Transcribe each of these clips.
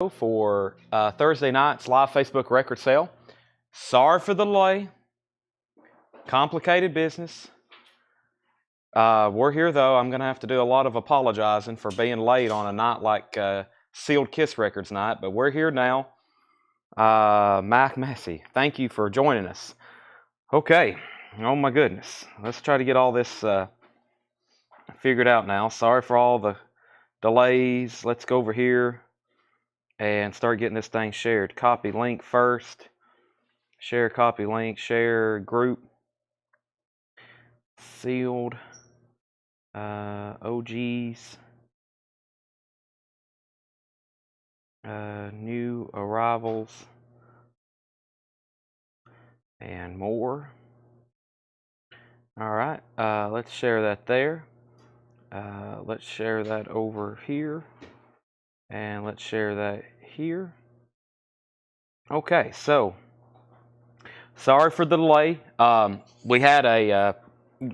For Thursday night's live Facebook record sale. Sorry for the delay. Complicated business. We're here though. I'm going to have to do a lot of apologizing for being late on a night like Sealed Kiss Records night, but we're here now. Mac Massey, thank you for joining us. Okay, oh my goodness. Let's try to get all this figured out now. Sorry for all the delays. Let's go over here and start getting this thing shared. Copy link first. Share copy link. Share group. Sealed. OGs. New arrivals. And more. Alright, let's share that there. Let's share that over here. And let's share that here. Okay, so sorry for the delay. We had a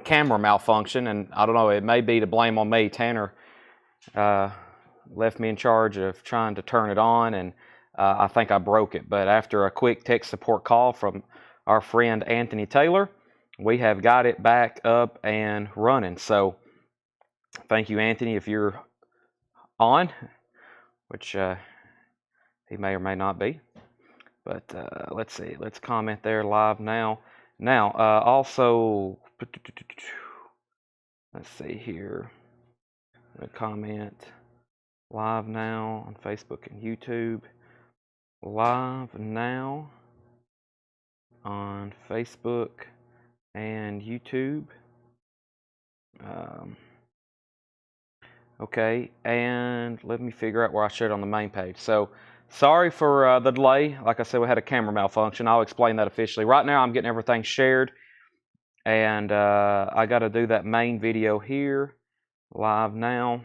camera malfunction, and I don't know, it may be to blame on me. Tanner left me in charge of trying to turn it on, and I think I broke it. But after a quick tech support call from our friend Anthony Taylor, we have got it back up and running. So thank you, Anthony, if you're on, which he may or may not be. But let's see. Let's comment there live now. Now, also, let's see here. I'm going to comment live now on Facebook and YouTube. Live now on Facebook and YouTube. Okay, and let me figure out where I shared on the main page. So, sorry for the delay. Like I said, we had a camera malfunction. I'll explain that officially. Right now, I'm getting everything shared, and I got to do that main video here, live now.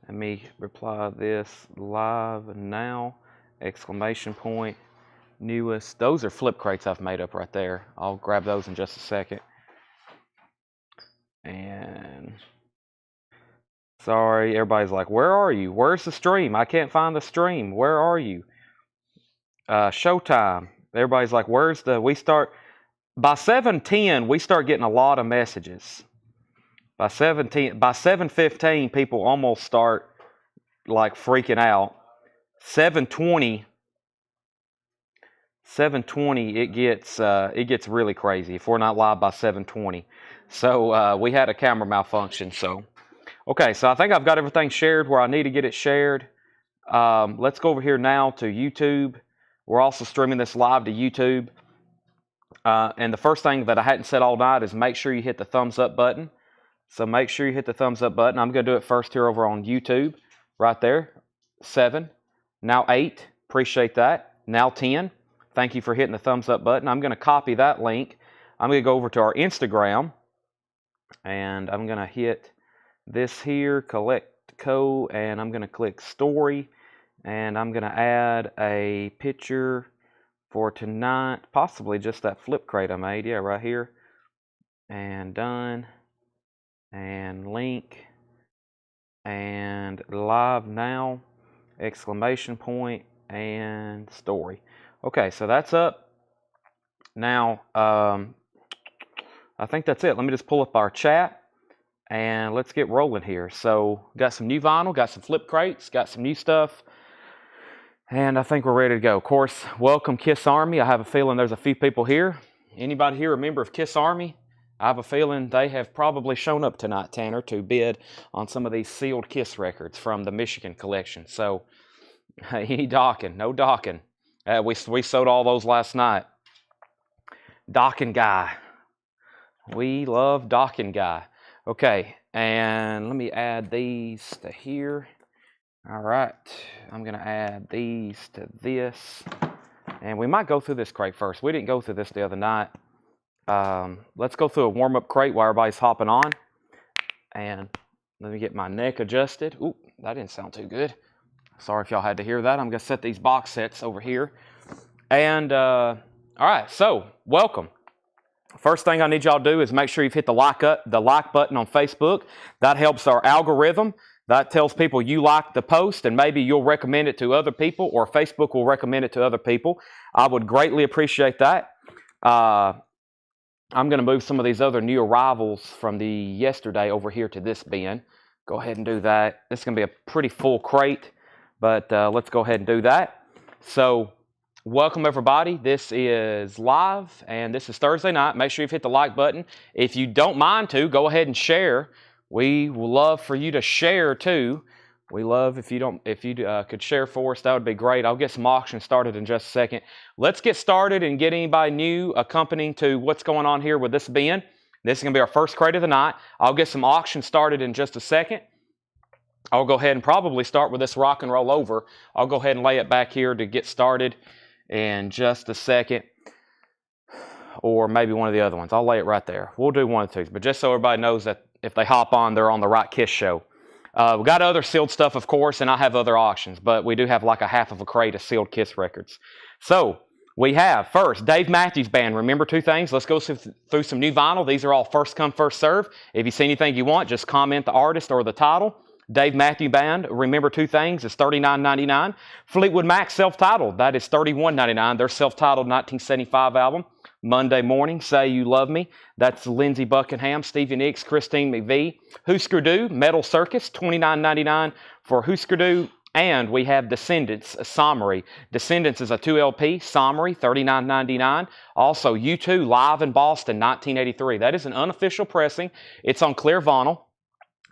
Let me reply this, live now, exclamation point, newest. Those are flip crates I've made up right there. I'll grab those in just a second. And sorry, everybody's like, where are you? Where's the stream? I can't find the stream. Where are you? Showtime. Everybody's like, where's the, we start, by 7:10, we start getting a lot of messages. By 7:15, people almost start like freaking out. 7:20, it gets really crazy if we're not live by 7:20. So we had a camera malfunction. So okay, so I think I've got everything shared where I need to get it shared. Let's go over here now to YouTube. We're also streaming this live to YouTube. And the first thing that I hadn't said all night is make sure you hit the thumbs up button. So make sure you hit the thumbs up button. I'm going to do it first here over on YouTube. Right there. 7. Now 8. Appreciate that. Now 10. Thank you for hitting the thumbs up button. I'm going to copy that link. I'm going to go over to our Instagram. And I'm going to hit this here, collect code, and I'm going to click story. And I'm going to add a picture for tonight. Possibly just that flip crate I made. Yeah, right here. And done. And link, and live now, exclamation point, and story. Okay, so that's up. Now, I think that's it. Let me just pull up our chat, and let's get rolling here. So, got some new vinyl, got some flip crates, got some new stuff, and I think we're ready to go. Of course, welcome Kiss Army. I have a feeling there's a few people here. Anybody here a member of Kiss Army? I have a feeling they have probably shown up tonight, Tanner, to bid on some of these sealed Kiss records from the Michigan collection. So, any docking? No docking. We sold all those last night. Docking guy. We love docking guy. Okay, and let me add these to here. All right, I'm going to add these to this. And we might go through this crate first. We didn't go through this the other night. Let's go through a warm-up crate while everybody's hopping on. And let me get my neck adjusted. Ooh, that didn't sound too good. Sorry if y'all had to hear that. I'm going to set these box sets over here. And, all right, so welcome. First thing I need y'all to do is make sure you've hit the like button on Facebook. That helps our algorithm. That tells people you like the post, and maybe you'll recommend it to other people, or Facebook will recommend it to other people. I would greatly appreciate that. I'm going to move some of these other new arrivals from the yesterday over here to this bin. Go ahead and do that. This is going to be a pretty full crate, but let's go ahead and do that. So, welcome everybody. This is live, and this is Thursday night. Make sure you've hit the like button. If you don't mind to, go ahead and share. We would love for you to share too. We love if you could share for us. That would be great. I'll get some auctions started in just a second. Let's get started and get anybody new accompanying to what's going on here with this bin. This is going to be our first crate of the night. I'll get some auctions started in just a second. I'll go ahead and probably start with this rock and roll over. I'll go ahead and lay it back here to get started in just a second. Or maybe one of the other ones. I'll lay it right there. We'll do one of the two. But just so everybody knows that if they hop on, they're on the right KISS show. We got other sealed stuff, of course, and I have other auctions, but we do have like a half of a crate of sealed KISS records. So we have first Dave Matthews Band. Remember two things. Let's go through some new vinyl. These are all first come, first serve. If you see anything you want, just comment the artist or the title. Dave Matthews Band. Remember two things. It's $39.99. Fleetwood Mac self-titled. That is $31.99. Their self-titled 1975 album. Monday Morning, Say You Love Me. That's Lindsey Buckingham, Stevie Nicks, Christine McVie. Husker Du, Metal Circus, $29.99 for Husker Du. And we have Descendants, a Summary. Descendants is a 2LP, Summary, $39.99. Also, U2, Live in Boston, 1983. That is an unofficial pressing. It's on clear vinyl.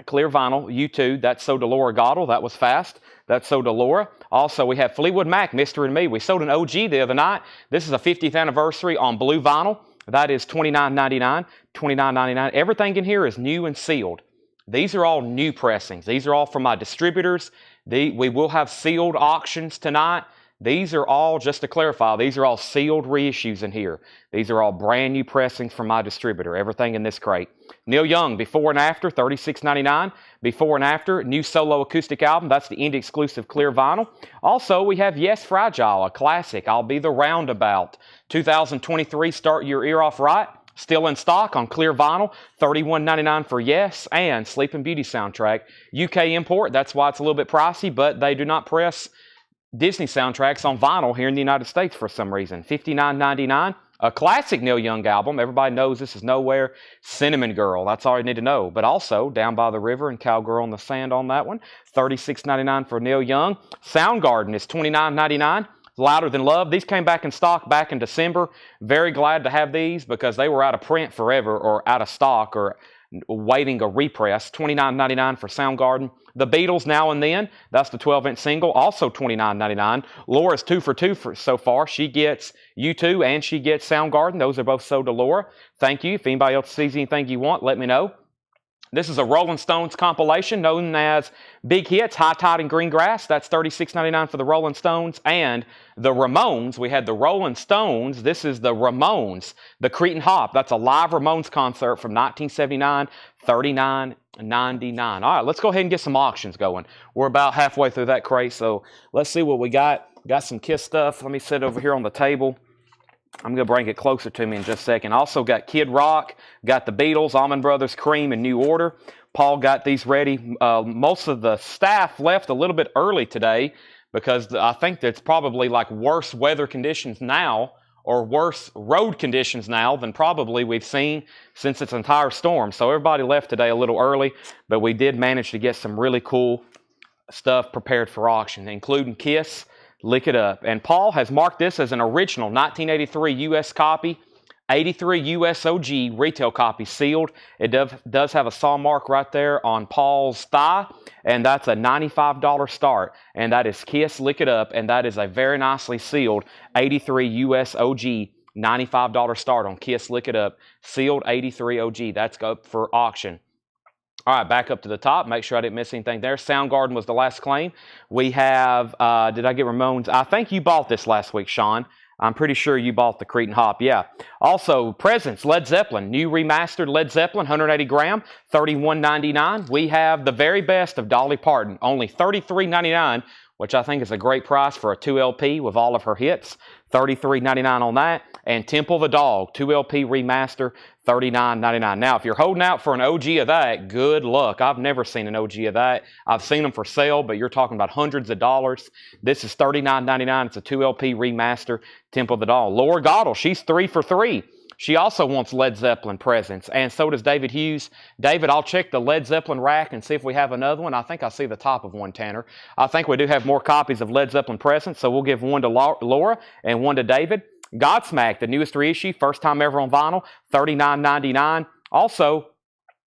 Clear vinyl, U2, that's So Delora Gottle. That was fast. That's So Delora. Also, we have Fleetwood Mac, Mr. and Me. We sold an OG the other night. This is a 50th anniversary on blue vinyl. That is $29.99. $29.99. Everything in here is new and sealed. These are all new pressings. These are all from my distributors. We will have sealed auctions tonight. These are all, just to clarify, these are all sealed reissues in here. These are all brand new pressings from my distributor. Everything in this crate. Neil Young, Before and After, $36.99. Before and After, new solo acoustic album. That's the indie exclusive clear vinyl. Also, we have Yes Fragile, a classic. I'll Be the Roundabout. 2023, Start Your Ear Off Right. Still in stock on clear vinyl, $31.99 for Yes, and Sleeping Beauty soundtrack. UK import, that's why it's a little bit pricey, but they do not press Disney soundtracks on vinyl here in the United States for some reason. $59.99. A classic Neil Young album. Everybody knows this is Nowhere. Cinnamon Girl. That's all you need to know. But also, Down by the River and Cowgirl in the Sand on that one. $36.99 for Neil Young. Soundgarden is $29.99. Louder Than Love. These came back in stock back in December. Very glad to have these because they were out of print forever or out of stock or waiting a repress. $29.99 for Soundgarden. The Beatles, Now and Then. That's the 12-inch single. Also $29.99. Laura's 2 for 2 so far. She gets U2 and she gets Soundgarden. Those are both sold to Laura. Thank you. If anybody else sees anything you want, let me know. This is a Rolling Stones compilation known as Big Hits, High Tide and Green Grass. That's $36.99 for the Rolling Stones. And the Ramones, we had the Rolling Stones. This is the Ramones, the Cretin Hop. That's a live Ramones concert from 1979, $39.99. All right, let's go ahead and get some auctions going. We're about halfway through that crate, so let's see what we got. Got some KISS stuff. Let me sit over here on the table. I'm going to bring it closer to me in just a second. Also got Kid Rock, got the Beatles, Allman Brothers, Cream in New Order. Paul got these ready. Most of the staff left a little bit early today because I think that's probably like worse weather conditions now or worse road conditions now than probably we've seen since its entire storm. So everybody left today a little early, but we did manage to get some really cool stuff prepared for auction, including KISS, Lick It Up. And Paul has marked this as an original 1983 U.S. copy, 83 U.S. OG retail copy sealed. It does have a saw mark right there on Paul's thigh, and that's a $95 start. And that is KISS, Lick It Up, and that is a very nicely sealed 83 U.S. OG, $95 start on KISS, Lick It Up, sealed 83 OG. That's up for auction. All right, back up to the top. Make sure I didn't miss anything there. Soundgarden was the last claim. We have, did I get Ramones? I think you bought this last week, Sean. I'm pretty sure you bought the Cretin Hop, yeah. Also, Presents, Led Zeppelin, new remastered Led Zeppelin, 180 gram, $31.99. We have the very best of Dolly Parton, only $33.99 which I think is a great price for a 2 LP with all of her hits. $33.99 on that. And Temple the Dog, 2 LP remaster, $39.99. Now, if you're holding out for an OG of that, good luck. I've never seen an OG of that. I've seen them for sale, but you're talking about hundreds of dollars. This is $39.99. It's a 2 LP remaster, Temple the Dog. Laura Goddard, she's 3 for 3. She also wants Led Zeppelin presents, and so does David Hughes. David, I'll check the Led Zeppelin rack and see if we have another one. I think I see the top of one, Tanner. I think we do have more copies of Led Zeppelin presents, so we'll give one to Laura and one to David. Godsmack, the newest reissue, first time ever on vinyl, $39.99. Also,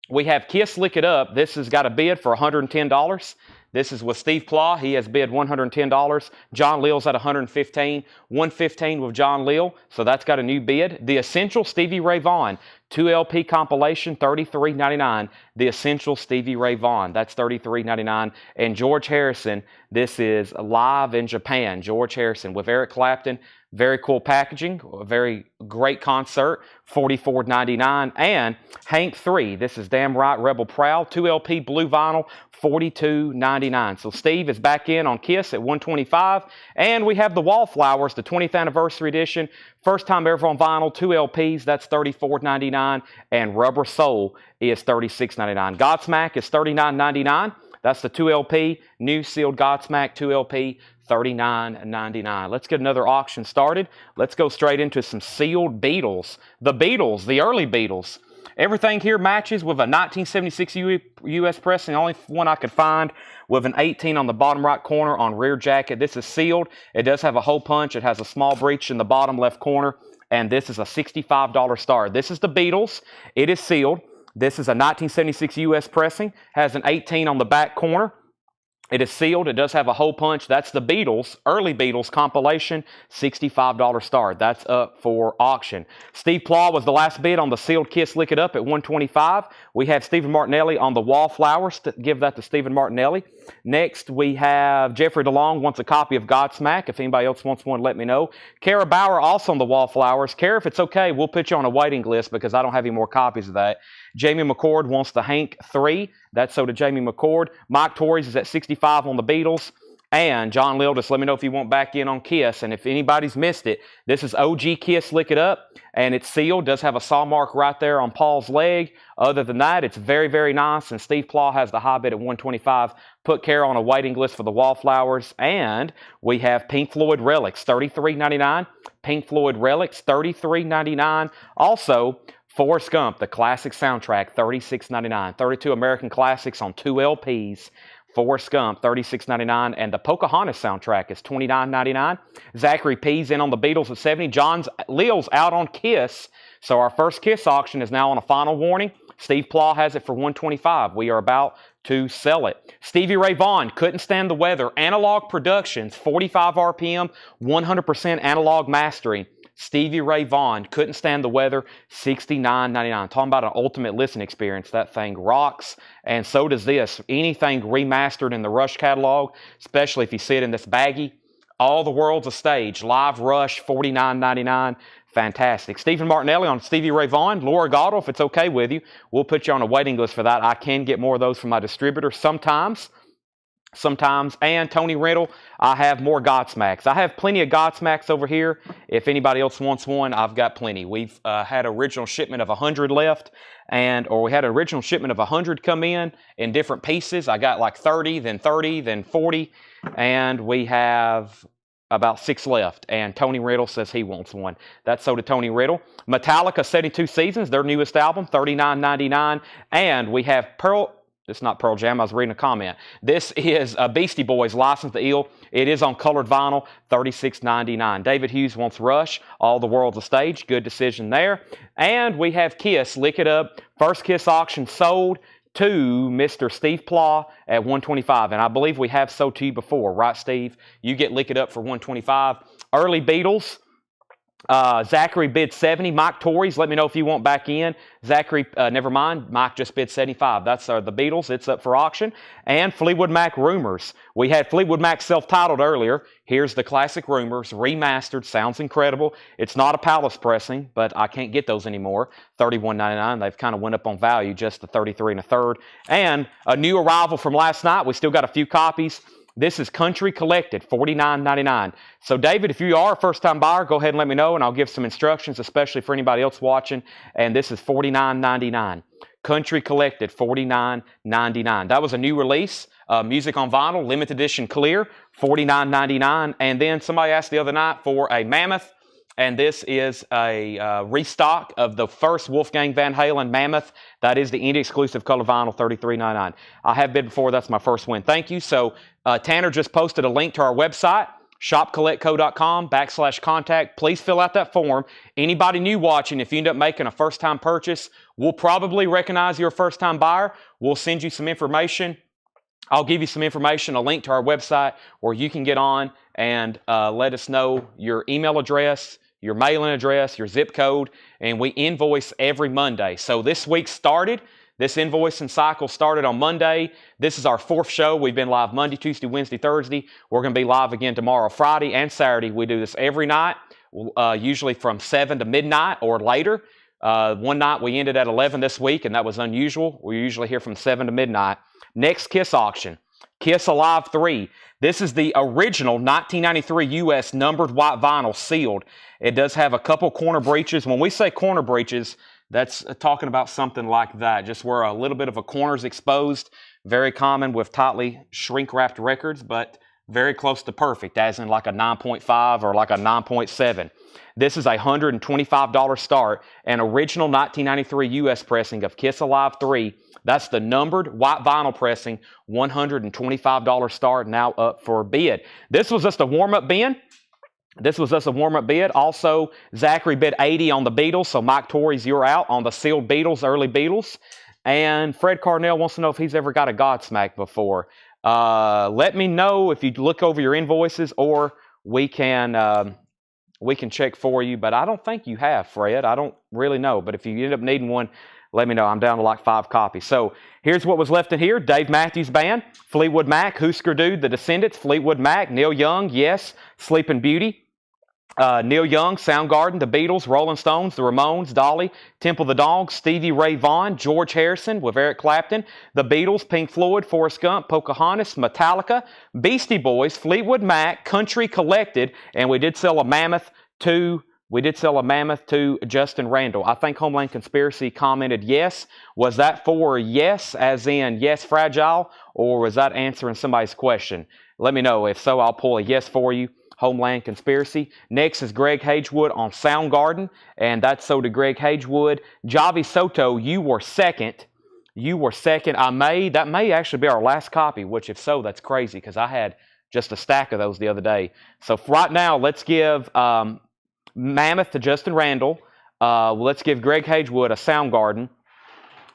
we have Kiss Lick It Up. This has got a bid for $110. This is with Steve Plah. He has bid $110. John Leal's at $115. $115 with John Leal. So that's got a new bid. The Essential Stevie Ray Vaughan 2 LP compilation, $33.99. The Essential Stevie Ray Vaughan. That's $33.99. And George Harrison, this is Live in Japan. George Harrison with Eric Clapton. Very cool packaging, a very great concert, $44.99. And Hank 3, this is Damn Right Rebel Proud, 2 LP blue vinyl, $42.99. So Steve is back in on Kiss at $125. And we have the Wallflowers, the 20th anniversary edition, first time ever on vinyl, 2 LPs, that's $34.99. And Rubber Soul is $36.99. Godsmack is $39.99. That's the 2 LP, new sealed Godsmack 2 LP, $39.99. Let's get another auction started. Let's go straight into some sealed Beatles. The Beatles, the early Beatles. Everything here matches with a 1976 US pressing. The only one I could find with an 18 on the bottom right corner on rear jacket. This is sealed. It does have a hole punch. It has a small breech in the bottom left corner. And this is a $65 star. This is the Beatles. It is sealed. This is a 1976 US pressing. Has an 18 on the back corner. It is sealed. It does have a hole punch. That's the Beatles, early Beatles compilation, $65 star. That's up for auction. Steve Plah was the last bid on the sealed Kiss Lick It Up at $125. We have Stephen Martinelli on the Wallflowers. Give that to Stephen Martinelli. Next, we have Jeffrey DeLong wants a copy of Godsmack. If anybody else wants one, let me know. Kara Bauer also on the Wallflowers. Kara, if it's okay, we'll put you on a waiting list because I don't have any more copies of that. Jamie McCord wants the Hank 3. That's so to Jamie McCord. Mike Torres is at 65 on the Beatles. And John Leal, just let me know if you want back in on Kiss. And if anybody's missed it, this is OG Kiss Lick It Up. And it's sealed. Does have a saw mark right there on Paul's leg. Other than that, it's very, very nice. And Steve Plah has the high bid at $125. Put Kara on a waiting list for the Wallflowers. And we have Pink Floyd Relics, $33.99. Pink Floyd Relics, $33.99. Also, Forrest Gump, the classic soundtrack, $36.99. 32 American Classics on 2 LPs. Forrest Gump, $36.99. And the Pocahontas soundtrack is $29.99. Zachary P's in on the Beatles at $70. John Leal's out on Kiss. So our first Kiss auction is now on a final warning. Steve Plah has it for $125. We are about to sell it. Stevie Ray Vaughan, Couldn't Stand the Weather. Analog Productions, 45 RPM, 100% analog mastering. Stevie Ray Vaughan, Couldn't Stand the Weather, $69.99. Talking about an ultimate listening experience. That thing rocks, and so does this. Anything remastered in the Rush catalog, especially if you see it in this baggie. All the World's a Stage, Live Rush, $49.99. Fantastic. Stephen Martinelli on Stevie Ray Vaughan. Laura Goddard, if it's okay with you, we'll put you on a waiting list for that. I can get more of those from my distributor sometimes. And Tony Riddle, I have more Godsmacks. I have plenty of Godsmacks over here. If anybody else wants one, I've got plenty. We've had an original shipment of 100 left, or we had an original shipment of 100 come in different pieces. I got like 30, then 40, and we have about 6 left. And Tony Riddle says he wants one. That's so to Tony Riddle. Metallica 72 Seasons, their newest album, $39.99. And we have It's not Pearl Jam. I was reading a comment. This is Beastie Boys, License to Ill. It is on colored vinyl, $36.99. David Hughes wants Rush, All the World's a Stage. Good decision there. And we have Kiss, Lick It Up. First Kiss auction sold to Mr. Steve Plah at $125. And I believe we have sold to you before, right, Steve? You get Lick It Up for $125. Early Beatles. Zachary bid 70. Mike Torres, let me know if you want back in. Zachary, never mind. Mike just bid 75. That's the Beatles. It's up for auction. And Fleetwood Mac Rumors. We had Fleetwood Mac self-titled earlier. Here's the classic Rumors, remastered. Sounds incredible. It's not a Palace pressing, but I can't get those anymore. $31.99. They've kind of went up on value just to $33 1/3. And a new arrival from last night. We still got a few copies. This is Country Collected, $49.99. So, David, if you are a first-time buyer, go ahead and let me know, and I'll give some instructions, especially for anybody else watching. And this is $49.99. Country Collected, $49.99. That was a new release. Music on vinyl, limited edition clear, $49.99. And then somebody asked the other night for a Mammoth. And this is a restock of the first Wolfgang Van Halen Mammoth. That is the indie exclusive color vinyl, $33.99. I have bid before. That's my first win. Thank you. So Tanner just posted a link to our website, shopcollectco.com/contact. Please fill out that form. Anybody new watching, if you end up making a first-time purchase, we'll probably recognize you're a first-time buyer. We'll send you some information. I'll give you some information, a link to our website where you can get on and let us know your email address, your mailing address, your zip code, and we invoice every Monday. So this week started. This invoicing cycle started on Monday. This is our 4th show. We've been live Monday, Tuesday, Wednesday, Thursday. We're going to be live again tomorrow, Friday, and Saturday. We do this every night, usually from 7 to midnight or later. One night we ended at 11 this week, and that was unusual. We're usually here from 7 to midnight. Next Kiss auction, Kiss Alive 3. This is the original 1993 U.S. numbered white vinyl, sealed. It does have a couple corner breaches. When we say corner breaches, that's talking about something like that, just where a little bit of a corner is exposed. Very common with tightly shrink-wrapped records, but very close to perfect, as in like a 9.5 or like a 9.7. This is a $125 start, an original 1993 U.S. pressing of Kiss Alive 3. That's the numbered white vinyl pressing, $125 start, now up for bid. This was just a warm-up bid. Also, Zachary bid 80 on the Beatles, so Mike Torres, you're out on the sealed Beatles, early Beatles. And Fred Carnell wants to know if he's ever got a Godsmack before. Let me know if you look over your invoices, or we can check for you. But I don't think you have, Fred. I don't really know. But if you end up needing one, let me know. I'm down to like 5 copies. So here's what was left in here. Dave Matthews Band, Fleetwood Mac, Husker Du, The Descendants, Fleetwood Mac, Neil Young, Yes, Sleeping Beauty, Neil Young, Soundgarden, The Beatles, Rolling Stones, The Ramones, Dolly, Temple the Dog, Stevie Ray Vaughan, George Harrison with Eric Clapton, The Beatles, Pink Floyd, Forrest Gump, Pocahontas, Metallica, Beastie Boys, Fleetwood Mac, Country Collected, and we did sell a Mammoth to Justin Randall. I think Homeland Conspiracy commented yes. Was that for yes, as in yes, fragile, or was that answering somebody's question? Let me know. If so, I'll pull a yes for you. Homeland Conspiracy. Next is Greg Hagewood on Soundgarden, and that's so to Greg Hagewood. Javi Soto, you were second. That may actually be our last copy, which if so, that's crazy because I had just a stack of those the other day. So for right now, let's give Mammoth to Justin Randall. Let's give Greg Hagewood a Soundgarden.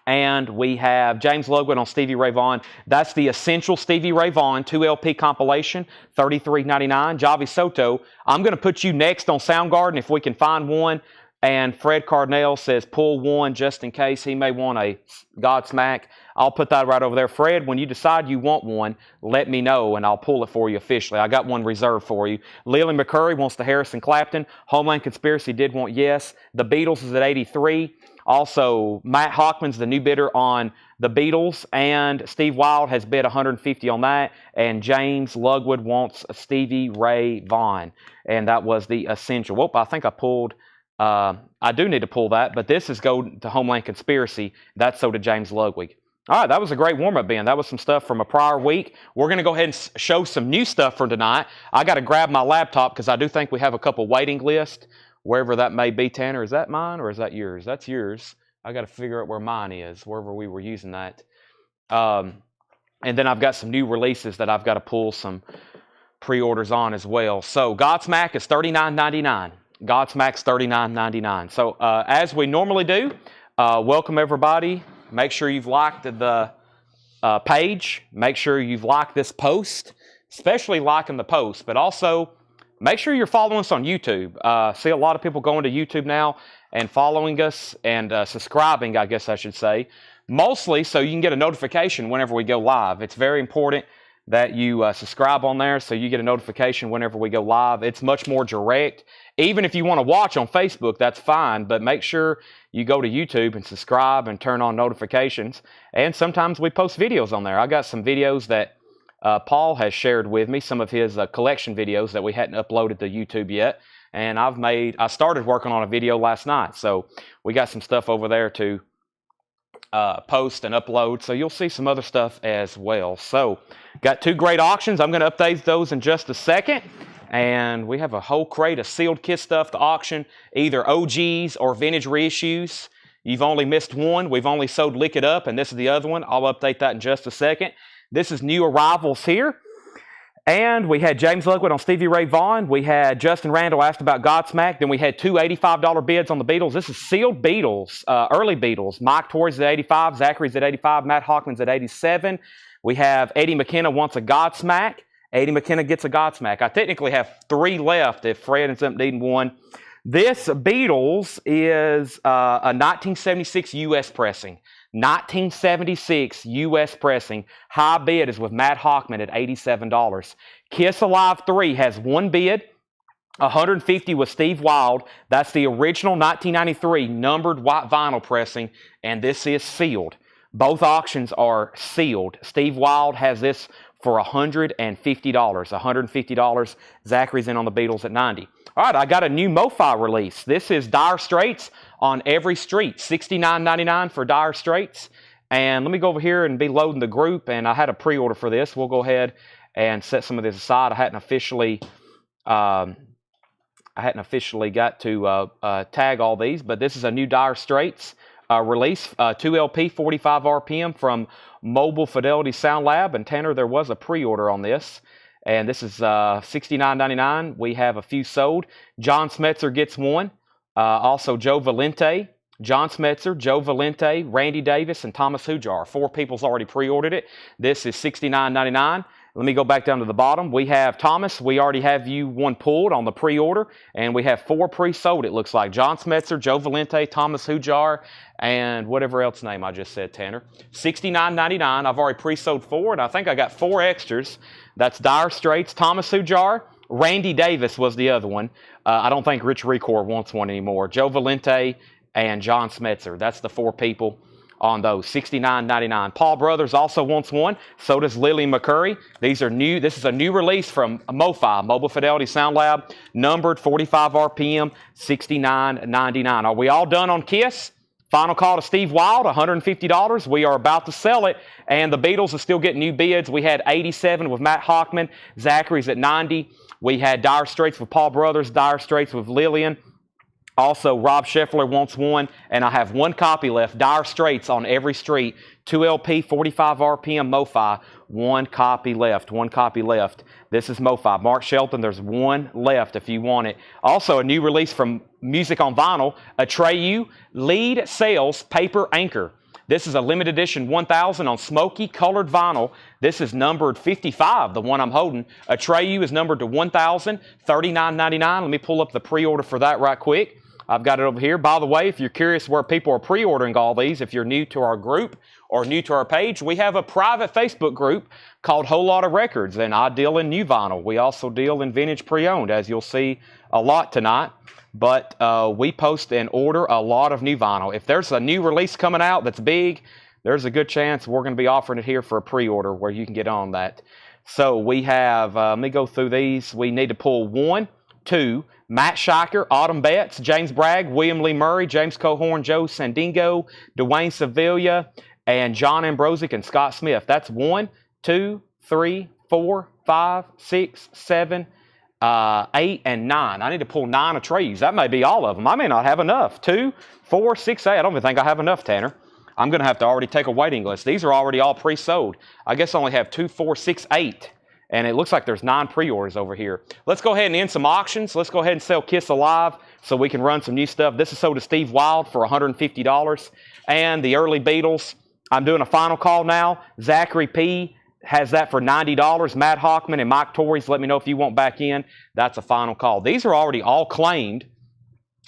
And we have James Ludwig on Stevie Ray Vaughan. That's the Essential Stevie Ray Vaughan 2LP compilation, $33.99. Javi Soto, I'm going to put you next on Soundgarden if we can find one. And Fred Cardinale says pull one just in case he may want a Godsmack. I'll put that right over there. Fred, when you decide you want one, let me know and I'll pull it for you officially. I got one reserved for you. Lily McCurry wants the Harrison Clapton. Homeland Conspiracy did want yes. The Beatles is at 83. Also, Matt Hockman's the new bidder on the Beatles, and Steve Wild has bid 150 on that, and James Lugwood wants Stevie Ray Vaughan, and that was the Essential. Whoop, I think I pulled, I do need to pull that, but this is go to Homeland Conspiracy. That's so to James Ludwig. All right, that was a great warm-up, Ben. That was some stuff from a prior week. We're going to go ahead and show some new stuff for tonight. I got to grab my laptop because I do think we have a couple waiting lists. Wherever that may be, Tanner, is that mine or is that yours? That's yours. I got to figure out where mine is, wherever we were using that. And then I've got some new releases that I've got to pull some pre-orders on as well. So Godsmack is $39.99. Godsmack's $39.99. So as we normally do, welcome everybody. Make sure you've liked the page. Make sure you've liked this post, especially liking the post, but also make sure you're following us on YouTube. See a lot of people going to YouTube now and following us and subscribing, I guess I should say. Mostly so you can get a notification whenever we go live. It's very important that you subscribe on there so you get a notification whenever we go live. It's much more direct. Even if you want to watch on Facebook, that's fine, but make sure you go to YouTube and subscribe and turn on notifications. And sometimes we post videos on there. I got some videos that Paul has shared with me some of his collection videos that we hadn't uploaded to YouTube yet. And I started working on a video last night. So we got some stuff over there to post and upload. So you'll see some other stuff as well. So got 2 great auctions. I'm going to update those in just a second. And we have a whole crate of sealed KISS stuff to auction, either OGs or vintage reissues. You've only missed one. We've only sold Lick It Up, and this is the other one. I'll update that in just a second. This is new arrivals here. And we had James Ludwig on Stevie Ray Vaughan. We had Justin Randall asked about Godsmack. Then we had 2 $85 bids on the Beatles. This is sealed Beatles, early Beatles. Mike Torres at 85, Zachary's at 85, Matt Hockman's at 87. We have Eddie McKenna wants a Godsmack. Eddie McKenna gets a Godsmack. I technically have 3 left if Fred ends up needing one. This Beatles is a 1976 U.S. pressing. 1976 U.S. pressing. High bid is with Matt Hockman at $87. Kiss Alive 3 has 1 bid. 150 with Steve Wild. That's the original 1993 numbered white vinyl pressing, and this is sealed. Both auctions are sealed. Steve Wild has this for $150. $150. Zachary's in on the Beatles at $90. All right, I got a new MoFi release. This is Dire Straits on Every Street. $69.99 for Dire Straits. And let me go over here and be loading the group. And I had a pre-order for this. We'll go ahead and set some of this aside. I hadn't officially got to tag all these, but this is a new Dire Straits release, 2 LP, 45 RPM from Mobile Fidelity Sound Lab. And Tanner, there was a pre-order on this. And this is $69.99. We have a few sold. John Smetzer gets one. Also Joe Valente. John Smetzer, Joe Valente, Randy Davis, and Thomas Hujar. 4 people's already pre-ordered it. This is $69.99. Let me go back down to the bottom. We have Thomas. We already have you one pulled on the pre-order. And we have 4 pre-sold, it looks like. John Smetzer, Joe Valente, Thomas Hujar, and whatever else name I just said, Tanner. $69.99. I've already pre-sold 4, and I think I got 4 extras. That's Dire Straits, Thomas Hujar, Randy Davis was the other one. I don't think Rich Record wants one anymore. Joe Valente and John Smetzer. That's the 4 people on those. $69.99. Paul Brothers also wants one. So does Lily McCurry. These are new. This is a new release from MoFi, Mobile Fidelity Sound Lab, numbered 45 RPM, $69.99. Are we all done on KISS? Final call to Steve Wild, $150. We are about to sell it, and the Beatles are still getting new bids. We had 87 with Matt Hockman. Zachary's at 90. We had Dire Straits with Paul Brothers, Dire Straits with Lillian. Also, Rob Scheffler wants one, and I have 1 copy left. Dire Straits on Every Street, 2 LP, 45 RPM, MoFi. 1 copy left. 1 copy left. This is MoFi. Mark Shelton, there's 1 left if you want it. Also, a new release from Music on Vinyl, Atreyu Lead Sales Paper Anchor. This is a limited edition 1000 on smoky colored vinyl. This is numbered 55, the one I'm holding. Atreyu is numbered to 1000, $39.99. Let me pull up the pre-order for that right quick. I've got it over here. By the way, if you're curious where people are pre-ordering all these, if you're new to our group or new to our page, we have a private Facebook group called Whole Lot of Records, and I deal in new vinyl. We also deal in vintage pre-owned, as you'll see a lot tonight. But we post and order a lot of new vinyl. If there's a new release coming out that's big, there's a good chance we're going to be offering it here for a pre-order where you can get on that. So we have, let me go through these. We need to pull 1, 2, Matt Scheiker, Autumn Betts, James Bragg, William Lee Murray, James Cohorn, Joe Sandingo, Dwayne Sevilla, and John Ambrosic and Scott Smith. That's 1, 2, 3, 4, 5, 6, 7, 8, and 9. I need to pull 9 Atreyus. That may be all of them. I may not have enough. 2, 4, 6, 8. I don't even think I have enough, Tanner. I'm going to have to already take a waiting list. These are already all pre-sold. I guess I only have 2, 4, 6, 8. And it looks like there's 9 pre-orders over here. Let's go ahead and end some auctions. Let's go ahead and sell Kiss Alive so we can run some new stuff. This is sold to Steve Wild for $150. And the early Beatles, I'm doing a final call now. Zachary P. has that for $90. Matt Hockman and Mike Torres, let me know if you want back in. That's a final call. These are already all claimed.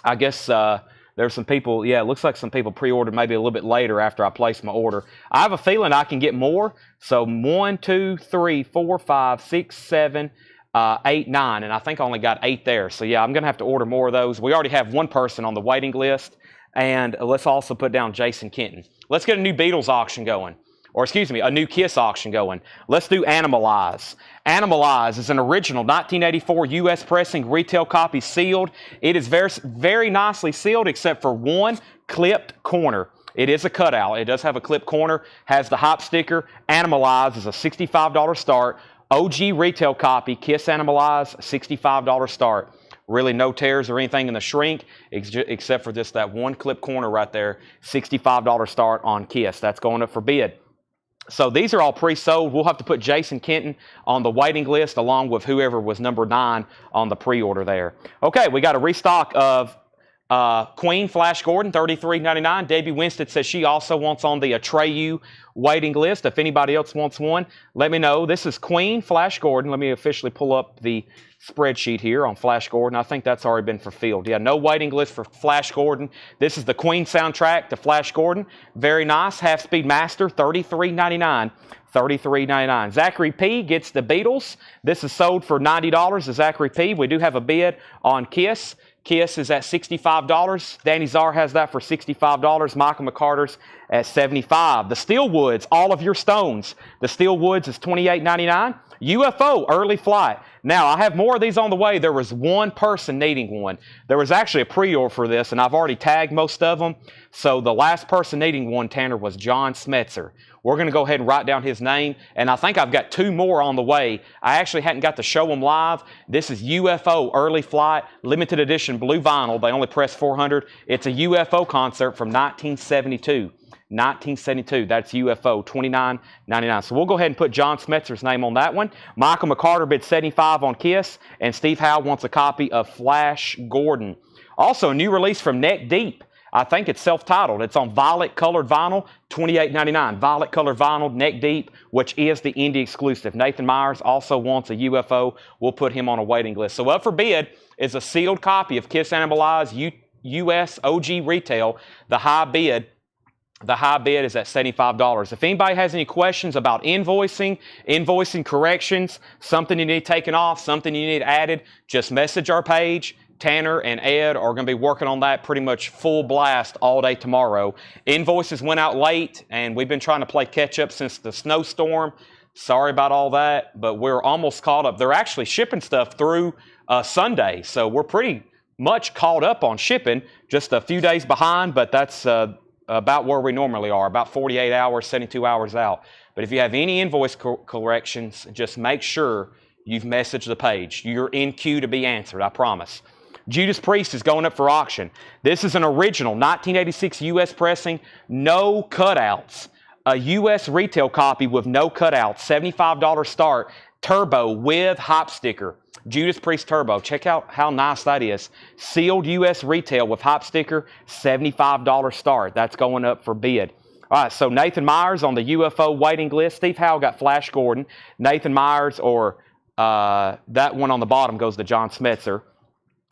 I guess there's some people, yeah, it looks like some people pre-ordered maybe a little bit later after I placed my order. I have a feeling I can get more. So 1, 2, 3, 4, 5, 6, 7, 8, 9. And I think I only got 8 there. So yeah, I'm going to have to order more of those. We already have 1 person on the waiting list. And let's also put down Jason Kenton. Let's get a new Beatles auction going. or excuse me, a new Kiss auction going. Let's do Animalize. Animalize is an original 1984 U.S. pressing retail copy sealed. It is very, very nicely sealed except for one clipped corner. It is a cutout. It does have a clipped corner, has the hop sticker. Animalize is a $65 start. OG retail copy, Kiss Animalize, $65 start. Really no tears or anything in the shrink except for just that one clip corner right there. $65 start on Kiss. That's going up for bid. So these are all pre-sold. We'll have to put Jason Kenton on the waiting list along with whoever was number 9 on the pre-order there. Okay, we got a restock of Queen Flash Gordon, $33.99. Debbie Winstead says she also wants on the Atreyu waiting list. If anybody else wants one, let me know. This is Queen Flash Gordon. Let me officially pull up the spreadsheet here on Flash Gordon. I think that's already been fulfilled. Yeah, no waiting list for Flash Gordon. This is the Queen soundtrack to Flash Gordon. Very nice. Half-Speed Master, $33.99. $33.99. Zachary P. gets the Beatles. This is sold for $90 to Zachary P. We do have a bid on Kiss. Kiss is at $65. Danny Czar has that for $65. Michael McCarter's at $75. The Steelwoods, all of your stones. The Steelwoods is $28.99. UFO, early flight. Now, I have more of these on the way. There was one person needing one. There was actually a pre-order for this, and I've already tagged most of them. So the last person needing one, Tanner, was John Smetzer. We're going to go ahead and write down his name, and I think I've got 2 more on the way. I actually hadn't got to show them live. This is UFO Early Flight, limited edition blue vinyl. They only press 400. It's a UFO concert from 1972. 1972, that's UFO, $29.99. So we'll go ahead and put John Smetzer's name on that one. Michael McCarter bid $75 on Kiss, and Steve Howe wants a copy of Flash Gordon. Also, a new release from Neck Deep. I think it's self-titled. It's on violet colored vinyl, $28.99. Violet colored vinyl, Neck Deep, which is the indie exclusive. Nathan Myers also wants a UFO. We'll put him on a waiting list. So up for bid is a sealed copy of Kiss Animalize US OG retail. The high bid is at $75. If anybody has any questions about invoicing corrections, something you need taken off, something you need added, just message our page. Tanner and Ed are going to be working on that pretty much full blast all day tomorrow. Invoices went out late, and we've been trying to play catch up since the snowstorm. Sorry about all that, but we're almost caught up. They're actually shipping stuff through Sunday, so we're pretty much caught up on shipping, just a few days behind, but that's about where we normally are, about 48 hours, 72 hours out. But if you have any invoice corrections, just make sure you've messaged the page. You're in queue to be answered, I promise. Judas Priest is going up for auction. This is an original 1986 U.S. pressing, no cutouts. A U.S. retail copy with no cutouts, $75 start, turbo with hop sticker. Judas Priest Turbo. Check out how nice that is. Sealed U.S. retail with hop sticker, $75 start. That's going up for bid. All right, so Nathan Myers on the UFO waiting list. Steve Howe got Flash Gordon. Nathan Myers, or that one on the bottom, goes to John Smetzer.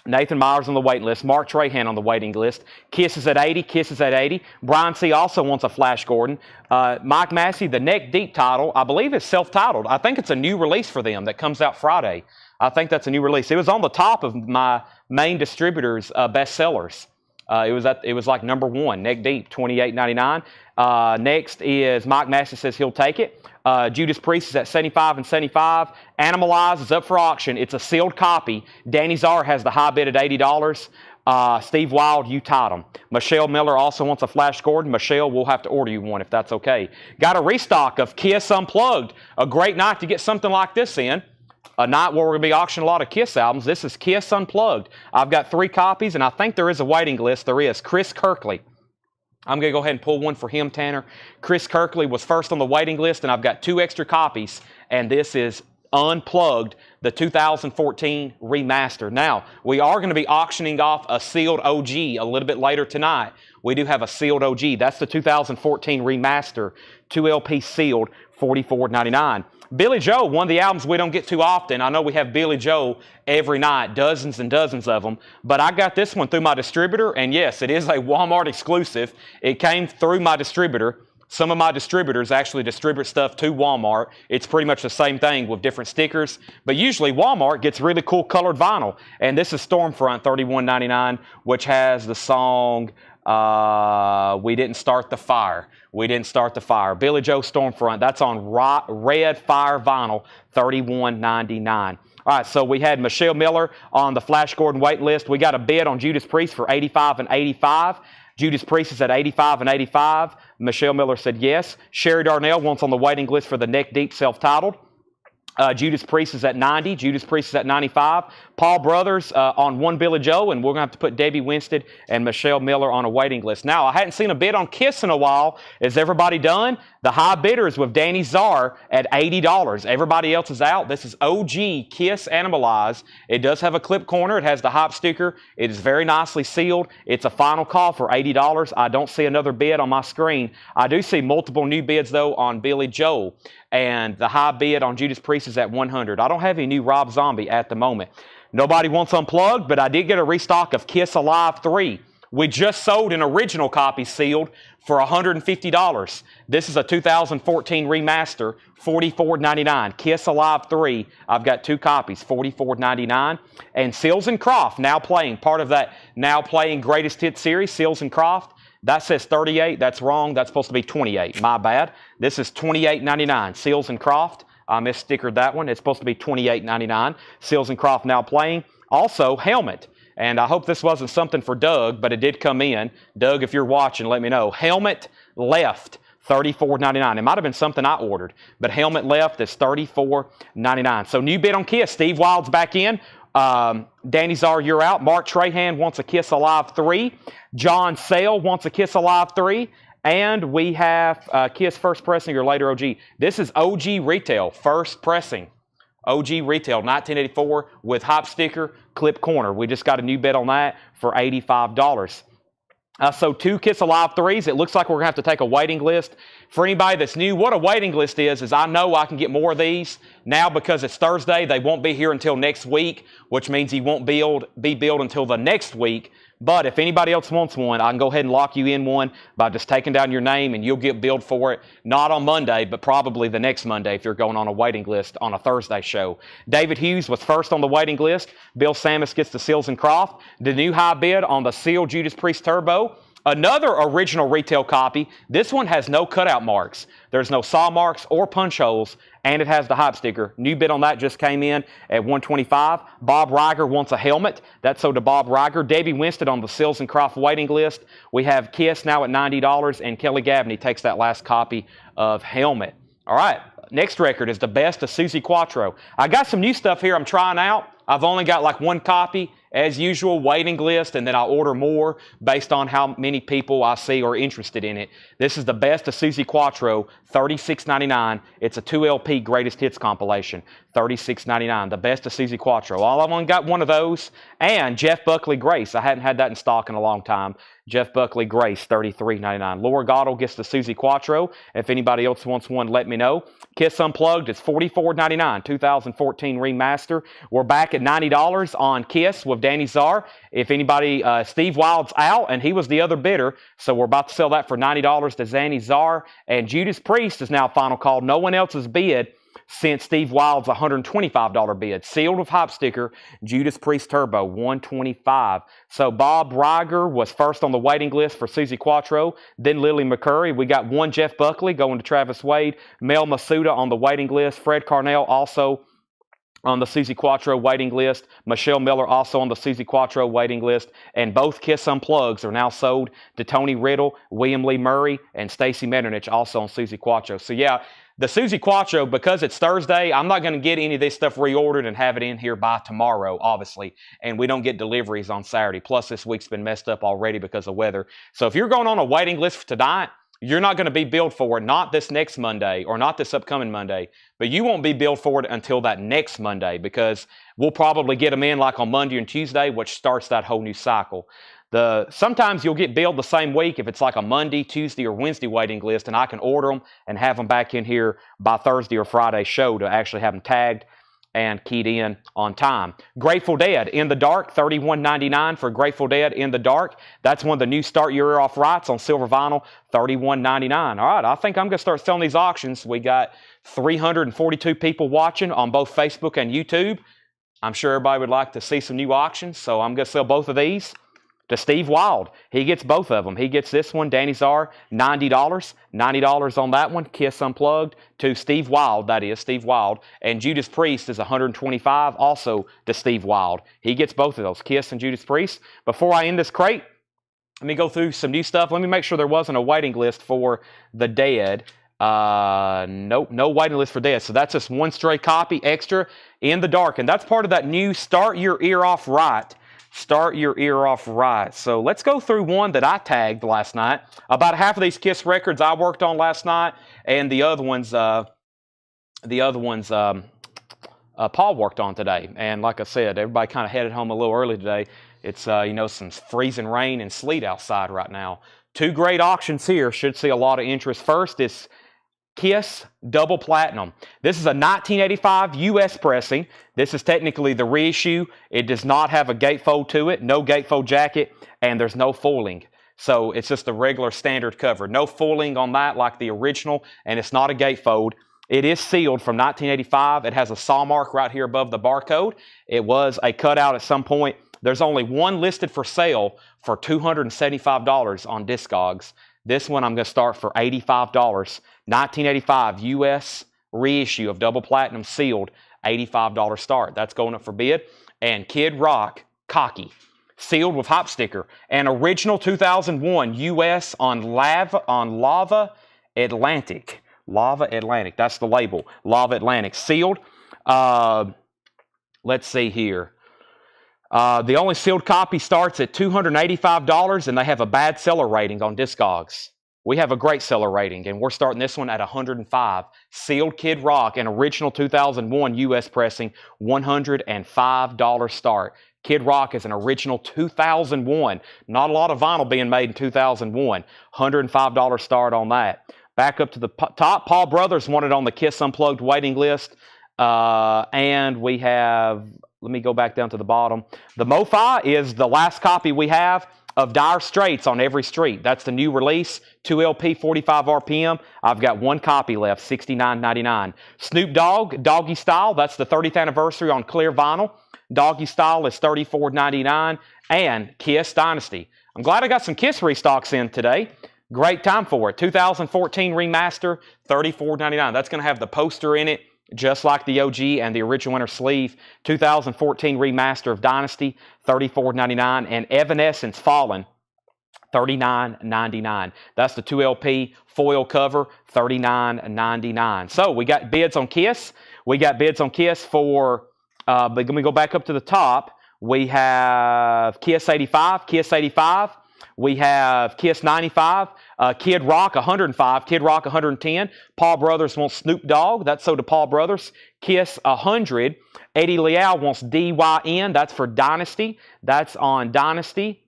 Nathan Myers on the waiting list. Mark Trahan on the waiting list. Kiss is at 80. Kiss is at 80. Brian C. also wants a Flash Gordon. Mike Massey, the Neck Deep title, I believe is self-titled. I think it's a new release for them that comes out Friday. I think that's a new release. It was on the top of my main distributor's bestsellers. It was like number 1, Neck Deep, $28.99. Next is Mike Massey says he'll take it. Judas Priest is at 75 and 75. Animalize is up for auction. It's a sealed copy. Danny Czar has the high bid at $80. Steve Wild, you tied them. Michelle Miller also wants a Flash Gordon. Michelle, we'll have to order you one if that's okay. Got a restock of Kiss Unplugged. A great night to get something like this in. A night where we're going to be auctioning a lot of Kiss albums. This is Kiss Unplugged. I've got 3 copies, and I think there is a waiting list. There is. Chris Kirkley. I'm going to go ahead and pull one for him, Tanner. Chris Kirkley was first on the waiting list, and I've got 2 extra copies, and this is Unplugged, the 2014 remaster. Now, we are going to be auctioning off a sealed OG a little bit later tonight. We do have a sealed OG. That's the 2014 remaster, 2 LP sealed, $44.99. Billy Joe, one of the albums we don't get too often. I know we have Billy Joe every night, dozens and dozens of them, but I got this one through my distributor, and yes, it is a Walmart exclusive. It came through my distributor. Some of my distributors actually distribute stuff to Walmart. It's pretty much the same thing with different stickers, but usually Walmart gets really cool colored vinyl, and this is Stormfront $31.99, which has the song We didn't start the fire. We didn't start the fire. Billy Joe Stormfront, that's on red fire vinyl, $31.99. All right, so we had Michelle Miller on the Flash Gordon wait list. We got a bid on Judas Priest for $85 and $85. Judas Priest is at $85 and $85. Michelle Miller said yes. Sherry Darnell wants on the waiting list for the Neck Deep self-titled. Judas Priest is at $90. Judas Priest is at $95. Paul Brothers on one Billy Joe, and we're going to have to put Debbie Winstead and Michelle Miller on a waiting list. Now, I hadn't seen a bid on Kiss in a while. Is everybody done? The high bidder is with Danny Czar at $80. Everybody else is out. This is OG Kiss Animalize. It does have a clip corner. It has the hop sticker. It is very nicely sealed. It's a final call for $80. I don't see another bid on my screen. I do see multiple new bids, though, on Billy Joel. And the high bid on Judas Priest is at $100. I don't have any new Rob Zombie at the moment. Nobody wants Unplugged, but I did get a restock of Kiss Alive 3. We just sold an original copy sealed for $150. This is a 2014 remaster, $44.99. Kiss Alive 3, I've got 2 copies, $44.99. And Seals and Croft, now playing, part of that now playing Greatest Hits series, Seals and Croft. That says 38. That's wrong. That's supposed to be 28. My bad. This is $28.99. Seals and Croft. I misstickered that one. It's supposed to be $28.99. Seals and Croft now playing. Also, Helmet. And I hope this wasn't something for Doug, but it did come in. Doug, if you're watching, let me know. Helmet Left, $34.99. It might have been something I ordered, but Helmet Left is $34.99. So new bid on Kiss. Steve Wild's back in. Danny Czar, you're out. Mark Trahan wants a Kiss Alive 3. John Sale wants a Kiss Alive 3. And we have Kiss First Pressing or later OG. This is OG Retail, First Pressing. OG Retail, 1984 with hop sticker, clip corner. We just got a new bid on that for $85. So 2 Kiss Alive 3s. It looks like we're going to have to take a waiting list. For anybody that's new, what a waiting list is I know I can get more of these. Now, because it's Thursday, they won't be here until next week, which means he won't be billed until the next week. But if anybody else wants one, I can go ahead and lock you in one by just taking down your name, and you'll get billed for it, not on Monday, but probably the next Monday if you're going on a waiting list on a Thursday show. David Hughes was first on the waiting list. Bill Samus gets the Seals and Croft. The new high bid on the Seal Judas Priest Turbo. Another original retail copy. This one has no cutout marks. There's no saw marks or punch holes, and it has the hop sticker. New bid on that just came in at $125. Bob Riger wants a helmet. That's sold to Bob Riger. Debbie Winstead on the Seals and Croft waiting list. We have Kiss now at $90, and Kelly Gabney takes that last copy of Helmet. All right, next record is the best of Suzi Quatro. I got some new stuff here I'm trying out. I've only got like 1 copy. As usual, waiting list, and then I'll order more based on how many people I see are interested in it. This is the best of Suzi Quatro, $36.99. It's a 2 LP greatest hits compilation, $36.99. The best of Suzi Quatro. I've only got 1 of those. And Jeff Buckley Grace. I hadn't had that in stock in a long time. Jeff Buckley Grace, $33.99. Laura Gottle gets the Suzi Quatro. If anybody else wants one, let me know. Kiss Unplugged is $44.99, 2014 remaster. We're back at $90 on Kiss with Danny Czar. If anybody, Steve Wild's out, and he was the other bidder, so we're about to sell that for $90 to Danny Czar. And Judas Priest is now final call. No one else has bid since Steve Wild's $125 bid. Sealed with hop sticker, Judas Priest Turbo, $125. So Bob Riger was first on the waiting list for Suzi Quatro, then Lily McCurry. We got 1 Jeff Buckley going to Travis Wade, Mel Masuda on the waiting list, Fred Carnell also on the Suzi Quatro waiting list, Michelle Miller also on the Suzi Quatro waiting list, and both Kiss Unplugs are now sold to Tony Riddle, William Lee Murray, and Stacy Metternich also on Suzi Quatro. So yeah, the Suzi Quatro, because it's Thursday, I'm not going to get any of this stuff reordered and have it in here by tomorrow, obviously. And we don't get deliveries on Saturday. Plus, this week's been messed up already because of weather. So if you're going on a waiting list for tonight, you're not going to be billed for it, not this next Monday or not this upcoming Monday, but you won't be billed for it until that next Monday because we'll probably get them in like on Monday and Tuesday, which starts that whole new cycle. Sometimes you'll get billed the same week if it's like a Monday, Tuesday, or Wednesday waiting list, and I can order them and have them back in here by Thursday or Friday show to actually have them tagged and keyed in on time. Grateful Dead, In the Dark, $31.99 for Grateful Dead, In the Dark. That's one of the new Start Your Ear Off rights on silver vinyl, $31.99. All right, I think I'm going to start selling these auctions. We got 342 people watching on both Facebook and YouTube. I'm sure everybody would like to see some new auctions, so I'm going to sell both of these. to Steve Wild. He gets both of them. He gets this one, Danny Czar, $90. $90 on that one, Kiss Unplugged, to Steve Wild, that is, Steve Wild. And Judas Priest is $125, also to Steve Wild. He gets both of those, Kiss and Judas Priest. Before I end this crate, let me go through some new stuff. Let me make sure there wasn't a waiting list for the Dead. Nope, no waiting list for Dead. So that's just one stray copy extra in the dark. And that's part of that new Start Your Ear Off Right. Start Your Ear Off Right. So let's go through one that I tagged last night. About half of these Kiss records I worked on last night, and the other ones Paul worked on today. And like I said, everybody kind of headed home a little early today. It's some freezing rain and sleet outside right now. Two great auctions here. Should see a lot of interest. First is Kiss Double Platinum. This is a 1985 U.S. pressing. This is technically the reissue. It does not have a gatefold to it, no gatefold jacket, and there's no foiling. So it's just a regular standard cover. No foiling on that like the original, and it's not a gatefold. It is sealed from 1985. It has a saw mark right here above the barcode. It was a cutout at some point. There's only one listed for sale for $275 on Discogs. This one I'm going to start for $85. 1985 U.S. reissue of Double Platinum sealed, $85 start. That's going up for bid. And Kid Rock, Cocky, sealed with hop sticker. An original 2001 U.S. on Lava Atlantic. Lava Atlantic, that's the label. Lava Atlantic, sealed. Let's see here. The only sealed copy starts at $285, and they have a bad seller rating on Discogs. We have a great seller rating, and we're starting this one at $105. Sealed Kid Rock, an original 2001 U.S. pressing, $105 start. Kid Rock is an original 2001. Not a lot of vinyl being made in 2001. $105 start on that. Back up to the top, Paul Brothers wanted on the Kiss Unplugged waiting list. And we have, let me go back down to the bottom. The MoFi is the last copy we have of Dire Straits on Every Street. That's the new release, 2 LP, 45 RPM. I've got one copy left, $69.99. Snoop Dogg, Doggy Style, that's the 30th anniversary on clear vinyl. Doggy Style is $34.99. And Kiss Dynasty. I'm glad I got some Kiss restocks in today. Great time for it. 2014 remaster, $34.99. That's going to have the poster in it, just like the OG and the original inner sleeve. 2014 remaster of Dynasty, $34.99. And Evanescence Fallen, $39.99. That's the 2 LP foil cover, $39.99. So we got bids on Kiss. We got bids on Kiss for, let me go back up to the top. We have Kiss 85, Kiss 85. We have Kiss 95, Kid Rock 105, Kid Rock 110. Paul Brothers wants Snoop Dogg. That's so to Paul Brothers. Kiss 100. Eddie Leal wants DYN. That's for Dynasty. That's on Dynasty.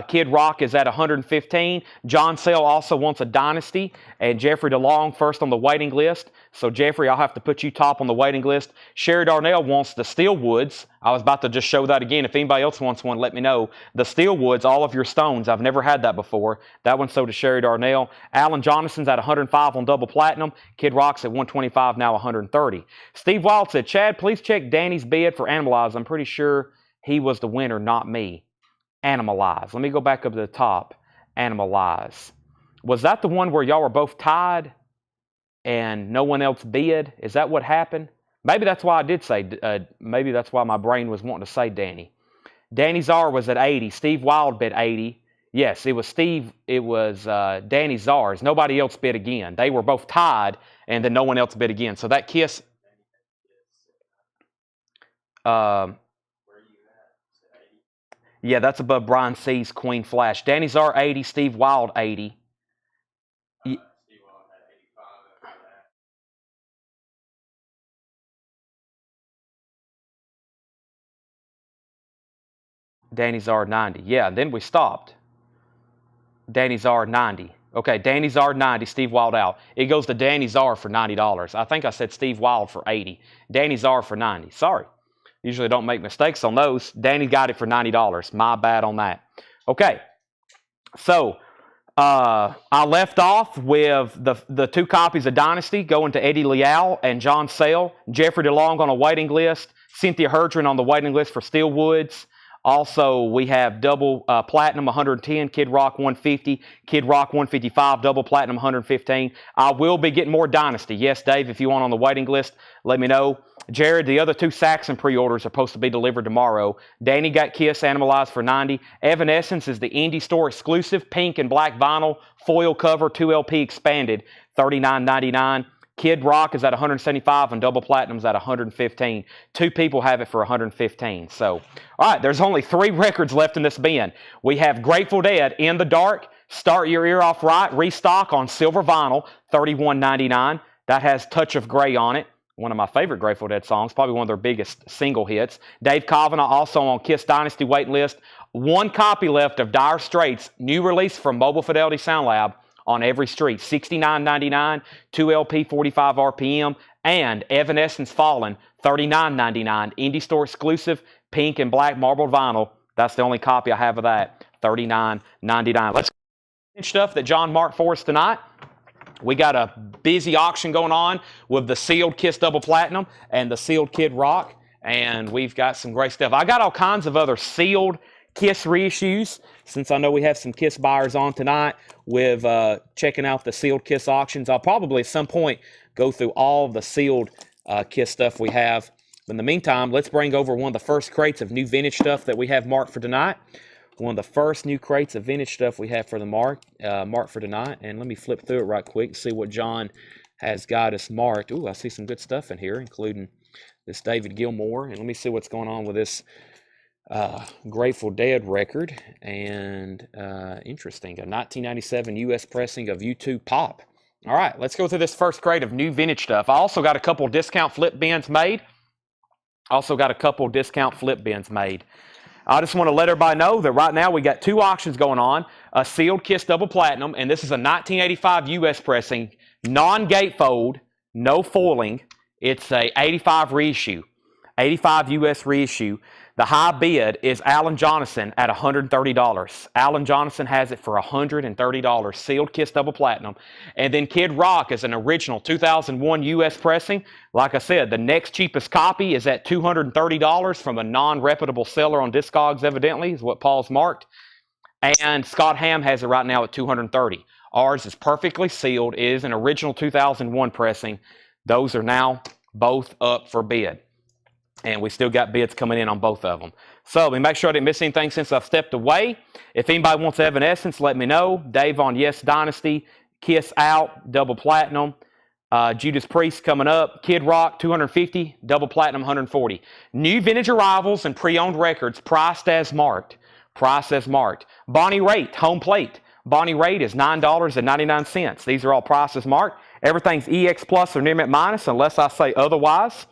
Kid Rock is at 115. John Sale also wants a Dynasty. And Jeffrey DeLong first on the waiting list. So Jeffrey, I'll have to put you top on the waiting list. Sherry Darnell wants the Steelwoods. I was about to just show that again. If anybody else wants one, let me know. The Steelwoods, all of your stones. I've never had that before. That one's sold to Sherry Darnell. Alan Jonason's at 105 on Double Platinum. Kid Rock's at 125, now 130. Steve Wild said, Chad, please check Danny's bid for Animalize. I'm pretty sure he was the winner, not me. Animalize. Let me go back up to the top. Animalize. Was that the one where y'all were both tied and no one else bid? Is that what happened? Maybe that's why I did say, maybe that's why my brain was wanting to say Danny. Danny Czar was at 80. Steve Wild bid 80. Yes, it was Danny Czar's. Nobody else bid again. They were both tied, and then no one else bid again. So that Kiss... yeah, that's above Brian C's Queen Flash. Danny Czar 80, Steve Wild 80. Danny Czar 90. Yeah, and then we stopped. Danny Czar 90. Okay, Danny Czar 90, Steve Wild out. It goes to Danny Czar for $90. I think I said Steve Wild for 80. Danny Czar for 90. Sorry. Usually don't make mistakes on those. Danny got it for $90. My bad on that. Okay. So, I left off with the two copies of Dynasty going to Eddie Leal and John Sale. Jeffrey DeLong on a waiting list. Cynthia Herdron on the waiting list for Steelwoods. Also, we have double platinum 110, Kid Rock 150, Kid Rock 155, double platinum 115. I will be getting more Dynasty. Yes, Dave, if you want on the waiting list, let me know. Jared, the other two Saxon pre-orders are supposed to be delivered tomorrow. Danny got Kiss Animalized for 90. Evanescence is the indie store exclusive, pink and black vinyl, foil cover, 2LP expanded, $39.99. Kid Rock is at 175 and double platinum's at 115. Two people have it for 115. So, all right, there's only 3 records left in this bin. We have Grateful Dead, In the Dark, Start Your Ear Off Right, restock on silver vinyl, $31.99. That has Touch of Grey on it. One of my favorite Grateful Dead songs, probably one of their biggest single hits. Dave Kavanagh also on Kiss Dynasty waiting list. 1 copy left of Dire Straits, new release from Mobile Fidelity Sound Lab, on every street, $69.99, 2LP 45 RPM, and Evanescence Fallen, $39.99, indie store exclusive, pink and black marbled vinyl. That's the only copy I have of that, $39.99. Let's get stuff that John marked for us tonight. We got a busy auction going on with the sealed Kiss Double Platinum and the sealed Kid Rock, and we've got some great stuff. I got all kinds of other sealed Kiss reissues, since I know we have some Kiss buyers on tonight with checking out the sealed Kiss auctions. I'll probably at some point go through all the sealed Kiss stuff we have. But in the meantime, let's bring over one of the first crates of new vintage stuff that we have marked for tonight. One of the first new crates of vintage stuff we have for the marked for tonight. And let me flip through it right quick and see what John has got us marked. Ooh, I see some good stuff in here, including this David Gilmour. And let me see what's going on with this Grateful Dead record, and interesting, a 1997 U.S. pressing of U2 Pop. All right, let's go through this first crate of new vintage stuff. I also got a couple discount flip bins made. I just want to let everybody know that right now we got 2 auctions going on. A sealed Kiss Double Platinum, and this is a 1985 U.S. pressing, non-gatefold, no foiling. It's a 85 reissue, 85 U.S. reissue. The high bid is Alan Jonathan at $130. Alan Jonathan has it for $130, sealed Kiss Double Platinum. And then Kid Rock is an original 2001 U.S. pressing. Like I said, the next cheapest copy is at $230 from a non-reputable seller on Discogs, evidently, is what Paul's marked. And Scott Ham has it right now at $230. Ours is perfectly sealed. It is an original 2001 pressing. Those are now both up for bid. And we still got bids coming in on both of them. So let me make sure I didn't miss anything since I've stepped away. If anybody wants Evanescence, let me know. Dave on Yes Dynasty, Kiss Out, Double Platinum, Judas Priest coming up, Kid Rock 250, Double Platinum 140. New vintage arrivals and pre-owned records priced as marked. Bonnie Raitt, home plate. Bonnie Raitt is $9.99. These are all prices marked. Everything's EX Plus or near mint minus unless I say otherwise.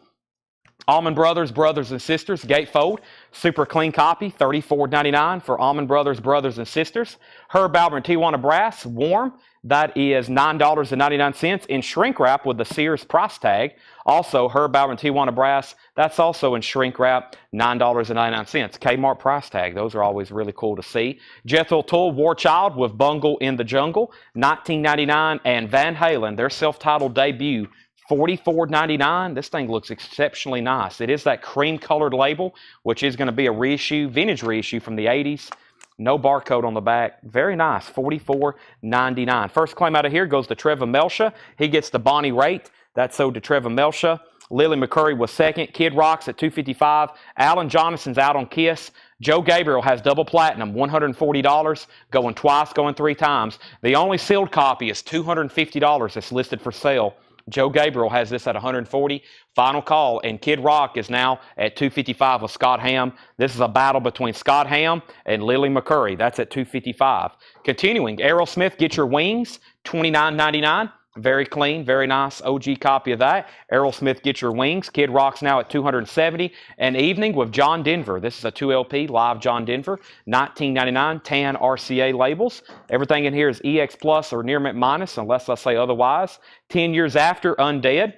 Allman Brothers, Brothers and Sisters, Gatefold, super clean copy, $34.99 for Allman Brothers, Brothers and Sisters. Herb Alpert and Tijuana Brass, warm, that is $9.99 in shrink wrap with the Sears price tag. Also, Herb Alpert and Tijuana Brass, that's also in shrink wrap, $9.99. Kmart price tag, those are always really cool to see. Jethro Tull, War Child with Bungle in the Jungle, $19.99. And Van Halen, their self-titled debut, $44.99. This thing looks exceptionally nice. It is that cream-colored label, which is going to be a reissue, vintage reissue from the 80s. No barcode on the back. Very nice. $44.99. First claim out of here goes to Trevor Melcha. He gets the Bonnie Raitt. That's sold to Trevor Melcha. Lily McCurry was second. Kid Rock's at $255. Alan Jonathan's out on Kiss. Joe Gabriel has double platinum, $140, going twice, going 3 times. The only sealed copy is $250 that's listed for sale. Joe Gabriel has this at $140. Final call, and Kid Rock is now at $255 with Scott Ham. This is a battle between Scott Ham and Lily McCurry. That's at $255. Continuing, Aerosmith, Get Your Wings, $29.99. Very clean, very nice OG copy of that. Aerosmith, Get Your Wings. Kid Rock's now at $270. And Evening with John Denver. This is a 2LP, live John Denver. $19.99, tan RCA labels. Everything in here is EX Plus or near mint minus, unless I say otherwise. 10 Years After, Undead.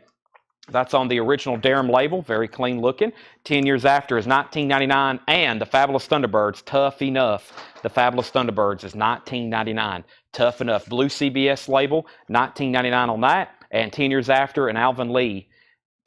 That's on the original Darum label, very clean looking. 10 Years After is $19.99, and the Fabulous Thunderbirds, Tough Enough. The Fabulous Thunderbirds is $19.99. Tough Enough. Blue CBS label, $19.99 on that. And 10 Years After and Alvin Lee,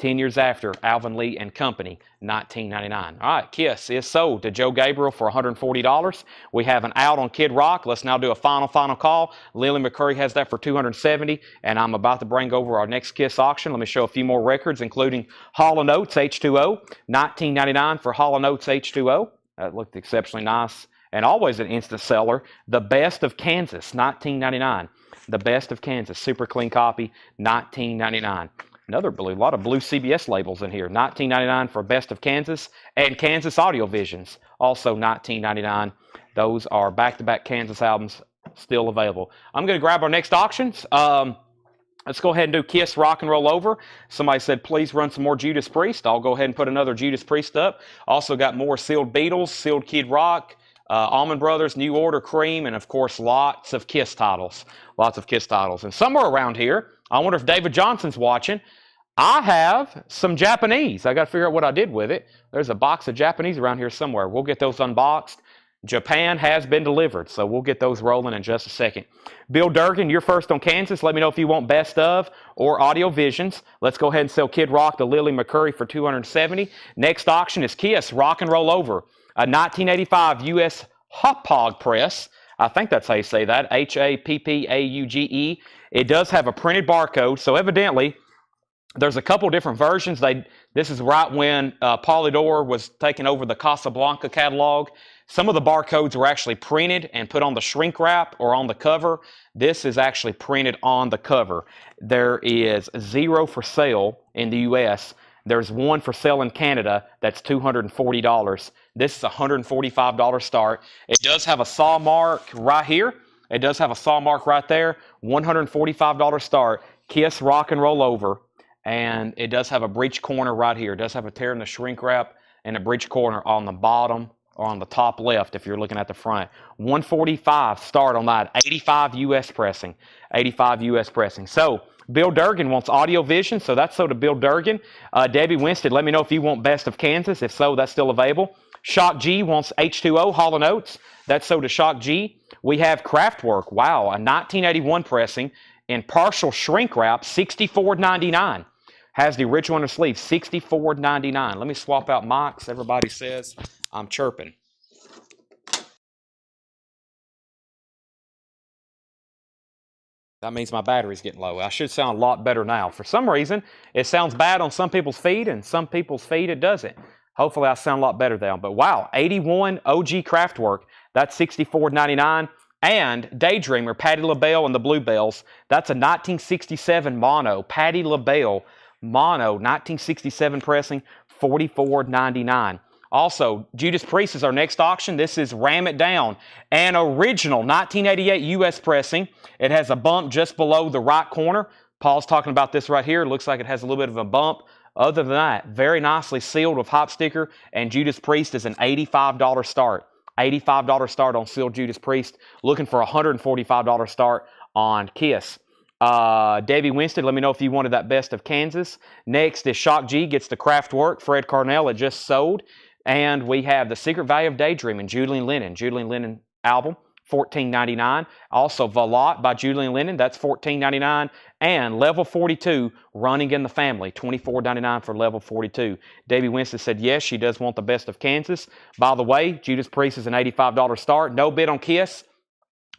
10 years after, Alvin Lee and Company, $19.99. All right, Kiss is sold to Joe Gabriel for $140. We have an out on Kid Rock. Let's now do a final call. Lily McCurry has that for $270, and I'm about to bring over our next Kiss auction. Let me show a few more records, including Hall & Oates H2O, $19.99 for Hall & Oates H2O. That looked exceptionally nice, and always an instant seller. The Best of Kansas, $19.99. The Best of Kansas, super clean copy, $19.99. Another blue, a lot of blue CBS labels in here. $19.99 for Best of Kansas, and Kansas Audio Visions, also $19.99. Those are back-to-back Kansas albums still available. I'm going to grab our next auctions. Let's go ahead and do Kiss Rock and Roll Over. Somebody said, please run some more Judas Priest. I'll go ahead and put another Judas Priest up. Also got more Sealed Beatles, Sealed Kid Rock, Allman Brothers, New Order, Cream, and of course lots of Kiss titles. Lots of Kiss titles. And somewhere around here, I wonder if David Johnson's watching, I have some Japanese. I got to figure out what I did with it. There's a box of Japanese around here somewhere. We'll get those unboxed. Japan has been delivered, so we'll get those rolling in just a second. Bill Durgan, you're first on Kansas. Let me know if you want Best of or Audio Visions. Let's go ahead and sell Kid Rock to Lily McCurry for $270. Next auction is Kiss Rock and Roll Over, a 1985 U.S. Hauppauge press. I think that's how you say that, H-A-P-P-A-U-G-E. It does have a printed barcode, so evidently there's a couple different versions. This is right when Polydor was taking over the Casablanca catalog. Some of the barcodes were actually printed and put on the shrink wrap or on the cover. This is actually printed on the cover. There is 0 for sale in the U.S. There's 1 for sale in Canada. That's $240. This is a $145 start. It does have a saw mark right here. It does have a saw mark right there. $145 start. Kiss Rock and Roll Over. And it does have a breech corner right here. It does have a tear in the shrink wrap and a breech corner on the bottom or on the top left if you're looking at the front. $145 start on that. 85 U.S. pressing. 85 U.S. pressing. So Bill Durgan wants Audio Vision, so that's sold to Bill Durgan. Debbie Winstead, let me know if you want Best of Kansas. If so, that's still available. Shock G wants H2O, Hall & Oates. That's sold to Shock G. We have Kraftwerk. Wow, a 1981 pressing in partial shrink wrap, $64.99. Has the original on the sleeve, $64.99. Let me swap out mics. Everybody says I'm chirping. That means my battery's getting low. I should sound a lot better now. For some reason, it sounds bad on some people's feed, and some people's feed it doesn't. Hopefully, I sound a lot better now. But wow, 81 OG Kraftwerk. That's $64.99. And Daydreamer, Patti LaBelle and the Bluebells. That's a 1967 mono. Patti LaBelle mono, 1967 pressing, $44.99. Also, Judas Priest is our next auction. This is Ram It Down, an original 1988 U.S. pressing. It has a bump just below the right corner. Paul's talking about this right here. It looks like it has a little bit of a bump. Other than that, very nicely sealed with hop sticker, and Judas Priest is an $85 start. $85 start on sealed Judas Priest. Looking for a $145 start on Kiss. Debbie Winstead, let me know if you wanted that Best of Kansas. Next is Shock G gets the Kraftwerk. Fred Carnell, it just sold. And we have The Secret Value of Daydreaming, Julian Lennon album, $14.99. Also Valot by Julian Lennon, that's $14.99. And Level 42, Running in the Family, $24.99 for Level 42. Debbie Winston said yes, she does want the Best of Kansas. By the way, Judas Priest is an $85 start. No bid on Kiss.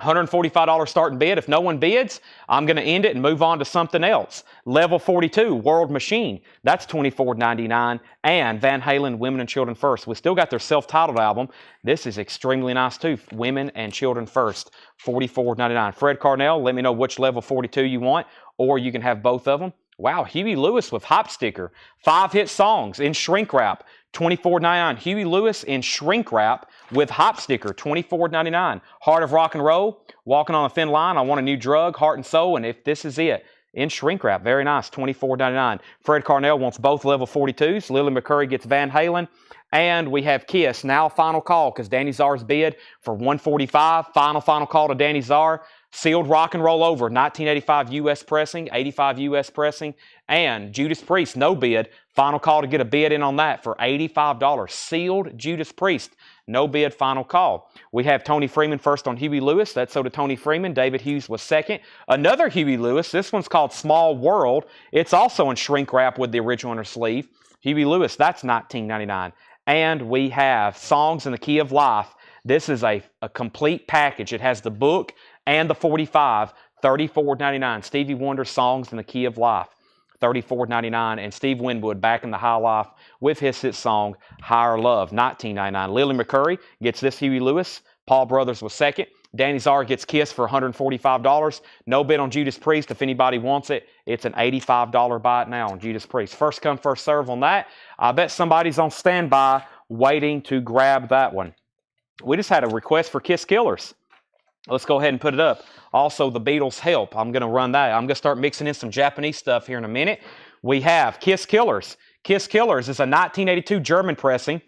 $145 starting bid. If no one bids, I'm going to end it and move on to something else. Level 42, World Machine. That's $24.99. And Van Halen, Women and Children First. We still got their self-titled album. This is extremely nice too. Women and Children First, $44.99. Fred Carnell, let me know which Level 42 you want, or you can have both of them. Wow, Huey Lewis with hop sticker. 5 hit songs in shrink wrap, $24.99. Huey Lewis in shrink wrap with hop sticker, $24.99. Heart of Rock and Roll, Walking on a Thin Line, I Want a New Drug, Heart and Soul, and If This Is It. In shrink wrap, very nice, $24.99. Fred Carnell wants both Level 42s. Lily McCurry gets Van Halen. And we have Kiss, now final call, because Danny Czar's bid for $145. Final call to Danny Czar. Sealed Rock and Roll Over, 1985 U.S. pressing, 85 U.S. pressing, and Judas Priest, no bid, Final call to get a bid in on that for $85. Sealed Judas Priest. No bid, final call. We have Tony Freeman first on Huey Lewis. That's so to Tony Freeman. David Hughes was second. Another Huey Lewis. This one's called Small World. It's also in shrink wrap with the original inner sleeve. Huey Lewis, that's $19.99. And we have Songs in the Key of Life. This is a complete package. It has the book and the 45, $34.99. Stevie Wonder, Songs in the Key of Life, $34.99. And Steve Winwood back in the high life with his hit song, Higher Love, $19.99. Lily McCurry gets this Huey Lewis. Paul Brothers was second. Danny Czar gets Kiss for $145. No bid on Judas Priest. If anybody wants it, it's an $85 buy it now on Judas Priest. First come, first serve on that. I bet somebody's on standby waiting to grab that one. We just had a request for Kiss Killers. Let's go ahead and put it up. Also, the Beatles Help. I'm going to run that. I'm going to start mixing in some Japanese stuff here in a minute. We have Kiss Killers. Kiss Killers is a 1982 German pressing.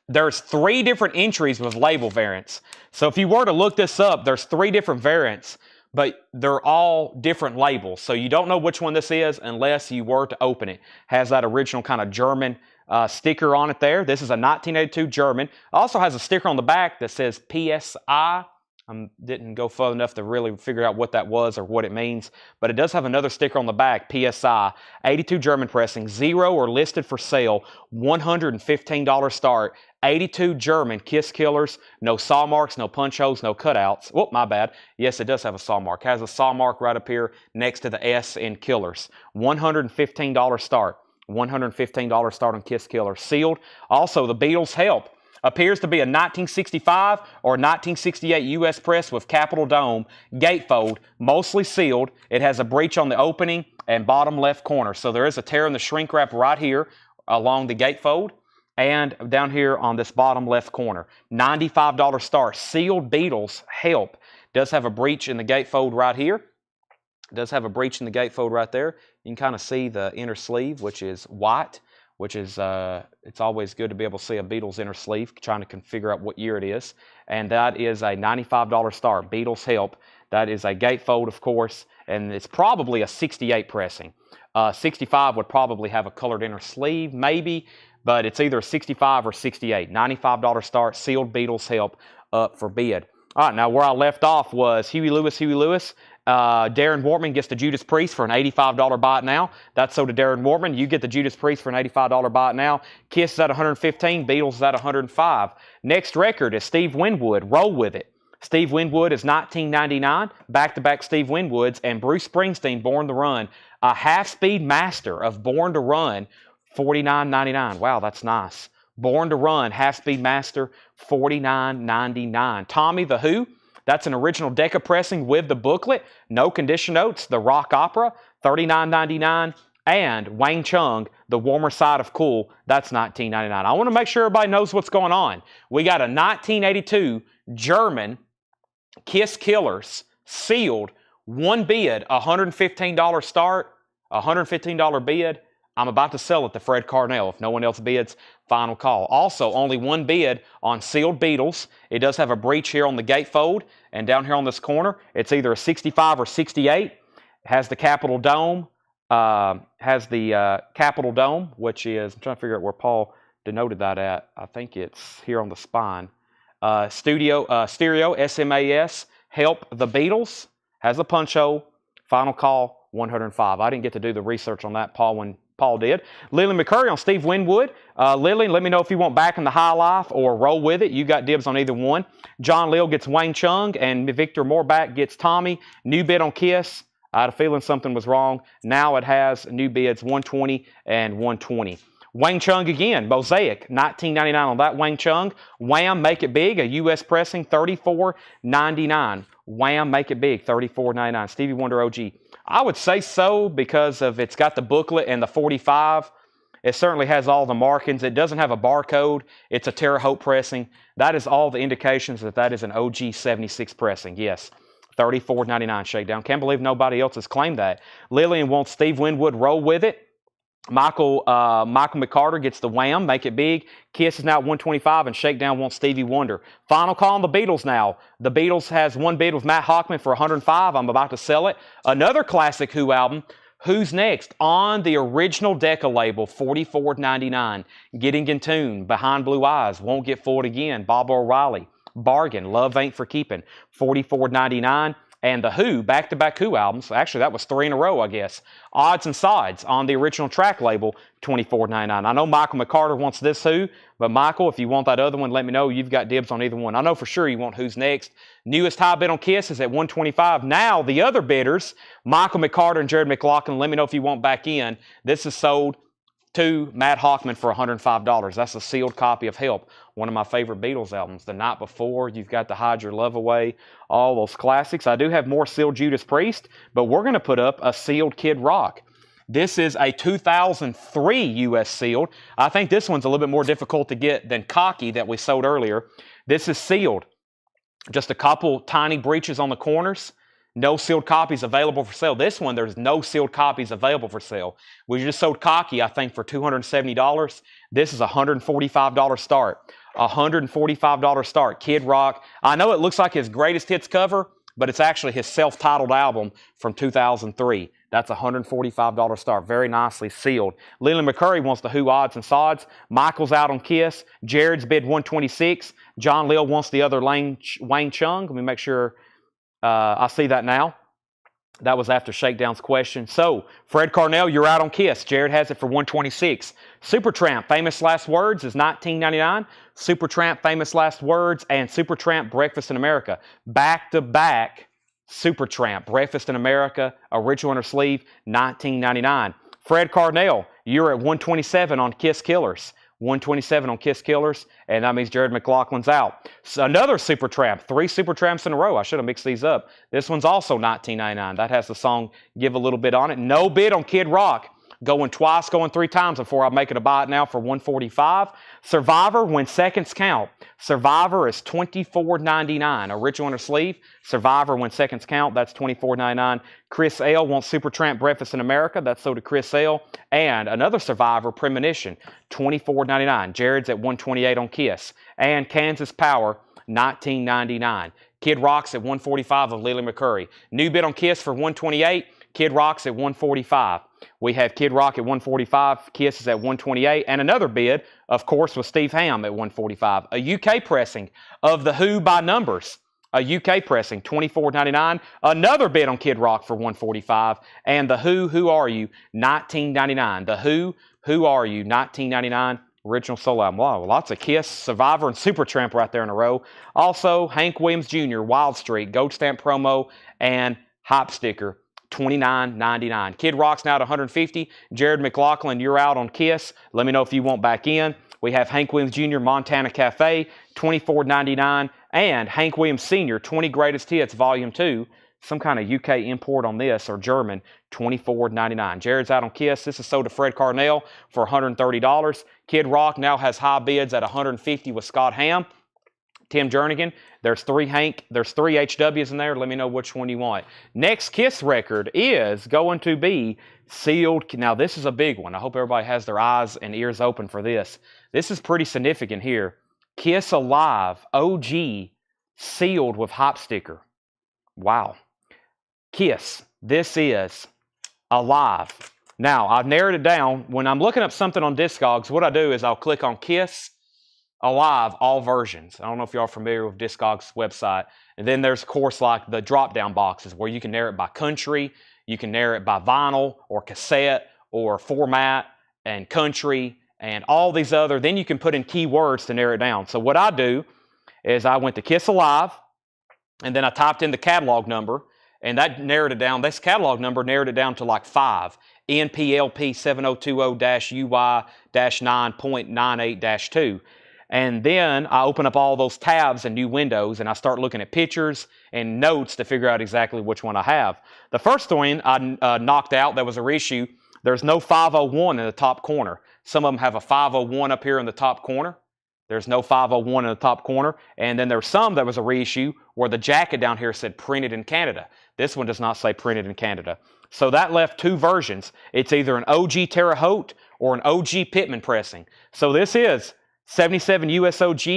There's 3 different entries with label variants. So if you were to look this up, there's 3 different variants, but they're all different labels. So you don't know which one this is unless you were to open it. Has that original kind of German sticker on it there. This is a 1982 German. Also has a sticker on the back that says PSI. Didn't go far enough to really figure out what that was or what it means, but it does have another sticker on the back, PSI. 82 German pressing, 0 or listed for sale, $115 start. 82 German Kiss Killers, no saw marks, no punch holes, no cutouts. Oh, my bad. Yes, it does have a saw mark. Has a saw mark right up here next to the S in Killers. $115 start. $115 start on Kiss Killers. Sealed. Also, the Beatles Help. Appears to be a 1965 or 1968 U.S. press with Capitol Dome, gatefold, mostly sealed. It has a breach on the opening and bottom left corner. So there is a tear in the shrink wrap right here along the gatefold and down here on this bottom left corner. $95 start. Sealed Beatles Help. Does have a breach in the gatefold right here. Does have a breach in the gatefold right there. You can kind of see the inner sleeve, which is white, which is, it's always good to be able to see a Beatles inner sleeve, trying to figure out what year it is. And that is a $95 start, Beatles Help. That is a gatefold, of course, and it's probably a 68 pressing. 65 would probably have a colored inner sleeve, maybe, but it's either a 65 or 68. $95 start, sealed Beatles Help up for bid. All right, now where I left off was Huey Lewis. Darren Wortman gets the Judas Priest for an $85 buy it now. That's so to Darren Wortman. You get the Judas Priest for an $85 buy it now. Kiss is at $115. Beatles is at $105. Next record is Steve Winwood. Roll with it. Steve Winwood is $19.99. Back-to-back Steve Winwoods. And Bruce Springsteen, Born to Run. A half-speed master of Born to Run, $49.99. Wow, that's nice. Born to Run, half-speed master, $49.99. Tommy the Who. That's an original Decca pressing with the booklet. No condition notes. The Rock Opera, $39.99. And Wang Chung, The Warmer Side of Cool, that's $19.99. I want to make sure everybody knows what's going on. We got a 1982 German Kiss Killers, sealed, one bid, $115 start, $115 bid. I'm about to sell it to Fred Carnell. If no one else bids, final call. Also, only one bid on sealed Beatles. It does have a breach here on the gatefold, and down here on this corner, it's either a 65 or 68. It has the Capitol Dome. Capitol Dome, which is, I'm trying to figure out where Paul denoted that at. I think it's here on the spine. Stereo, SMAS, Help the Beatles, has a punch hole. Final call, 105. I didn't get to do the research on that, Paul, when Paul did. Lily McCurry on Steve Winwood. Lily, let me know if you want Back in the High Life or Roll With It. You got dibs on either one. John Lill gets Wang Chung, and Victor Morbach gets Tommy. New bid on Kiss. I had a feeling something was wrong. Now it has new bids, 120 and 120. Wang Chung again, Mosaic, $19.99 on that Wang Chung. Wham! Make It Big, a U.S. pressing, $34.99. Wham! Make It Big, $34.99. Stevie Wonder OG. I would say so because of it's got the booklet and the 45. It certainly has all the markings. It doesn't have a barcode. It's a Terre Haute pressing. That is all the indications that that is an OG 76 pressing. Yes, $34.99 shakedown. Can't believe nobody else has claimed that. Lillian wants Steve Winwood, Roll With It. Michael McCarter gets the Wham! Make It Big. Kiss is now at $125, and Shakedown wants Stevie Wonder. Final call on the Beatles now. The Beatles has one bid with Matt Hockman for $105. I'm about to sell it. Another classic Who album, Who's Next on the original Decca label, $44.99. Getting in Tune, Behind Blue Eyes, Won't Get Fooled Again, Bob O'Reilly, Bargain, Love Ain't For Keeping, $44.99. And the Who, back-to-back Who albums, actually that was 3 in a row, I guess. Odds and Sides on the original track label, $24.99. I know Michael McCarter wants this Who, but Michael, if you want that other one, let me know. You've got dibs on either one. I know for sure you want Who's Next. Newest high bid on Kiss is at $125. Now, the other bidders, Michael McCarter and Jared McLaughlin, let me know if you want back in. This is sold to Matt Hockman for $105. That's a sealed copy of Help, one of my favorite Beatles albums. The Night Before, you've got to Hide Your Love Away, all those classics. I do have more sealed Judas Priest, but we're going to put up a sealed Kid Rock. This is a 2003 U.S. sealed. I think this one's a little bit more difficult to get than Cocky that we sold earlier. This is sealed. Just a couple tiny breaches on the corners. No sealed copies available for sale. This one, there's no sealed copies available for sale. We just sold Cocky, I think, for $270. This is a $145 start. A $145 start. Kid Rock. I know it looks like his greatest hits cover, but it's actually his self-titled album from 2003. That's a $145 start. Very nicely sealed. Leland McCurry wants the Who Odds and Sods. Michael's out on Kiss. Jared's bid $126. John Lill wants the other Wayne Chung. Let me make sure I see that now. That was after Shakedown's question. So, Fred Carnell, you're out on Kiss. Jared has it for $126. Supertramp, Famous Last Words is $19.99. Supertramp, Famous Last Words, and Supertramp, Breakfast in America. Back-to-back Supertramp, Breakfast in America, original inner sleeve, $19.99. Fred Carnell, you're at $127 on Kiss Killers. $127 on Kiss Killers, and that means Jared McLaughlin's out. So another Supertramp, 3 Supertramps in a row. I should have mixed these up. This one's also $19.99. That has the song Give a Little Bit on it. No bid on Kid Rock. Going twice, going 3 times before I make it a buy it now for $145. Survivor, When Seconds Count. Survivor is $24.99. Original inner sleeve. Survivor, When Seconds Count. That's $24.99. Chris L. wants Supertramp, Breakfast in America. That's sold to Chris L. And another Survivor, Premonition, $24.99. Jared's at $128 on Kiss. And Kansas Power, $19.99. Kid Rock's at $145 of Lily McCurry. New bid on Kiss for $128. Kid Rock's at $145. We have Kid Rock at $145. Kiss is at $128. And another bid, of course, was Steve Ham at $145. A UK pressing of The Who by Numbers. A UK pressing, $24.99. Another bid on Kid Rock for $145. And The Who, Who Are You, $19.99. The Who Are You, $19.99. Original solo album. Wow, lots of Kiss, Survivor, and Supertramp right there in a row. Also, Hank Williams Jr., Wild Streak, Gold Stamp promo, and Hype Sticker, $29.99. Kid Rock's now at $150. Jared McLaughlin, you're out on Kiss. Let me know if you want back in. We have Hank Williams Jr., Montana Cafe, $24.99. And Hank Williams Sr., 20 Greatest Hits, Volume 2. Some kind of UK import on this, or German, $24.99. Jared's out on Kiss. This is sold to Fred Carnell for $130. Kid Rock now has high bids at $150 with Scott Ham. Tim Jernigan, there's 3 HWs in there. Let me know which one you want. Next Kiss record is going to be sealed. Now, this is a big one. I hope everybody has their eyes and ears open for this. This is pretty significant here. Kiss Alive, OG, sealed with Hype Sticker. Wow. Kiss, this is Alive. Now, I've narrowed it down. When I'm looking up something on Discogs, what I do is I'll click on Kiss Alive, all versions. I don't know if y'all are familiar with Discogs' website. And then there's, of course, like the drop-down boxes where you can narrow it by country, you can narrow it by vinyl or cassette or format and country and all these other. Then you can put in keywords to narrow it down. So what I do is I went to Kiss Alive, and then I typed in the catalog number, and that narrowed it down. This catalog number narrowed it down to like 5. NPLP 7020-UY-9.98-2. And then I open up all those tabs and new windows, and I start looking at pictures and notes to figure out exactly which one I have. The first one I knocked out that was a reissue. There's no 501 in the top corner. Some of them have a 501 up here in the top corner. There's no 501 in the top corner. And then there's some that was a reissue where the jacket down here said printed in Canada. This one does not say printed in Canada. So that left 2 versions. It's either an OG Terre Haute or an OG Pittman pressing. So this is 77 US OG,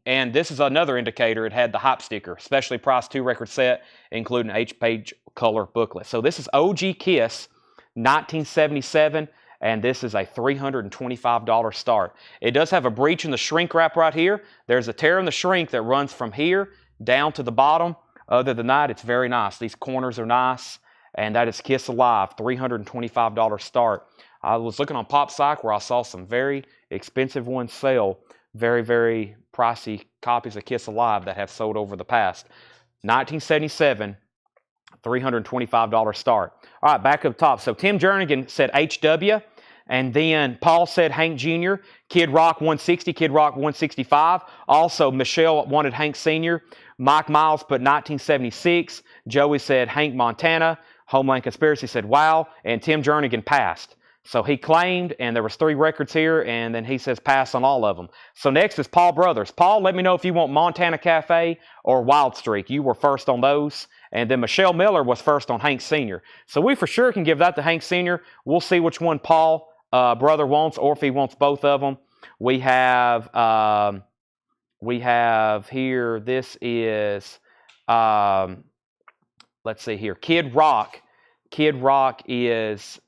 and this is another indicator. It had the Hype Sticker, specially priced 2-record set, including H-page color booklet. So this is OG Kiss, 1977, and this is a $325 start. It does have a breach in the shrink wrap right here. There's a tear in the shrink that runs from here down to the bottom. Other than that, it's very nice. These corners are nice, and that is Kiss Alive, $325 start. I was looking on PopPsych where I saw some very expensive ones sell, very, very pricey copies of Kiss Alive that have sold over the past. 1977, $325 start. All right, back up top. So Tim Jernigan said HW, and then Paul said Hank Jr., Kid Rock 160, Kid Rock 165. Also, Michelle wanted Hank Sr. Mike Miles put 1976. Joey said Hank Montana. Homeland Conspiracy said wow, and Tim Jernigan passed. So he claimed, and there was 3 records here, and then he says pass on all of them. So next is Paul Brothers. Paul, let me know if you want Montana Cafe or Wild Streak. You were first on those. And then Michelle Miller was first on Hank Sr. So we for sure can give that to Hank Sr. We'll see which one Paul Brother wants, or if he wants both of them. We have here, this is, let's see here, Kid Rock. Kid Rock is...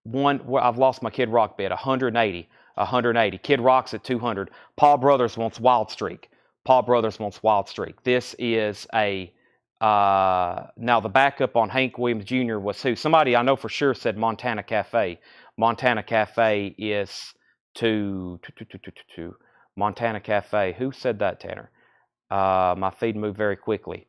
I've lost my Kid Rock bid, 180. Kid Rock's at 200. Paul Brothers wants Wild Streak. Paul Brothers wants Wild Streak. This is a, now the backup on Hank Williams Jr. was who? Somebody I know for sure said Montana Cafe. Montana Cafe is Montana Cafe. Who said that, Tanner? My feed moved very quickly.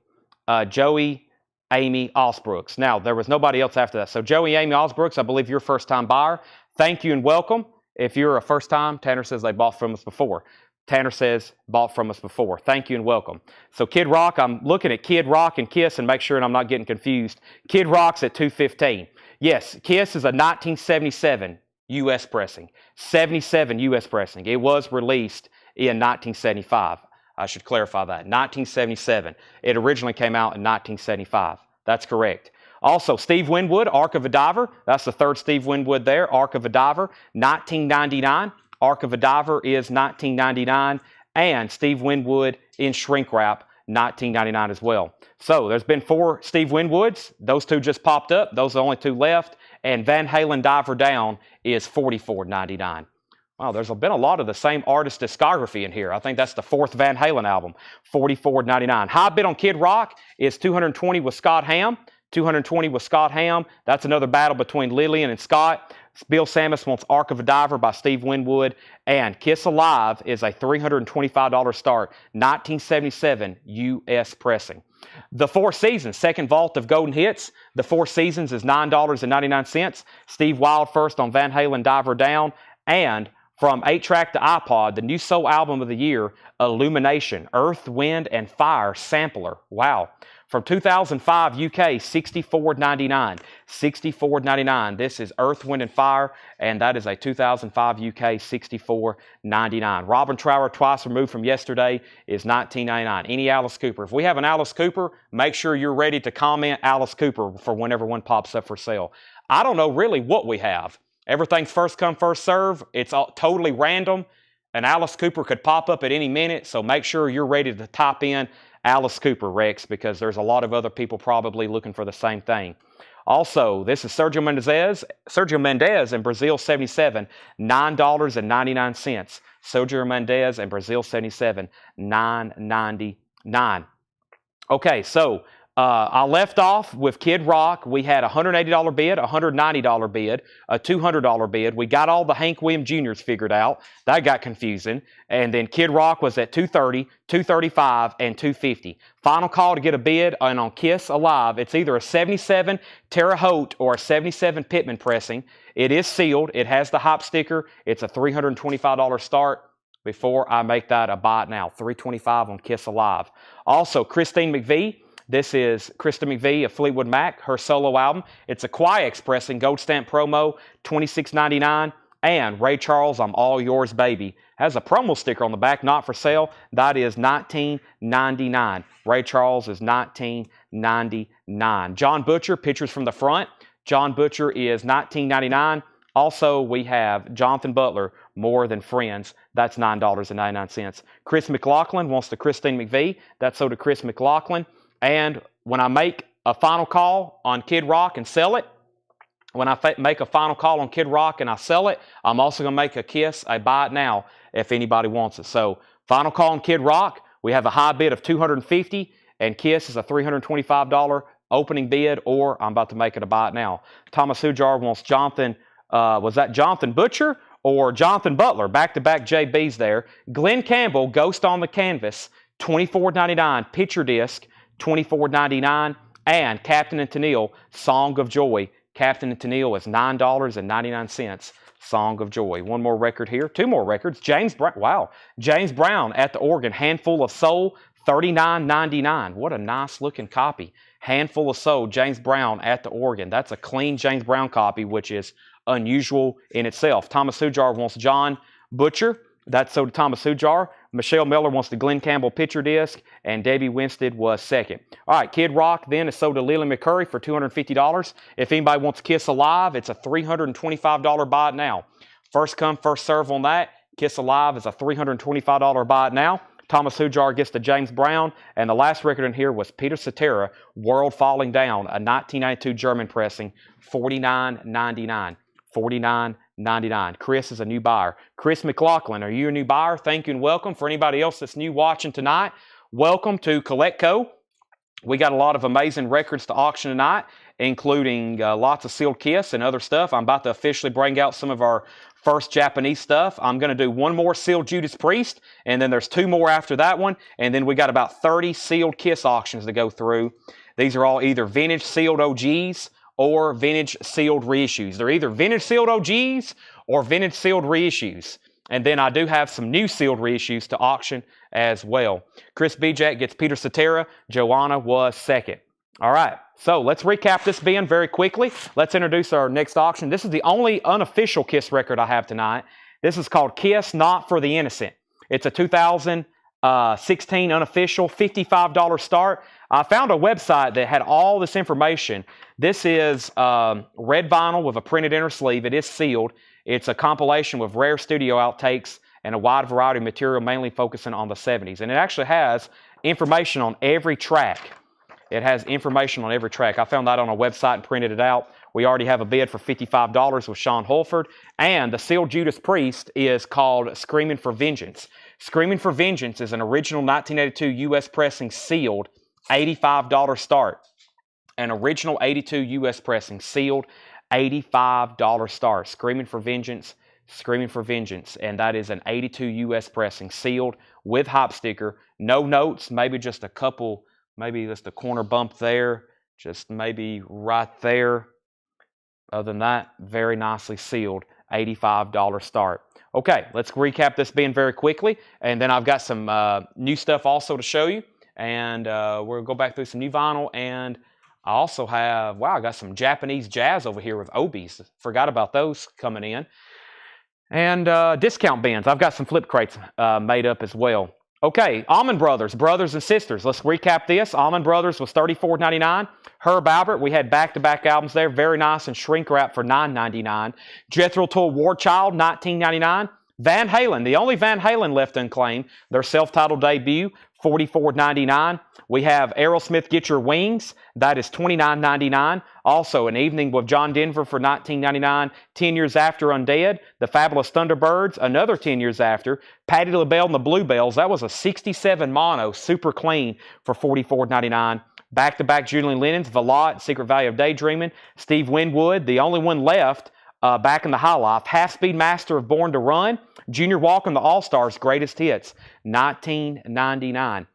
Joey Amy Osbrooks. Now, there was nobody else after that. So, Joey Amy Osbrooks, I believe you're a first-time buyer. Thank you and welcome. If you're a first-time, Tanner says they bought from us before. Tanner says bought from us before. Thank you and welcome. So, Kid Rock, I'm looking at Kid Rock and Kiss and make sure I'm not getting confused. Kid Rock's at $215. Yes, Kiss is a 1977 U.S. pressing. 77 U.S. pressing. It was released in 1975. I should clarify that. 1977. It originally came out in 1975. That's correct. Also, Steve Winwood, Ark of a Diver. That's the third Steve Winwood there. Ark of a Diver, 1999. Ark of a Diver is 1999. And Steve Winwood in shrink wrap, 1999 as well. So there's been 4 Steve Winwoods. Those 2 just popped up. Those are the only 2 left. And Van Halen Diver Down is $44.99. Wow, there's been a lot of the same artist discography in here. I think that's the 4th Van Halen album, $44.99. High bid on Kid Rock is $220 with Scott Ham. $220 with Scott Ham. That's another battle between Lillian and Scott. Bill Samus wants Ark of a Diver by Steve Winwood. And Kiss Alive is a $325 start, 1977 U.S. pressing. The Four Seasons, second vault of golden hits. The Four Seasons is $9.99. Steve Wild first on Van Halen Diver Down. And from 8-track to iPod, the new soul album of the year, Illumination, Earth, Wind, and Fire sampler. Wow. From 2005 UK, $64.99. $64.99. This is Earth, Wind, and Fire, and that is a 2005 UK $64.99. Robin Trower, Twice Removed from Yesterday, is $19.99. Any Alice Cooper. If we have an Alice Cooper, make sure you're ready to comment Alice Cooper for whenever one pops up for sale. I don't know really what we have. Everything's first come, first serve. It's all totally random. An Alice Cooper could pop up at any minute, so make sure you're ready to type in Alice Cooper, Rex, because there's a lot of other people probably looking for the same thing. Also, this is Sergio Mendes in Brazil 77, $9.99. Sergio Mendes in Brazil 77, $9.99. Okay, so I left off with Kid Rock. We had a $180 bid, a $190 bid, a $200 bid. We got all the Hank Williams Jr.'s figured out. That got confusing. And then Kid Rock was at $230, $235, and $250. Final call to get a bid, and on Kiss Alive, it's either a 77 Terre Haute or a 77 Pittman pressing. It is sealed. It has the hop sticker. It's a $325 start. Before I make that a buy it now, $325 on Kiss Alive. Also, Christine McVie. This is Krista McVie of Fleetwood Mac, her solo album. It's a Quiet pressing, gold stamp promo, $26.99. And Ray Charles, I'm All Yours Baby, has a promo sticker on the back, not for sale. That is $19.99. Ray Charles is $19.99. John Butcher, Pictures from the Front. John Butcher is $19.99. Also, we have Jonathan Butler, More Than Friends. That's $9.99. Chris McLaughlin wants the Christine McVie. That's so to Chris McLaughlin. And when I make a final call on Kid Rock and sell it, when I make a final call on Kid Rock and I sell it, I'm also going to make a Kiss a buy it now if anybody wants it. So final call on Kid Rock, we have a high bid of $250, and Kiss is a $325 opening bid, or I'm about to make it a buy it now. Thomas Hujar wants Jonathan, was that Jonathan Butcher or Jonathan Butler? Back-to-back JBs there. Glenn Campbell, Ghost on the Canvas, $24.99. Picture disc, $24.99. And Captain and Tennille, Song of Joy. Captain and Tennille is $9.99. Song of Joy. One more record here. Two more records. James Brown. Wow. James Brown at the organ. Handful of Soul. $39.99. What a nice looking copy. Handful of Soul. James Brown at the organ. That's a clean James Brown copy, which is unusual in itself. Thomas Hujar wants John Butcher. That's so to Thomas Hujar. Michelle Miller wants the Glenn Campbell picture disc, and Debbie Winstead was second. All right, Kid Rock then is sold to Lily McCurry for $250. If anybody wants Kiss Alive, it's a $325 buy it now. First come, first serve on that. Kiss Alive is a $325 buy it now. Thomas Hujar gets the James Brown, and the last record in here was Peter Cetera, World Falling Down, a 1992 German pressing, $49.99. $49.99. Chris is a new buyer. Chris McLaughlin, are you a new buyer? Thank you and welcome. For anybody else that's new watching tonight, welcome to CollectCo. We got a lot of amazing records to auction tonight, including lots of sealed Kiss and other stuff. I'm about to officially bring out some of our first Japanese stuff. I'm going to do one more sealed Judas Priest, and then there's two more after that one, and then we got about 30 sealed Kiss auctions to go through. These are all either vintage sealed OGs or vintage sealed reissues. They're either vintage sealed OGs or vintage sealed reissues. And then I do have some new sealed reissues to auction as well. Chris Bijak gets Peter Cetera. Joanna was second. All right, so let's recap this bin very quickly. Let's introduce our next auction. This is the only unofficial Kiss record I have tonight. This is called Kiss Not for the Innocent. It's a 2016 unofficial, $55 start. I found a website that had all this information. This is red vinyl with a printed inner sleeve. It is sealed. It's a compilation with rare studio outtakes and a wide variety of material, mainly focusing on the 70s. And it actually has information on every track. It has information on every track. I found that on a website and printed it out. We already have a bid for $55 with Sean Holford. And the sealed Judas Priest is called Screaming for Vengeance. Screaming for Vengeance is an original 1982 U.S. pressing sealed $85 start. An original 82 U.S. pressing sealed $85 start. Screaming for Vengeance, Screaming for Vengeance. And that is an 82 U.S. pressing sealed with hop sticker. No notes, maybe just a couple, maybe just a corner bump there, just maybe right there. Other than that, very nicely sealed, $85 start. Okay, let's recap this bin very quickly, and then I've got some new stuff also to show you, and we'll go back through some new vinyl, and I also have, wow, I got some Japanese jazz over here with Obies. Forgot about those coming in. And discount bins. I've got some flip crates made up as well. Okay, Allman Brothers, brothers and sisters. Let's recap this. Allman Brothers was $34.99. Herb Albert, we had back-to-back albums there. Very nice and shrink wrap for $9.99. Jethro Tull War Child, $19.99. Van Halen, the only Van Halen left unclaimed. Their self-titled debut, $44.99. We have Aerosmith Get Your Wings. That is $29.99. Also, An Evening with John Denver for $19.99. 10 Years After Undead. The Fabulous Thunderbirds, another 10 years after. Patti LaBelle and the Bluebells. That was a 67 mono, super clean for $44.99. Back-to-back Julian Lennon's Velotte, Secret Value of Daydreaming. Steve Winwood, the only one left back in the high life. Half-Speed Master of Born to Run. Junior Walker and the All-Stars Greatest Hits, $19.99.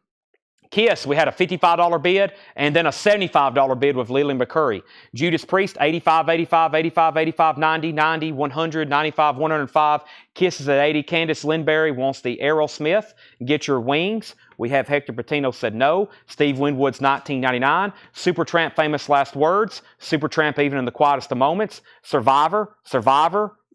Kiss, we had a $55 bid and then a $75 bid with Lily McCurry. Judas Priest, $85, $85, $85, $85, $90, $90, $100, $95, $105. Kiss is at $80. Candace Lindberry wants the Aerosmith, Get Your Wings. We have Hector Patino said no. Steve Winwood's $19.99. Supertramp, Famous Last Words. Supertramp, Even in the Quietest of Moments. Survivor,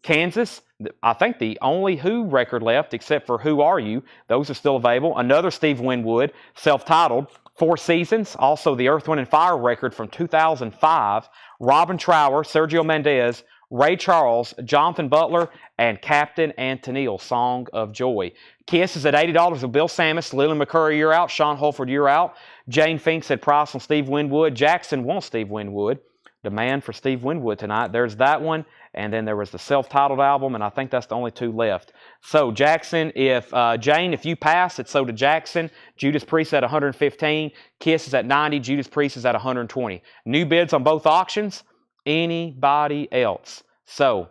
Kansas. I think the only Who record left, except for Who Are You? Those are still available. Another Steve Winwood, self-titled, Four Seasons. Also the Earth, Wind & Fire record from 2005. Robin Trower, Sergio Mendes, Ray Charles, Jonathan Butler, and Captain and Tennille, Song of Joy. Kiss is at $80 with Bill Sammis. Lily McCurry, you're out. Sean Holford, you're out. Jane Fink said price on Steve Winwood. Jackson wants Steve Winwood. Demand for Steve Winwood tonight. There's that one. And then there was the self-titled album, and I think that's the only two left. So Jackson, if Jane, if you pass, it's so to Jackson. Judas Priest at 115. Kiss is at 90. Judas Priest is at 120. New bids on both auctions. Anybody else? So,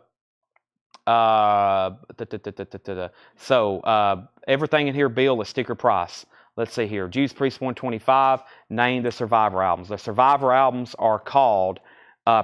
everything in here, Bill, is sticker price. Let's see here. Judas Priest 125. Name the Survivor albums. The Survivor albums are called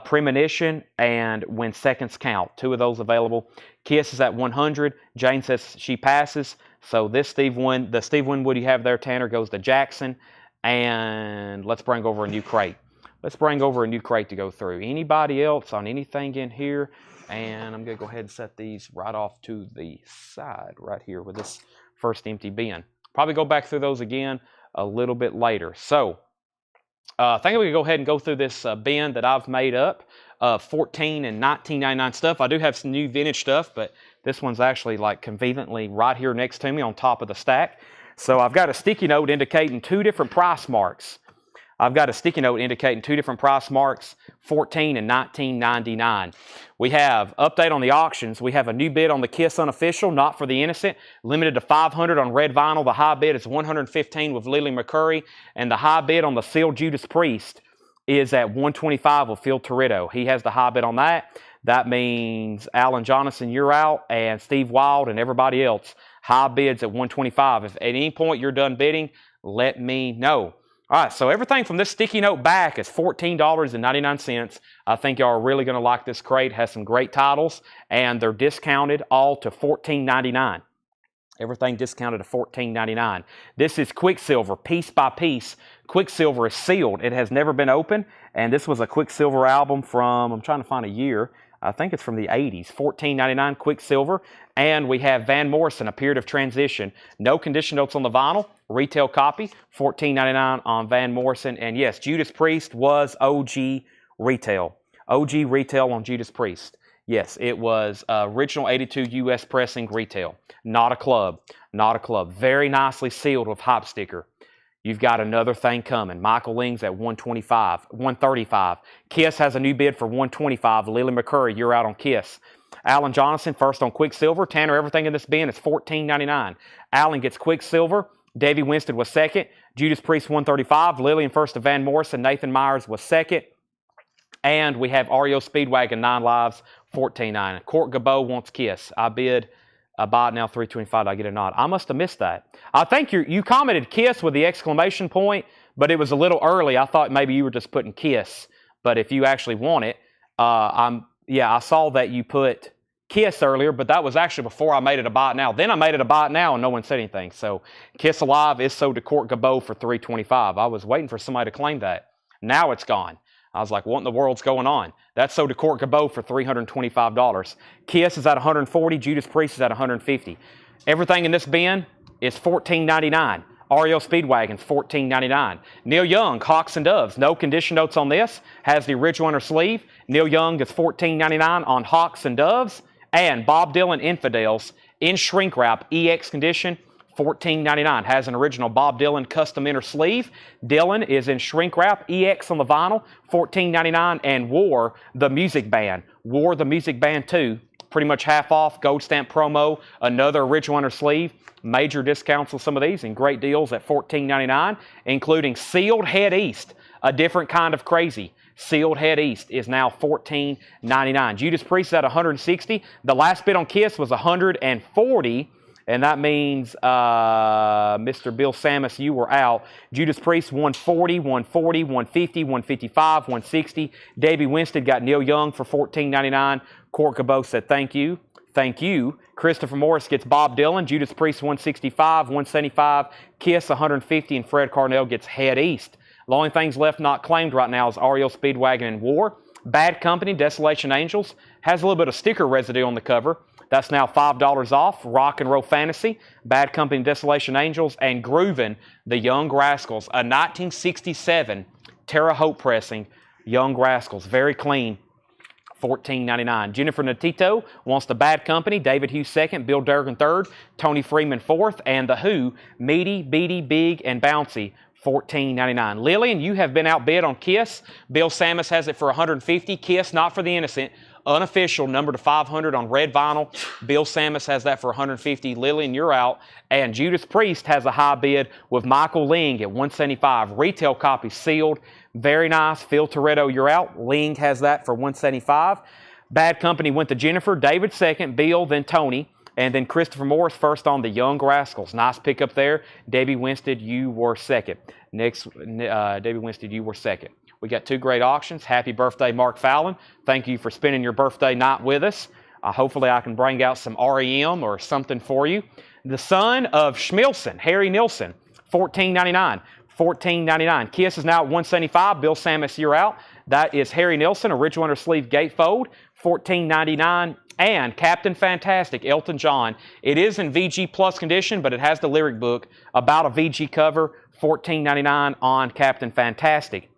Premonition and When Seconds Count. Two of those available. Kiss is at 100. Jane says she passes. So the Steve Winwood you have there, Tanner, goes to Jackson. And let's bring over a new crate. Let's bring over a new crate to go through. Anybody else on anything in here? And I'm going to go ahead and set these right off to the side right here with this first empty bin. Probably go back through those again a little bit later. So I think we can go ahead and go through this bin that I've made up of 14 and 19.99 stuff. I do have some new vintage stuff, but this one's actually like conveniently right here next to me on top of the stack. So I've got a sticky note indicating two different price marks. I've got a sticky note indicating two different price marks, 14 and 19.99. We have update on the auctions. We have a new bid on the Kiss Unofficial, Not for the Innocent, limited to 500 on red vinyl. The high bid is 115 with Lily McCurry, and the high bid on the sealed Judas Priest is at 125 with Phil Torito. He has the high bid on that. That means Alan Jonathan, you're out, and Steve Wild and everybody else. High bids at 125. If at any point you're done bidding, let me know. All right, so everything from this sticky note back is $14.99. I think y'all are really going to like this crate. It has some great titles, and they're discounted all to $14.99. Everything discounted to $14.99. This is Quicksilver, piece by piece. Quicksilver is sealed. It has never been opened, and this was a Quicksilver album from, I'm trying to find a year, I think it's from the 80s, $14.99 Quicksilver. And we have Van Morrison, A Period of Transition. No condition notes on the vinyl. Retail copy, $14.99 on Van Morrison. And yes, Judas Priest was OG retail. OG retail on Judas Priest. Yes, it was original 82 US pressing retail. Not a club. Not a club. Very nicely sealed with hop sticker. You've got another thing coming. Michael Ling's at 135. Kiss has a new bid for 125. Lily McCurry, you're out on Kiss. Alan Jonathan, first on Quicksilver. Tanner, everything in this bin is $14.99. Alan gets Quicksilver. Davey Winston was second. Judas Priest 135. Lillian first to Van Morrison. Nathan Myers was second. And we have REO Speedwagon 9 Lives, $14.99. Court Gabot wants Kiss. I bid. I buy it now, $325. I get a nod. I must have missed that. I think you commented Kiss with the exclamation point, but it was a little early. I thought maybe you were just putting Kiss. But if you actually want it, I saw that you put Kiss earlier, but that was actually before I made it a buy it now. Then I made it a buy it now, and no one said anything. So Kiss Alive is sold to Court Gabot for $325. I was waiting for somebody to claim that. Now it's gone. I was like, what in the world's going on? That's sold to Court Gabot for $325. Kiss is at $140. Judas Priest is at $150. Everything in this bin is $14.99. REO Speedwagon's $14.99. Neil Young, Hawks and Doves. No condition notes on this. Has the original inner sleeve. Neil Young is $14.99 on Hawks and Doves. And Bob Dylan Infidels in shrink wrap, EX condition, $14.99. Has an original Bob Dylan custom inner sleeve. Dylan is in shrink wrap, EX on the vinyl, $14.99. And War, the Music Band. War, the Music Band 2, pretty much half off, gold stamp promo, another original inner sleeve. Major discounts on some of these and great deals at $14.99, including Sealed Head East, a different kind of crazy. Sealed Head East is now $14.99. Judas Priest at $160. The last bid on Kiss was $140, and that means Mr. Bill Samus, you were out. Judas Priest $140, $140, $150, $155, $160. Davey Winston got Neil Young for $14.99. Court Gabot said thank you. Thank you. Christopher Morris gets Bob Dylan. Judas Priest $165, $175. Kiss $150, and Fred Carnell gets Head East. The only things left not claimed right now is REO Speedwagon and War. Bad Company, Desolation Angels, has a little bit of sticker residue on the cover. That's now $5 off. Rock and Roll Fantasy, Bad Company, Desolation Angels, and Groovin', the Young Rascals, a 1967 Terre Haute pressing, Young Rascals, very clean, $14.99. Jennifer Natito wants the Bad Company, David Hughes second, Bill Durgan third, Tony Freeman fourth, and The Who, Meaty, Beady, Big, and Bouncy $14.99. Lillian, you have been outbid on Kiss. Bill Samus has it for $150. Kiss, Not for the Innocent, unofficial, number to 500 on red vinyl. Bill Samus has that for $150. Lillian, you're out. And Judas Priest has a high bid with Michael Ling at $175. Retail copy sealed. Very nice. Phil Toretto, you're out. Ling has that for $175. Bad Company went to Jennifer. David second. Bill, then Tony. And then Christopher Morris first on the Young Rascals. Nice pickup there. Debbie Winstead, you were second. Next, Debbie Winstead, you were second. We got 2 great auctions. Happy birthday, Mark Fallon. Thank you for spending your birthday night with us. Hopefully I can bring out some REM or something for you. The son of Schmilson, Harry Nilsson, $14.99. $14.99. Kiss is now at $175. Bill Samus, you're out. That is Harry Nilsson, original under sleeve gatefold, $14.99. And Captain Fantastic, Elton John. It is in VG Plus condition, but it has the lyric book about a VG cover, $14.99 on Captain Fantastic.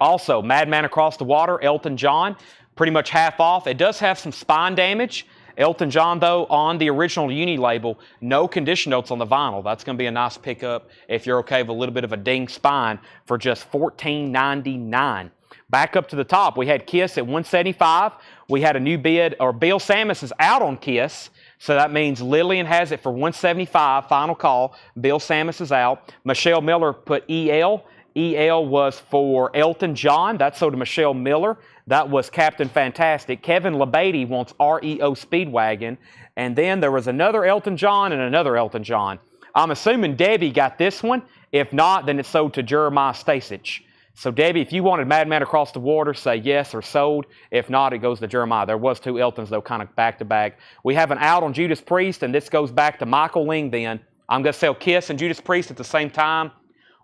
Also, Madman Across the Water, Elton John, pretty much half off. It does have some spine damage. Elton John, though, on the original Uni label, no condition notes on the vinyl. That's going to be a nice pickup if you're okay with a little bit of a ding spine for just $14.99. Back up to the top, we had Kiss at $175. We had a new bid, or Bill Samus is out on Kiss, so that means Lillian has it for $175. Final call. Bill Samus is out. Michelle Miller put EL. EL was for Elton John. That's sold to Michelle Miller. That was Captain Fantastic. Kevin LeBady wants REO Speedwagon. And then there was another Elton John and another Elton John. I'm assuming Debbie got this one. If not, then it's sold to Jeremiah Stasich. So, Debbie, if you wanted Madman Across the Water, say yes or sold. If not, it goes to Jeremiah. There was 2 Eltons, though, kind of back-to-back. We have an out on Judas Priest, and this goes back to Michael Ling then. I'm going to sell Kiss and Judas Priest at the same time.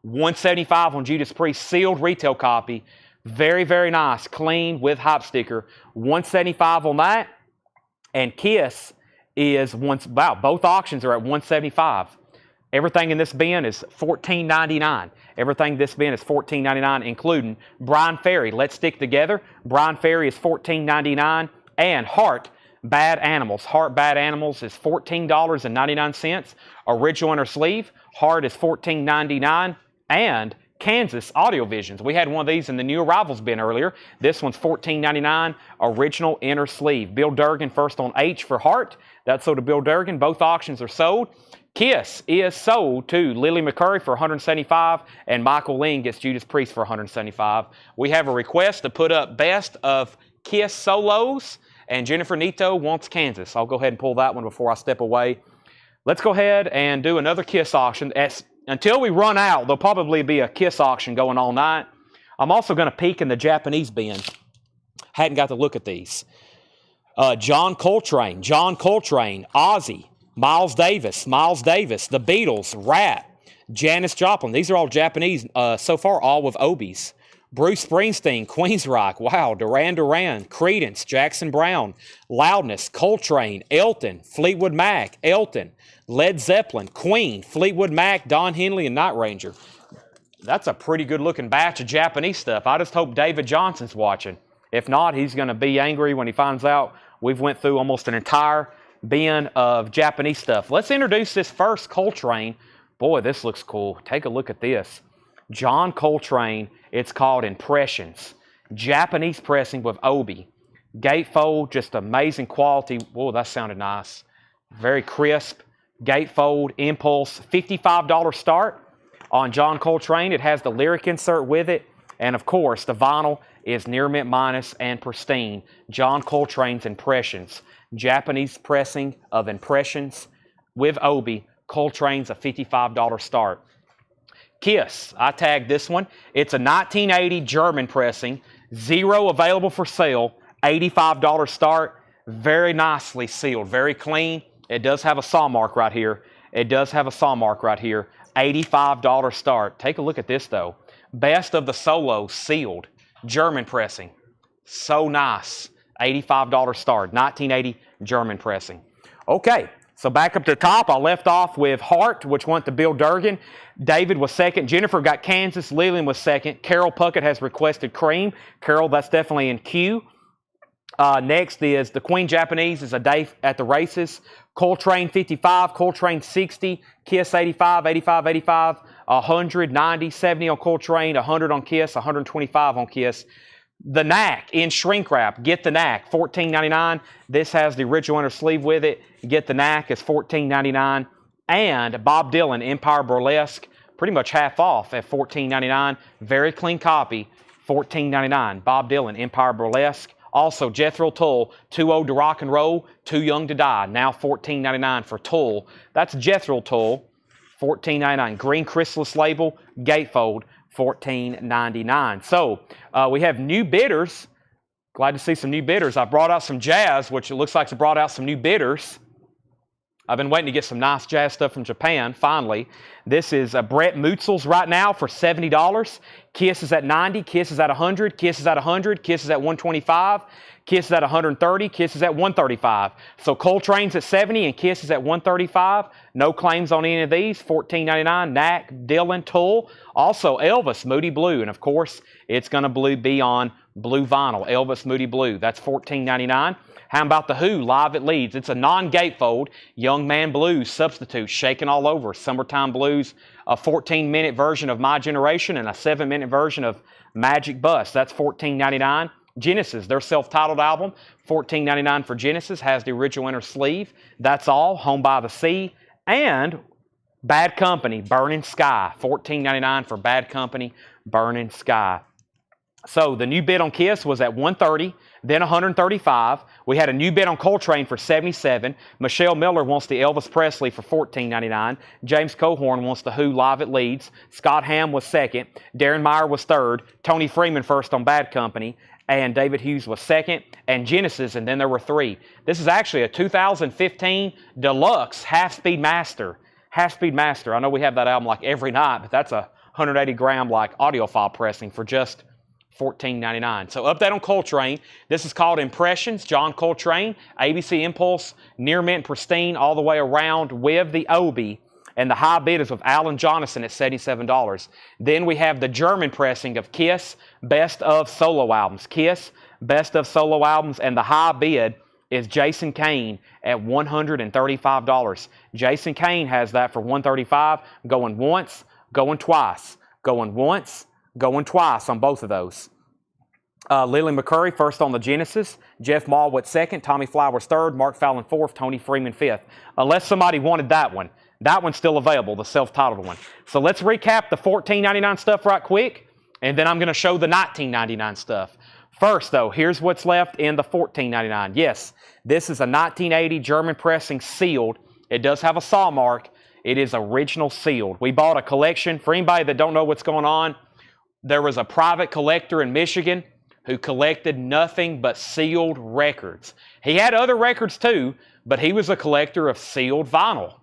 $175 on Judas Priest, sealed retail copy. Very, very nice, clean with hype sticker. $175 on that. And Kiss is, wow, both auctions are at $175. Everything in this bin is $14.99. Everything in this bin is $14.99, including Brian Ferry, Let's Stick Together. Brian Ferry is $14.99. And Heart, Bad Animals. Heart, Bad Animals is $14.99. Original inner sleeve. Heart is $14.99. And Kansas Audio Visions. We had one of these in the new arrivals bin earlier. This one's $14.99, original inner sleeve. Bill Durgan first on H for Heart. That's sold to Bill Durgan. Both auctions are sold. Kiss is sold to Lily McCurry for $175, and Michael Ling gets Judas Priest for $175. We have a request to put up best of Kiss solos, and Jennifer Nito wants Kansas. I'll go ahead and pull that one before I step away. Let's go ahead and do another Kiss auction. Until we run out, there'll probably be a Kiss auction going all night. I'm also going to peek in the Japanese bin. Hadn't got to look at these. John Coltrane, Ozzy, Miles Davis, The Beatles, Rat, Janis Joplin. These are all Japanese so far, all with Obies. Bruce Springsteen, Queensryche, wow, Duran Duran, Creedence, Jackson Browne, Loudness, Coltrane, Elton, Fleetwood Mac, Elton, Led Zeppelin, Queen, Fleetwood Mac, Don Henley, and Night Ranger. That's a pretty good looking batch of Japanese stuff. I just hope David Johnson's watching. If not, he's going to be angry when he finds out we've went through almost an entire bin of Japanese stuff. Let's introduce this first Coltrane. Boy, this looks cool. Take a look at this. John Coltrane. It's called Impressions. Japanese pressing with Obi. Gatefold, just amazing quality. Whoa, that sounded nice. Very crisp. Gatefold, Impulse, $55 start on John Coltrane. It has the lyric insert with it. And of course, the vinyl is near mint minus and pristine. John Coltrane's Impressions. Japanese pressing of Impressions with Obi. Coltrane's a $55 start. Kiss, I tagged this one. It's a 1980 German pressing. 0 available for sale. $85 start. Very nicely sealed. Very clean. It does have a saw mark right here. $85 start. Take a look at this though. Best of the Solos sealed. German pressing. So nice. $85 start. 1980 German pressing. Okay. So back up to the top, I left off with Heart, which went to Bill Durgan. David was second. Jennifer got Kansas. Lillian was second. Carol Puckett has requested Cream. Carol, that's definitely in queue. Next is the Queen Japanese is A Day at the Races. Coltrane 55, Coltrane 60, Kiss 85, 85, 85. 100, 90, 70 on Coltrane, 100 on Kiss, 125 on Kiss. The Knack in shrink wrap. Get the Knack, $14.99. This has the original inner sleeve with it. Get the Knack is $14.99. And Bob Dylan Empire Burlesque, pretty much half off at $14.99. Very clean copy, $14.99. Bob Dylan Empire Burlesque. Also, Jethro Tull, Too Old to Rock and Roll, Too Young to Die. Now $14.99 for Tull. That's Jethro Tull, $14.99. Green Chrysalis label, gatefold, $14.99. So, we have new bidders. Glad to see some new bidders. I brought out some jazz, which it looks like I brought out some new bidders. I've been waiting to get some nice jazz stuff from Japan, finally. This is Brett Mutzel's right now for $70. Kiss is at 90, Kiss is at 100, Kiss is at 100, Kiss is at 125, Kiss is at 130, Kiss is at 135. So Coltrane's at 70 and Kiss is at 135. No claims on any of these. $14.99. Knack, Dylan, Tull. Also Elvis, Moody Blue. And of course, it's going to be on blue vinyl. Elvis, Moody Blue. That's $14.99. How about the Who, Live at Leeds? It's a non-gatefold, Young Man Blues substitute, shaking all over. Summertime Blues, a 14-minute version of My Generation and a 7-minute version of Magic Bus. That's $14.99. Genesis, their self-titled album, $14.99 for Genesis, has the original inner sleeve. That's all, Home by the Sea. And Bad Company, Burning Sky, $14.99 for Bad Company, Burning Sky. So the new bid on Kiss was at $130, then $135. We had a new bid on Coltrane for $77. Michelle Miller wants the Elvis Presley for $14.99. James Cohorn wants the Who Live at Leeds. Scott Hamm was second. Darren Meyer was third. Tony Freeman first on Bad Company. And David Hughes was second. And Genesis, and then there were three. This is actually a 2015 Deluxe Half-Speed Master. Half-Speed Master. I know we have that album like every night, but that's a 180-gram like audiophile pressing for just $14.99. So update on Coltrane. This is called Impressions. John Coltrane, ABC Impulse, near mint pristine all the way around with the Obi. And the high bid is with Alan Jonathan at $77. Then we have the German pressing of Kiss, Best of Solo Albums. Kiss, Best of Solo Albums, and the high bid is Jason Kane at $135. Jason Kane has that for $135, going once, going twice, going once, going twice on both of those. Lily McCurry first on the Genesis, Jeff Malwood second, Tommy Flowers third, Mark Fallon fourth, Tony Freeman fifth. Unless somebody wanted that one. That one's still available, the self-titled one. So let's recap the $14.99 stuff right quick, and then I'm going to show the $19.99 stuff. First, though, here's what's left in the $14.99. Yes, this is a 1980 German pressing sealed. It does have a saw mark. It is original sealed. We bought a collection. For anybody that don't know what's going on, there was a private collector in Michigan who collected nothing but sealed records. He had other records too, but he was a collector of sealed vinyl.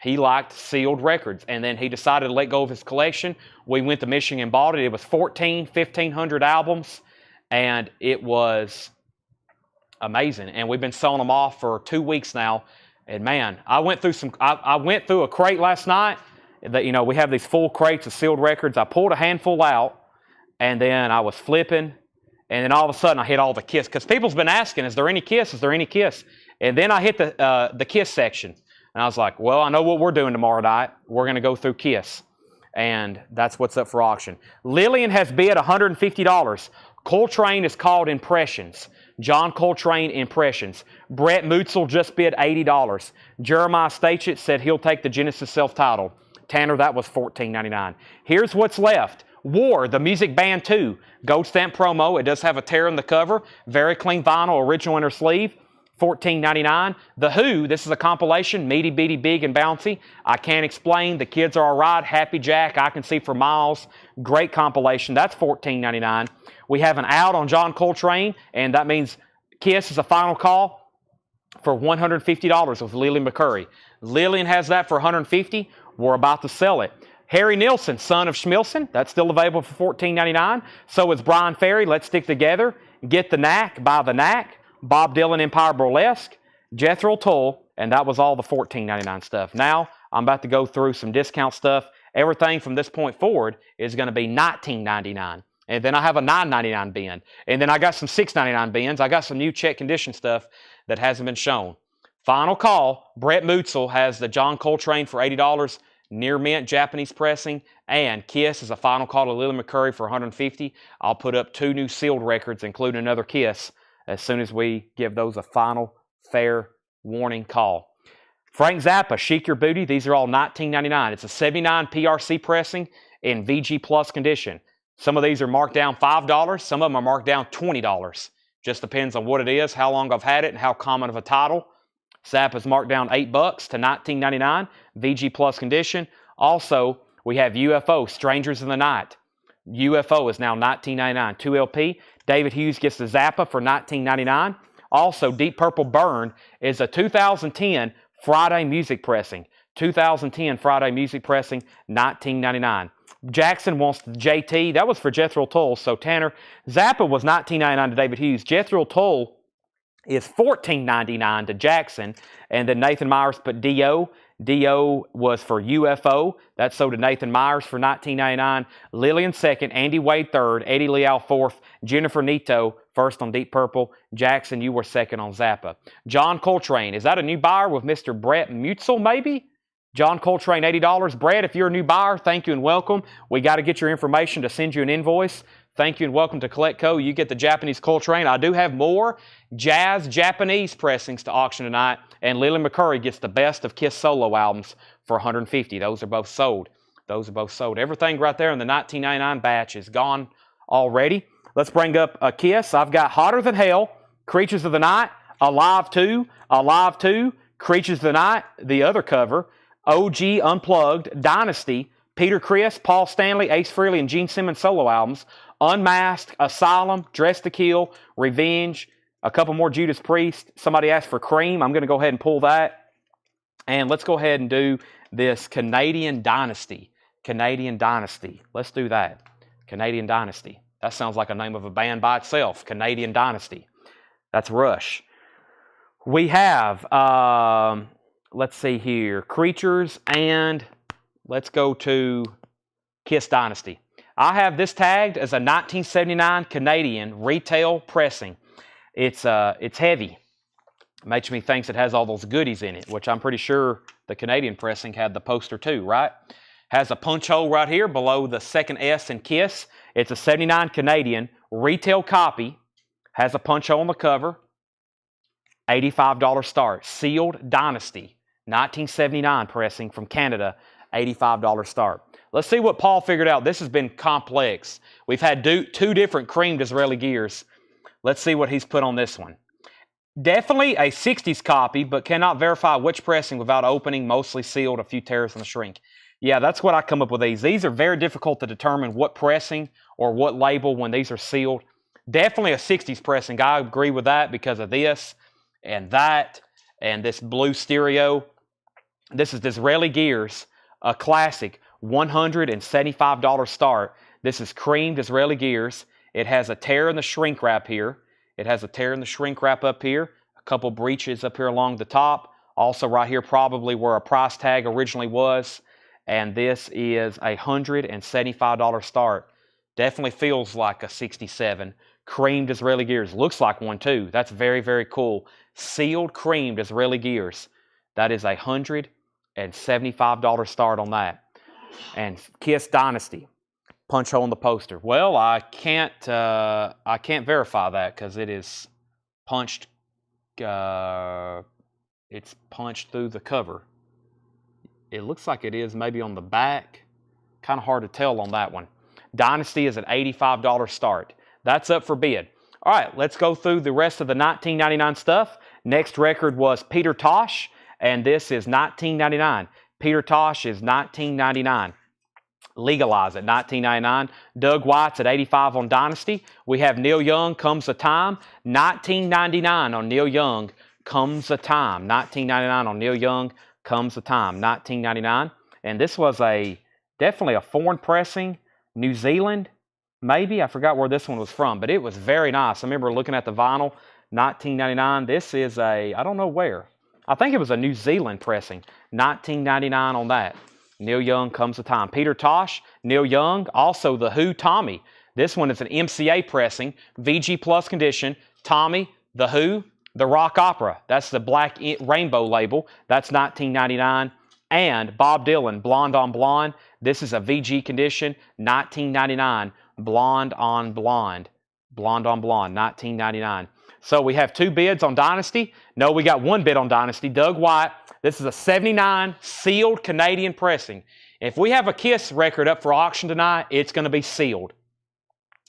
He liked sealed records, and then he decided to let go of his collection. We went to Michigan and bought it. It was 1,500 albums, and it was amazing. And we've been selling them off for 2 weeks now. And man, I went through a crate last night. That, you know, we have these full crates of sealed records. I pulled a handful out, and then I was flipping, and then all of a sudden I hit all the Kiss. Because people's been asking, is there any Kiss? Is there any Kiss? And then I hit the Kiss section. And I was like, well, I know what we're doing tomorrow night. We're going to go through Kiss. And that's what's up for auction. Lillian has bid $150. Coltrane is called Impressions. John Coltrane Impressions. Brett Mutzel just bid $80. Jeremiah Stachet said he'll take the Genesis self-titled. Tanner, that was $14.99. Here's what's left. War, the Music Band 2. Gold stamp promo. It does have a tear in the cover. Very clean vinyl, original inner sleeve. $14.99. The Who, this is a compilation, Meaty, Beady, Big, and Bouncy. I Can't Explain, The Kids Are Alright, Happy Jack, I Can See for Miles. Great compilation. That's $14.99. We have an out on John Coltrane, and that means Kiss is a final call for $150 with Lily McCurry. Lillian has that for $150. We're about to sell it. Harry Nilsson, son of Schmilson, that's still available for $14.99. So is Brian Ferry, Let's Stick Together. Get the Knack, Buy the Knack. Bob Dylan Empire Burlesque, Jethro Tull, and that was all the $14.99 stuff. Now, I'm about to go through some discount stuff. Everything from this point forward is going to be $19.99. And then I have a $9.99 bin. And then I got some $6.99 bins. I got some new check condition stuff that hasn't been shown. Final call, Brett Mutzel has the John Coltrane for $80. near mint Japanese pressing, and Kiss is a final call to Lily McCurry for $150. I'll put up 2 new sealed records, including another Kiss, as soon as we give those a final fair warning call. Frank Zappa, Chic Your Booty. These are all $19.99. It's a 79 PRC pressing in VG Plus condition. Some of these are marked down $5. Some of them are marked down $20. Just depends on what it is, how long I've had it, and how common of a title. Zappa's marked down $8 to $19.99, VG Plus condition. Also, we have UFO, Strangers in the Night. UFO is now $19.99, 2LP. David Hughes gets the Zappa for $19.99. Also, Deep Purple Burn is a 2010 Friday music pressing. 2010 Friday music pressing, $19.99. Jackson wants the JT. That was for Jethro Tull. So, Tanner, Zappa was $19.99 to David Hughes. Jethro Tull is $14.99 to Jackson. And then Nathan Myers put D.O. D.O. was for UFO. That's sold to Nathan Myers for $19.99. Lillian second, Andy Wade third, Eddie Leal fourth, Jennifer Nito first on Deep Purple. Jackson, you were second on Zappa. John Coltrane, is that a new buyer with Mr. Brett Mutzel maybe? John Coltrane, $80. Brett, if you're a new buyer, thank you and welcome. We got to get your information to send you an invoice. Thank you and welcome to CollectCo. You get the Japanese Coltrane. I do have more jazz Japanese pressings to auction tonight, and Lily McCurry gets the best of Kiss solo albums for $150. Those are both sold. Those are both sold. Everything right there in the $19.99 batch is gone already. Let's bring up a Kiss. I've got Hotter Than Hell, Creatures of the Night, Alive 2, Alive 2, Creatures of the Night, the other cover, OG Unplugged, Dynasty, Peter Criss, Paul Stanley, Ace Frehley, and Gene Simmons solo albums, Unmasked, Asylum, Dress to Kill, Revenge, a couple more Judas Priest. Somebody asked for Cream. I'm going to go ahead and pull that. And let's go ahead and do this Canadian Dynasty. Canadian Dynasty. Let's do that. Canadian Dynasty. That sounds like a name of a band by itself. Canadian Dynasty. That's Rush. We have, let's see here, Creatures, and let's go to Kiss Dynasty. I have this tagged as a 1979 Canadian retail pressing. It's heavy. Makes me think it has all those goodies in it, which I'm pretty sure the Canadian pressing had the poster too, right? Has a punch hole right here below the second S in Kiss. It's a 79 Canadian retail copy. Has a punch hole on the cover. $85 start. Sealed Dynasty. 1979 pressing from Canada. $85 start. Let's see what Paul figured out. This has been complex. We've had 2 different creamed Israeli gears. Let's see what he's put on this one. Definitely a 60s copy, but cannot verify which pressing without opening, mostly sealed, a few tears in the shrink. Yeah, that's what I come up with these. These are very difficult to determine what pressing or what label when these are sealed. Definitely a 60s pressing. I agree with that because of this and that and this blue stereo. This is Disraeli Gears, a classic, $175 start. This is creamed Disraeli Gears. It has a tear in the shrink wrap here. It has a tear in the shrink wrap up here. A couple breaches up here along the top. Also right here probably where a price tag originally was. And this is a $175 start. Definitely feels like a 67. Creamed Disraeli Gears. Looks like one too. That's very, very cool. Sealed creamed Disraeli Gears. That is a $175 start on that. And Kiss Dynasty. Punch hole in the poster. Well, I can't verify that because it is punched. It's punched through the cover. It looks like it is maybe on the back. Kind of hard to tell on that one. Dynasty is an $85 start. That's up for bid. All right, let's go through the rest of the 1999 stuff. Next record was Peter Tosh, and this is 1999. Peter Tosh is 1999. Legalize at 1999. Doug White's at 85 on Dynasty. We have Neil Young, Comes a Time. 1999 on Neil Young, Comes a Time. 1999 on Neil Young, Comes a Time. 1999. And this was definitely a foreign pressing. New Zealand, maybe. I forgot where this one was from, but it was very nice. I remember looking at the vinyl. 1999. This is I don't know where. I think it was a New Zealand pressing. 1999 on that. Neil Young, Comes a Time. Peter Tosh, Neil Young, also The Who, Tommy. This one is an MCA pressing, VG Plus condition. Tommy, The Who, The Rock Opera. That's the Black Rainbow label. That's 1999. And Bob Dylan, Blonde on Blonde. This is a VG condition, 1999. Blonde on Blonde. Blonde on Blonde, 1999. So we have 2 bids on Dynasty. No, we got 1 bid on Dynasty. Doug White. This is a 79 sealed Canadian pressing. If we have a Kiss record up for auction tonight, it's going to be sealed.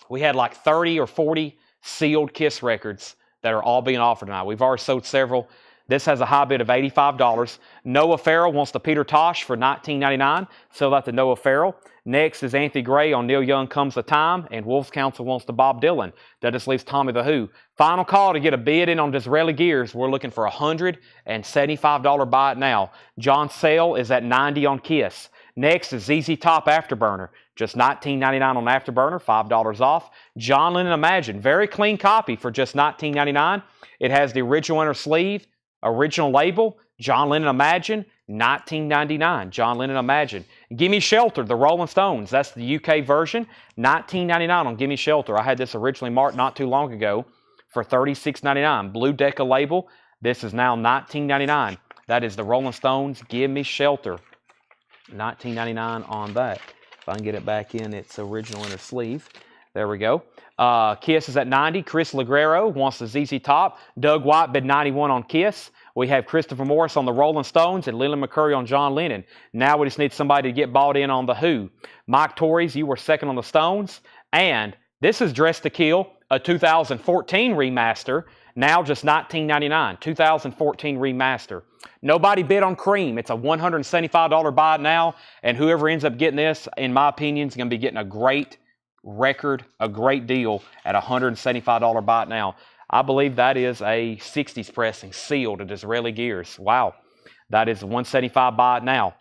We had like 30 or 40 sealed Kiss records that are all being offered tonight. We've already sold several. This has a high bid of $85. Noah Farrell wants the Peter Tosh for $19.99. Sell that to Noah Farrell. Next is Anthony Gray on Neil Young Comes the Time. And Wolves Council wants the Bob Dylan. That just leaves Tommy the Who. Final call to get a bid in on Disraeli Gears. We're looking for a $175 buy it now. John Sale is at $90 on Kiss. Next is ZZ Top Afterburner. Just $19.99 on Afterburner, $5 off. John Lennon Imagine. Very clean copy for just $19.99. It has the original inner sleeve, original label. John Lennon Imagine, $19.99. John Lennon Imagine. Gimme Shelter, the Rolling Stones. That's the UK version. $19.99 on Gimme Shelter. I had this originally marked not too long ago for $36.99. Blue Decca label. This is now $19.99. That is the Rolling Stones Gimme Shelter. $19.99 on that. If I can get it back in its original inner sleeve. There we go. Kiss is at $90. Chris Legrero wants the ZZ Top. Doug White bid $91 on Kiss. We have Christopher Morris on the Rolling Stones and Leland McCurry on John Lennon. Now we just need somebody to get bought in on the Who. Mike Torres, you were second on the Stones. And this is Dress to Kill, a 2014 remaster. Now just $19.99. 2014 remaster. Nobody bid on Cream. It's a $175 buy it now. And whoever ends up getting this, in my opinion, is going to be getting a great record, a great deal at $175 buy it now. I believe that is a 60s pressing sealed to Disraeli Gears. Wow. That is $175 buy it now.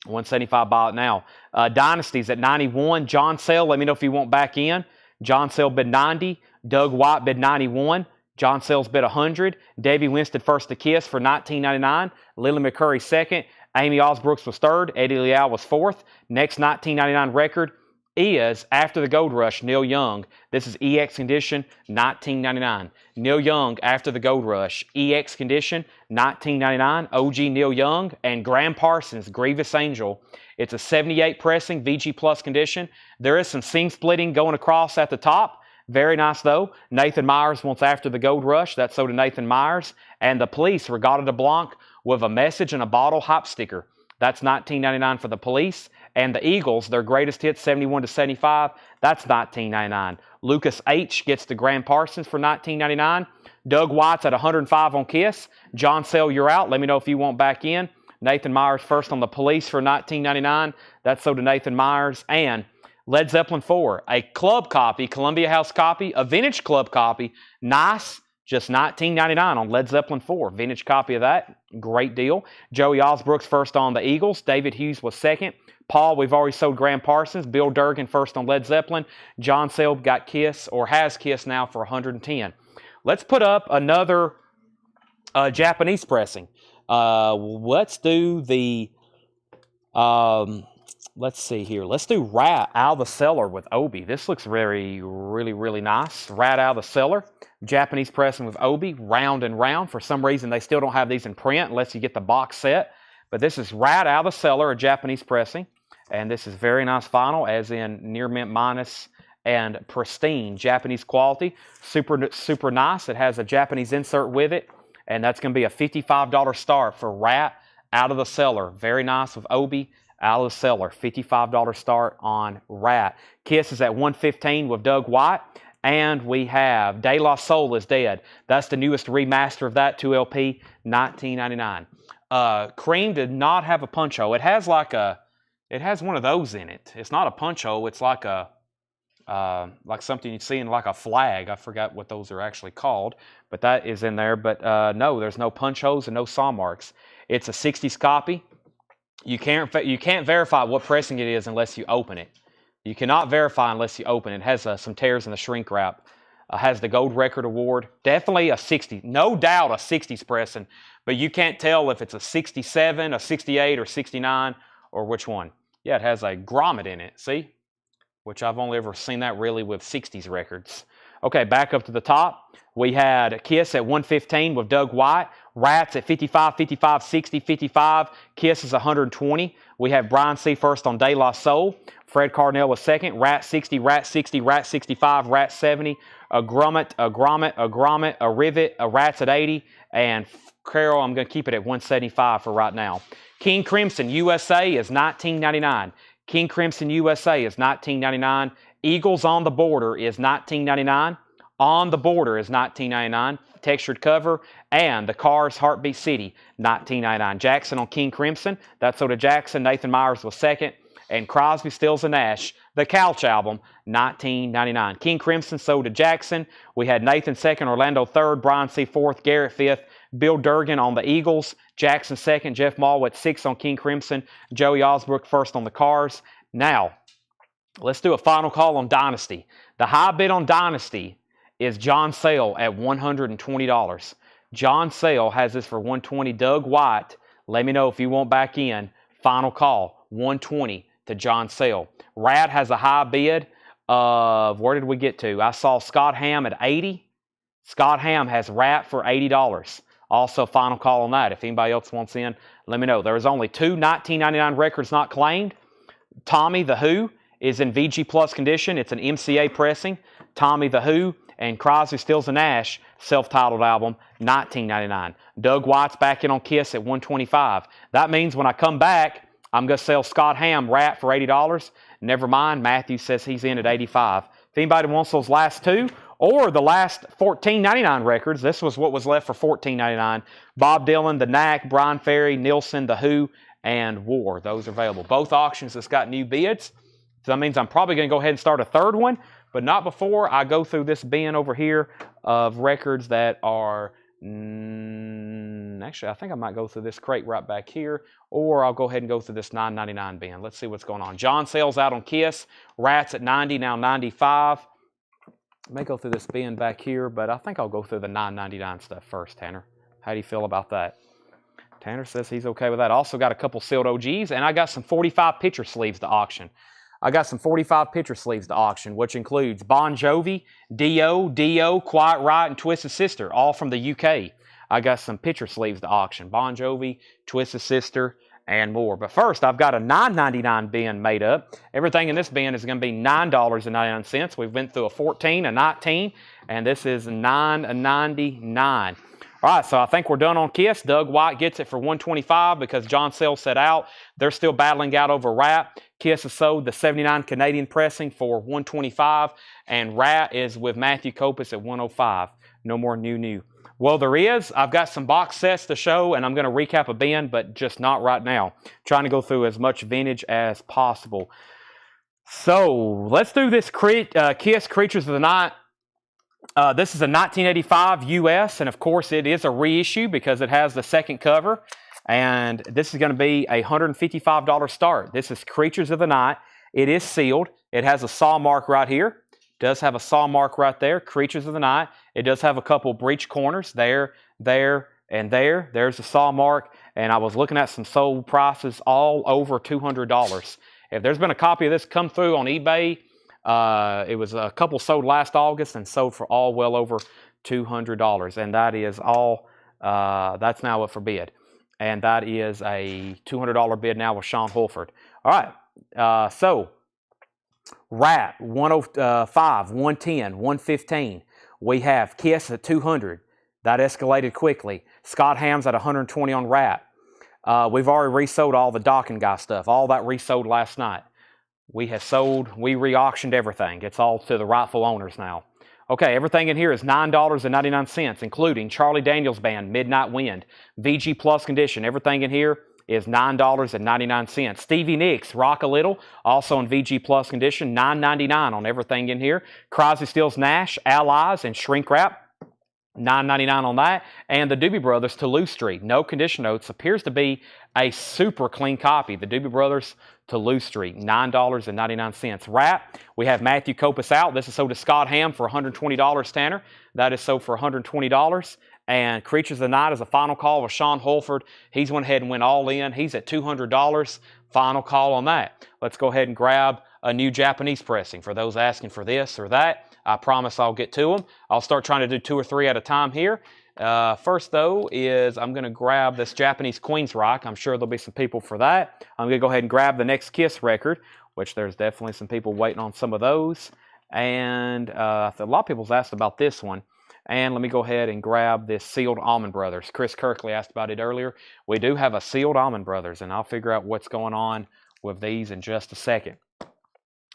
$175 buy it now. Dynasty's at $91. John Sale, let me know if you want back in. John Sale bid $90. Doug White bid $91. John Sales bid $100. Davey Winston first to Kiss for $19.99. Leland McCurry second. Amy Osbrooks was third. Eddie Leal was fourth. Next $19.99 record is After the Gold Rush, Neil Young. This is EX condition, $19.99. Neil Young, After the Gold Rush, EX condition, $19.99. OG Neil Young and Graham Parsons, Grievous Angel. It's a 78 pressing, VG Plus condition. There is some seam splitting going across at the top. Very nice, though. Nathan Myers wants After the Gold Rush. That's so to Nathan Myers. And the Police, Regatta de Blanc, with a message and a bottle hype sticker. That's $19.99 for the Police. And the Eagles, their greatest hits, 71 to 75. That's $19.99. Lucas H. gets the Graham Parsons for $19.99. Doug White's at $105 on Kiss. John Sale, you're out. Let me know if you want back in. Nathan Myers first on the Police for $19.99. That's so to Nathan Myers. And Led Zeppelin 4, a club copy, Columbia House copy, a vintage club copy. Nice, just $19.99 on Led Zeppelin 4. Vintage copy of that, great deal. Joey Osbrooks first on the Eagles. David Hughes was second. Paul, we've already sold Graham Parsons. Bill Durgan first on Led Zeppelin. John Sale got Kiss, or has Kiss now, for $110. Let's put up another Japanese pressing. Let's do the... let's see here. Let's do Rat Out of the Cellar with Obi. This looks really nice. Rat Out of the Cellar. Japanese pressing with Obi. Round and round. For some reason, they still don't have these in print unless you get the box set. But this is Rat Out of the Cellar, a Japanese pressing. And this is very nice vinyl, as in near mint minus and pristine. Japanese quality. Super nice. It has a Japanese insert with it. And that's going to be a $55 start for Rat Out of the Cellar. Very nice with Obi. Out of the Cellar, $55 start on Rat. Kiss is at $115 with Doug White. And we have De La Soul is Dead. That's the newest remaster of that, 2LP, $19.99. Cream did not have a punch hole. It has one of those in it. It's not a punch hole. It's like like something you'd see in like a flag. I forgot what those are actually called, but that is in there. But no, there's no punch holes and no saw marks. It's a 60s copy. You can't verify what pressing it is unless you open it. You cannot verify unless you open it. It has some tears in the shrink wrap. Has the Gold Record Award. Definitely a 60, no doubt a 60s pressing, but you can't tell if it's a 67, a 68, or 69, or which one. Yeah, it has a grommet in it, see? Which I've only ever seen that really with 60s records. Okay, back up to the top. We had Kiss at $115 with Doug White. Rats at 55, 55, 60, 55. Kiss is 120. We have Brian C. first on De La Soul. Fred Carnell was second. Rat 60, Rat 60, Rat 65, Rat 70. A Grommet, a Grommet, a Grommet, a Rivet, a Rats at 80. And Carol, I'm going to keep it at 175 for right now. King Crimson USA is $19.99. King Crimson USA is $19.99. Eagles on the Border is $19.99. On the Border is $19.99. Textured cover. And the Cars Heartbeat City, $19.99. Jackson on King Crimson. That's sold to Jackson. Nathan Myers was second. And Crosby, Stills, and Nash, the Couch album, $19.99. King Crimson sold to Jackson. We had Nathan second, Orlando third, Brian C. fourth, Garrett fifth, Bill Durgan on the Eagles, Jackson second, Jeff Mall at sixth on King Crimson, Joey Osbrook first on the Cars. Now, let's do a final call on Dynasty. The high bid on Dynasty is John Sale at $120. John Sale has this for $120. Doug White, let me know if you want back in. Final call, $120 to John Sale. Rad has a high bid of, where did we get to? I saw Scott Ham at $80. Scott Ham has Rat for $80. Also, final call on that. If anybody else wants in, let me know. There's only two 1999 records not claimed. Tommy the Who is in VG Plus condition. It's an MCA pressing. Tommy the Who and Crosby, Stills, and Nash self-titled album, $19.99. Doug White's back in on Kiss at $125. That means when I come back, I'm going to sell Scott Ham Rat for $80. Never mind, Matthew says he's in at $85. If anybody wants those last two, or the last $14.99 records, this was what was left for $14.99. Bob Dylan, The Knack, Brian Ferry, Nilsson, The Who, and War. Those are available. Both auctions has got new bids. So that means I'm probably going to go ahead and start a third one, but not before I go through this bin over here of records that are... actually, I think I might go through this crate right back here, or I'll go ahead and go through this $9.99 bin. Let's see what's going on. John Sale's out on Kiss. Rats at 90, now 95. I may go through this bin back here, but I think I'll go through the $9.99 stuff first, Tanner. How do you feel about that? Tanner says he's okay with that. Also got a couple sealed OGs, and I got some 45 picture sleeves to auction. I got some 45 picture sleeves to auction, which includes Bon Jovi, Dio, Quiet Riot, and Twisted Sister, all from the UK. I got some picture sleeves to auction. Bon Jovi, Twisted Sister, and more. But first, I've got a $9.99 bin made up. Everything in this bin is going to be $9.99. We've been through a 14, a 19, and this is $9.99. All right, so I think we're done on Kiss. Doug White gets it for $125 because John Sale set out. They're still battling out over Rat. Kiss has sold the 79 Canadian pressing for $125, and Rat is with Matthew Kopis at $105. No more new. Well, there is. I've got some box sets to show, and I'm going to recap a bin, but just not right now. Trying to go through as much vintage as possible. So let's do this Kiss Creatures of the Night. This is a 1985 US, and of course it is a reissue because it has the second cover. And this is going to be a $155 start. This is Creatures of the Night. It is sealed. It has a saw mark right here. It does have a saw mark right there. Creatures of the Night. It does have a couple breech corners there, and there. There's a saw mark. And I was looking at some sold prices all over $200. If there's been a copy of this come through on eBay, it was a couple sold last August and sold for all well over $200. And that is all, that's now up for bid. And that is a $200 bid now with Sean Holford. All right, so Rat, 105, 110, 115. We have Kiss at 200. That escalated quickly. Scott Ham's at 120 on Rat. We've already resold all the Docking Guy stuff. All that resold last night. We re-auctioned everything. It's all to the rightful owners now. Okay, everything in here is $9.99, including Charlie Daniels Band, Midnight Wind, VG Plus condition. Everything in here is $9.99. Stevie Nicks, Rock a Little, also in VG Plus condition, $9.99 on everything in here. Crosby, Stills, Nash, Allies, and Shrink Wrap, $9.99 on that. And the Doobie Brothers, Toulouse Street, no condition notes, appears to be a super clean copy. The Doobie Brothers, Toulouse Street, $9.99. Wrap, we have Matthew Kopis out. This is sold to Scott Ham for $120, Tanner. That is sold for $120. And Creatures of the Night is a final call with Sean Holford. He's went ahead and went all in. He's at $200. Final call on that. Let's go ahead and grab a new Japanese pressing for those asking for this or that. I promise I'll get to them. I'll start trying to do 2 or 3 at a time here. First, though, is I'm going to grab this Japanese Queen's Rock. I'm sure there'll be some people for that. I'm going to go ahead and grab the next Kiss record, which there's definitely some people waiting on some of those. And a lot of people's asked about this one. And let me go ahead and grab this sealed Allman Brothers. Chris Kirkley asked about it earlier. We do have a sealed Allman Brothers, and I'll figure out what's going on with these in just a second.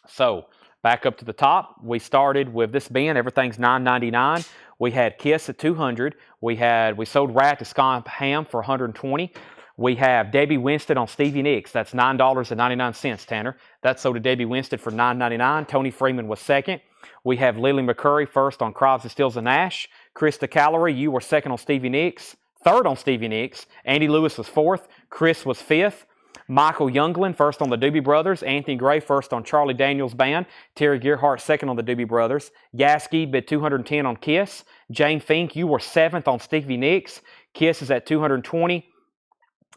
So, back up to the top, we started with this bin. Everything's $9.99. We had Kiss at $200. We sold Rat to Scott Ham for $120. We have Debbie Winston on Stevie Nicks. That's $9.99, Tanner. That's sold to Debbie Winston for $9.99. Tony Freeman was second. We have Lily McCurry first on Crosby, Stills, and Nash. Krista Callery, you were second on Stevie Nicks. Third on Stevie Nicks. Andy Lewis was fourth. Chris was fifth. Michael Youngland first on the Doobie Brothers. Anthony Gray first on Charlie Daniels Band. Terry Gerhardt second on the Doobie Brothers. Yaski bid $210 on Kiss. Jane Fink, you were seventh on Stevie Nicks. Kiss is at $220.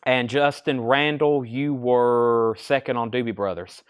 And Justin Randall, you were second on Doobie Brothers.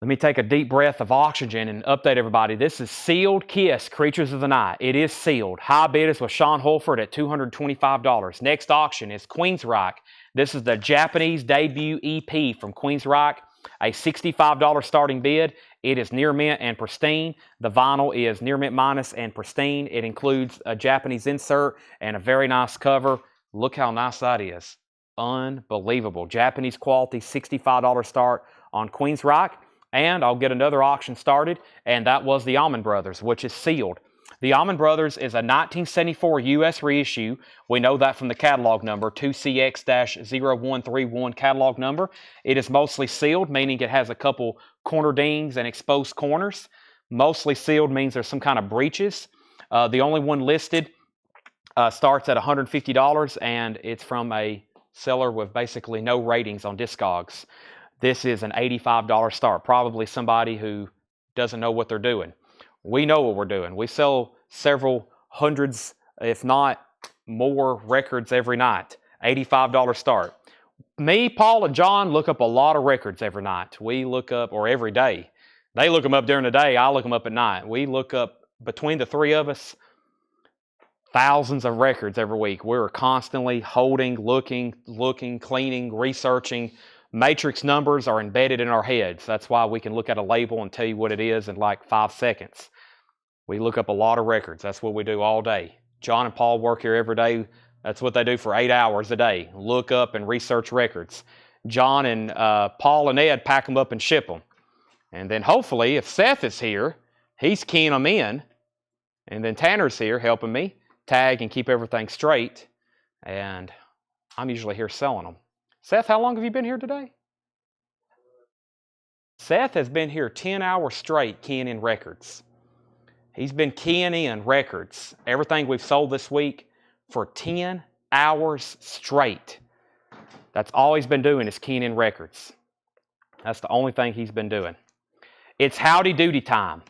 Let me take a deep breath of oxygen and update everybody. This is sealed Kiss, Creatures of the Night. It is sealed. High bid is with Sean Holford at $225. Next auction is Queen's Rock. This is the Japanese debut EP from Queen's Rock. A $65 starting bid. It is near mint and pristine. The vinyl is near mint minus and pristine. It includes a Japanese insert and a very nice cover. Look how nice that is. Unbelievable. Japanese quality, $65 start on Queen's Rock. And I'll get another auction started, and that was the Allman Brothers, which is sealed. The Allman Brothers is a 1974 U.S. reissue. We know that from the catalog number, 2CX-0131 catalog number. It is mostly sealed, meaning it has a couple corner dings and exposed corners. Mostly sealed means there's some kind of breaches. The only one listed starts at $150, and it's from a seller with basically no ratings on Discogs. This is an $85 start. Probably somebody who doesn't know what they're doing. We know what we're doing. We sell several hundreds, if not more, records every night. $85 start. Me, Paul, and John look up a lot of records every night. We look up, or every day. They look them up during the day. I look them up at night. We look up, between the three of us, thousands of records every week. We're constantly holding, looking, cleaning, researching. Matrix numbers are embedded in our heads. That's why we can look at a label and tell you what it is in like 5 seconds. We look up a lot of records. That's what we do all day. John and Paul work here every day. That's what they do for 8 hours a day. Look up and research records. John and Paul and Ed pack them up and ship them. And then hopefully, if Seth is here, he's keying them in. And then Tanner's here helping me tag and keep everything straight. And I'm usually here selling them. Seth, how long have you been here today? Seth has been here 10 hours straight keying in records. He's been keying in records, everything we've sold this week, for 10 hours straight. That's all he's been doing is keying in records. That's the only thing he's been doing. It's Howdy Doody time.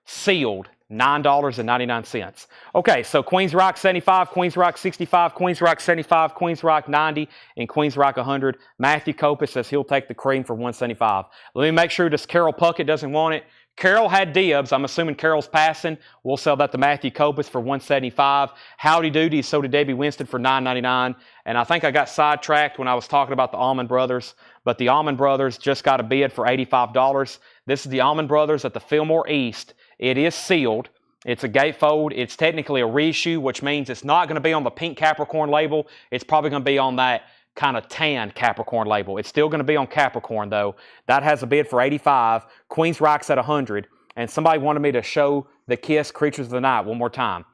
Sealed. $9.99. Okay, so Queen's Rock 75, Queen's Rock 65, Queen's Rock 75, Queen's Rock 90, and Queen's Rock 100. Matthew Copus says he'll take the cream for $175. Let me make sure this Carol Puckett doesn't want it. Carol had dibs. I'm assuming Carol's passing. We'll sell that to Matthew Copus for $175. Howdy Doody is sold to Debbie Winston for $9.99. And I think I got sidetracked when I was talking about the Allman Brothers. But the Allman Brothers just got a bid for $85. This is the Allman Brothers at the Fillmore East. It is sealed. It's a gatefold. It's technically a reissue, which means it's not going to be on the pink Capricorn label. It's probably going to be on that kind of tan Capricorn label. It's still going to be on Capricorn, though. That has a bid for $85. Queen's Rock's at $100. And somebody wanted me to show the Kiss Creatures of the Night one more time.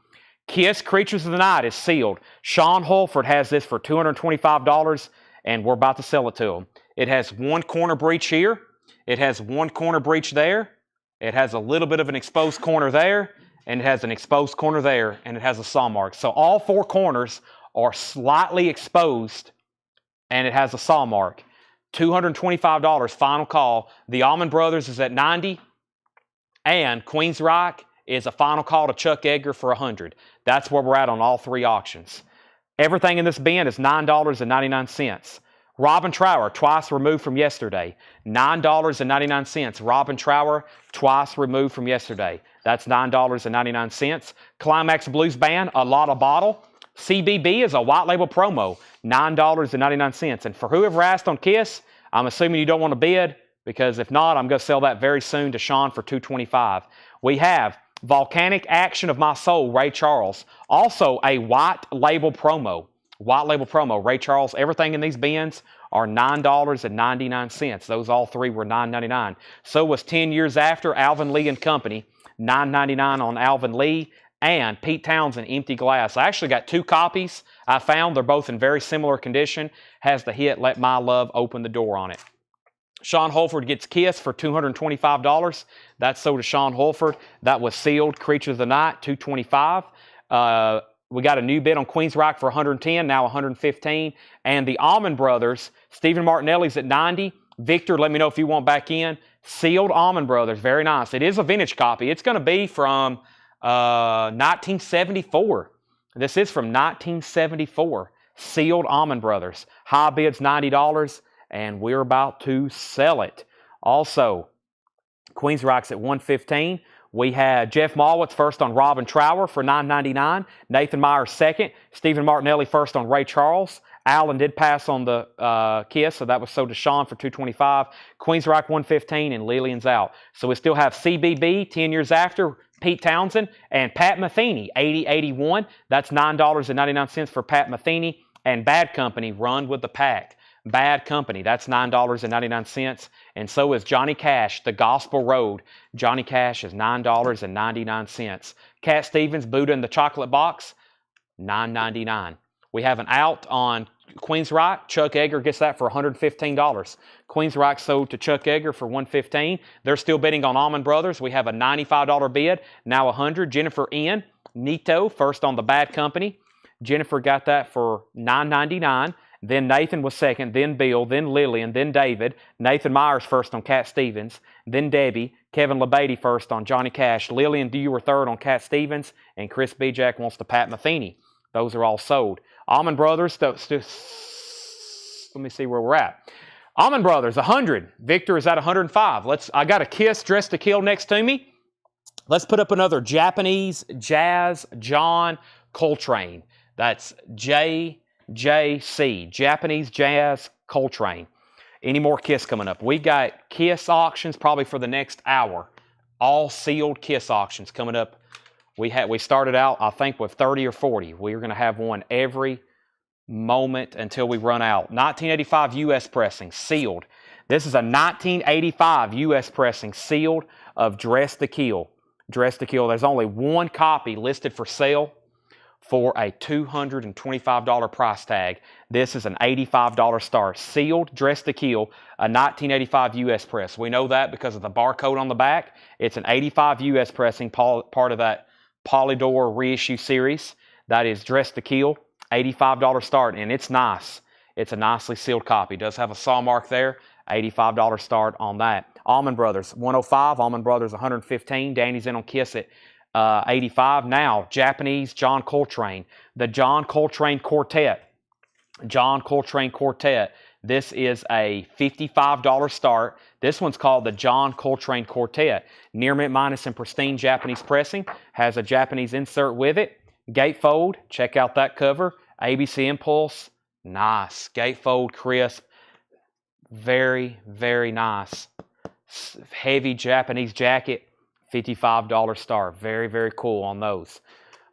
Kiss Creatures of the Night is sealed. Sean Holford has this for $225, and we're about to sell it to him. It has one corner breach here. It has one corner breach there. It has a little bit of an exposed corner there, and it has an exposed corner there, and it has a saw mark. So all four corners are slightly exposed, and it has a saw mark. $225 final call. The Allman Brothers is at $90, and Queen's Rock is a final call to Chuck Edgar for $100. That's where we're at on all three auctions. Everything in this bin is $9.99. Robin Trower, twice removed from yesterday, $9.99. Robin Trower, twice removed from yesterday. That's $9.99. Climax Blues Band, a lot of bottle. CBB is a white label promo, $9.99. And for whoever asked on Kiss, I'm assuming you don't want to bid, because if not, I'm going to sell that very soon to Sean for $225. We have Volcanic Action of My Soul, Ray Charles. Also a white label promo. White label promo, Ray Charles. Everything in these bins are $9.99. Those all three were $9.99. So was 10 Years After, Alvin Lee and Company, $9.99 on Alvin Lee. And Pete Townsend, Empty Glass. I actually got 2 copies I found. They're both in very similar condition. Has the hit Let My Love Open the Door on it. Sean Holford gets Kiss for $225. That's sold to Sean Holford. That was sealed. Creature of the Night, $225. We got a new bid on Queensryche for $110, now $115. And the Allman Brothers, Stephen Martinelli's at $90. Victor, let me know if you want back in. Sealed Allman Brothers, very nice. It is a vintage copy. It's going to be from 1974. This is from 1974. Sealed Allman Brothers. High bid's $90, and we're about to sell it. Also, Queensryche's at $115. We had Jeff Malwitz first on Robin Trower for $9.99. Nathan Myers second. Stephen Martinelli first on Ray Charles. Allen did pass on the Kiss, so that was sold to Sean for $225. Queensryche $115, and Lillian's out. So we still have CBB, 10 Years After, Pete Townsend, and Pat Metheny, 8081. That's $9.99 for Pat Metheny. And Bad Company, Run with the Pack. Bad Company, that's $9.99. And so is Johnny Cash, The Gospel Road. Johnny Cash is $9.99. Cat Stevens, Buddha in the Chocolate Box, $9.99. We have an out on Queensryche. Chuck Egger gets that for $115. Queensryche sold to Chuck Egger for $115. They're still bidding on Allman Brothers. We have a $95 bid, now $100. Jennifer N. Nito, first on the Bad Company. Jennifer got that for $9.99. Then Nathan was second, then Bill, then Lillian, then David. Nathan Myers first on Cat Stevens, then Debbie. Kevin LeBady first on Johnny Cash. Lillian, you were third on Cat Stevens, and Chris Bijak wants to Pat Metheny. Those are all sold. Allman Brothers, let me see where we're at. Allman Brothers, 100. Victor is at 105. I got a Kiss Dressed to Kill next to me. Let's put up another Japanese Jazz John Coltrane. That's JJC, Japanese Jazz Coltrane. Any more Kiss coming up? We got Kiss auctions probably for the next hour. All sealed Kiss auctions coming up. We started out, I think, with 30 or 40. We're going to have one every moment until we run out. 1985 U.S. pressing, sealed. This is a 1985 U.S. pressing, sealed, of Dressed to Kill. Dressed to Kill. There's only one copy listed for sale for a $225 price tag. This is an $85 start. Sealed, Dressed to Kill, a 1985 U.S. press. We know that because of the barcode on the back. It's an 85 U.S. pressing, part of that Polydor reissue series. That is Dressed to Kill, $85 start, and it's nice. It's a nicely sealed copy. It does have a saw mark there, $85 start on that. Allman Brothers, 105. Allman Brothers, 115. Danny's in on Kiss at 85. Now, Japanese John Coltrane. The John Coltrane Quartet. John Coltrane Quartet. This is a $55 start. This one's called the John Coltrane Quartet. Near mint minus and pristine Japanese pressing. Has a Japanese insert with it. Gatefold. Check out that cover. ABC Impulse. Nice. Gatefold, crisp. Very, very nice. Heavy Japanese jacket. $55 start. Very, very cool on those.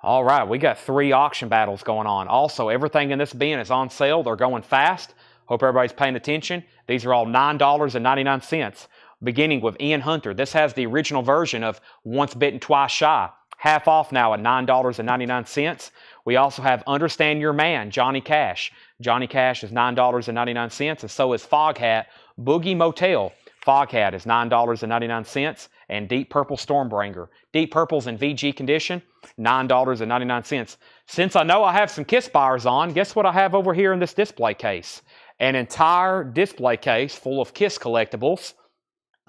All right, we got 3 auction battles going on. Also, everything in this bin is on sale. They're going fast. Hope everybody's paying attention. These are all $9.99, beginning with Ian Hunter. This has the original version of Once Bitten, Twice Shy. Half off now at $9.99. We also have Understand Your Man, Johnny Cash. Johnny Cash is $9.99, and so is Foghat, Boogie Motel. Foghat is $9.99, and Deep Purple Stormbringer. Deep Purple's in VG condition, $9.99. Since I know I have some Kiss buyers on, guess what I have over here in this display case? An entire display case full of Kiss collectibles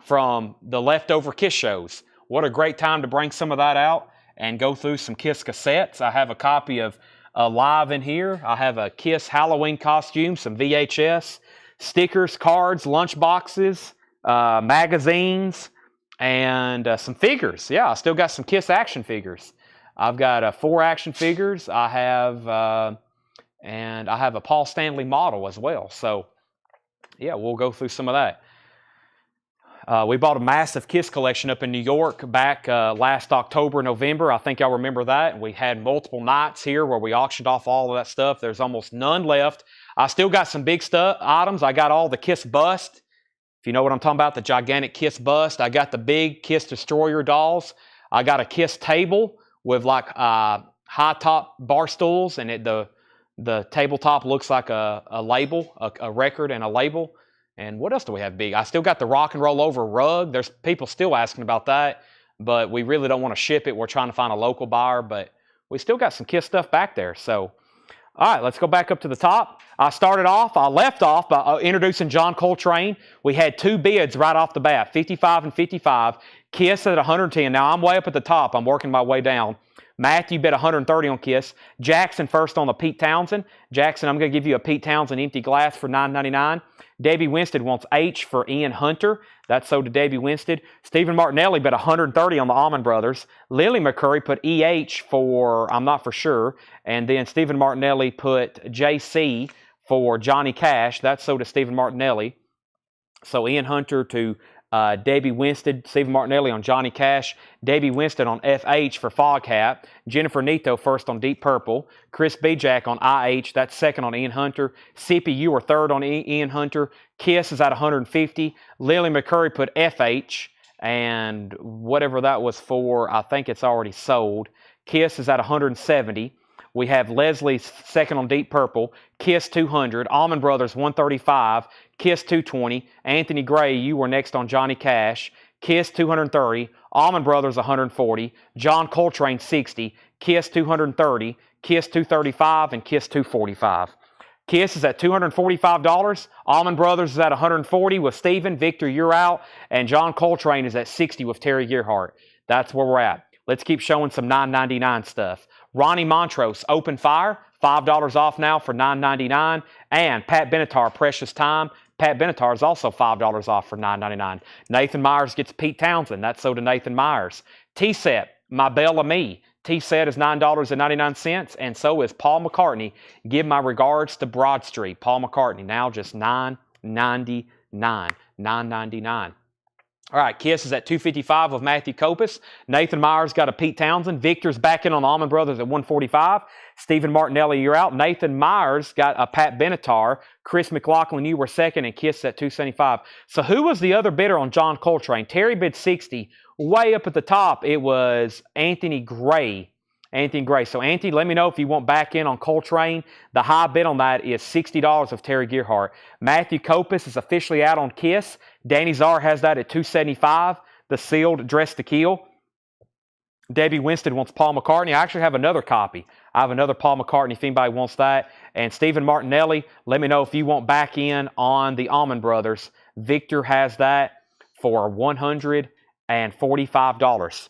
from the leftover Kiss shows. What a great time to bring some of that out and go through some Kiss cassettes. I have a copy of Live in here. I have a Kiss Halloween costume, some VHS, stickers, cards, lunch boxes, magazines, and some figures. Yeah, I still got some KISS action figures. I've got 4 action figures. I have a Paul Stanley model as well. So yeah, we'll go through some of that. We bought a massive KISS collection up in New York back last October, November. I think y'all remember that. We had multiple nights here where we auctioned off all of that stuff. There's almost none left. I still got some big stuff items. I got all the KISS bust. If you know what I'm talking about, the gigantic KISS bust. I got the big KISS Destroyer dolls. I got a KISS table with like high top bar stools, and the tabletop looks like a label, a record and a label. And what else do we have big? I still got the rock and roll over rug. There's people still asking about that, but we really don't want to ship it. We're trying to find a local buyer, but we still got some KISS stuff back there. So, all right, let's go back up to the top. I left off by introducing John Coltrane. We had 2 bids right off the bat, 55 and 55. KISS at 110. Now, I'm way up at the top. I'm working my way down. Matthew bet 130 on KISS. Jackson first on the Pete Townsend. Jackson, I'm going to give you a Pete Townsend empty glass for $9.99. Debbie Winstead wants H for Ian Hunter. That's sold to Debbie Winstead. Stephen Martinelli bet 130 on the Allman Brothers. Lily McCurry put EH for, I'm not for sure. And then Stephen Martinelli put JC for Johnny Cash. That's sold to Stephen Martinelli. So Ian Hunter to Debbie Winstead, Stephen Martinelli on Johnny Cash, Debbie Winstead on FH for Foghat, Jennifer Nito first on Deep Purple, Chris Bijak on IH, that's second on Ian Hunter, Sippy, you were third on Ian Hunter, KISS is at 150, Lily McCurry put FH, and whatever that was for, I think it's already sold. KISS is at 170. We have Leslie second on Deep Purple, KISS 200, Allman Brothers 135, KISS 220, Anthony Gray, you were next on Johnny Cash, KISS 230, Allman Brothers 140, John Coltrane 60, KISS 230, KISS 235, and KISS 245. KISS is at $245, Allman Brothers is at 140 with Steven, Victor, you're out, and John Coltrane is at 60 with Terry Gearhart. That's where we're at. Let's keep showing some $9.99 stuff. Ronnie Montrose, Open Fire, $5 off now for $9.99. And Pat Benatar, Precious Time. Pat Benatar is also $5 off for $9.99. Nathan Myers gets Pete Townsend. That's sold to Nathan Myers. T-Set, My Bella Me. T-Set is $9.99, and so is Paul McCartney. Give my regards to Broad Street. Paul McCartney, now just $9.99. $9.99. All right, KISS is at $255 with Matthew Kopis. Nathan Myers got a Pete Townsend. Victor's back in on the Allman Brothers at $145. Stephen Martinelli, you're out. Nathan Myers got a Pat Benatar. Chris McLaughlin, you were second, and KISS at $275. So who was the other bidder on John Coltrane? Terry bid 60. Way up at the top, it was Anthony Gray. Anthony Gray. So, Anthony, let me know if you want back in on Coltrane. The high bid on that is $60 of Terry Gearhart. Matthew Kopis is officially out on KISS. Danny Czar has that at $275. The sealed Dress to Kill. Debbie Winstead wants Paul McCartney. I actually have another copy. I have another Paul McCartney if anybody wants that. And Stephen Martinelli, let me know if you want back in on the Allman Brothers. Victor has that for $145.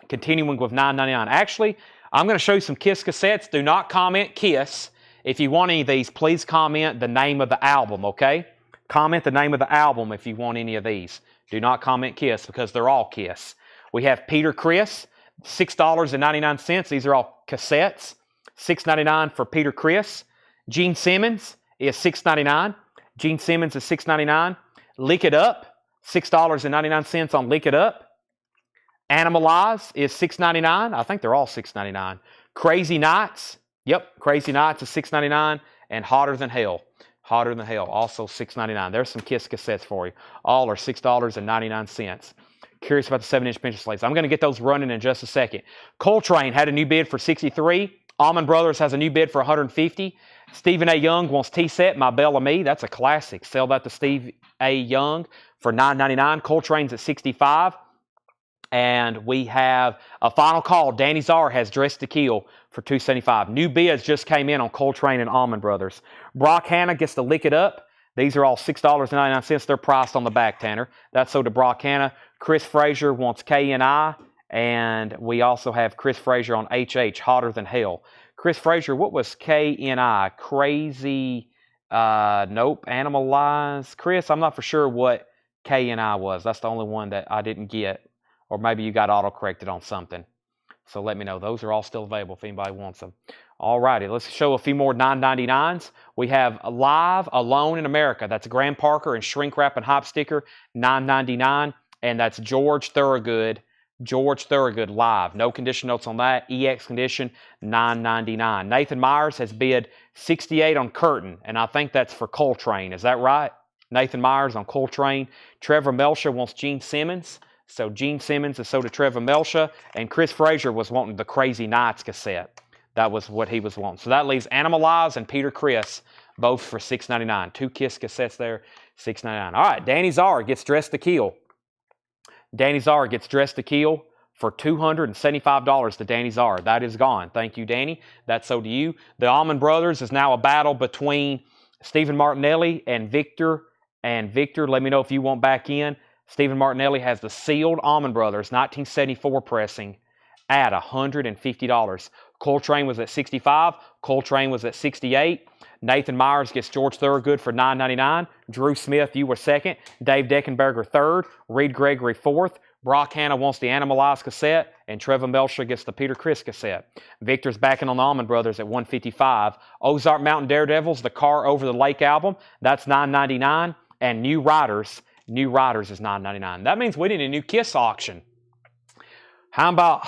Continuing with $9.99. Actually, I'm going to show you some KISS cassettes. Do not comment KISS. If you want any of these, please comment the name of the album, okay? Comment the name of the album if you want any of these. Do not comment KISS because they're all KISS. We have Peter Criss, $6.99. These are all cassettes. $6.99 for Peter Criss. Gene Simmons is $6.99. Gene Simmons is $6.99. Lick It Up, $6.99 on Lick It Up. Animalize is $6.99. I think they're all $6.99. Crazy Nights. Yep, Crazy Nights is $6.99. And Hotter Than Hell. Hotter Than Hell, also $6.99. There's some KISS cassettes for you. All are $6.99. Curious about the 7-inch pincher slates. I'm going to get those running in just a second. Coltrane had a new bid for $63. Allman Brothers has a new bid for $150. Stephen A. Young wants T-Set, My Bella Me. That's a classic. Sell that to Steve A. Young for $9.99. Coltrane's at $65. And we have a final call. Danny Czar has Dress to Kill for $275. New bids just came in on Coltrane and Allman Brothers. Brock Hanna gets to Lick It Up. These are all $6.99. They're priced on the back, Tanner. That's sold to Brock Hanna. Chris Frazier wants K&I. And we also have Chris Frazier on HH, Hotter Than Hell. Chris Frazier, what was K&I? Crazy Nope. Animalize. Chris, I'm not for sure what K and I was. That's the only one that I didn't get. Or maybe you got auto-corrected on something. So let me know. Those are all still available if anybody wants them. All righty, let's show a few more 9.99s. We have Live Alone in America. That's Graham Parker and Shrink Wrap and Hop Sticker, $9.99. And that's George Thorogood. George Thorogood Live. No condition notes on that. EX condition, $9.99. Nathan Myers has bid $68 on Curtain, and I think that's for Coltrane. Is that right? Nathan Myers on Coltrane. Trevor Melsha wants Gene Simmons. So Gene Simmons is so to Trevor Melsha, and Chris Frazier was wanting the Crazy Nights cassette. That was what he was wanting. So that leaves Animalize and Peter Criss, both for $6.99. 2 Kiss cassettes there, $6.99. All right, Danny Czar gets Dressed to Kill. Danny Czar gets Dressed to Kill for $275 to Danny Czar. That is gone. Thank you, Danny. That's so to you. The Allman Brothers is now a battle between Stephen Martinelli and Victor. And Victor, let me know if you want back in. Stephen Martinelli has the sealed Allman Brothers 1974 pressing at $150. Coltrane was at $65. Coltrane was at $68. Nathan Myers gets George Thorogood for $9.99. Drew Smith, you were second. Dave Deckenberger third. Reed Gregory fourth. Brock Hanna wants the Animalize cassette, and Trevor Melsha gets the Peter Criss cassette. Victor's backing on the Allman Brothers at $155. Ozark Mountain Daredevils, the Car Over the Lake album, that's $9.99. And New Riders is $9.99. That means we need a new Kiss auction. How about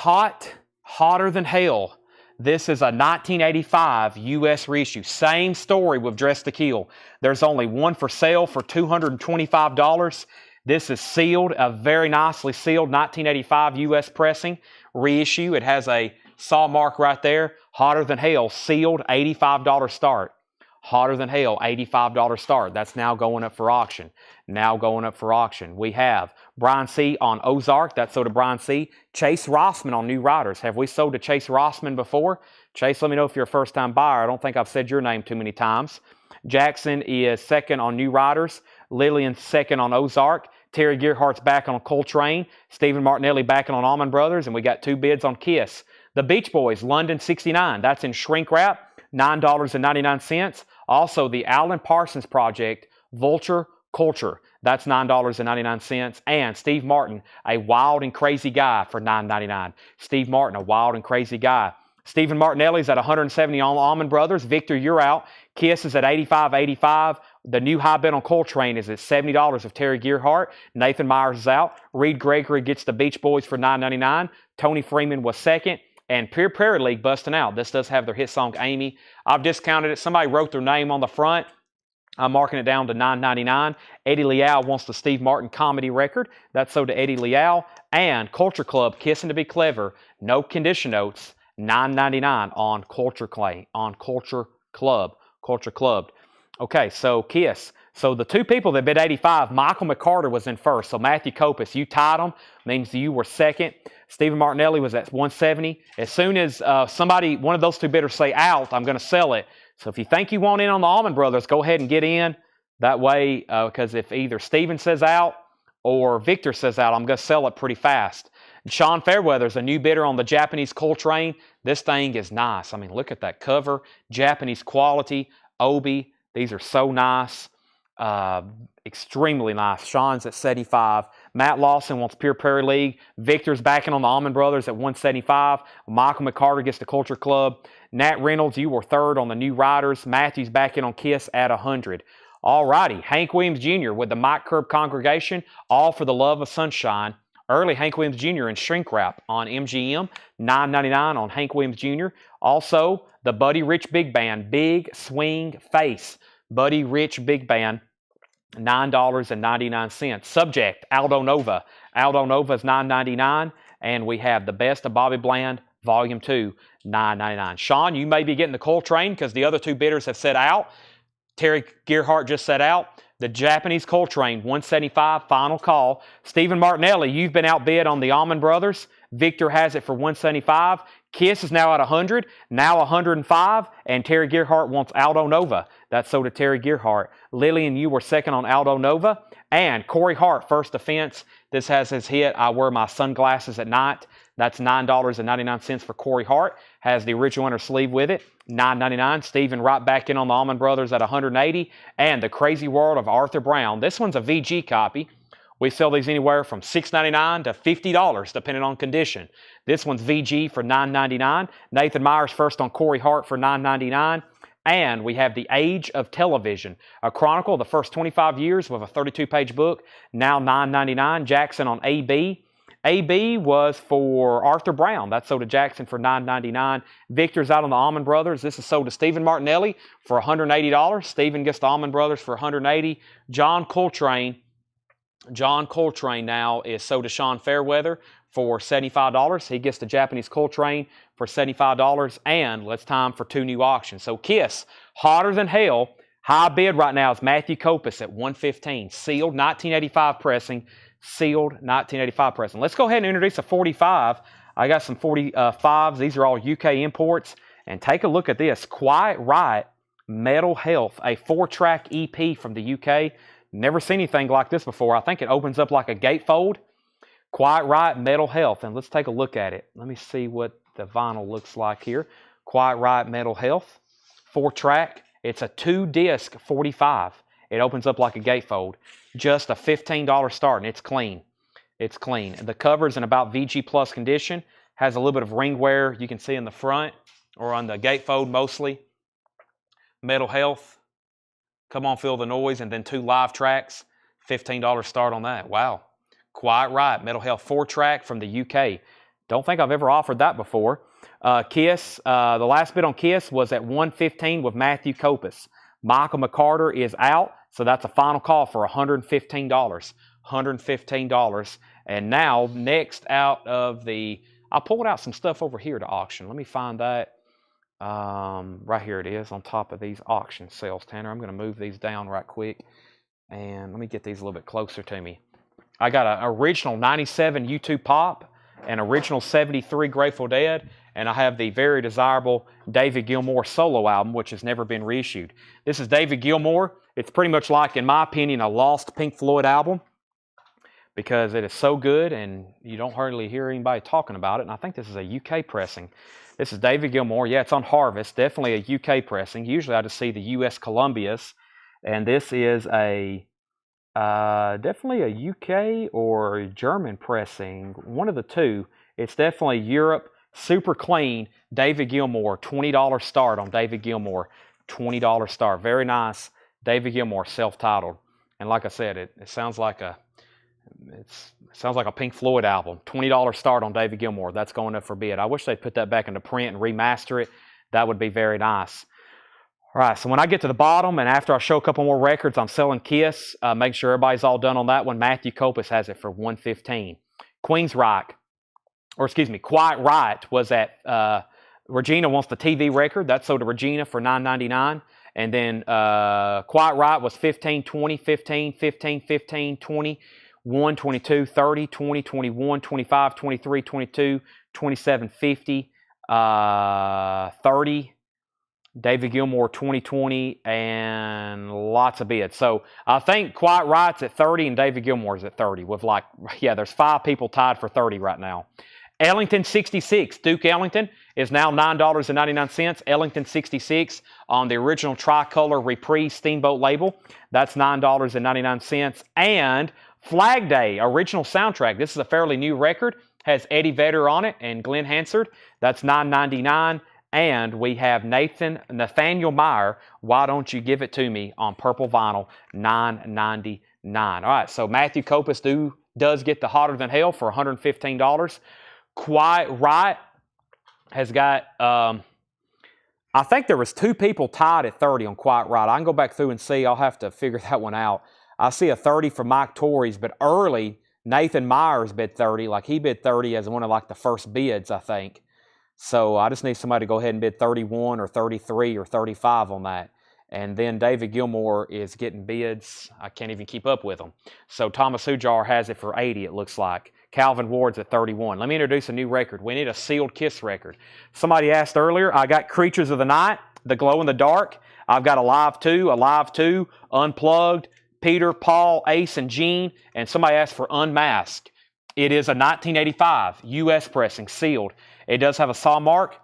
Hotter Than Hell? This is a 1985 U.S. reissue. Same story with Dressed to Kill. There's only one for sale for $225. This is sealed, a very nicely sealed 1985 U.S. pressing reissue. It has a saw mark right there. Hotter Than Hell, sealed, $85 start. Hotter Than Hell, $85 start. That's now going up for auction. Now going up for auction. We have Brian C. on Ozark. That's sold to Brian C. Chase Rossman on New Riders. Have we sold to Chase Rossman before? Chase, let me know if you're a first-time buyer. I don't think I've said your name too many times. Jackson is second on New Riders. Lillian second on Ozark. Terry Gearhart's back on Coltrane. Stephen Martinelli backing on Allman Brothers. And we got 2 bids on Kiss. The Beach Boys, London 69. That's in shrink wrap, $9.99. Also, the Alan Parsons Project, Vulture Culture. That's $9.99. And Steve Martin, A Wild and Crazy Guy for $9.99. Steve Martin, A Wild and Crazy Guy. Stephen Martinelli's at $170 on Allman Brothers. Victor, you're out. Kiss is at $85.85. The new high bid on Coltrane is at $70 of Terry Gearhart. Nathan Myers is out. Reed Gregory gets the Beach Boys for $9.99. Tony Freeman was second. And Pure Prairie League busting out. This does have their hit song, Amy. I've discounted it. Somebody wrote their name on the front. I'm marking it down to $9.99. Eddie Leal wants the Steve Martin comedy record. That's sold to Eddie Leal. And Culture Club, Kissing to Be Clever, no condition notes, $9.99 on Culture Club. Culture Club. Okay, so Kiss. So the 2 people that bid 85, Michael McCarter was in first. So Matthew Kopis, you tied them, means you were second. Stephen Martinelli was at 170. As soon as one of those 2 bidders say out, I'm going to sell it. So if you think you want in on the Allman Brothers, go ahead and get in. That way, because if either Stephen says out or Victor says out, I'm going to sell it pretty fast. And Sean Fairweather's a new bidder on the Japanese Coltrane. This thing is nice. I mean, look at that cover. Japanese quality. Obi. These are so nice. Extremely nice. Sean's at 75. Matt Lawson wants Pure Prairie League. Victor's backing on the Allman Brothers at 175. Michael McCarter gets the Culture Club. Nat Reynolds, you were third on the New Riders. Matthews backing on Kiss at 100. All righty. Hank Williams Jr. with the Mike Curb Congregation, All for the Love of Sunshine. Early Hank Williams Jr. in shrink wrap on MGM. $9.99 on Hank Williams Jr. Also, the Buddy Rich Big Band, Big Swing Face. Buddy Rich Big Band, $9.99. Subject, Aldo Nova. Aldo Nova is $9.99. And we have The Best of Bobby Bland, Volume 2, $9.99. Sean, you may be getting the Coltrane because the other 2 bidders have said out. Terry Gearhart just said out. The Japanese Coltrane, 175, final call. Stephen Martinelli, you've been outbid on the Allman Brothers. Victor has it for 175. Kiss is now at 100, now 105, and Terry Gearhart wants Aldo Nova. That's sold to Terry Gearhart. Lillian, you were second on Aldo Nova. And Corey Hart, First Offense. This has his hit, I Wear My Sunglasses at Night. That's $9.99 for Corey Hart. Has the original inner sleeve with it. $9.99. Steven right back in on the Allman Brothers at $180. And The Crazy World of Arthur Brown. This one's a VG copy. We sell these anywhere from $6.99 to $50, depending on condition. This one's VG for $9.99. Nathan Myers first on Corey Hart for $9.99. And we have The Age of Television, a chronicle of the first 25 years with a 32-page book, now $9.99. Jackson on AB. AB was for Arthur Brown. That's sold to Jackson for $9.99. Victor's out on the Allman Brothers. This is sold to Stephen Martinelli for $180. Stephen gets the Allman Brothers for $180. John Coltrane now is sold to Sean Fairweather for $75. He gets the Japanese Coltrane for $75. And it's time for two new auctions. So Kiss, hotter than hell. High bid right now is Matthew Kopus at $115. Sealed 1985 pressing. Sealed 1985 pressing. Let's go ahead and introduce a 45. I got some 45s. These are all UK imports. And take a look at this. Quiet Riot Metal Health, a 4-track EP from the UK. Never seen anything like this before. I think it opens up like a gatefold. Quiet Riot Metal Health. And let's take a look at it. Let me see what the vinyl looks like here. Quiet Riot Metal Health. 4-track. It's a 2-disc 45. It opens up like a gatefold. Just a $15 start, and it's clean. It's clean. The cover's in about VG Plus condition. Has a little bit of ring wear you can see in the front or on the gatefold mostly. Metal Health. Come On Feel the Noise, and then 2 live tracks. $15 start on that. Wow. Quiet Riot, Metal Health 4-track from the UK. Don't think I've ever offered that before. Kiss, the last bid on Kiss was at $115 with Matthew Kopus. Michael McCarter is out, so that's a final call for $115. $115. And now, next out of the... I pulled out some stuff over here to auction. Let me find that. Right here it is on top of these auction sales, Tanner. I'm going to move these down right quick. And let me get these a little bit closer to me. I got an original 97 U2 Pop, an original 73 Grateful Dead, and I have the very desirable David Gilmour solo album, which has never been reissued. This is David Gilmour. It's pretty much like, in my opinion, a lost Pink Floyd album because it is so good and you don't hardly hear anybody talking about it. And I think this is a UK pressing. This is David Gilmour. Yeah, it's on Harvest. Definitely a UK pressing. Usually I just see the US Columbias. And this is a definitely a UK or German pressing. One of the two. It's definitely Europe. Super clean. David Gilmour. $20 start on David Gilmour. $20 start. Very nice. David Gilmour, self-titled. And like I said, it sounds like a Pink Floyd album. $20 start on David Gilmour. That's going up for bid. I wish they'd put that back into print and remaster it. That would be very nice. All right, so when I get to the bottom and after I show a couple more records, I'm selling Kiss. Make sure everybody's all done on that one. Matthew Kopus has it for $115. Quiet Riot was at Regina wants the TV record. That's sold to Regina for $9.99. And then Quiet Riot was 15, 20, 15, 15, 15, 20, 1, 22, 30, 20, 21, 25, 23, 22, 27, 50, 30. David Gilmour 2020 and lots of bids. So I think Quiet Riot's at 30 and David Gilmour's at 30 with there's 5 people tied for 30 right now. Ellington 66. Duke Ellington is now $9.99. Ellington 66 on the original Tricolor Reprise Steamboat label. That's $9.99. And Flag Day, original soundtrack. This is a fairly new record. Has Eddie Vedder on it and Glenn Hansard. That's $9.99. And we have Nathaniel Meyer, Why Don't You Give It To Me on purple vinyl, $9.99. All right, so Matthew Kopus does get the Hotter Than Hell for $115. Quiet Riot has got, I think there was 2 people tied at 30 on Quiet Riot. I can go back through and see. I'll have to figure that one out. I see a 30 for Mike Torres, but early, Nathan Myers bid 30. He bid 30 as one of the first bids, I think. So I just need somebody to go ahead and bid 31 or 33 or 35 on that. And then David Gilmour is getting bids. I can't even keep up with them. So Thomas Hujar has it for 80, it looks like. Calvin Ward's at 31. Let me introduce a new record. We need a sealed Kiss record. Somebody asked earlier, I got Creatures of the Night, The Glow in the Dark. I've got a Live 2, Unplugged, Peter, Paul, Ace, and Gene. And somebody asked for Unmasked. It is a 1985 U.S. pressing, sealed. It does have a saw mark.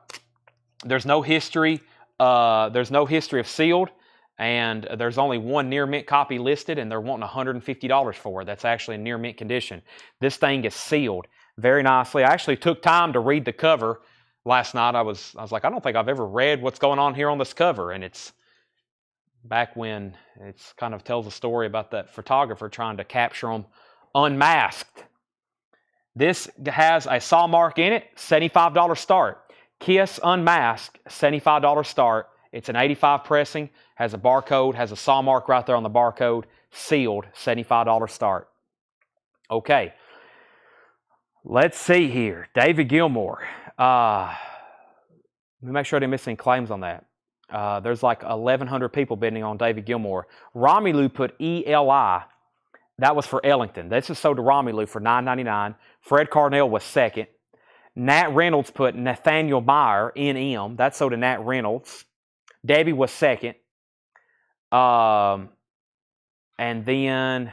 There's no history. There's no history of sealed, and there's only one near mint copy listed, and they're wanting $150 for it. That's actually in near mint condition. This thing is sealed very nicely. I actually took time to read the cover last night. I was like, I don't think I've ever read what's going on here on this cover, and it's back when it's kind of tells a story about that photographer trying to capture them unmasked. This has a saw mark in it, $75 start. Kiss Unmasked, $75 start. It's an 85 pressing, has a barcode, has a saw mark right there on the barcode, sealed, $75 start. Okay, let's see here. David Gilmour. Let me make sure I didn't miss any claims on that. There's like 1,100 people bidding on David Gilmour. Romelu put ELI. That was for Ellington. This is sold to Romelu for $9.99. Fred Carnell was second. Nat Reynolds put Nathaniel Meyer, NM. That's sold to Nat Reynolds. Debbie was second. And then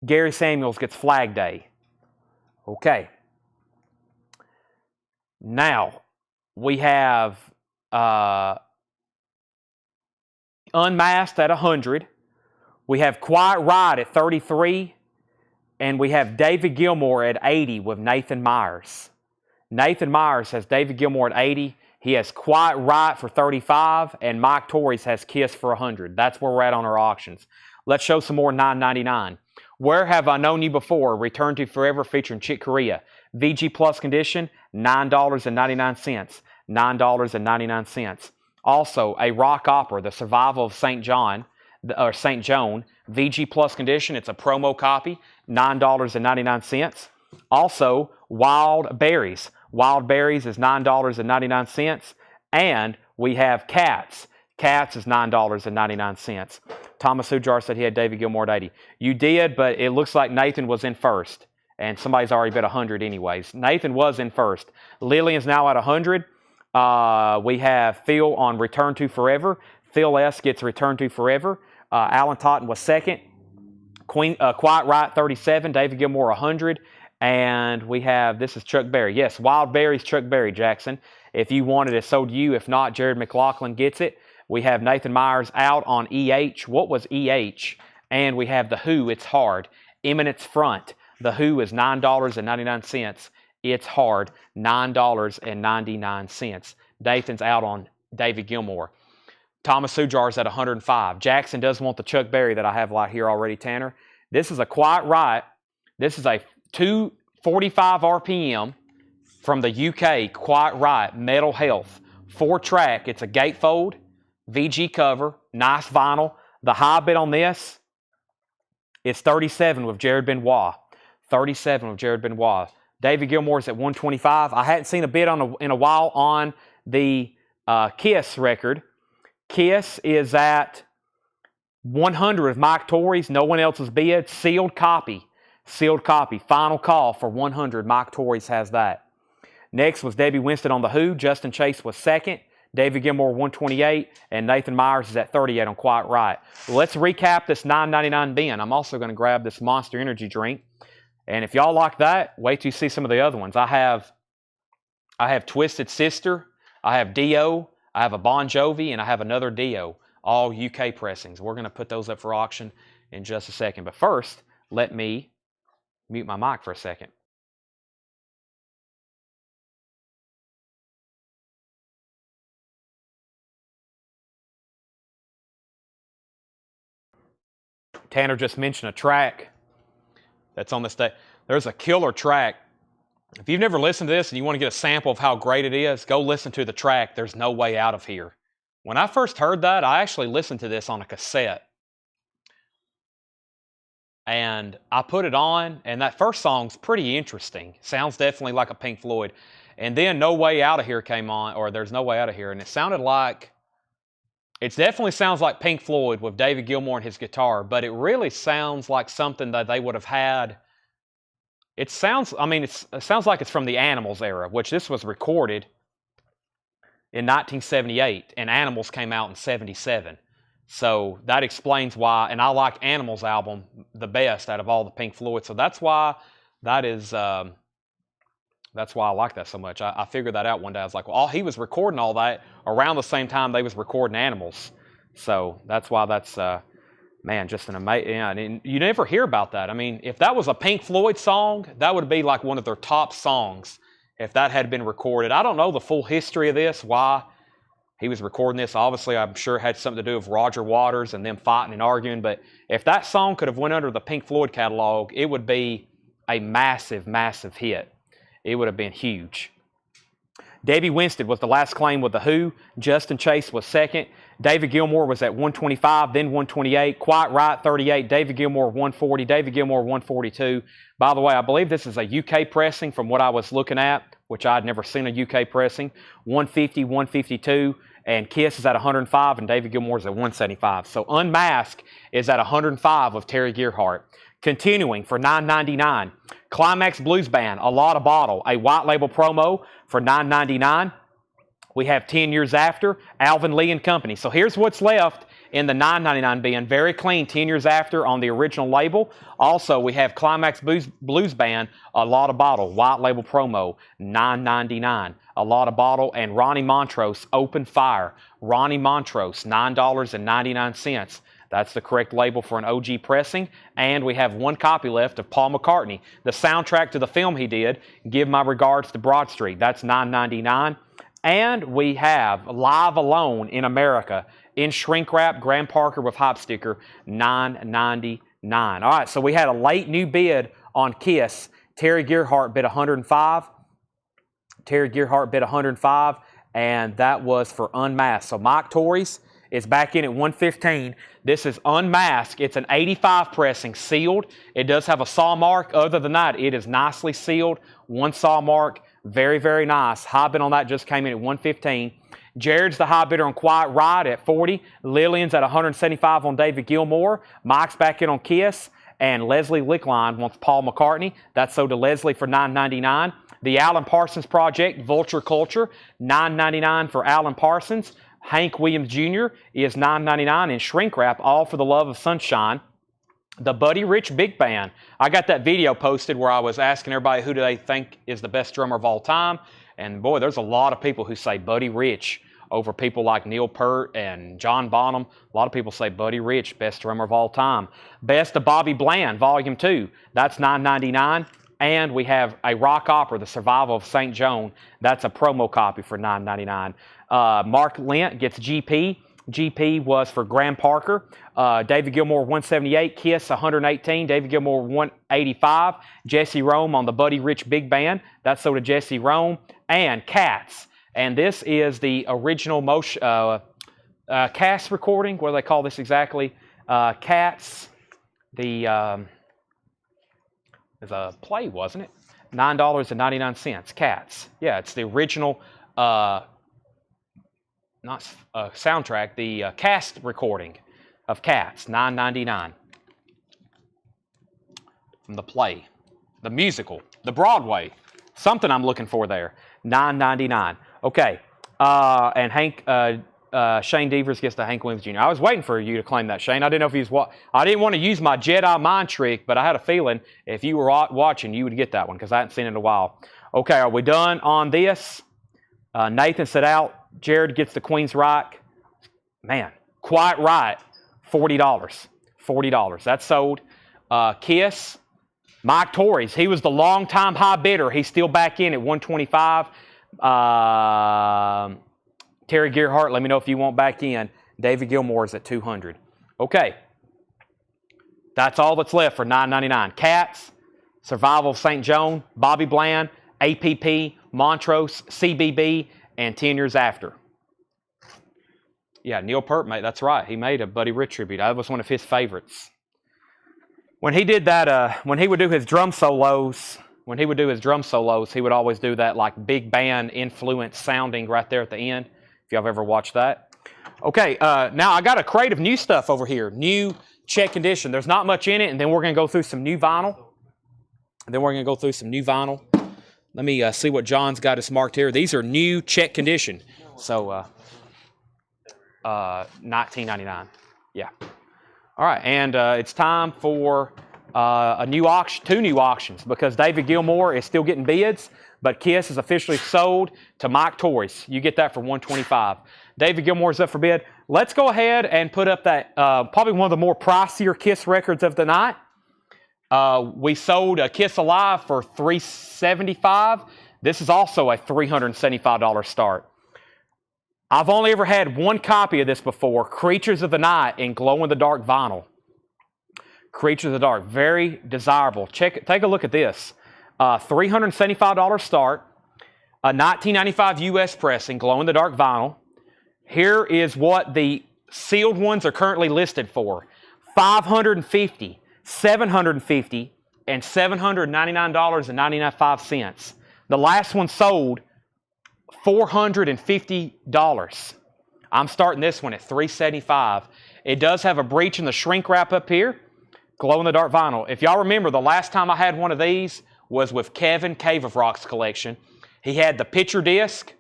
Gary Samuels gets Flag Day. Okay. Now, we have Unmasked at 100. We have Quiet Ride at 33. And we have David Gilmour at 80 with Nathan Myers. Nathan Myers has David Gilmour at 80. He has Quiet Right for 35. And Mike Torres has Kiss for 100. That's where we're at on our auctions. Let's show some more $9.99. Where Have I Known You Before? Return to Forever featuring Chick Corea. VG Plus condition, $9.99. $9.99. Also, a rock opera, The Survival of St. Joan, VG Plus condition. It's a promo copy, $9.99. Also, Wild Berries. Wild Berries is $9.99. And we have Cats. Cats is $9.99. Thomas Hujar said he had David Gilmour at 80. You did, but it looks like Nathan was in first. And somebody's already bet 100 anyways. Nathan was in first. Lillian's now at 100. We have Phil on Return to Forever. Phil S. gets Return to Forever. Alan Totten was second. Quiet Right, 37. David Gilmour, 100. And we have, this is Chuck Berry. Yes, Wild Berries, Chuck Berry, Jackson. If you want it, it's sold to you. If not, Jared McLaughlin gets it. We have Nathan Myers out on EH. What was EH? And we have The Who, It's Hard. Eminence Front. The Who is $9.99. It's Hard, $9.99. Nathan's out on David Gilmour. Thomas Sujar's at 105. Jackson does want the Chuck Berry that I have right here already, Tanner. This is a Quiet Right. This is a 245 RPM from the UK, Quiet Right, Metal Health. 4-track. It's a gatefold, VG cover, nice vinyl. The high bid on this is 37 with Jared Benoit. 37 with Jared Benoit. David Gilmour's at 125. I hadn't seen a bid in a while on the Kiss record. Kiss is at 100 with Mike Torres. No one else's bid. Sealed copy. Sealed copy. Final call for 100. Mike Torres has that. Next was Debbie Winston on The Who. Justin Chase was second. David Gilmour 128. And Nathan Myers is at 38 on Quiet Right. Let's recap this $9.99 bin. I'm also going to grab this Monster Energy drink. And if y'all like that, wait till you see some of the other ones. I have Twisted Sister. I have Dio. I have a Bon Jovi, and I have another Dio, all UK pressings. We're going to put those up for auction in just a second. But first, let me mute my mic for a second. Tanner just mentioned a track that's on this day. There's a killer track. If you've never listened to this and you want to get a sample of how great it is, go listen to the track, There's No Way Out of Here. When I first heard that, I actually listened to this on a cassette. And I put it on, and that first song's pretty interesting. Sounds definitely like a Pink Floyd. And then No Way Out of Here came on, or There's No Way Out of Here, and it sounded like, it definitely sounds like Pink Floyd with David Gilmour and his guitar, but it really sounds like something that they would have had. It sounds like it's from the Animals era, which this was recorded in 1978, and Animals came out in 77. So that explains why, and I like Animals album the best out of all the Pink Floyd, so that's why That is, that's why I like that so much. I figured that out one day. I was like, well, he was recording all that around the same time they was recording Animals. So that's why that's, man, just an amazing, yeah, and you never hear about that. I mean, if that was a Pink Floyd song, that would be like one of their top songs if that had been recorded. I don't know the full history of this, why he was recording this. Obviously, I'm sure it had something to do with Roger Waters and them fighting and arguing, but if that song could have went under the Pink Floyd catalog, it would be a massive, massive hit. It would have been huge. Davey Winstead was the last claim with The Who. Justin Chase was second. David Gilmour was at 125, then 128. Quiet Riot, 38. David Gilmour, 140. David Gilmour, 142. By the way, I believe this is a UK pressing from what I was looking at, which I'd never seen a UK pressing. 150, 152. And Kiss is at 105, and David Gilmour is at 175. So Unmasked is at 105 of Terry Gearhart. Continuing for $9.99, Climax Blues Band, A Lot of Bottle, a white label promo for $9.99. We have 10 Years After, Alvin Lee and Company. So here's what's left in the $9.99 bin. Very clean, 10 Years After on the original label. Also, we have Climax Blues Band, A Lot of Bottle, white label promo, $9.99. A Lot of Bottle, and Ronnie Montrose, Open Fire. Ronnie Montrose, $9.99. That's the correct label for an OG pressing. And we have one copy left of Paul McCartney, the soundtrack to the film he did, Give My Regards to Broad Street. That's $9.99. And we have Live Alone in America in shrink wrap, Graham Parker with hop sticker, $9.99. All right, so we had a late new bid on Kiss. Terry Gearhart bid 105. Terry Gearhart bid 105, and that was for Unmasked. So Mike Torres is back in at 115. This is Unmasked. It's an 85 pressing, sealed. It does have a saw mark. Other than that, it is nicely sealed. One saw mark. Very, very nice. High bid on that just came in at 115. Jared's the high bidder on Quiet Riot at 40. Lillian's at 175 on David Gilmour. Mike's back in on Kiss. And Leslie Lickline wants Paul McCartney. That's sold to Leslie for $9.99. The Alan Parsons Project, Vulture Culture, $9.99 for Alan Parsons. Hank Williams Jr. is $9.99 in shrink wrap, All for the Love of Sunshine. The Buddy Rich Big Band. I got that video posted where I was asking everybody who do they think is the best drummer of all time. And boy, there's a lot of people who say Buddy Rich over people like Neil Peart and John Bonham. A lot of people say Buddy Rich, best drummer of all time. Best of Bobby Bland, Volume 2. That's $9.99. And we have a rock opera, The Survival of St. Joan. That's a promo copy for $9.99. Mark Lent gets GP. GP was for Graham Parker. David Gilmour, 178. Kiss, 118. David Gilmour, 185. Jesse Rome on the Buddy Rich Big Band. That's sold to Jesse Rome. And Cats. And this is the original cast recording. What do they call this exactly? Cats. The is a play, wasn't it? $9.99. Cats. Yeah, it's the original, not soundtrack, the cast recording of Cats, $9.99. From the play, the musical, the Broadway, something I'm looking for there, $9.99. Okay, and Hank, Shane Devers gets the Hank Williams Jr. I was waiting for you to claim that, Shane. I didn't know if he was I didn't want to use my Jedi mind trick, but I had a feeling if you were watching, you would get that one because I hadn't seen it in a while. Okay, are we done on this? Nathan said out. Jared gets the Queensryche. Man, Quiet Riot, $40. $40. That's sold. Kiss, Mike Torres. He was the long-time high bidder. He's still back in at 125. Terry Gearhart, let me know if you want back in. David Gilmour is at 200. Okay. That's all that's left for $9.99. Cats, Survival of St. Joan, Bobby Bland, APP, Montrose, CBB, and 10 Years After. Yeah, Neil Peart, mate, that's right. He made a Buddy Rich tribute. That was one of his favorites. When he did that, when he would do his drum solos, he would always do that like big band influence sounding right there at the end, if y'all have ever watched that. Okay, now I got a crate of new stuff over here. New check condition. There's not much in it, and then we're going to go through some new vinyl. Let me see what John's got us marked here. These are new check condition. So, $19.99. Yeah. All right, and it's time for a new auction, 2 new auctions, because David Gilmour is still getting bids, but Kiss is officially sold to Mike Torres. You get that for $125. David Gilmour is up for bid. Let's go ahead and put up that probably one of the more pricier Kiss records of the night. We sold a Kiss Alive for $375. This is also a $375 start. I've only ever had one copy of this before, Creatures of the Night in glow-in-the-dark vinyl. Creatures of the Dark, very desirable. Take a look at this. $375 start, a 1995 US pressing, glow-in-the-dark vinyl. Here is what the sealed ones are currently listed for. $550, $750, and $799.95. The last one sold $450. I'm starting this one at $375. It does have a breach in the shrink wrap up here. Glow-in-the-dark vinyl. If y'all remember, the last time I had one of these was with Kevin Cave of Rocks collection. He had the picture disc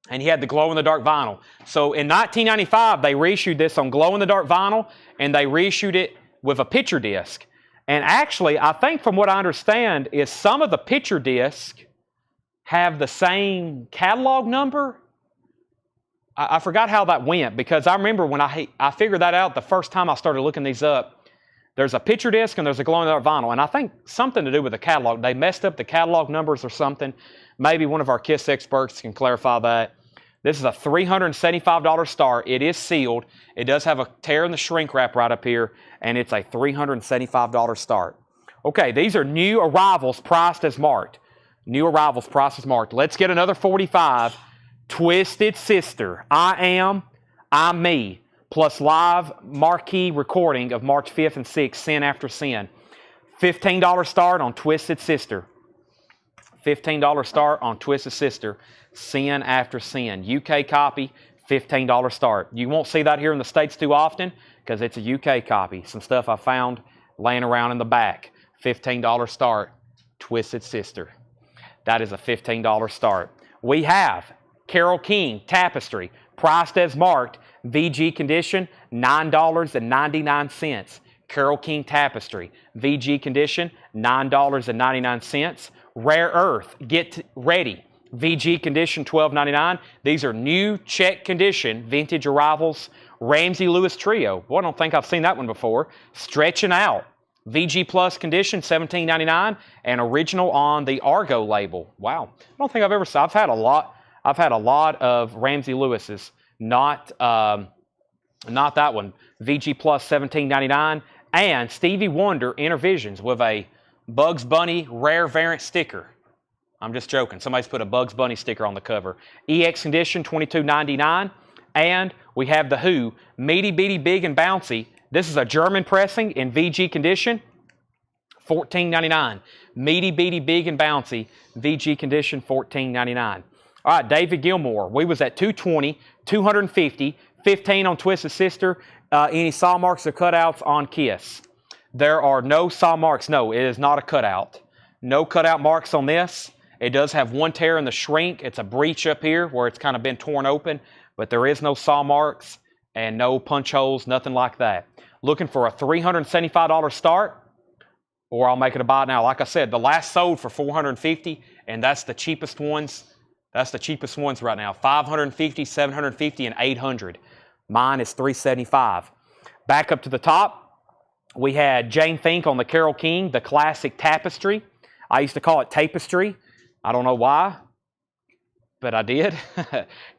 and he had the glow-in-the-dark vinyl. So in 1995, they reissued this on glow-in-the-dark vinyl and they reissued it with a picture disc. And actually, I think from what I understand is some of the picture discs have the same catalog number. I forgot how that went, because I remember when I figured that out the first time I started looking these up. There's a picture disc and there's a glow-in-the-dark vinyl, and I think something to do with the catalog. They messed up the catalog numbers or something. Maybe one of our Kiss experts can clarify that. This is a $375 start. It is sealed. It does have a tear in the shrink wrap right up here, and it's a $375 start. Okay, these are new arrivals priced as marked. New arrivals priced as marked. Let's get another 45. Twisted Sister, I'm Me, plus live marquee recording of March 5th and 6th, Sin After Sin. $15 start on Twisted Sister. $15 start on Twisted Sister, Sin After Sin. UK copy, $15 start. You won't see that here in the States too often because it's a UK copy. Some stuff I found laying around in the back. $15 start, Twisted Sister. That is a $15 start. We have Carole King Tapestry, priced as marked, VG condition, $9.99. Carole King Tapestry, VG condition, $9.99. Rare Earth, Get Ready, VG condition, $12.99. These are new check condition, vintage arrivals. Ramsey Lewis Trio, boy, I don't think I've seen that one before. Stretching Out, VG Plus condition, $17.99, and original on the Argo label. Wow, I don't think I've ever seen. I've had a lot of Ramsey Lewis's, not that one. VG Plus, $17.99, and Stevie Wonder Intervisions with a Bugs Bunny rare variant sticker. I'm just joking. Somebody's put a Bugs Bunny sticker on the cover. EX condition, $22.99, and we have The Who, Meaty Beaty Big and Bouncy. This is a German pressing in VG condition, $14.99. Meaty Beaty Big and Bouncy, VG condition, $14.99. All right, David Gilmour. We was at $220, $250, $15 on Twisted Sister. Any saw marks or cutouts on Kiss? There are no saw marks. No, it is not a cutout. No cutout marks on this. It does have one tear in the shrink. It's a breach up here where it's kind of been torn open, but there is no saw marks and no punch holes, nothing like that. Looking for a $375 start, or I'll make it a buy now. Like I said, the last sold for $450, and that's the cheapest ones. That's the cheapest ones right now. $550, $750, and $800. Mine is $375. Back up to the top, we had Jane Fink on the Carole King, the classic Tapestry. I used to call it Tapestry. I don't know why, but I did.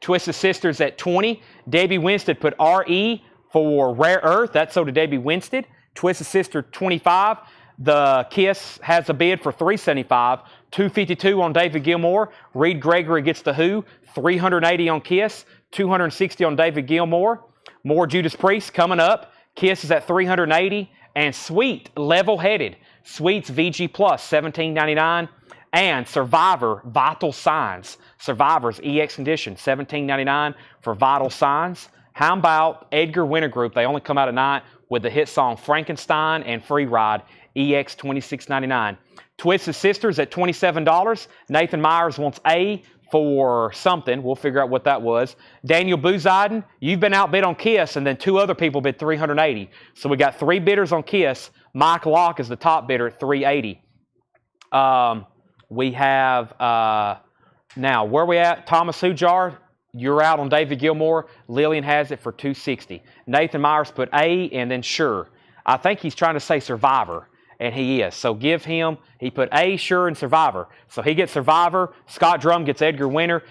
Twisted Sisters at $20. Debbie Winstead put RE for Rare Earth. That's so to Debbie Winstead. Twisted Sister, $25. The Kiss has a bid for $375. $252 on David Gilmour. Reed Gregory gets The Who. $380 on Kiss. $260 on David Gilmour. More Judas Priest coming up. Kiss is at $380. And Sweet, Level Headed. Sweet's VG Plus, $17.99. And Survivor, Vital Signs. Survivor's EX condition, $17.99 for Vital Signs. How about Edgar Winter Group? They only come out at night with the hit song Frankenstein and Free Ride, EX $26.99. Twisted Sisters at $27. Nathan Myers wants A for something. We'll figure out what that was. Daniel Booziden, you've been outbid on Kiss, and then 2 other people bid $380. So we got 3 bidders on Kiss. Mike Locke is the top bidder at $380. We have, now, where we at? Thomas Hujar, you're out on David Gilmour. Lillian has it for $260. Nathan Myers put A and then sure. I think he's trying to say Survivor, and he is. So give him, he put A, sure, and Survivor. So he gets Survivor. Scott Drum gets Edgar Winter.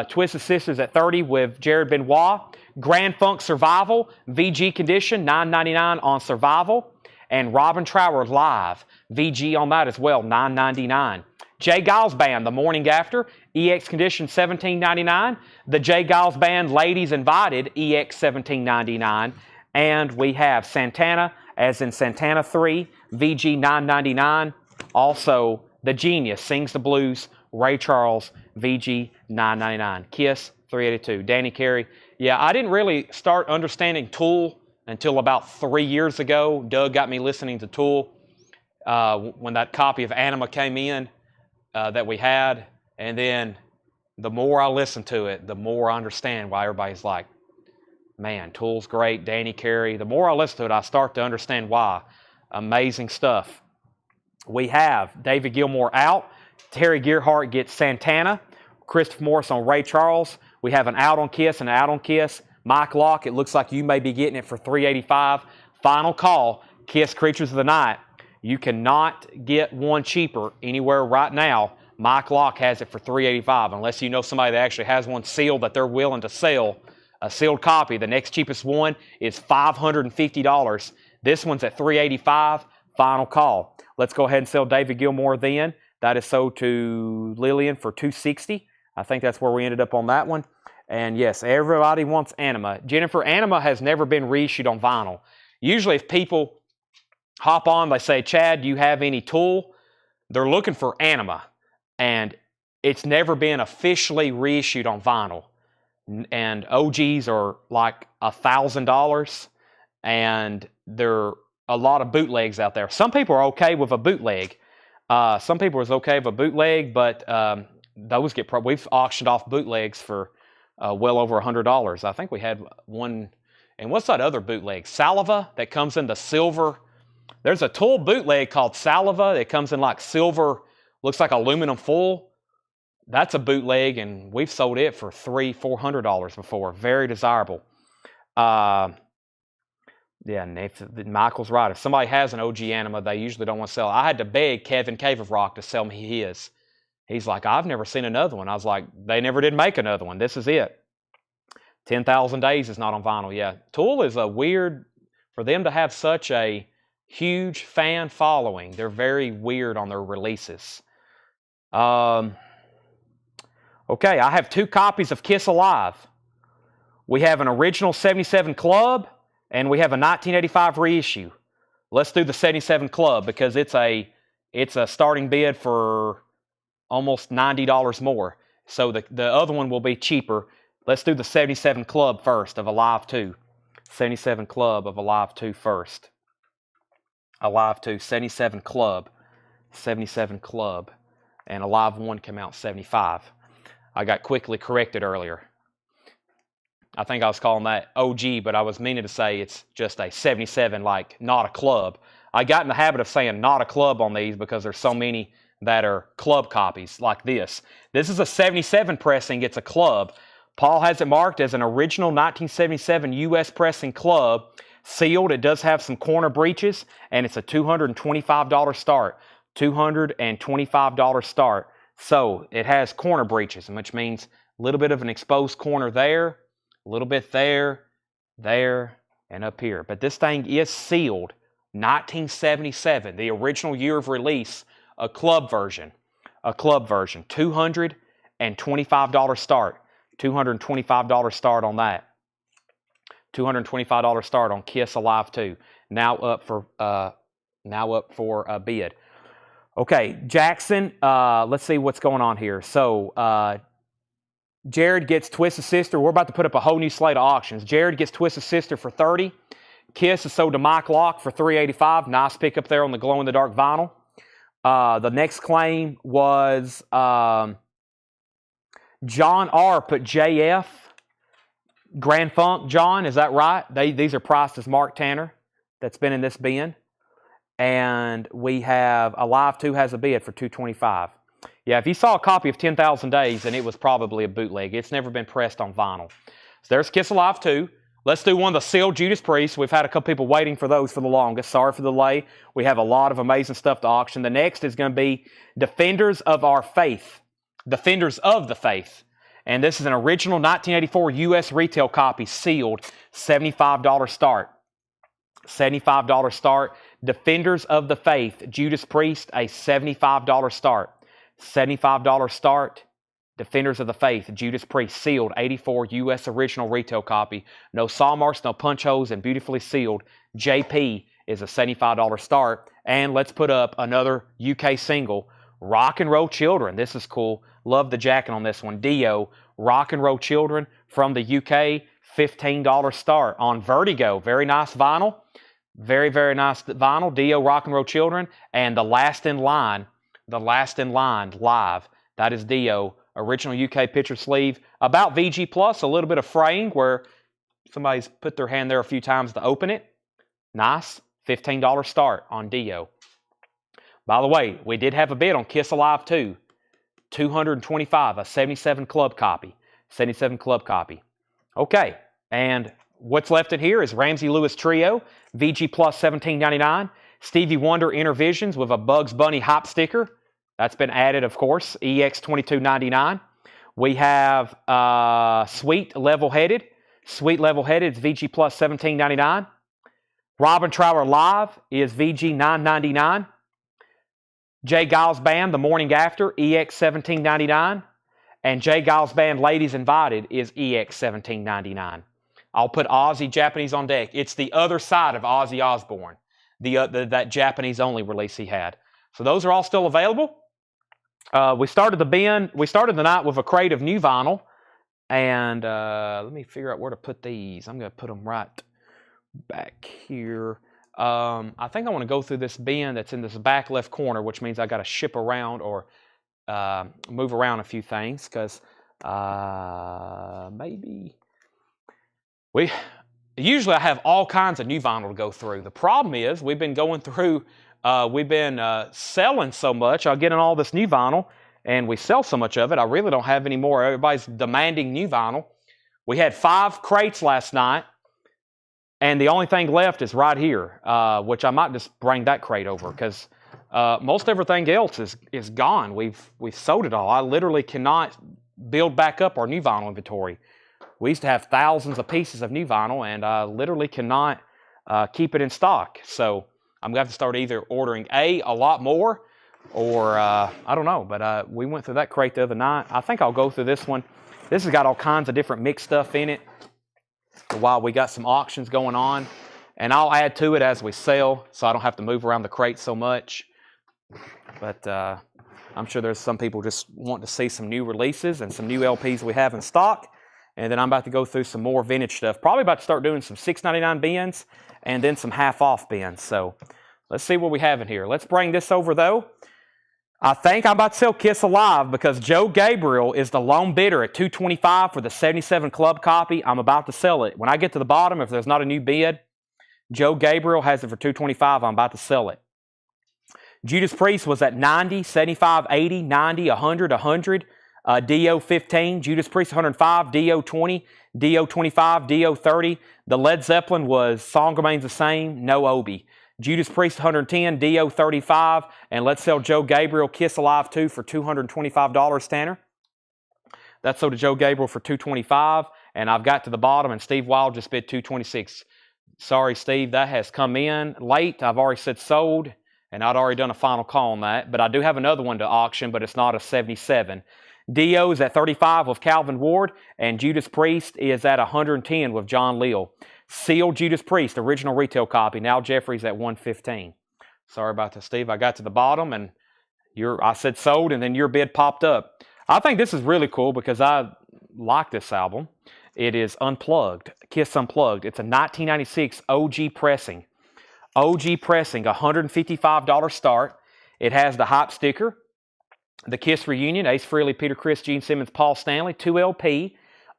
Twisted Sisters at $30 with Jared Benoit. Grand Funk Survival, VG condition, $9.99 on Survival. And Robin Trower live, VG on that as well, $9.99. Jay Giles Band, The Morning After, EX condition, $17.99. The Jay Giles Band, Ladies Invited, EX $17.99. And we have Santana, as in Santana 3, VG $9.99. Also, The Genius, Sings the Blues, Ray Charles, VG $9.99. Kiss, $382. Danny Carey. Yeah, I didn't really start understanding Tool until about 3 years ago. Doug got me listening to Tool when that copy of Anima came in that we had. And then the more I listen to it, the more I understand why everybody's like, man, Tool's great, Danny Carey. The more I listen to it, I start to understand why. Amazing stuff. We have David Gilmour out. Terry Gearhart gets Santana. Christopher Morris on Ray Charles. We have an out on Kiss and an out on Kiss. Mike Locke, it looks like you may be getting it for $385. Final call, Kiss Creatures of the Night. You cannot get one cheaper anywhere right now. Mike Locke has it for $385, unless you know somebody that actually has one sealed that they're willing to sell. A sealed copy. The next cheapest one is $550. This one's at $385. Final call. Let's go ahead and sell David Gilmour then. That is sold to Lillian for $260. I think that's where we ended up on that one. And yes, everybody wants Anima. Jennifer, Anima has never been reissued on vinyl. Usually if people hop on, they say, Chad, do you have any Tool? They're looking for Anima. And it's never been officially reissued on vinyl. And OGs are like $1,000. And there are a lot of bootlegs out there. Some people are okay with a bootleg. Some people is okay with a bootleg, but those get we've auctioned off bootlegs for well over $100. I think we had one. And what's that other bootleg? Saliva that comes in the silver. There's a Tool bootleg called Saliva that comes in like silver, looks like aluminum foil. That's a bootleg, and we've sold it for $300-$400 before. Very desirable. Yeah, Michael's right. If somebody has an OG Anima, they usually don't want to sell it. I had to beg Kevin Cave of Rock to sell me his. He's like, I've never seen another one. I was like, they never did make another one. This is it. 10,000 Days is not on vinyl. Yeah, Tool is a weird, for them to have such a huge fan following. They're very weird on their releases. Okay, I have 2 copies of Kiss Alive. We have an original 77 Club, and we have a 1985 reissue. Let's do the 77 Club because it's a starting bid for almost $90 more. So the other one will be cheaper. Let's do the 77 Club first of Alive 2. 77 Club of Alive 2 first. Alive 2, 77 Club. 77 Club. And Alive 1 came out 75. I got quickly corrected earlier. I think I was calling that OG, but I was meaning to say it's just a 77, like not a club. I got in the habit of saying not a club on these because there's so many that are club copies like this. This is a 77 pressing. It's a club. Paul has it marked as an original 1977 U.S. pressing club. Sealed. It does have some corner breaches, and it's a $225 start. $225 start. So it has corner breaches, which means a little bit of an exposed corner there, a little bit there, there, and up here. But this thing is sealed. 1977, the original year of release, a club version. A club version. $225 start. $225 start on that. $225 start on Kiss Alive 2. Now up for a bid. Okay, Jackson, let's see what's going on here. So, Jared gets Twisted Sister. We're about to put up a whole new slate of auctions. Jared gets Twisted Sister for $30. Kiss is sold to Mike Locke for $385. Nice pickup there on the glow-in-the-dark vinyl. The next claim was John R. put JF. Grand Funk, John, is that right? These are priced as Mark Tanner. That's been in this bin. and we have Alive 2 has a bid for $225. Yeah, if you saw a copy of 10,000 Days, then it was probably a bootleg. It's never been pressed on vinyl. So there's Kiss Alive 2. Let's do one of the sealed Judas Priest. We've had a couple people waiting for those for the longest. Sorry for the delay. We have a lot of amazing stuff to auction. The next is going to be Defenders of Our Faith. Defenders of the Faith. And this is an original 1984 U.S. retail copy, sealed, $75 start. $75 start. Defenders of the Faith, Judas Priest, a $75 start. $75 start. Defenders of the Faith, Judas Priest, sealed, 84 U.S. original retail copy. No saw marks, no punch holes, and beautifully sealed. JP is a $75 start. And let's put up another UK single, Rock and Roll Children. This is cool. Love the jacket on this one. Dio, Rock and Roll Children from the UK, $15 start on Vertigo. Very nice vinyl. Very, very nice vinyl. Dio, Rock and Roll Children. And The Last in Line live. That is Dio. Original UK picture sleeve. About VG Plus, a little bit of fraying where somebody's put their hand there a few times to open it. Nice. $15 start on Dio. By the way, we did have a bid on Kiss Alive 2. $225, a 77 club copy. 77 club copy. Okay, and what's left in here is Ramsey Lewis Trio, VG Plus $17.99. Stevie Wonder Intervisions with a Bugs Bunny hop sticker. That's been added, of course, EX $22.99. We have Sweet Level Headed. Sweet Level Headed is VG Plus $17.99. Robin Trower Live is VG $9.99. Jay Giles Band, The Morning After, EX $17.99. And Jay Giles Band, Ladies Invited, is EX $17.99. I'll put Ozzy Japanese on deck. It's the other side of Ozzy Osbourne, that Japanese-only release he had. So those are all still available. We started the night with a crate of new vinyl. And let me figure out where to put these. I'm going to put them right back here. I think I want to go through this bin that's in this back left corner, which means I got to ship around or move around a few things because maybe usually I have all kinds of new vinyl to go through. The problem is we've been going through, selling so much. I get in all this new vinyl and we sell so much of it. I really don't have any more. Everybody's demanding new vinyl. We had 5 crates last night. And the only thing left is right here, which I might just bring that crate over because most everything else is gone. We've sold it all. I literally cannot build back up our new vinyl inventory. We used to have thousands of pieces of new vinyl, and I literally cannot keep it in stock. So I'm going to have to start either ordering a lot more or I don't know. But we went through that crate the other night. I think I'll go through this one. This has got all kinds of different mixed stuff in it. While we got some auctions going on, and I'll add to it as we sell so I don't have to move around the crate so much. But I'm sure there's some people just want to see some new releases and some new LPs we have in stock. And then I'm about to go through some more vintage stuff. Probably about to start doing some $6.99 bins and then some half-off bins. So let's see what we have in here. Let's bring this over, though. I think I'm about to sell Kiss Alive because Joe Gabriel is the lone bidder at $225 for the 77 club copy. I'm about to sell it. When I get to the bottom, if there's not a new bid, Joe Gabriel has it for $225. I'm about to sell it. Judas Priest was at 90, 75, 80, 90, 100, 100. Dio 15, Judas Priest 105, Dio 20, Dio 25, Dio 30. The Led Zeppelin was Song Remains the Same, no Obi. Judas Priest 110, Dio 35, and let's sell Joe Gabriel Kiss Alive 2 for $225, Tanner. That's sold to Joe Gabriel for $225, and I've got to the bottom, and Steve Wild just bid $226. Sorry, Steve, that has come in late. I've already said sold, and I'd already done a final call on that, but I do have another one to auction, but it's not a 77. Dio is at 35 with Calvin Ward, and Judas Priest is at 110 with John Leal. Sealed Judas Priest, original retail copy. Now Jeffrey's at 115. Sorry about that, Steve. I got to the bottom, and I said sold, and then your bid popped up. I think this is really cool because I like this album. It is Unplugged, Kiss Unplugged. It's a 1996 OG pressing. OG pressing, $155 start. It has the hype sticker, the Kiss reunion, Ace Frehley, Peter Criss, Gene Simmons, Paul Stanley, 2 LP,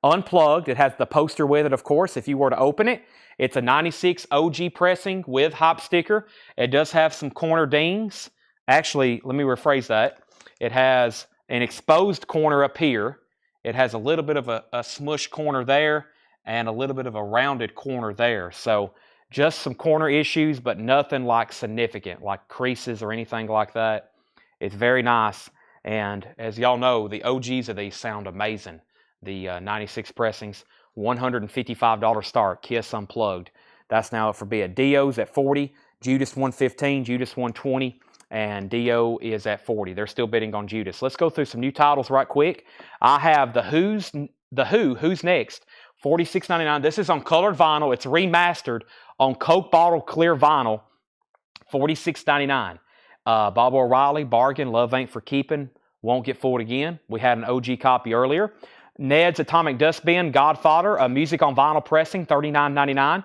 unplugged. It has the poster with it, of course, if you were to open it. It's a 96 OG pressing with hop sticker. It does have some corner dings. Actually, let me rephrase that. It has an exposed corner up here. It has a little bit of a smush corner there and a little bit of a rounded corner there. So just some corner issues, but nothing like significant, like creases or anything like that. It's very nice. And as y'all know, the OGs of these sound amazing. The 96 pressings, $155 start, Kiss Unplugged. That's now up for bid. Dio's at $40, Judas $115, Judas $120, and Dio is at $40. They're still bidding on Judas. Let's go through some new titles right quick. I have the Who's Next, $46.99. This is on colored vinyl. It's remastered on Coke bottle clear vinyl, $46.99. Bob O'Reilly, bargain, love ain't for keeping, won't get fooled again. We had an OG copy earlier. Ned's Atomic Dustbin, Godfather, music on vinyl pressing, $39.99.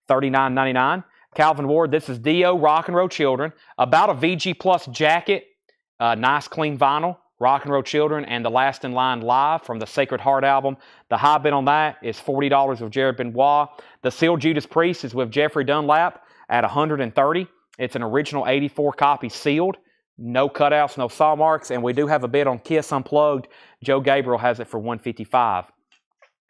$39.99. Calvin Ward, this is Dio, Rock and Roll Children. About a VG Plus jacket, nice clean vinyl, Rock and Roll Children, and The Last in Line Live from the Sacred Heart album. The high bid on that is $40 with Jared Benoit. The sealed Judas Priest is with Jeffrey Dunlap at $130. It's an original 84 copy sealed. No cutouts, no saw marks, and we do have a bid on Kiss Unplugged. Joe Gabriel has it for $155.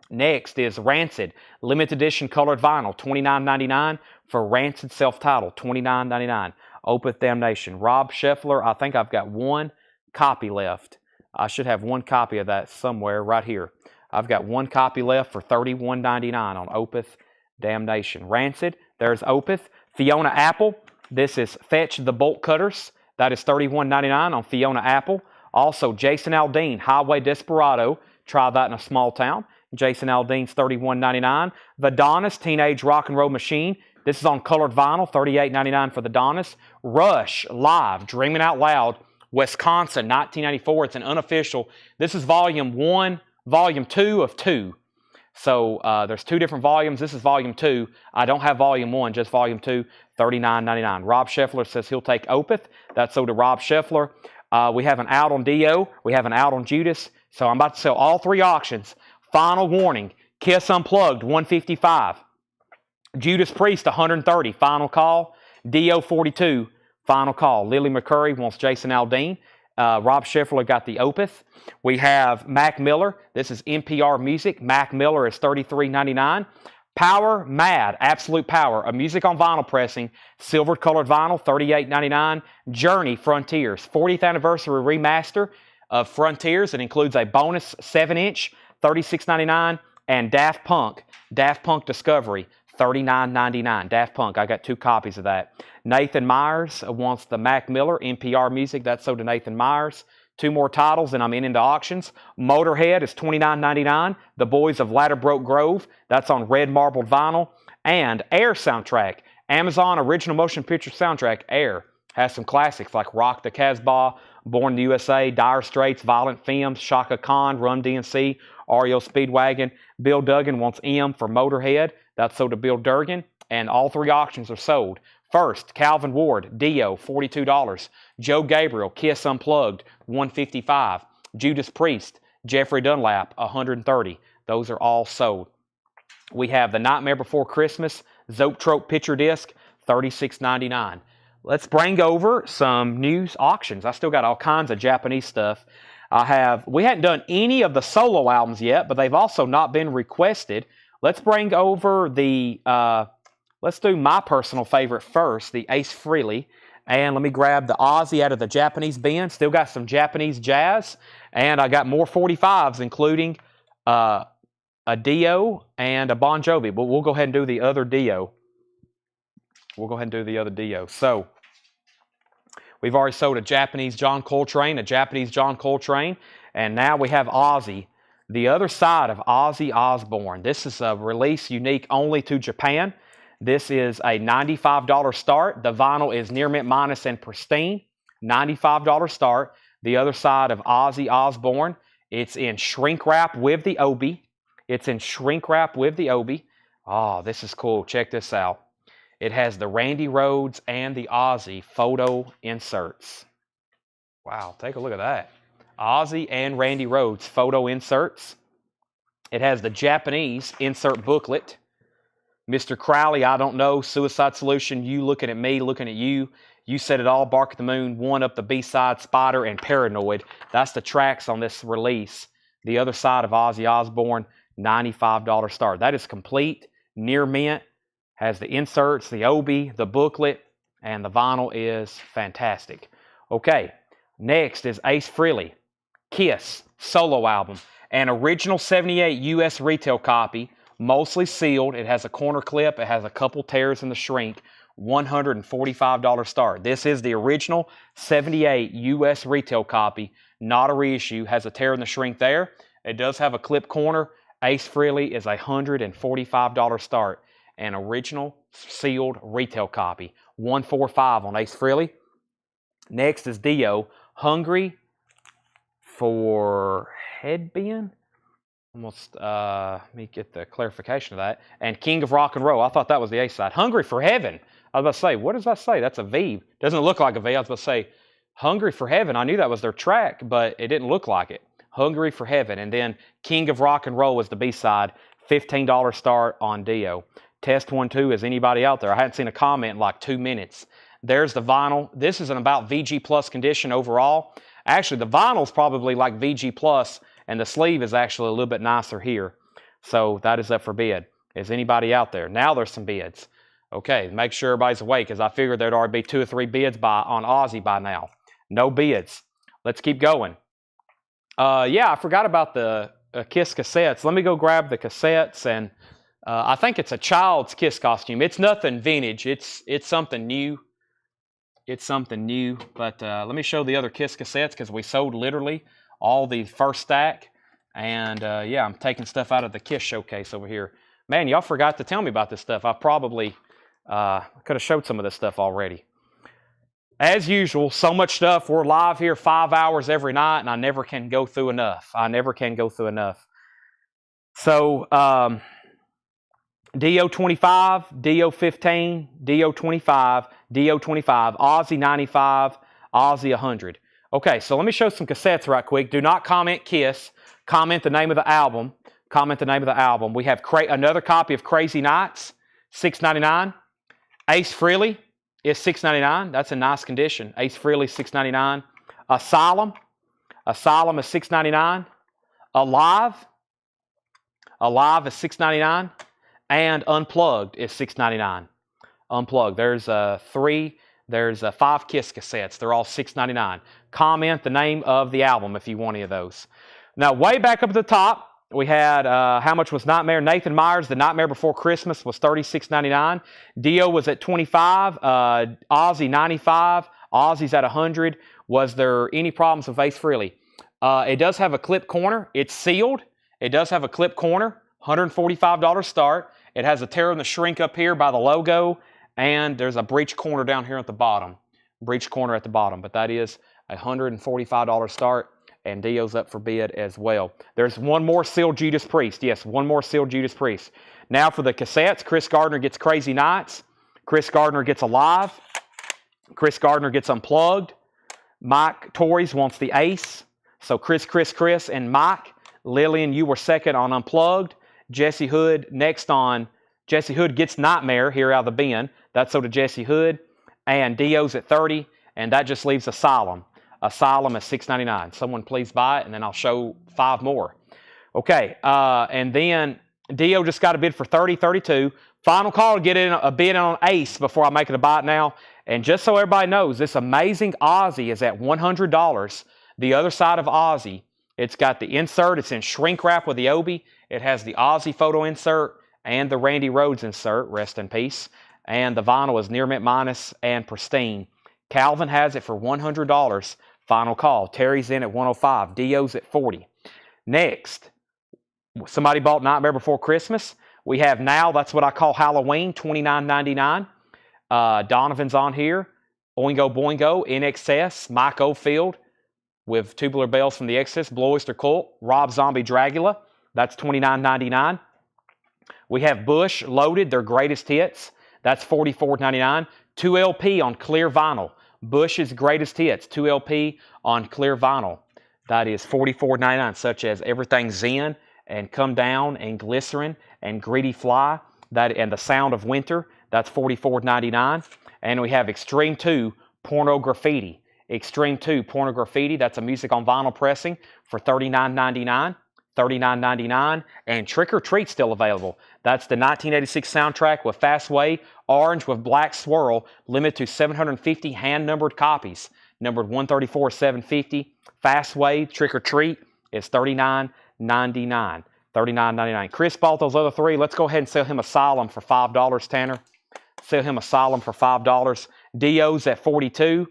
Next is Rancid, limited edition colored vinyl, $29.99 for Rancid self-titled, $29.99. Opeth Damnation. Rob Scheffler, I think I've got one copy left. I should have one copy of that somewhere right here. I've got one copy left for $31.99 on Opeth Damnation. Rancid, there's Opeth. Fiona Apple, this is Fetch the Bolt Cutters. That is $31.99 on Fiona Apple. Also, Jason Aldean, Highway Desperado. Try that in a small town. Jason Aldean's $31.99. The Donis, Teenage Rock and Roll Machine. This is on colored vinyl, $38.99 for the Donis. Rush, Live, Dreaming Out Loud, Wisconsin, 1994. It's an unofficial. This is volume 1, volume 2 of 2. So there's 2 different volumes. This is volume 2. I don't have volume 1, just volume 2, $39.99. Rob Scheffler says he'll take Opeth. That's so to Rob Scheffler. We have an out on Dio. We have an out on Judas. So I'm about to sell all 3 auctions. Final warning, Kiss Unplugged, $155. Judas Priest, $130. Final call. Dio, $42. Final call. Lily McCurry wants Jason Aldean. Rob Scheffler got the Opeth. We have Mac Miller. This is NPR Music. Mac Miller is $33.99. Power Mad, Absolute Power, a music on vinyl pressing, silver colored vinyl, $38.99. Journey Frontiers, 40th anniversary remaster of Frontiers. It includes a bonus 7-inch, $36.99. And Daft Punk Discovery, $39.99. Daft Punk, I got 2 copies of that. Nathan Myers wants the Mac Miller NPR Music. That's sold to Nathan Myers. 2 more titles, and I'm into auctions. Motorhead is $29.99. The Boys of Ladderbroke Grove. That's on red marbled vinyl. And Air soundtrack. Amazon Original Motion Picture Soundtrack. Air has some classics like Rock the Casbah, Born in the USA, Dire Straits, Violent Femmes, Shaka Khan, Run DMC, REO Speedwagon. Bill Duggan wants M for Motorhead. That's sold to Bill Durgan. And all 3 auctions are sold. First, Calvin Ward, Dio, $42. Joe Gabriel, Kiss Unplugged, $155. Judas Priest, Jeffrey Dunlap, $130. Those are all sold. We have the Nightmare Before Christmas, Zoetrope Picture Disc, $36.99. Let's bring over some news auctions. I still got all kinds of Japanese stuff. We hadn't done any of the solo albums yet, but they've also not been requested. Let's bring over the... let's do my personal favorite first, the Ace Frehley. And let me grab the Ozzy out of the Japanese bin. Still got some Japanese jazz. And I got more 45s, including a Dio and a Bon Jovi. But we'll go ahead and do the other Dio. So, we've already sold a Japanese John Coltrane, and now we have Ozzy. The other side of Ozzy Osbourne. This is a release unique only to Japan. This is a $95 start. The vinyl is near mint minus and pristine. $95 start. The other side of Ozzy Osbourne. It's in shrink wrap with the obi. Oh, this is cool. Check this out. It has the Randy Rhoads and the Ozzy photo inserts. Wow, take a look at that. Ozzy and Randy Rhoads photo inserts. It has the Japanese insert booklet. Mr. Crowley, I don't know. Suicide Solution, you looking at me, looking at you. You said it all. Bark at the Moon, One Up the B-Side, Spider, and Paranoid. That's the tracks on this release. The Other Side of Ozzy Osbourne, $95 start. That is complete, near mint. Has the inserts, the obi, the booklet, and the vinyl is fantastic. Okay, next is Ace Frehley, Kiss, solo album. An original 78 US retail copy, mostly sealed. It has a corner clip. It has a couple tears in the shrink. $145 start. This is the original 78 US retail copy, not a reissue. Has a tear in the shrink there. It does have a clip corner. Ace Frehley is $145 start. An original sealed retail copy. $145 on Ace Frehley. Next is Dio, Hungry for Headband. Almost, let me get the clarification of that. And King of Rock and Roll. I thought that was the A side. Hungry for Heaven. I was about to say, what does that say? That's a V. Doesn't look like a V. I was about to say, Hungry for Heaven. I knew that was their track, but it didn't look like it. Hungry for Heaven. And then King of Rock and Roll was the B side. $15 start on Dio. Test 1, 2. Is anybody out there? I hadn't seen a comment in like 2 minutes. There's the vinyl. This is an about VG Plus condition overall. Actually, the vinyl's probably like VG Plus, and the sleeve is actually a little bit nicer here. So that is up for bid. Is anybody out there? Now there's some bids. Okay, make sure everybody's awake, because I figured there'd already be 2 or 3 bids on Ozzy by now. No bids. Let's keep going. Yeah, I forgot about the Kiss cassettes. Let me go grab the cassettes, and I think it's a child's Kiss costume. It's nothing vintage. It's something new. It's something new. But let me show the other Kiss cassettes, because we sold literally all the first stack. And yeah, I'm taking stuff out of the Kiss showcase over here. Man, y'all forgot to tell me about this stuff. I probably could have showed some of this stuff already. As usual, so much stuff. We're live here 5 hours every night, and I never can go through enough. I never can go through enough. So, Dio 25, Dio 15, Dio 25, Dio 25, Ozzy 95, Ozzy 100. Okay, so let me show some cassettes right quick. Do not comment Kiss. Comment the name of the album. Comment the name of the album. We have another copy of Crazy Nights, $6.99. Ace Frehley is $6.99. That's in nice condition. Ace Frehley, $6.99. Asylum is $6.99. Alive is $6.99. And Unplugged is $6.99. Unplugged. There's 5 Kiss cassettes. They're all $6.99. Comment the name of the album if you want any of those. Now, way back up at the top, we had, how much was Nightmare? Nathan Myers, The Nightmare Before Christmas was $36.99. Dio was at $25. Ozzy, $95. Ozzy's at $100. Was there any problems with Ace Frehley? It does have a clip corner. It's sealed. It does have a clip corner. $145 start. It has a tear in the shrink up here by the logo. And there's a breech corner down here at the bottom. Breech corner at the bottom. But that is a $145 start. And Dio's up for bid as well. There's one more sealed Judas Priest. Yes, one more sealed Judas Priest. Now for the cassettes, Chris Gardner gets Crazy Nights. Chris Gardner gets Alive. Chris Gardner gets Unplugged. Mike Torres wants the Ace. So Chris, and Mike. Lillian, you were second on Unplugged. Jesse Hood next on. Jesse Hood gets Nightmare here out of the bin. That's so to Jesse Hood. And Dio's at 30. And that just leaves Asylum. Asylum is $6.99. Someone please buy it, and then I'll show 5 more. Okay, and then Dio just got a bid for $30.32. Final call to get in a bid on Ace before I make it a buy now. And just so everybody knows, this amazing Ozzy is at $100. The Other Side of Ozzy. It's got the insert. It's in shrink wrap with the obi. It has the Ozzy photo insert and the Randy Rhoads insert. Rest in peace. And the vinyl is near mint minus and pristine. Calvin has it for $100. Final call. Terry's in at $105. Dio's at $40. Next, somebody bought Nightmare Before Christmas. We have now, that's what I call Halloween, $29.99. Donovan's on here. Oingo Boingo, In Excess, Mike Oldfield with Tubular Bells from the Exodus, Blue Oyster Cult, Rob Zombie Dragula. That's $29.99. We have Bush Loaded, their greatest hits. That's $44.99. 2 LP on clear vinyl. Bush's greatest hits, 2 LP on clear vinyl. That is $44.99, such as Everything Zen and Come Down and Glycerin and Greedy Fly and The Sound of Winter. That's $44.99. And we have Extreme 2 Porno Graffiti. Extreme 2 Porno Graffiti. That's a music on vinyl pressing for $39.99. $39.99. And Trick or Treat still available. That's the 1986 soundtrack with Fast Way, orange with black swirl, limited to 750 hand-numbered copies. Numbered 134, 750. Fast Way, Trick or Treat is $39.99. $39.99. Chris bought those other three. Let's go ahead and sell him Asylum for $5, Tanner. Sell him Asylum for $5. Dio's at $42.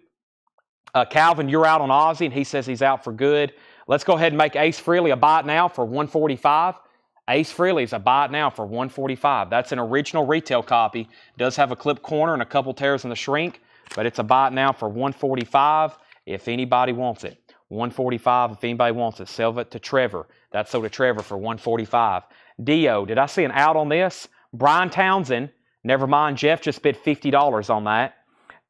Calvin, you're out on Ozzy, and he says he's out for good. Let's go ahead and make Ace Frehley a buy it now for $145. Ace Frehley's a buy it now for $145. That's an original retail copy. It does have a clip corner and a couple tears in the shrink, but it's a buy it now for $145 if anybody wants it. $145 if anybody wants it. Sell it to Trevor. That's sold to Trevor for $145. Dio, did I see an out on this? Brian Townsend, never mind, Jeff just bid $50 on that.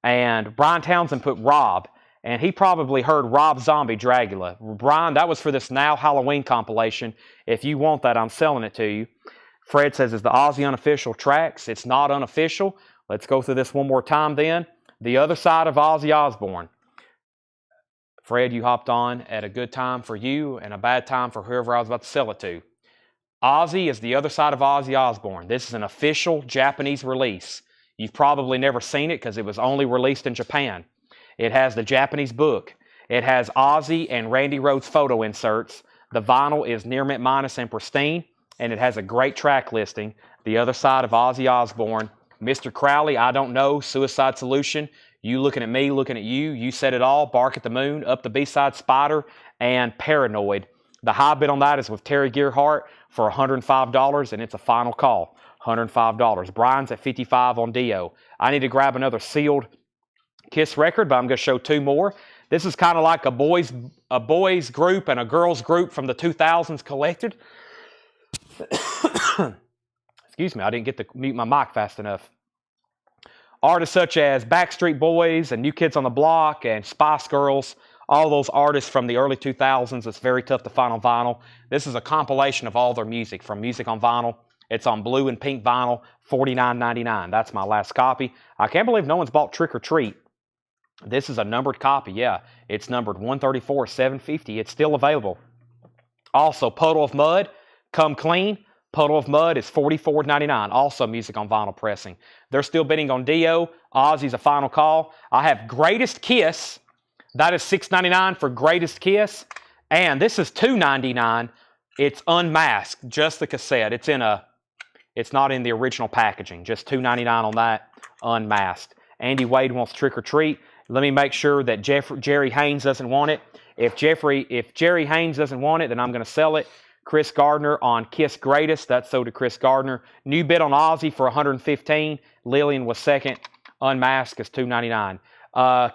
And Brian Townsend put Rob. And he probably heard Rob Zombie Dragula. Brian, that was for this Now Halloween compilation. If you want that, I'm selling it to you. Fred says, is the Ozzy unofficial tracks? It's not unofficial. Let's go through this one more time then. The Other Side of Ozzy Osbourne. Fred, you hopped on at a good time for you and a bad time for whoever I was about to sell it to. Ozzy is The Other Side of Ozzy Osbourne. This is an official Japanese release. You've probably never seen it because it was only released in Japan. It has the Japanese book. It has Ozzy and Randy Rhoads photo inserts. The vinyl is near mint minus and pristine, and it has a great track listing. The Other Side of Ozzy Osbourne. Mr. Crowley, I Don't Know, Suicide Solution. You looking at me, looking at you. You said it all. Bark at the Moon, Up the B-Side, Spider, and Paranoid. The high bid on that is with Terry Gearhart for $105, and it's a final call. $105. Brian's at $55 on Dio. I need to grab another sealed Kiss record, but I'm going to show two more. This is kind of like a boys group and a girls group from the 2000s collected. Excuse me, I didn't get to mute my mic fast enough. Artists such as Backstreet Boys and New Kids on the Block and Spice Girls, all those artists from the early 2000s. It's very tough to find on vinyl. This is a compilation of all their music from music on vinyl. It's on blue and pink vinyl, $49.99. That's my last copy. I can't believe no one's bought Trick or Treat. This is a numbered copy, yeah. It's numbered 134, 750. It's still available. Also, Puddle of Mud, Come Clean. Puddle of Mud is $44.99. Also music on vinyl pressing. They're still bidding on Dio. Ozzy's a final call. I have Greatest Kiss. That is $6.99 for Greatest Kiss. And this is $2.99. It's unmasked, just the cassette. It's not in the original packaging. Just $2.99 on that, unmasked. Andy Wade wants Trick or Treat. Let me make sure that Jerry Haynes doesn't want it. If Jerry Haynes doesn't want it, then I'm going to sell it. Chris Gardner on Kiss Greatest. That's sold to Chris Gardner. New bid on Ozzy for $115. Lillian was second. Unmasked is $2.99.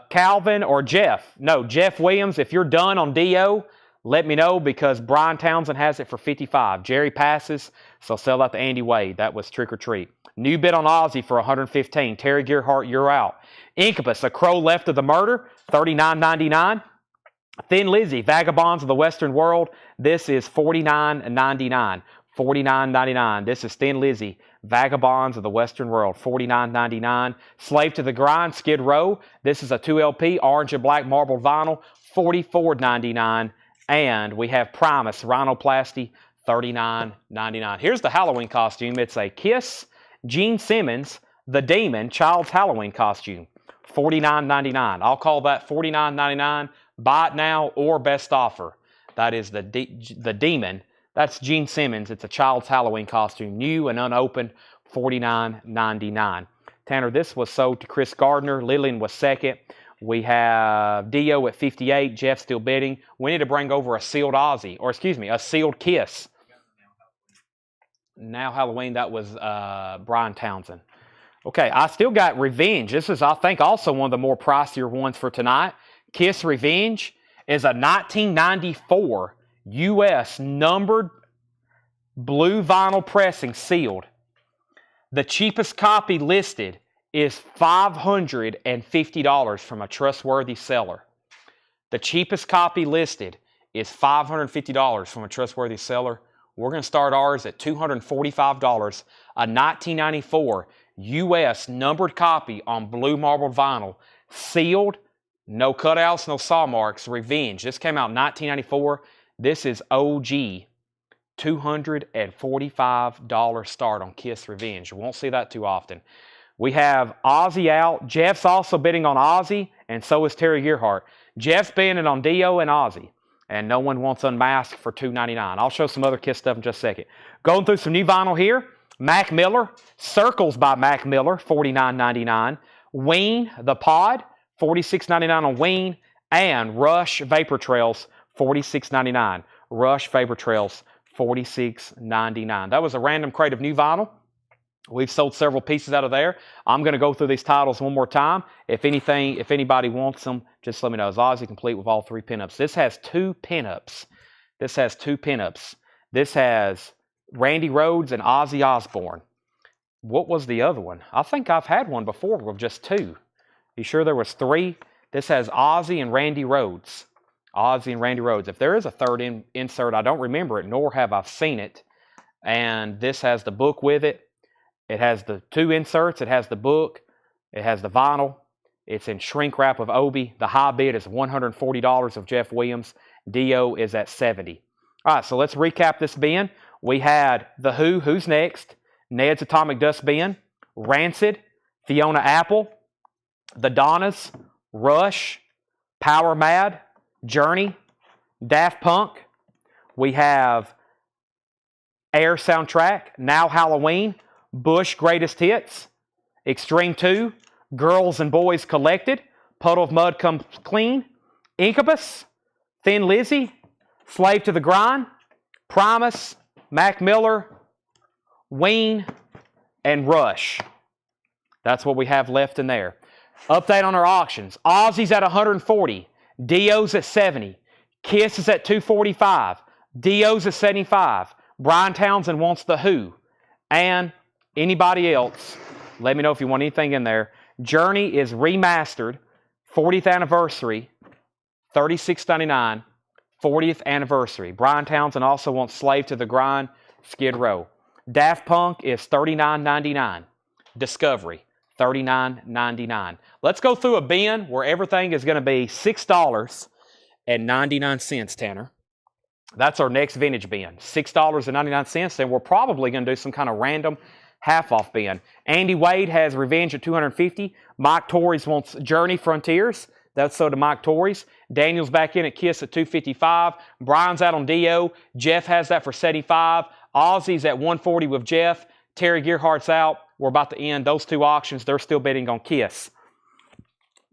Calvin or Jeff? No, Jeff Williams. If you're done on Dio, let me know because Brian Townsend has it for $55. Jerry passes, so sell that to Andy Wade. That was Trick or Treat. New bid on Ozzy for $115. Terry Gearhart, you're out. Incubus, A Crow Left of the Murder, $39.99. Thin Lizzy, Vagabonds of the Western World. This is $49.99. $49.99. This is Thin Lizzy, Vagabonds of the Western World, $49.99. Slave to the Grind, Skid Row. This is a 2LP, orange and black marbled vinyl, $44.99. And we have Primus, Rhinoplasty, $39.99. Here's the Halloween costume. It's a Kiss, Gene Simmons, The Demon, Child's Halloween costume, $49.99. I'll call that $49.99. Buy it now or best offer. That is the Demon. That's Gene Simmons. It's a child's Halloween costume, new and unopened, $49.99. Tanner, this was sold to Chris Gardner. Lillian was second. We have Dio at $58. Jeff still bidding. We need to bring over a sealed Ozzy, or excuse me, a sealed Kiss. Now Halloween, that was Brian Townsend. Okay, I still got Revenge. This is, I think, also one of the more pricier ones for tonight. Kiss Revenge is a 1994 U.S. numbered blue vinyl pressing, sealed. The cheapest copy listed is $550 from a trustworthy seller. The cheapest copy listed is $550 from a trustworthy seller. We're going to start ours at $245, a 1994 U.S. numbered copy on blue marbled vinyl, sealed, no cutouts, no saw marks, Revenge. This came out in 1994. This is OG. $245 start on Kiss Revenge. You won't see that too often. We have Ozzy out. Jeff's also bidding on Ozzy, and so is Terry Gearhart. Jeff's bidding on Dio and Ozzy, and no one wants Unmasked for $299. I'll show some other Kiss stuff in just a second. Going through some new vinyl here. Mac Miller, Circles by Mac Miller, $49.99. Ween, The Pod, $46.99 on Ween, and Rush Vapor Trails, $46.99. Rush Vapor Trails, $46.99. That was a random crate of new vinyl. We've sold several pieces out of there. I'm going to go through these titles one more time. If anybody wants them, just let me know. Is Ozzy complete with all 3 pinups? This has 2 pinups. This has Randy Rhoads and Ozzy Osbourne. What was the other one? I think I've had one before with just 2. You sure there was 3? This has Ozzy and Randy Rhoads. Ozzy and Randy Rhoads. If there is a third insert, I don't remember it, nor have I seen it. And this has the book with it. It has the 2 inserts. It has the book. It has the vinyl. It's in shrink wrap of Obi. The high bid is $140 of Jeff Williams. Dio is at $70. All right, so let's recap this bin. We had The Who, Who's Next, Ned's Atomic Dust Bin, Rancid, Fiona Apple, The Donnas, Rush, Power Mad, Journey, Daft Punk. We have Air Soundtrack, Now Halloween, Bush Greatest Hits, Extreme 2, Girls and Boys Collected, Puddle of Mud Comes Clean, Incubus, Thin Lizzy, Slave to the Grind, Primus, Mac Miller, Ween, and Rush. That's what we have left in there. Update on our auctions. Ozzy's at $140. Dio's at $70. Kiss is at $245. Dio's at $75. Brian Townsend wants The Who. And anybody else, let me know if you want anything in there. Journey is remastered, 40th anniversary, $36.99, 40th anniversary. Brian Townsend also wants Slave to the Grind, Skid Row. Daft Punk is $39.99. Discovery, $39.99. Let's go through a bin where everything is going to be $6.99, Tanner. That's our next vintage bin, $6.99, and we're probably going to do some kind of random half-off bin. Andy Wade has Revenge at $250. Mike Torres wants Journey Frontiers. That's so to Mike Torres. Daniel's back in at Kiss at $255. Brian's out on Dio. Jeff has that for $75. Ozzy's at $140 with Jeff. Terry Gearhart's out. We're about to end those 2 auctions. They're still bidding on Kiss.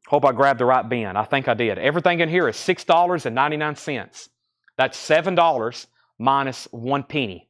Hope I grabbed the right bin. I think I did. Everything in here is $6.99. That's $7 minus 1 penny.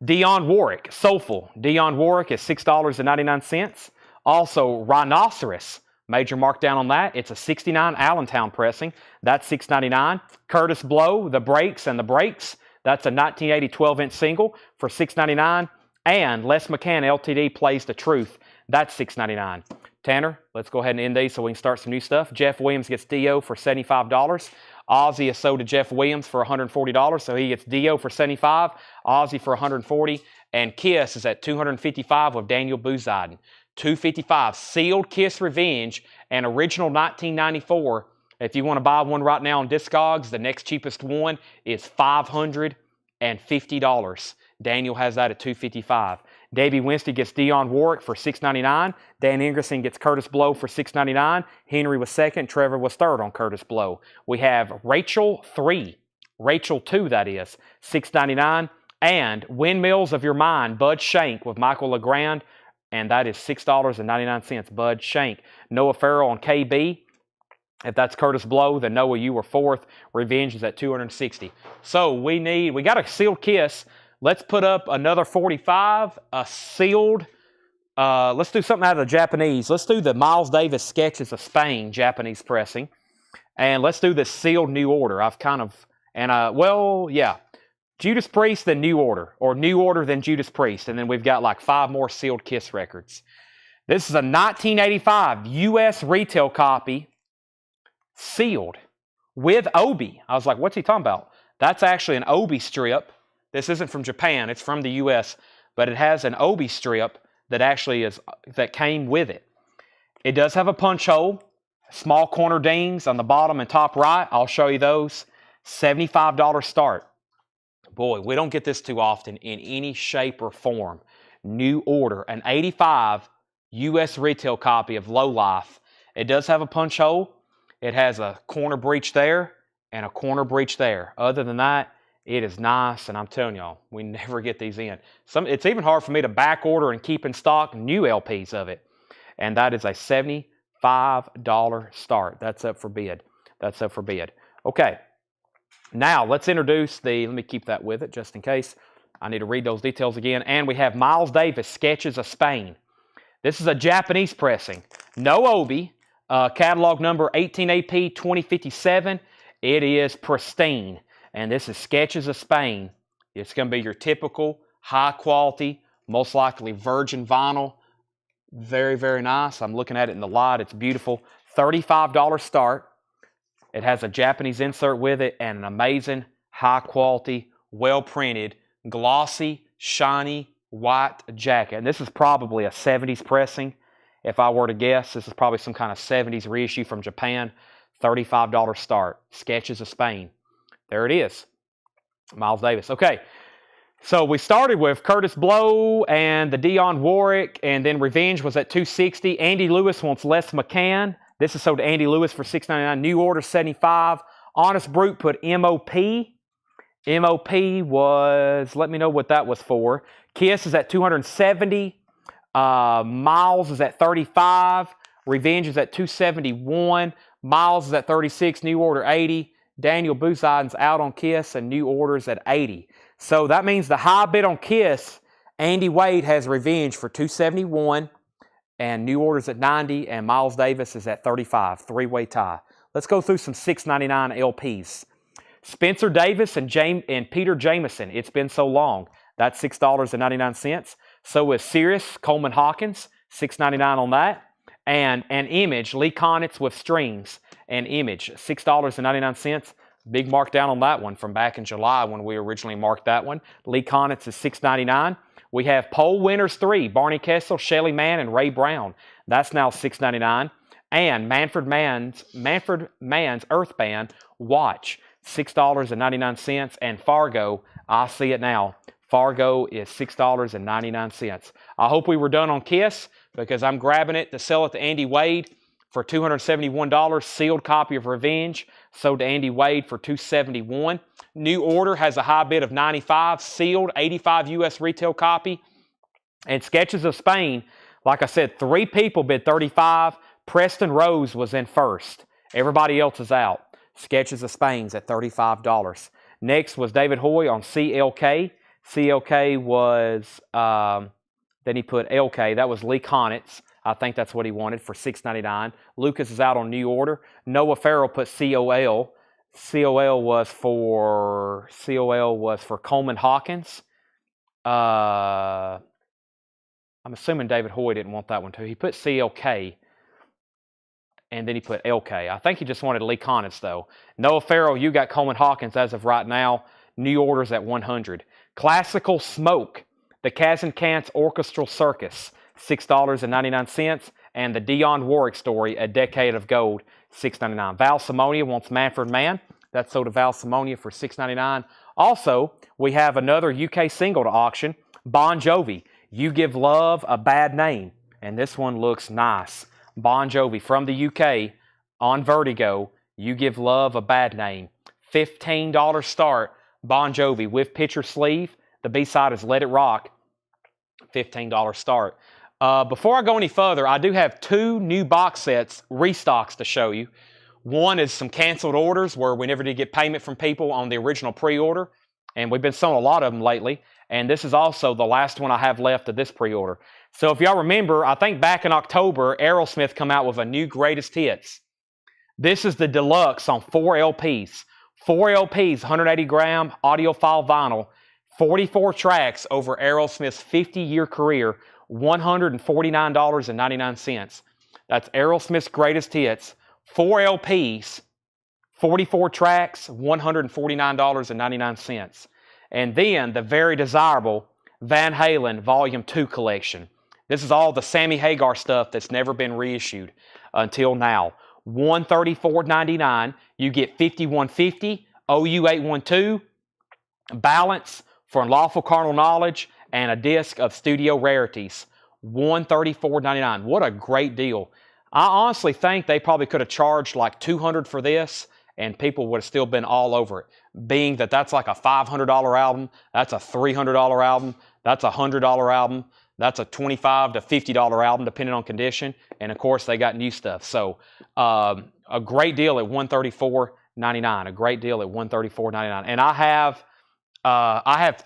Dionne Warwick, Soulful. Dionne Warwick is $6.99. Also, Rhinoceros, major markdown on that. It's a '69 Allentown pressing. That's $6.99. Curtis Blow, The Breaks and the Breaks. That's a 1980 12-inch single for $6.99. And Les McCann LTD Plays the Truth. That's $6.99. Tanner, let's go ahead and end these so we can start some new stuff. Jeff Williams gets Dio for $75. Ozzy is sold to Jeff Williams for $140, so he gets Dio for $75, Ozzy for $140, and Kiss is at $255 with Daniel Bouziden. $255, sealed Kiss Revenge, and original 1994. If you want to buy one right now on Discogs, the next cheapest one is $550. Daniel has that at $255. Davey Winston gets Dionne Warwick for $6.99. Dan Ingerson gets Curtis Blow for $6.99. Henry was second. Trevor was third on Curtis Blow. We have Rachel 3. Rachel 2, that is, $6.99. And Windmills of Your Mind, Bud Shank with Michael LeGrand. And that is $6.99. Bud Shank. Noah Farrell on KB. If that's Curtis Blow, then Noah, you were fourth. Revenge is at $260. So we got a sealed Kiss. Let's put up another 45, a sealed. Let's do something out of the Japanese. Let's do the Miles Davis Sketches of Spain Japanese pressing. And let's do this sealed New Order. Judas Priest, then New Order. Or New Order, then Judas Priest. And then we've got like 5 more sealed Kiss records. This is a 1985 U.S. retail copy, sealed, with Obi. I was like, what's he talking about? That's actually an Obi strip This isn't from Japan. It's from the U.S., but it has an obi strip that came with it. It does have a punch hole, small corner dings on the bottom and top right. I'll show you those. $75 start. Boy, we don't get this too often in any shape or form. New order, an 85 U.S. retail copy of Low Life. It does have a punch hole. It has a corner breech there and a corner breech there. Other than that, it is nice, and I'm telling y'all, we never get these in. It's even hard for me to back order and keep in stock new LPs of it. And that is a $75 start. That's up for bid. That's up for bid. Okay, now let's introduce let me keep that with it just in case I need to read those details again. And we have Miles Davis, Sketches of Spain. This is a Japanese pressing. No obi, catalog number 18AP 2057. It is pristine. And this is Sketches of Spain. It's going to be your typical high quality, most likely virgin vinyl. Very, very nice. I'm looking at it in the light. It's beautiful. $35 start. It has a Japanese insert with it and an amazing, high quality, well printed, glossy, shiny, white jacket. And this is probably a 70s pressing. If I were to guess, this is probably some kind of 70s reissue from Japan. $35 start. Sketches of Spain. There it is. Miles Davis. Okay. So we started with Curtis Blow and the Dionne Warwick, and then Revenge was at $260. Andy Lewis wants Les McCann. This is sold to Andy Lewis for $6.99. New Order $75. Honest Brute put MOP. MOP was, let me know what that was for. Kiss is at $270. Miles is at $35. Revenge is at $271. Miles is at $36. New Order $80. Daniel Buzaiden's out on Kiss, and New Order's at $80. So that means the high bid on Kiss, Andy Wade has Revenge for $271, and New Order's at $90, and Miles Davis is at $35. Three-way tie. Let's go through some $6.99 LPs. Spencer Davis and Peter Jameson, It's Been So Long. That's $6.99. So is Sirius Coleman Hawkins, $6.99 on that. And an Image, Lee Konitz with Strings, and Image, $6.99. Big markdown on that one from back in July when we originally marked that one. Lee Konitz is $6.99. We have Poll Winners 3, Barney Kessel, Shelly Mann, and Ray Brown. That's now $6.99. And Manfred Mann's Earth Band, Watch, $6.99. And Fargo, I See It Now. Fargo is $6.99. I hope we were done on Kiss because I'm grabbing it to sell it to Andy Wade for $271. Sealed copy of Revenge sold to Andy Wade for $271. New Order has a high bid of $95. Sealed 85 U.S. retail copy. And Sketches of Spain, like I said, 3 people bid $35. Preston Rose was in first. Everybody else is out. Sketches of Spain's at $35. Next was David Hoy on CLK. CLK was, then he put LK. That was Lee Konitz. I think that's what he wanted for $6.99. Lucas is out on New Order. Noah Farrell put COL. COL was for Coleman Hawkins. I'm assuming David Hoy didn't want that one too. He put CLK. And then he put LK. I think he just wanted Lee Konitz though. Noah Farrell, you got Coleman Hawkins as of right now. New Order's at $100. Classical Smoke, the Kaz and Kant's Orchestral Circus, $6.99. And the Dionne Warwick Story, A Decade of Gold, $6.99. Val Simonia wants Manfred Mann. That's sold to Val Simonia for $6.99. Also, we have another UK single to auction, Bon Jovi, You Give Love a Bad Name. And this one looks nice. Bon Jovi from the UK on Vertigo, You Give Love a Bad Name. $15 start. Bon Jovi with picture sleeve. The B-side is Let It Rock. $15 start. Before I go any further, I do have 2 new box sets, restocks to show you. One is some canceled orders where we never did get payment from people on the original pre-order. And we've been selling a lot of them lately. And this is also the last one I have left of this pre-order. So if y'all remember, I think back in October, Aerosmith come out with a new greatest hits. This is the deluxe on 4 LPs. 4 LPs, 180 gram audiophile vinyl, 44 tracks over Aerosmith's 50-year career, $149.99. That's Aerosmith's greatest hits. 4 LPs, 44 tracks, $149.99. And then the very desirable Van Halen Volume 2 collection. This is all the Sammy Hagar stuff that's never been reissued until now. $134.99. You get 5150, OU 812, balance for unlawful carnal knowledge, and a disc of studio rarities. $134.99. What a great deal. I honestly think they probably could have charged like $200 for this, and people would have still been all over it. Being that that's like a $500 album, that's a $300 album, that's a $100 album, that's a $25 to $50 album, depending on condition. And of course, they got new stuff. So a great deal at $134.99. A great deal at $134.99. And I have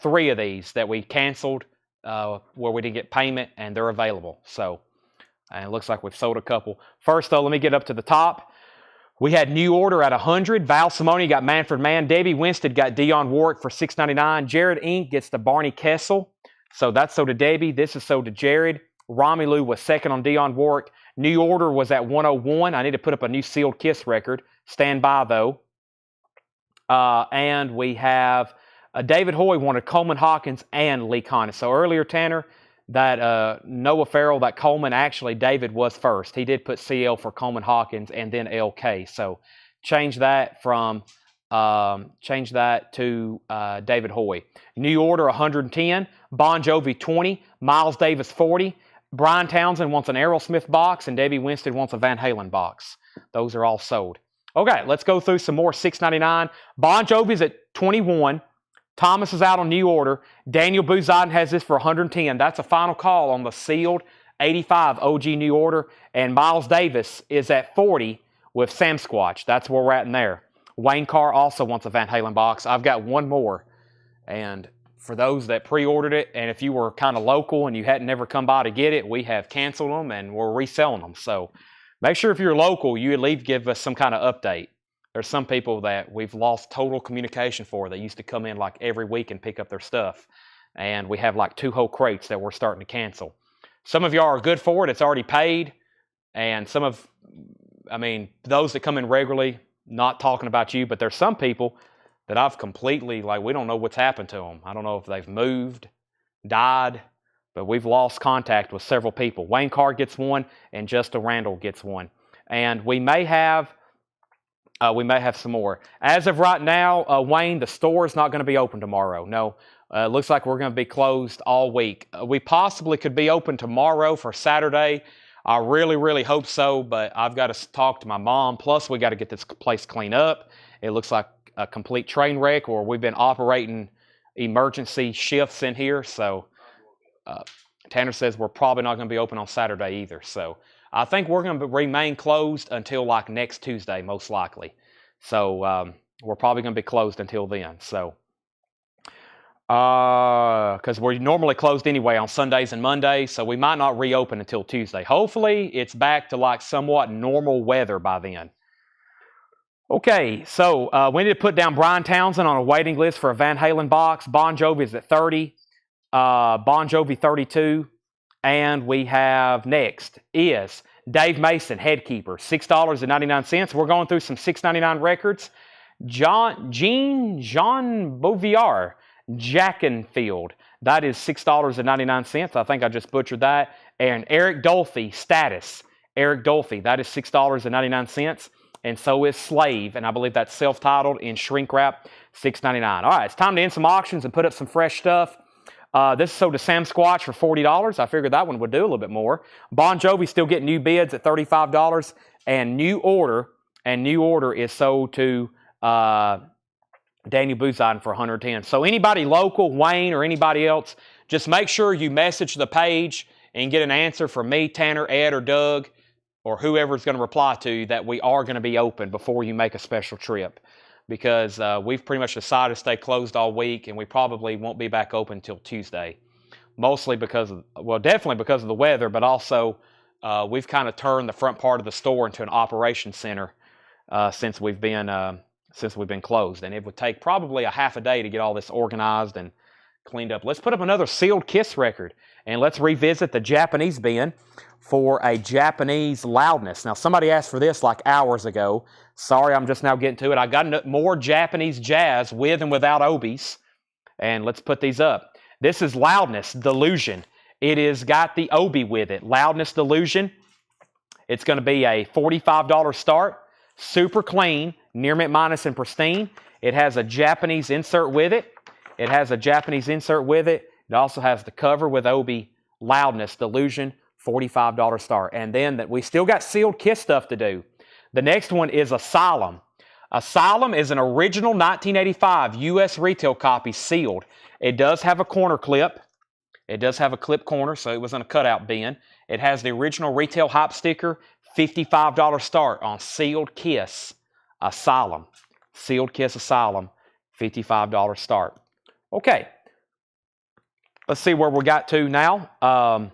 3 of these that we canceled where we didn't get payment, and they're available. So, and it looks like we've sold a couple. First, though, let me get up to the top. We had New Order at 100. Val Simoni got Manfred Mann. Debbie Winstead got Dionne Warwick for $6.99. Jared Inc. gets the Barney Kessel. So that's sold to Debbie. This is sold to Jared. Romelu was second on Dionne Warwick. New Order was at 101. I need to put up a new Sealed Kiss record. Stand by, though. And we have David Hoy wanted Coleman Hawkins and Lee Connis. So earlier, Tanner, that Noah Farrell, that Coleman, actually David was first. He did put CL for Coleman Hawkins and then LK. So change that to David Hoy. New Order 110, Bon Jovi 20, Miles Davis 40. Brian Townsend wants an Aerosmith box, and Debbie Winstead wants a Van Halen box. Those are all sold. Okay, let's go through some more $6.99. Bon Jovi's at 21. Thomas is out on New Order. Daniel Buzodin has this for 110. That's a final call on the sealed 85 OG New Order. And Miles Davis is at 40 with Sam Squatch. That's where we're at in there. Wayne Carr also wants a Van Halen box. I've got one more. And for those that pre-ordered it, and if you were kind of local and you hadn't never come by to get it, we have canceled them and we're reselling them. So make sure if you're local, you at least give us some kind of update. There's some people that we've lost total communication for. They used to come in like every week and pick up their stuff. And we have like 2 whole crates that we're starting to cancel. Some of y'all are good for it. It's already paid. And those that come in regularly, not talking about you, but there's some people that I've completely, we don't know what's happened to them. I don't know if they've moved, died, but we've lost contact with several people. Wayne Carr gets one, and Justa Randall gets one. And we may have some more. As of right now, Wayne, the store is not going to be open tomorrow. No, it looks like we're going to be closed all week. We possibly could be open tomorrow for Saturday. I really, really hope so, but I've got to talk to my mom. Plus, we got to get this place cleaned up. It looks like a complete train wreck, or we've been operating emergency shifts in here. So Tanner says we're probably not going to be open on Saturday either. So I think we're going to remain closed until like next Tuesday, most likely. So we're probably going to be closed until then. So because we're normally closed anyway on Sundays and Mondays, so we might not reopen until Tuesday. Hopefully, it's back to like somewhat normal weather by then. Okay, so we need to put down Brian Townsend on a waiting list for a Van Halen box. Bon Jovi is at 30. Bon Jovi 32. And we have next is Dave Mason, Headkeeper, $6.99. We're going through some $6.99 records. Jean Beauvier, Jackenfield. That is $6.99. I think I just butchered that. And Eric Dolphy, Status. Eric Dolphy, that is $6.99. And so is Slave, and I believe that's self-titled in shrink wrap, $6.99. All right, it's time to end some auctions and put up some fresh stuff. This is sold to Sam Squatch for $40. I figured that one would do a little bit more. Bon Jovi still getting new bids at $35. And New Order is sold to Daniel Buzodin for $110. So anybody local, Wayne or anybody else, just make sure you message the page and get an answer from me, Tanner, Ed, or Doug, or whoever's going to reply to you that we are going to be open before you make a special trip. Because we've pretty much decided to stay closed all week, and we probably won't be back open until Tuesday. Mostly because definitely because of the weather, but also we've kind of turned the front part of the store into an operations center since we've been closed. And it would take probably a half a day to get all this organized and cleaned up. Let's put up another Sealed Kiss record, and let's revisit the Japanese bin for a Japanese Loudness. Now, somebody asked for this like hours ago. Sorry, I'm just now getting to it. I got more Japanese jazz with and without obies. And let's put these up. This is Loudness Delusion. It has got the Obi with it. Loudness Delusion. It's going to be a $45 start. Super clean, near mint minus and pristine. It has a Japanese insert with it. It has a Japanese insert with it. It also has the cover with Obi. Loudness Delusion, $45 start. And then we still got sealed kiss stuff to do. The next one is Asylum. Asylum is an original 1985 U.S. retail copy, sealed. It does have a corner clip. It does have a clip corner, so it was in a cutout bin. It has the original retail hype sticker, $55 start on sealed kiss Asylum. Sealed kiss Asylum, $55 start. Okay, let's see where we got to now.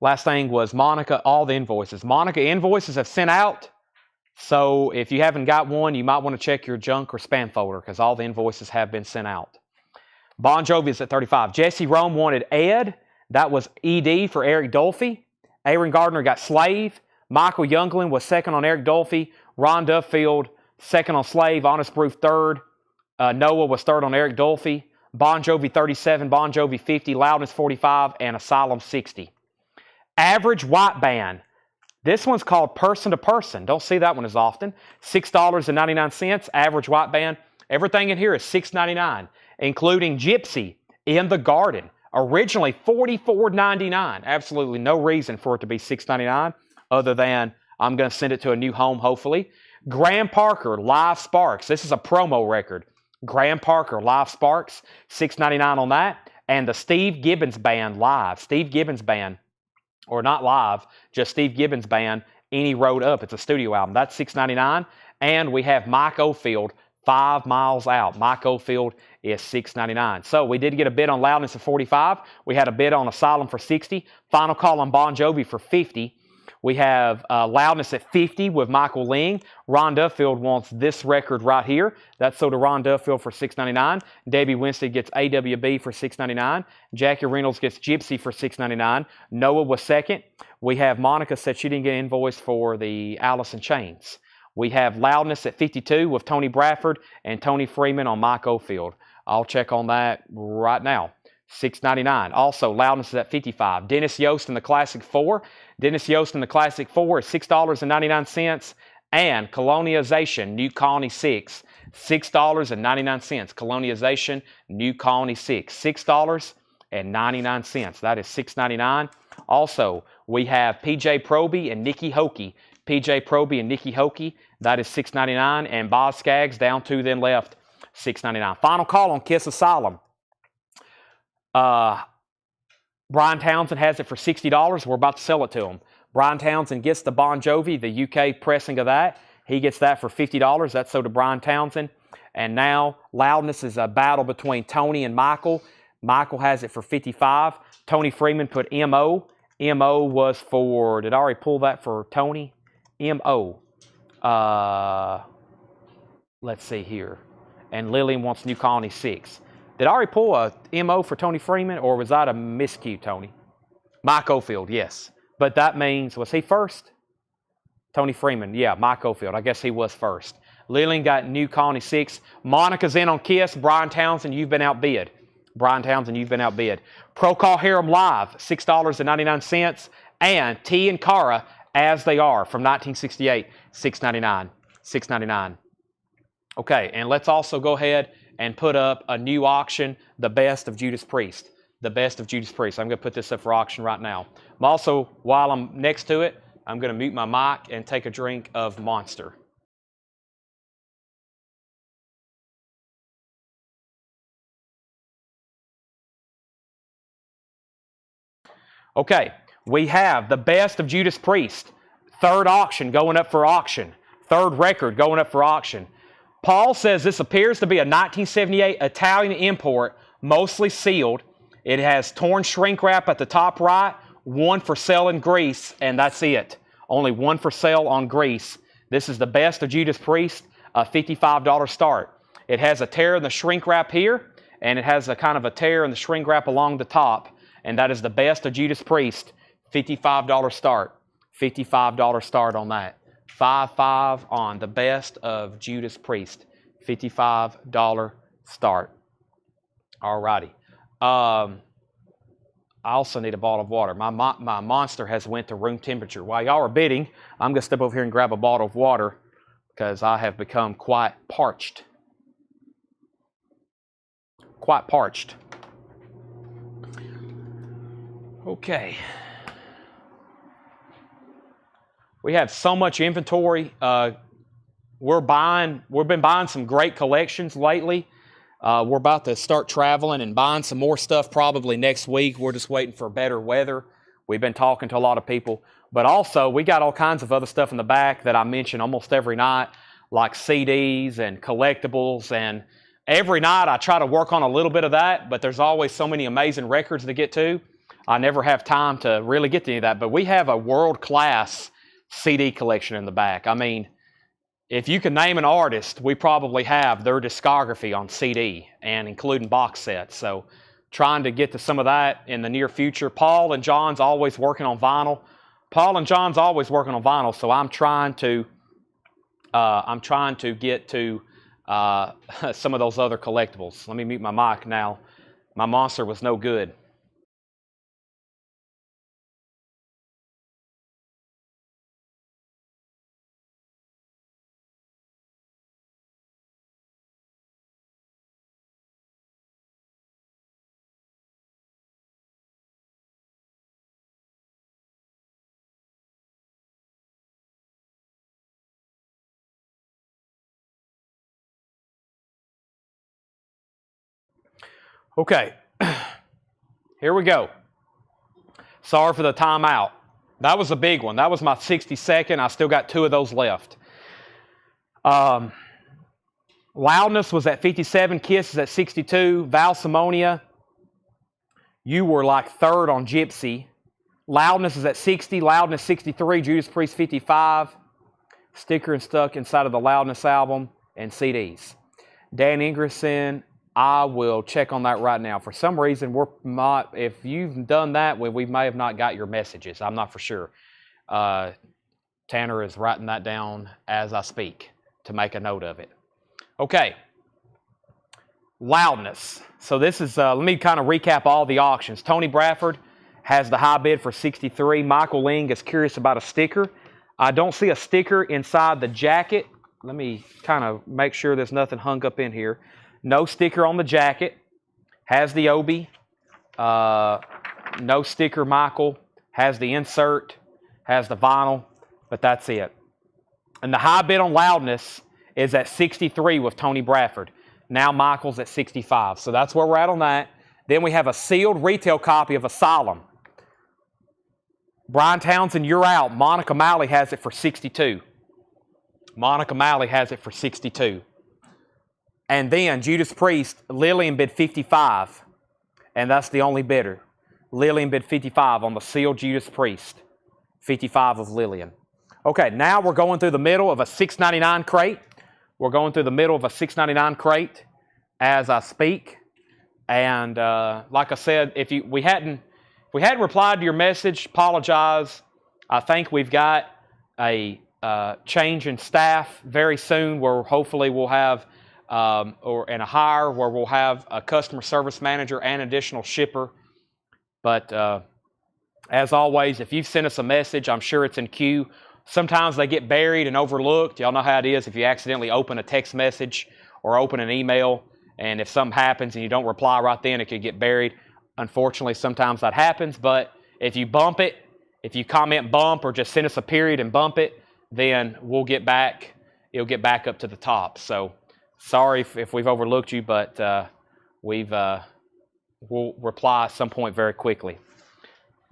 Last thing was Monica, all the invoices. Monica invoices have sent out. So if you haven't got one, you might want to check your junk or spam folder because all the invoices have been sent out. Bon Jovi is at 35. Jesse Rome wanted Ed. That was ED for Eric Dolphy. Aaron Gardner got Slave. Michael Youngland was second on Eric Dolphy. Ron Duffield second on Slave. Honest Proof third. Noah was third on Eric Dolphy. Bon Jovi 37. Bon Jovi 50. Loudness 45. And Asylum 60. Average white band. This one's called Person to Person. Don't see that one as often. $6.99. Average white band. Everything in here is $6.99, including Gypsy in the Garden. Originally $44.99. Absolutely no reason for it to be $6.99 other than I'm going to send it to a new home, hopefully. Graham Parker, Live Sparks. This is a promo record. Graham Parker, Live Sparks, $6.99 on that. And the Steve Gibbons Band live. Steve Gibbons Band. Or not live, just Steve Gibbons Band, Any Road Up. It's a studio album. That's $6.99. And we have Mike Oldfield, 5 Miles Out. Mike Oldfield is $6.99. So we did get a bid on Loudness at 45. We had a bid on Asylum for 60. Final call on Bon Jovi for 50. We have Loudness at 50 with Michael Ling. Ron Duffield wants this record right here. That's sold to Ron Duffield for $6.99. Debbie Winstead gets AWB for $6.99. Jackie Reynolds gets Gypsy for $6.99. Noah was second. We have Monica said she didn't get an invoice for the Alice in Chains. We have Loudness at 52 with Tony Bradford and Tony Freeman on Mike Oldfield. I'll check on that right now. $6.99. Also, Loudness is at 55. Dennis Yost in the Classic 4. Dennis Yost in the Classic 4 is $6.99. And Colonization, New Colony 6, $6.99. Colonization, New Colony 6, $6.99. That is $6.99. Also, we have PJ Proby and Nikki Hokie. PJ Proby and Nikki Hokie, that is $6.99. And Boz Scaggs, down 2 then left, $6.99. Final call on Kiss Asylum. Brian Townsend has it for $60. We're about to sell it to him. Brian Townsend gets the Bon Jovi, the UK pressing of that. He gets that for $50. That's sold to Brian Townsend. And now Loudness is a battle between Tony and Michael. Michael has it for $55. Tony Freeman put MO. MO was for, did I already pull that for Tony? MO. Let's see here. And Lillian wants New Colony 6. Did I already pull a MO for Tony Freeman, or was that a miscue, Tony? Mike Oldfield, yes. But that means, was he first? Tony Freeman, yeah, Mike Oldfield. I guess he was first. Lillian got New Colony 6. Monica's in on Kiss. Brian Townsend, you've been outbid. Brian Townsend, you've been outbid. Pro Call Harem Live, $6.99. And T and Cara, As They Are, from 1968, $6.99. $6.99. Okay, and let's also go ahead and put up a new auction, The Best of Judas Priest. The Best of Judas Priest. I'm going to put this up for auction right now. I'm also, while I'm next to it, I'm going to mute my mic and take a drink of Monster. Okay, we have The Best of Judas Priest. Third auction going up for auction. Third record going up for auction. Paul says this appears to be a 1978 Italian import, mostly sealed. It has torn shrink wrap at the top right, one for sale in Greece, and that's it. Only one for sale on Greece. This is The Best of Judas Priest, a $55 start. It has a tear in the shrink wrap here, and it has a kind of a tear in the shrink wrap along the top, and that is The Best of Judas Priest, $55 start. $55 start on that. 5-5 on The Best of Judas Priest. $55 start. Alrighty. I also need a bottle of water. My monster has went to room temperature. While y'all are bidding, I'm going to step over here and grab a bottle of water because I have become quite parched. Quite parched. Okay. We have so much inventory. We've been buying some great collections lately. We're about to start traveling and buying some more stuff probably next week. We're just waiting for better weather. We've been talking to a lot of people. But also, we got all kinds of other stuff in the back that I mention almost every night, like CDs and collectibles. And every night I try to work on a little bit of that, but there's always so many amazing records to get to. I never have time to really get to any of that. But we have a world-class CD collection in the back. I mean, if you can name an artist, we probably have their discography on CD and including box sets. So trying to get to some of that in the near future. Paul and John's always working on vinyl. So I'm trying to get to some of those other collectibles. Let me mute my mic now. My monster was no good. Okay, here we go. Sorry for the timeout. That was a big one. That was my 62nd. I still got 2 of those left. Loudness was at 57. Kiss is at 62. Valsimonia, you were like 3rd on Gypsy. Loudness is at 60. Loudness 63. Judas Priest 55. Sticker and stuck inside of the Loudness album and CDs. Dan Ingerson, I will check on that right now. For some reason, we're not. If you've done that, we may have not got your messages. I'm not for sure. Tanner is writing that down as I speak to make a note of it. Okay. Loudness. So this is, let me kind of recap all the auctions. Tony Bradford has the high bid for 63. Michael Ling is curious about a sticker. I don't see a sticker inside the jacket. Let me kind of make sure there's nothing hung up in here. No sticker on the jacket. Has the Obi. No sticker, Michael. Has the insert. Has the vinyl. But that's it. And the high bid on Loudness is at 63 with Tony Bradford. Now Michael's at 65. So that's where we're at on that. Then we have a sealed retail copy of Asylum. Brian Townsend, you're out. Monica Malley has it for 62. Monica Malley has it for 62. And then Judas Priest, Lillian bid 55. And that's the only bidder. Lillian bid 55 on the sealed Judas Priest. 55 of Lillian. Okay, now we're going through the middle of a $6.99 crate. We're going through the middle of a $6.99 crate as I speak. And like I said, if we hadn't replied to your message, apologize. I think we've got a change in staff very soon where hopefully we'll have and a hire where we'll have a customer service manager and additional shipper. But as always, if you've sent us a message, I'm sure it's in queue. Sometimes they get buried and overlooked. Y'all know how it is if you accidentally open a text message or open an email, and if something happens and you don't reply right then, it could get buried. Unfortunately, sometimes that happens, but if you bump it, if you comment bump or just send us a period and bump it, then we'll get back. It'll get back up to the top. So sorry if we've overlooked you, but we'll reply at some point very quickly.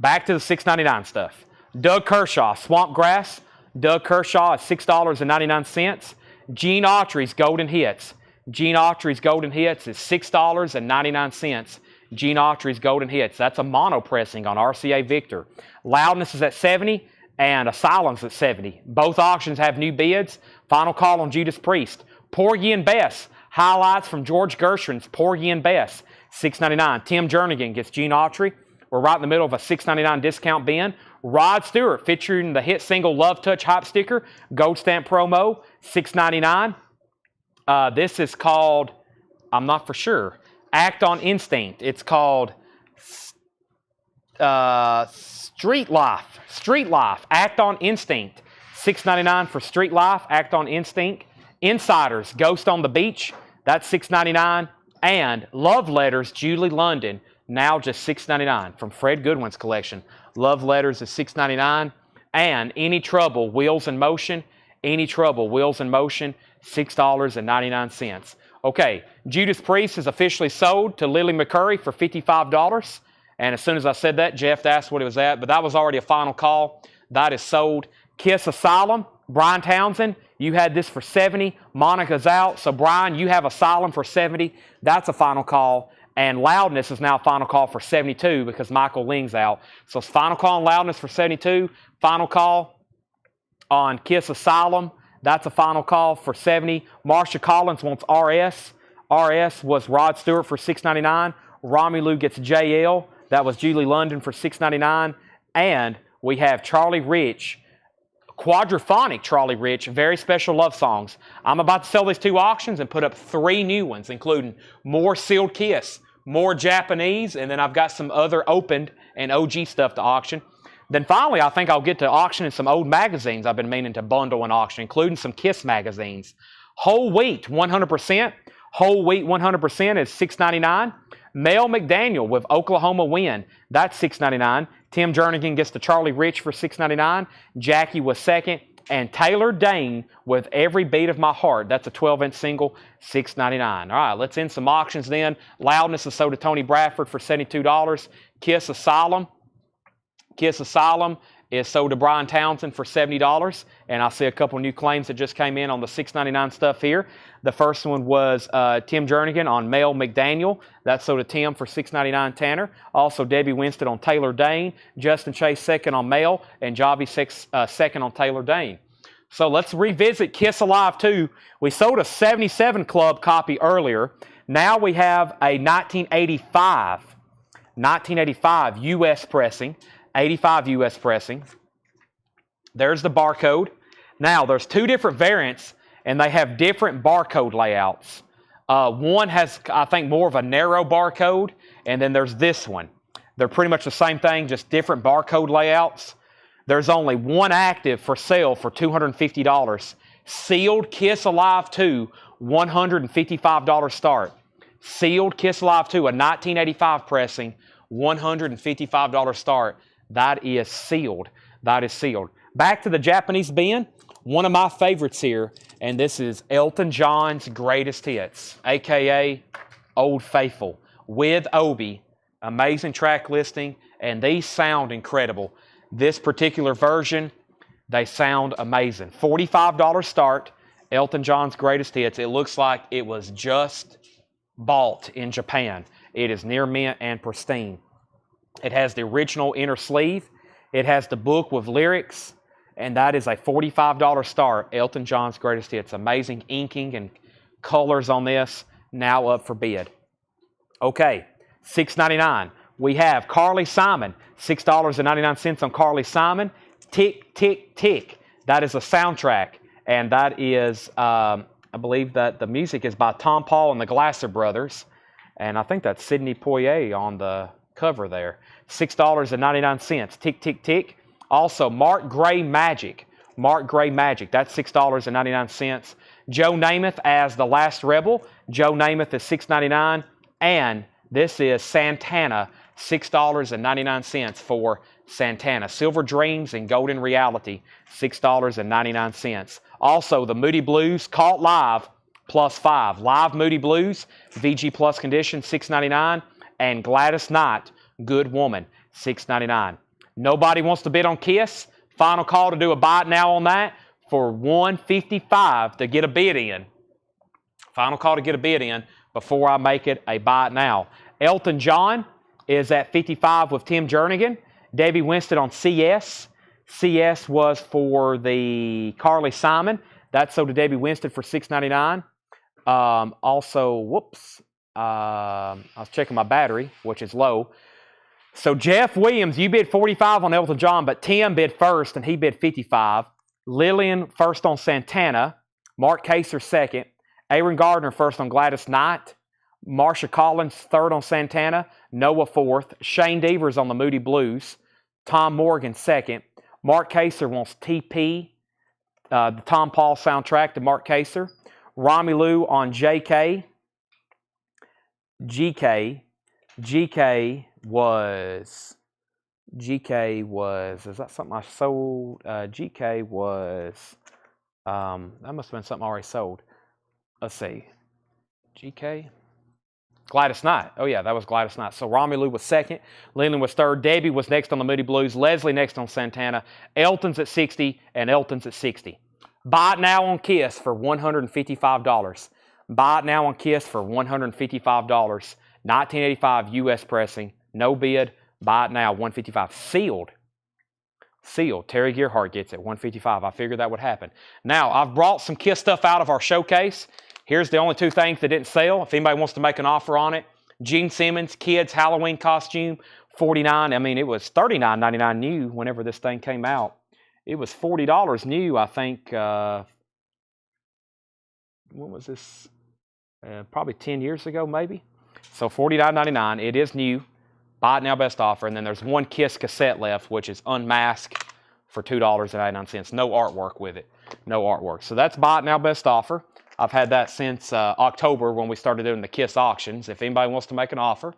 Back to the $6.99 stuff. Doug Kershaw, Swamp Grass. Doug Kershaw at $6.99. Gene Autry's Golden Hits. Gene Autry's Golden Hits is $6.99. Gene Autry's Golden Hits. That's a mono pressing on RCA Victor. Loudness is at 70 and Asylum's at 70. Both auctions have new bids. Final call on Judas Priest. Porgy and Bess. Highlights from George Gershwin's Porgy and Bess. $6.99. Tim Jernigan gets Gene Autry. We're right in the middle of a $6.99 discount bin. Rod Stewart featuring the hit single Love Touch Hype Sticker. Gold stamp promo. $6.99. This is called, I'm not for sure. Act on Instinct. It's called Street Life. Street Life. Act on Instinct. $6.99 for Street Life. Act on Instinct. Insiders. Ghost on the Beach. That's $6.99. And Love Letters, Julie London. Now just $6.99 from Fred Goodwin's collection. Love Letters is $6.99. And Any Trouble, Wheels in Motion. Any Trouble, Wheels in Motion, $6.99. Okay, Judas Priest is officially sold to Lily McCurry for $55. And as soon as I said that, Jeff asked what it was at, but that was already a final call. That is sold. Kiss Asylum, Brian Townsend, you had this for $70. Monica's out, so Brian, you have Asylum for $70. That's a final call. And Loudness is now final call for $72 because Michael Ling's out. So it's final call on Loudness for $72. Final call on Kiss Asylum. That's a final call for $70. Marsha Collins wants RS. RS was Rod Stewart for $6.99. Romelu gets JL. That was Julie London for $6.99. And we have Charlie Rich, quadraphonic Charlie Rich, very special love songs. I'm about to sell these 2 auctions and put up 3 new ones, including more Sealed Kiss, more Japanese, and then I've got some other opened and OG stuff to auction. Then finally, I think I'll get to auctioning some old magazines I've been meaning to bundle and auction, including some Kiss magazines. Whole Wheat, 100%. Whole Wheat, 100% is $6.99. Mel McDaniel with Oklahoma Win, that's $6.99. Tim Jernigan gets the Charlie Rich for $6.99. Jackie was second. And Taylor Dane with Every Beat of My Heart, that's a 12-inch single, $6.99. All right, let's end some auctions then. Loudness is sold to Tony Bradford for $72. Kiss Asylum. Kiss Asylum is sold to Brian Townsend for $70. And I see a couple new claims that just came in on the $6.99 stuff here. The first one was Tim Jernigan on Mel McDaniel. That's sold to Tim for $6.99 Tanner. Also Debbie Winston on Taylor Dane. Justin Chase second on Mel. And Javi second on Taylor Dane. So let's revisit Kiss Alive 2. We sold a 77 Club copy earlier. Now we have a 1985 U.S. pressing. 85 U.S. pressing. There's the barcode. Now, there's 2 different variants, and they have different barcode layouts. One has, I think, more of a narrow barcode, and then there's this one. They're pretty much the same thing, just different barcode layouts. There's only one active for sale for $250. Sealed Kiss Alive 2, $155 start. Sealed Kiss Alive 2, a 1985 pressing, $155 start. That is sealed. That is sealed. Back to the Japanese bin. One of my favorites here, and this is Elton John's Greatest Hits, a.k.a. Old Faithful, with Obi. Amazing track listing, and these sound incredible. This particular version, they sound amazing. $45 start, Elton John's Greatest Hits. It looks like it was just bought in Japan. It is near mint and pristine. It has the original inner sleeve. It has the book with lyrics, and that is a $45 start, Elton John's Greatest Hits. Amazing inking and colors on this, now up for bid. Okay, $6.99. We have Carly Simon, $6.99 on Carly Simon. Tick, Tick, Tick. That is a soundtrack, and that is, I believe that the music is by Tom Paul and the Glasser Brothers, and I think that's Sidney Poitier on the cover there. $6.99. Tick, Tick, Tick. Also, Mark Gray Magic. Mark Gray Magic. That's $6.99. Joe Namath as The Last Rebel. Joe Namath is $6.99. And this is Santana, $6.99 for Santana. Silver Dreams and Golden Reality, $6.99. Also, the Moody Blues Caught Live +5. Live Moody Blues, VG Plus condition, $6.99. And Gladys Knight, Good Woman, $6.99. Nobody wants to bid on Kiss. Final call to do a buy it now on that for $155 to get a bid in. Final call to get a bid in before I make it a buy it now. Elton John is at $55 with Tim Jernigan. Debbie Winston on CS. CS was for the Carly Simon. That's sold to Debbie Winston for $6.99. Also, whoops. I was checking my battery, which is low. So Jeff Williams, you bid $45 on Elton John, but Tim bid first, and he bid $55. Lillian first on Santana. Mark Kaser second. Aaron Gardner first on Gladys Knight. Marsha Collins, third on Santana. Noah, fourth. Shane Devers on the Moody Blues. Tom Morgan, second. Mark Kaser wants TP, the Tom Paul soundtrack to Mark Kaser. Rami Lou on JK. GK was, is that something I sold? GK was, that must have been something I already sold. Let's see. GK? Gladys Knight. Oh, yeah, that was Gladys Knight. So Romelu was second. Leland was third. Debbie was next on the Moody Blues. Leslie next on Santana. Elton's at 60, and Elton's at 60. Buy it now on KISS for $155. Buy it now on KISS for $155. 1985 U.S. pressing. No bid. Buy it now, $155. Sealed. Sealed. Terry Gearhart gets it, $155. I figured that would happen. Now, I've brought some KISS stuff out of our showcase. Here's the only two things that didn't sell. If anybody wants to make an offer on it, Gene Simmons, kids Halloween costume, $49. I mean, it was $39.99 new whenever this thing came out. It was $40 new, I think. When was this? Probably 10 years ago, maybe. So $49.99. It is new. Buy it now, best offer. And then there's one KISS cassette left, which is unmasked for $2.99. No artwork with it. No artwork. So that's buy it now, best offer. I've had that since October when we started doing the KISS auctions. If anybody wants to make an offer.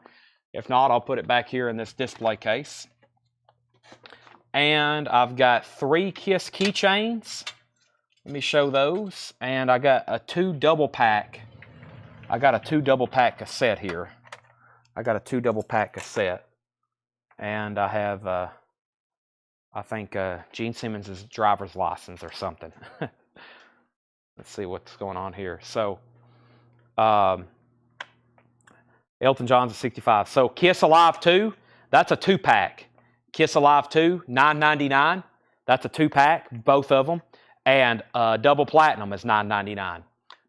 If not, I'll put it back here in this display case. And I've got 3 KISS keychains. Let me show those. And I got a 2 double pack. I got a 2 double pack cassette here. I got a 2 double pack cassette. And I have, I think, Gene Simmons' driver's license or something. Let's see what's going on here. So, Elton John's at 65. So, KISS Alive 2, that's a 2-pack. KISS Alive 2, $9.99. That's a 2-pack, both of them. And Double Platinum is $9.99.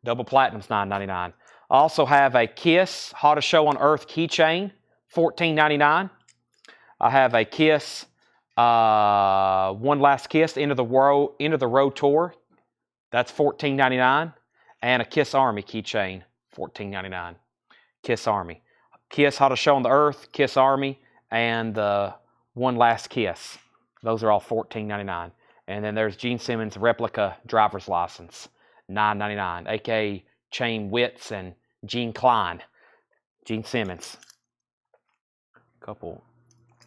Double Platinum's $9.99. I also have a KISS Hottest Show on Earth keychain, $14.99. I have a KISS One Last Kiss, Into the Road Tour. That's $14.99. And a KISS Army keychain, $14.99. KISS Army. KISS Hottest Show on the Earth, KISS Army, and the One Last Kiss. Those are all $14.99. And then there's Gene Simmons' replica driver's license, $9.99, a.k.a. Chain Witts and Gene Klein. Gene Simmons. Couple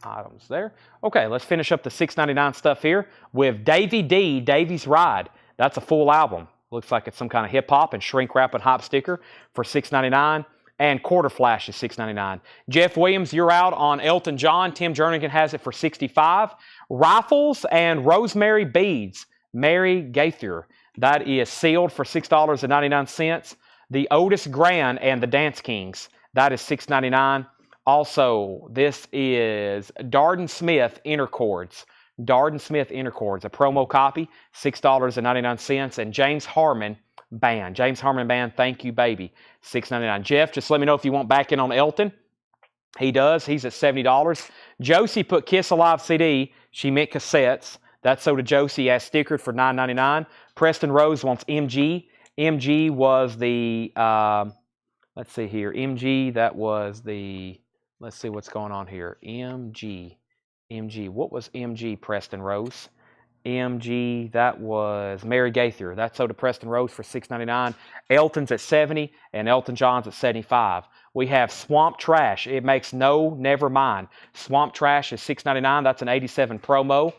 items there. Okay, let's finish up the $6.99 stuff here with Davey D, Davey's Ride. That's a full album. Looks like it's some kind of hip-hop and shrink-wrap and hop sticker for $6.99. And Quarter Flash is $6.99. Jeff Williams, you're out on Elton John. Tim Jernigan has it for $65. Rifles and Rosemary Beads, Mary Gaither. That is sealed for $6.99. The Otis Grand and the Dance Kings. That is $6.99. Also, this is Darden Smith Inner Chords. Darden Smith Inner Chords, a promo copy, $6.99. And James Harmon Band. James Harmon Band, Thank You Baby, $6.99. Jeff, just let me know if you want back in on Elton. He does. He's at $70. Josie put KISS Alive CD. She meant cassettes. That's so to Josie as stickered for $9.99. Preston Rose wants MG. MG was the, let's see here. MG, that was the, let's see what's going on here. MG. What was MG, Preston Rose? MG, that was Mary Gaither. That's so to Preston Rose for $6.99. Elton's at $70 and Elton John's at $75. We have Swamp Trash. It makes no, never mind. Swamp Trash is $6.99. That's an 87 promo.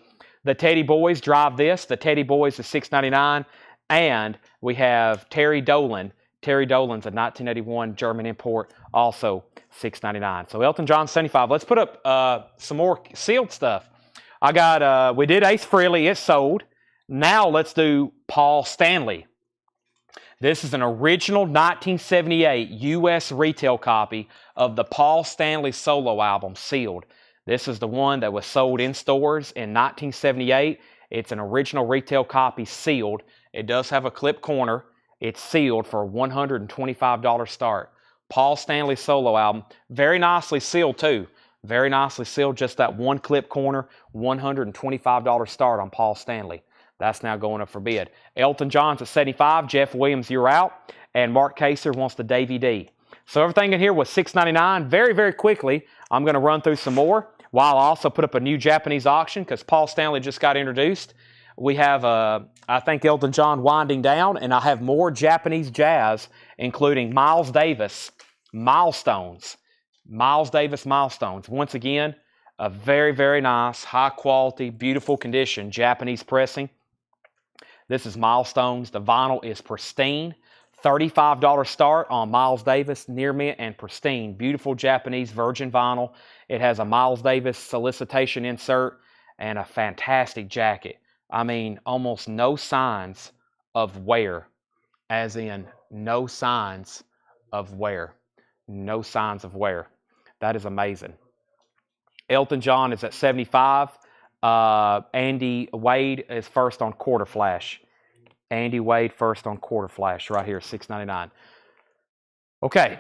The Teddy Boys drive this. The Teddy Boys is $6.99. And we have Terry Dolan. Terry Dolan's a 1981 German import, also $6.99. So Elton John, $75. Let's put up some more sealed stuff. I got, we did Ace Frehley, it's sold. Now let's do Paul Stanley. This is an original 1978 U.S. retail copy of the Paul Stanley solo album, sealed. This is the one that was sold in stores in 1978. It's an original retail copy, sealed. It does have a clip corner. It's sealed for a $125 start. Paul Stanley solo album, very nicely sealed too. Very nicely sealed, just that one clip corner, $125 start on Paul Stanley. That's now going up for bid. Elton John's at $75. Jeff Williams, you're out. And Mark Kaser wants the Davey D. So everything in here was $6.99. Very, very quickly, I'm going to run through some more, while I also put up a new Japanese auction because Paul Stanley just got introduced. We have, I think, Elton John winding down, and I have more Japanese jazz, including Miles Davis Milestones. Miles Davis Milestones. Once again, a very, very nice, high quality, beautiful condition Japanese pressing. This is Milestones. The vinyl is pristine. $35 start on Miles Davis, near mint and pristine. Beautiful Japanese virgin vinyl. It has a Miles Davis solicitation insert and a fantastic jacket. I mean, almost no signs of wear, as in no signs of wear. No signs of wear. That is amazing. Elton John is at 75. Andy Wade is first on quarter flash. Andy Wade first on quarter flash right here, $6.99. Okay.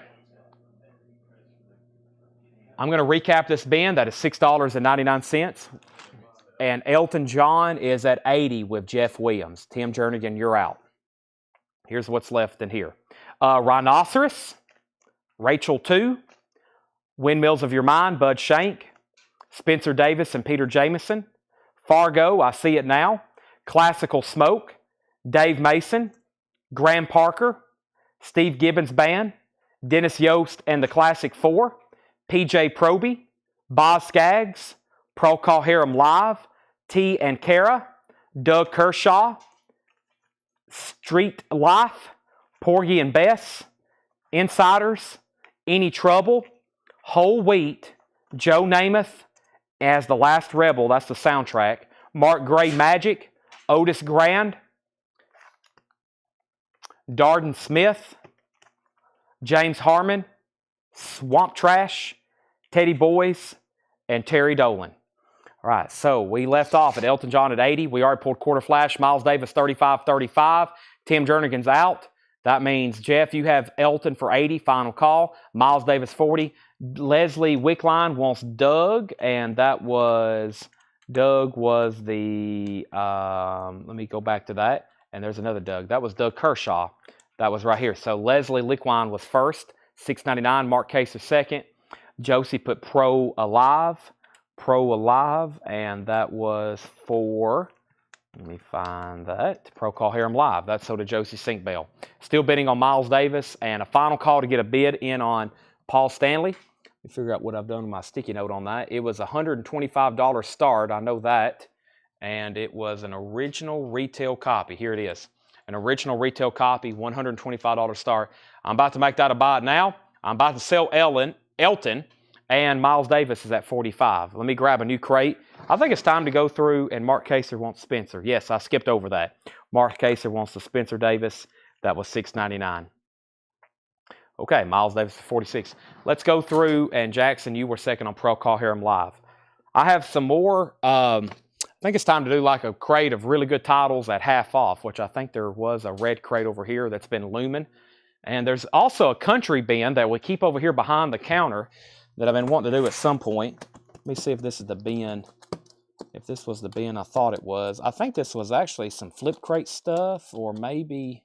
I'm going to recap this bin. That is $6.99. And Elton John is at 80 with Jeff Williams. Tim Jernigan, you're out. Here's what's left in here. Rhinoceros, Rachel 2, Windmills of Your Mind, Bud Shank, Spencer Davis and Peter Jameson, Fargo, I See It Now, Classical Smoke, Dave Mason, Graham Parker, Steve Gibbons Band, Dennis Yost and the Classic Four, PJ Proby, Boz Skaggs, Procol Harum Live, T and Kara, Doug Kershaw, Street Life, Porgy and Bess, Insiders, Any Trouble, Whole Wheat, Joe Namath as The Last Rebel, that's the soundtrack, Mark Gray Magic, Otis Grand, Darden Smith, James Harmon, Swamp Trash, Teddy Boys, and Terry Dolan. All right, so we left off at Elton John at 80. We already pulled quarter flash. Miles Davis 35. Tim Jernigan's out. That means, Jeff, you have Elton for 80, final call. Miles Davis 40. Leslie Wickline wants Doug, and Doug was the, let me go back to that. And there's another Doug. That was Doug Kershaw. That was right here. So Leslie Wickline was first, $6.99. Mark Case is second. Josie put Pro Alive, and that was for, let me find that, Procol Harum Live. That's so to Josie Sinkbell. Still bidding on Miles Davis, and a final call to get a bid in on Paul Stanley. Let me figure out what I've done with my sticky note on that. It was a $125 start, I know that, and it was an original retail copy. Here it is. An original retail copy, $125 start. I'm about to make that a buy now. I'm about to sell Elton, and Miles Davis is at 45. Let me grab a new crate. I think it's time to go through, and Mark Kaser wants Spencer. Yes, I skipped over that. Mark Kaser wants the Spencer Davis. That was $6.99. Okay, Miles Davis is 46. Let's go through, and Jackson, you were second on Procol Harum Live. I have some more, I think it's time to do like a crate of really good titles at half off, which I think there was a red crate over here that's been looming. And there's also a country bin that we keep over here behind the counter that I've been wanting to do at some point. Let me see if this is the bin. If this was the bin I thought it was. I think this was actually some flip crate stuff, or maybe,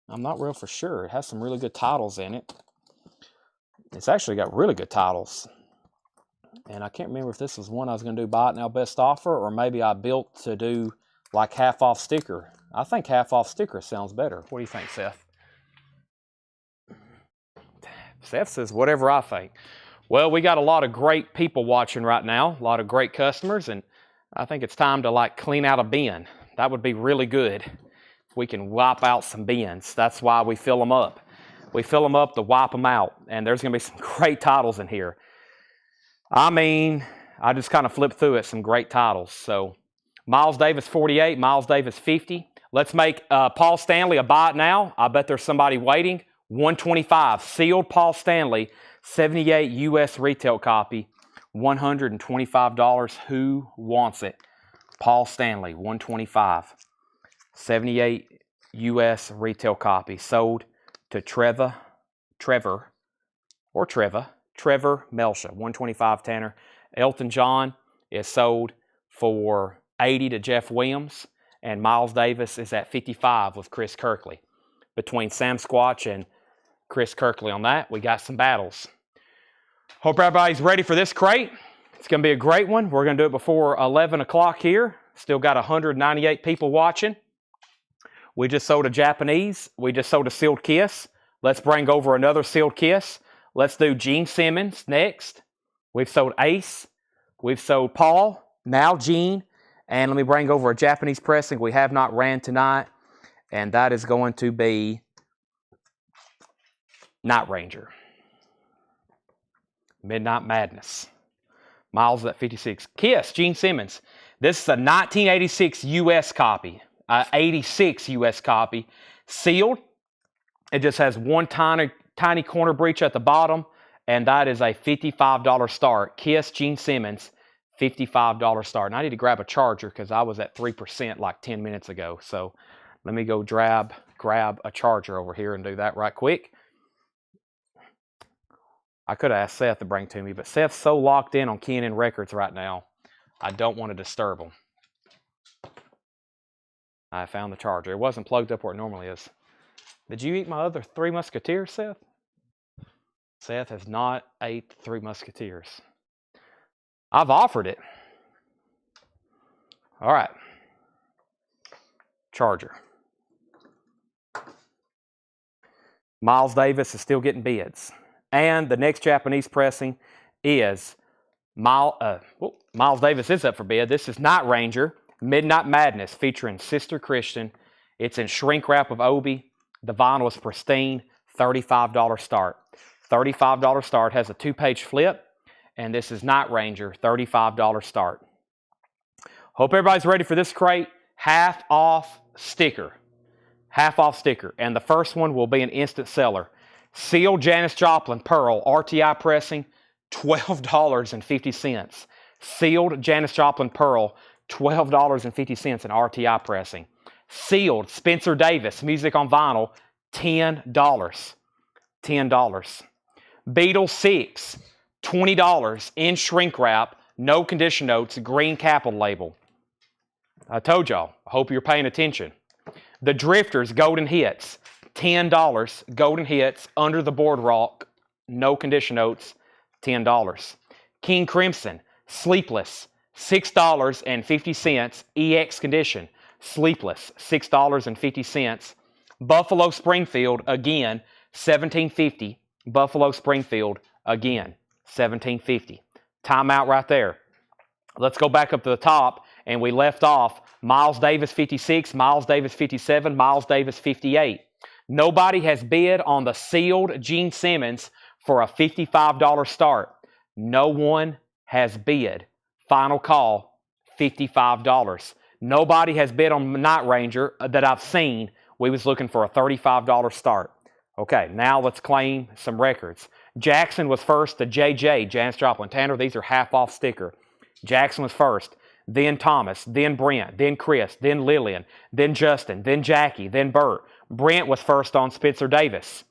I'm not real for sure. It has some really good titles in it. It's actually got really good titles. And I can't remember if this was one I was going to do buy it now best offer, or maybe I built to do like half off sticker. I think half off sticker sounds better. What do you think, Seth? Seth says whatever I think. Well, we got a lot of great people watching right now, a lot of great customers, and I think it's time to like clean out a bin. That would be really good. We can wipe out some bins. That's why we fill them up. We fill them up to wipe them out, and there's going to be some great titles in here. I mean, I just kind of flipped through it, some great titles. So, Miles Davis 48, Miles Davis 50. Let's make Paul Stanley a buy it now. I bet there's somebody waiting. 125, sealed Paul Stanley, 78 U.S. retail copy, $125. Who wants it? Paul Stanley, 125, 78 U.S. retail copy, sold to Trevor Melsha, 125 Tanner. Elton John is sold for 80 to Jeff Williams, and Miles Davis is at 55 with Chris Kirkley. Between Sam Squatch and Chris Kirkley on that. We got some battles. Hope everybody's ready for this crate. It's going to be a great one. We're going to do it before 11 o'clock here. Still got 198 people watching. We just sold a Japanese. We just sold a sealed kiss. Let's bring over another sealed kiss. Let's do Gene Simmons next. We've sold Ace. We've sold Paul. Now Gene. And let me bring over a Japanese pressing we have not ran tonight. And that is going to be Night Ranger. Midnight Madness. Miles at 56. Kiss, Gene Simmons. This is a 1986 U.S. copy. 86 U.S. copy. Sealed. It just has one tiny corner breach at the bottom. And that is a $55 start. Kiss, Gene Simmons. $55 start. And I need to grab a charger because I was at 3% like 10 minutes ago. So let me go grab a charger over here and do that right quick. I could have asked Seth to bring to me, but Seth's so locked in on K&N Records right now, I don't want to disturb him. I found the charger. It wasn't plugged up where it normally is. Did you eat my other Three Musketeers, Seth? Seth has not ate Three Musketeers. I've offered it. All right. Charger. Miles Davis is still getting bids. And the next Japanese pressing is Miles Davis is up for bid. This is Night Ranger, Midnight Madness, featuring Sister Christian. It's in shrink wrap of Obi. The vinyl is pristine. $35 start. $35 start. Has a 2-page flip. And this is Night Ranger, $35 start. Hope everybody's ready for this crate. Half off sticker. Half off sticker. And the first one will be an instant seller. Sealed Janis Joplin Pearl RTI pressing, $12.50. Sealed Janis Joplin Pearl, $12.50 in RTI pressing. Sealed Spencer Davis Music on Vinyl, $10. $10. Beatles 6, $20 in shrink wrap, no condition notes, green capital label. I told y'all, I hope you're paying attention. The Drifters Golden Hits, $10. Golden Hits, under the boardwalk, no condition notes, $10. King Crimson, Sleepless, $6.50, EX condition, Sleepless, $6.50. Buffalo Springfield, again, $17.50. Buffalo Springfield, again, $17.50. Timeout right there. Let's go back up to the top, and we left off Miles Davis 56, Miles Davis 57, Miles Davis 58. Nobody has bid on the sealed Gene Simmons for a $55 start. No one has bid. Final call, $55. Nobody has bid on Night Ranger that I've seen. We was looking for a $35 start. Okay, now let's claim some records. Jackson was first to JJ, Janis Joplin. Tanner, these are half off sticker. Jackson was first, then Thomas, then Brent, then Chris, then Lillian, then Justin, then Jackie, then Bert. Brent was first on Spencer Davis.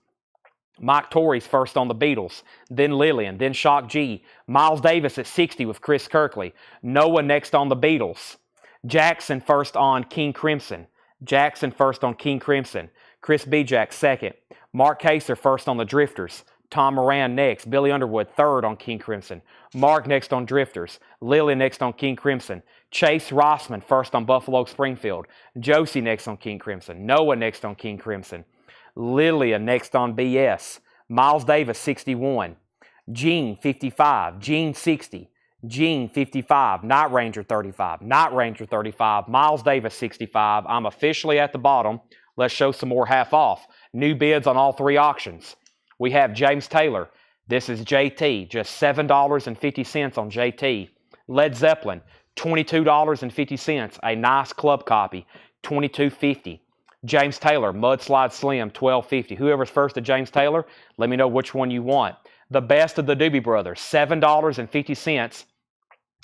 Mike Torrey's first on the Beatles, then Lillian, then Shock G. Miles Davis at 60 with Chris Kirkley. Noah next on the Beatles. Jackson first on King Crimson. Jackson first on King Crimson. Chris Bijak second. Mark Kaser first on the Drifters. Tom Moran next. Billy Underwood third on King Crimson. Mark next on Drifters. Lillian next on King Crimson. Chase Rossman first on Buffalo Springfield. Josie next on King Crimson. Noah next on King Crimson. Lillian next on BS. Miles Davis 61. Gene 55. Gene 60. Gene 55. Night Ranger 35. Night Ranger 35. Miles Davis 65. I'm officially at the bottom. Let's show some more half off. New bids on all three auctions. We have James Taylor. This is JT. Just $7.50 on JT. Led Zeppelin. $22.50. A nice club copy. $22.50. James Taylor, Mudslide Slim, $12.50. Whoever's first at James Taylor, let me know which one you want. The Best of the Doobie Brothers, $7.50.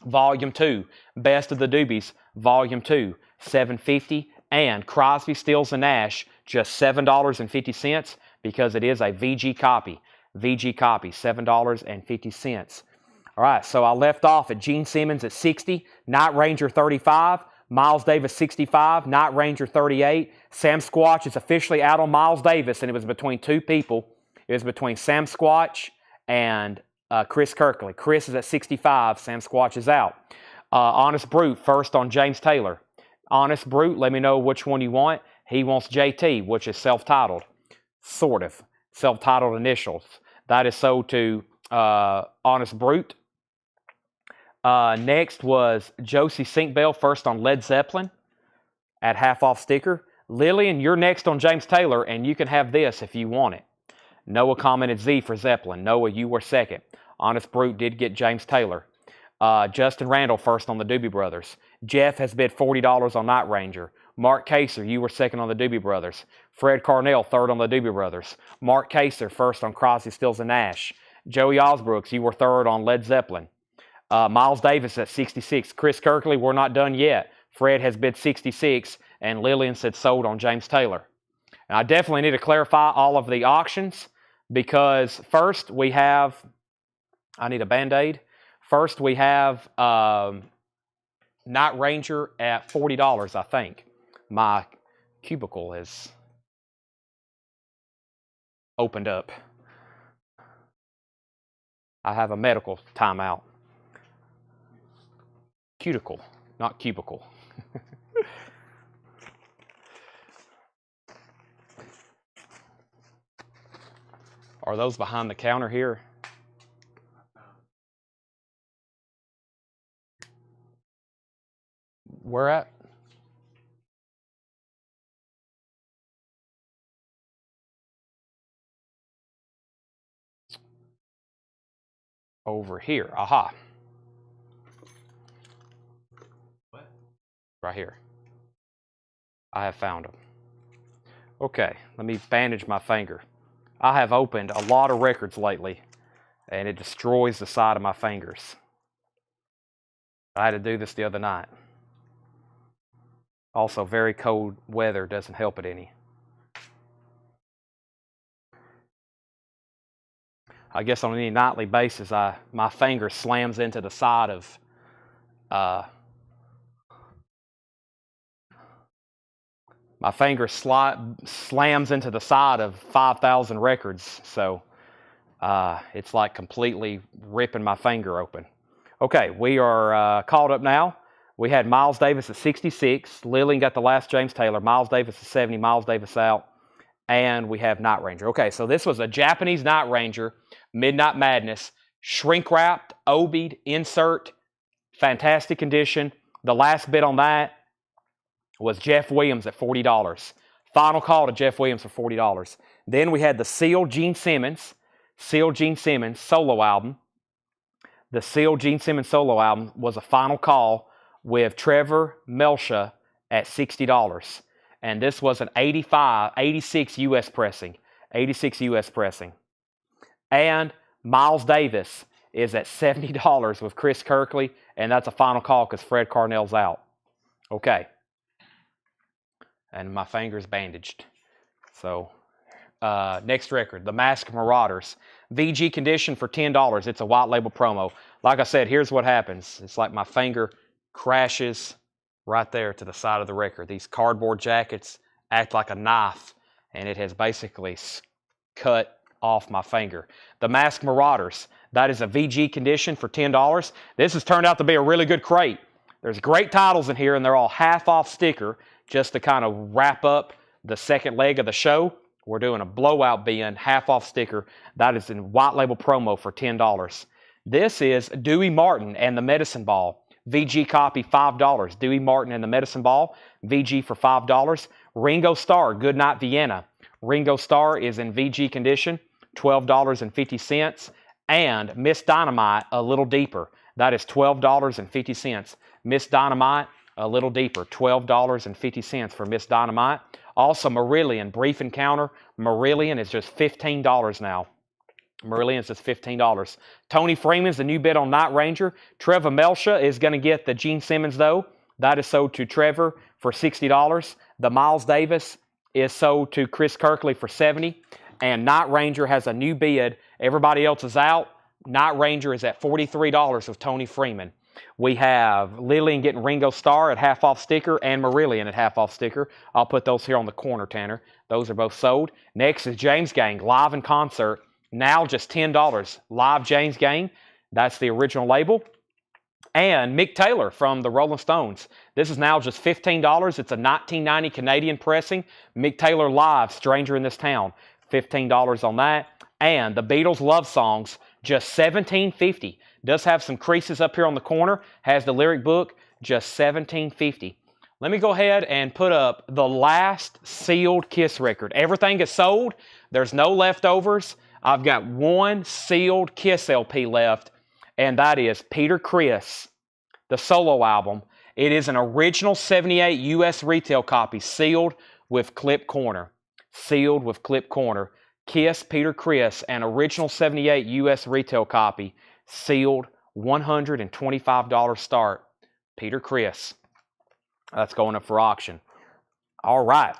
Volume 2. Best of the Doobies, Volume 2, $7.50. And Crosby, Stills, and Nash, just $7.50 because it is a VG copy. VG copy, $7.50. All right, so I left off at Gene Simmons at 60, Night Ranger 35, Miles Davis 65, Night Ranger 38. Sam Squatch is officially out on Miles Davis, and it was between two people. is between Sam Squatch and Chris Kirkley. Chris is at 65. Sam Squatch is out. Honest Brute first on James Taylor. Honest Brute, let me know which one you want. He wants JT, which is self-titled. Sort of. Self-titled initials. That is sold to Honest Brute. Next was Josie Sinkbell first on Led Zeppelin at half off sticker. Lillian, you're next on James Taylor, and you can have this if you want it. Noah commented Z for Zeppelin. Noah, you were second. Honest Brute did get James Taylor. Justin Randall first on the Doobie Brothers. Jeff has bid $40 on Night Ranger. Mark Kaser, you were second on the Doobie Brothers. Fred Carnell, third on the Doobie Brothers. Mark Kaser, first on Crosby, Stills, and Nash. Joey Osbrooks, you were third on Led Zeppelin. Miles Davis at 66. Chris Kirkley, we're not done yet. Fred has bid 66, and Lillian said sold on James Taylor. And I definitely need to clarify all of the auctions because first we have, I need a Band-Aid. First we have Night Ranger at $40, I think. My cubicle is opened up. I have a medical timeout. Cuticle, not cubicle. Are those behind the counter here? Where at? Over here. Aha. What? Right here. I have found them. Okay, let me bandage my finger. I have opened a lot of records lately, and it destroys the side of my fingers. I had to do this the other night. Also, very cold weather doesn't help it any. I guess on any nightly basis, my finger slams into the side of my finger slams into the side of 5,000 records, so it's like completely ripping my finger open. Okay, we are caught up now. We had Miles Davis at 66. Lillian got the last James Taylor. Miles Davis at 70. Miles Davis out. And we have Night Ranger. Okay, so this was a Japanese Night Ranger, Midnight Madness, shrink-wrapped, obied, insert, fantastic condition. The last bid on that was Jeff Williams at $40. Final call to Jeff Williams for $40. Then we had the Sealed Gene Simmons solo album. The Sealed Gene Simmons solo album was a final call with Trevor Melsha at $60. And this was an 86 U.S. pressing. 86 U.S. pressing. And Miles Davis is at $70 with Chris Kirkley, and that's a final call because Fred Carnell's out. Okay. And my finger's bandaged. So, next record, The Masked Marauders. VG condition for $10. It's a white label promo. Like I said, here's what happens. It's like my finger crashes right there to the side of the record. These cardboard jackets act like a knife, and it has basically cut off my finger. The Masked Marauders. That is a VG condition for $10. This has turned out to be a really good crate. There's great titles in here, and they're all half off sticker just to kind of wrap up the second leg of the show. We're doing a blowout bin, half off sticker. That is in white label promo for $10. This is Dewey Martin and the Medicine Ball. VG copy, $5. Dewey Martin and the Medicine Ball, VG for $5. Ringo Starr, Goodnight Vienna. Ringo Starr is in VG condition, $12.50. And Miss Dynamite, A Little Deeper. That is $12.50. Miss Dynamite, A Little Deeper, $12.50 for Miss Dynamite. Also, Marillion, Brief Encounter. Marillion is just $15 now. Marillion's is $15. Tony Freeman's the new bid on Night Ranger. Trevor Melsha is going to get the Gene Simmons, though. That is sold to Trevor for $60. The Miles Davis is sold to Chris Kirkley for $70. And Night Ranger has a new bid. Everybody else is out. Night Ranger is at $43 with Tony Freeman. We have Lillian getting Ringo Starr at half off sticker and Marillion at half off sticker. I'll put those here on the corner, Tanner. Those are both sold. Next is James Gang, live in concert. Now just $10. Live James Gang. That's the original label. And Mick Taylor from the Rolling Stones. This is now just $15. It's a 1990 Canadian pressing. Mick Taylor live, Stranger in This Town. $15 on that. And the Beatles love songs, just $17.50. Does have some creases up here on the corner. Has the lyric book, just $17.50. Let me go ahead and put up the last sealed Kiss record. Everything is sold. There's no leftovers. I've got one sealed Kiss LP left, and that is Peter Criss, the solo album. It is an original 78 U.S. retail copy, sealed with clip corner. Sealed with clip corner. Kiss, Peter Criss, an original 78 U.S. retail copy, sealed, $125 start. Peter Criss. That's going up for auction. All right.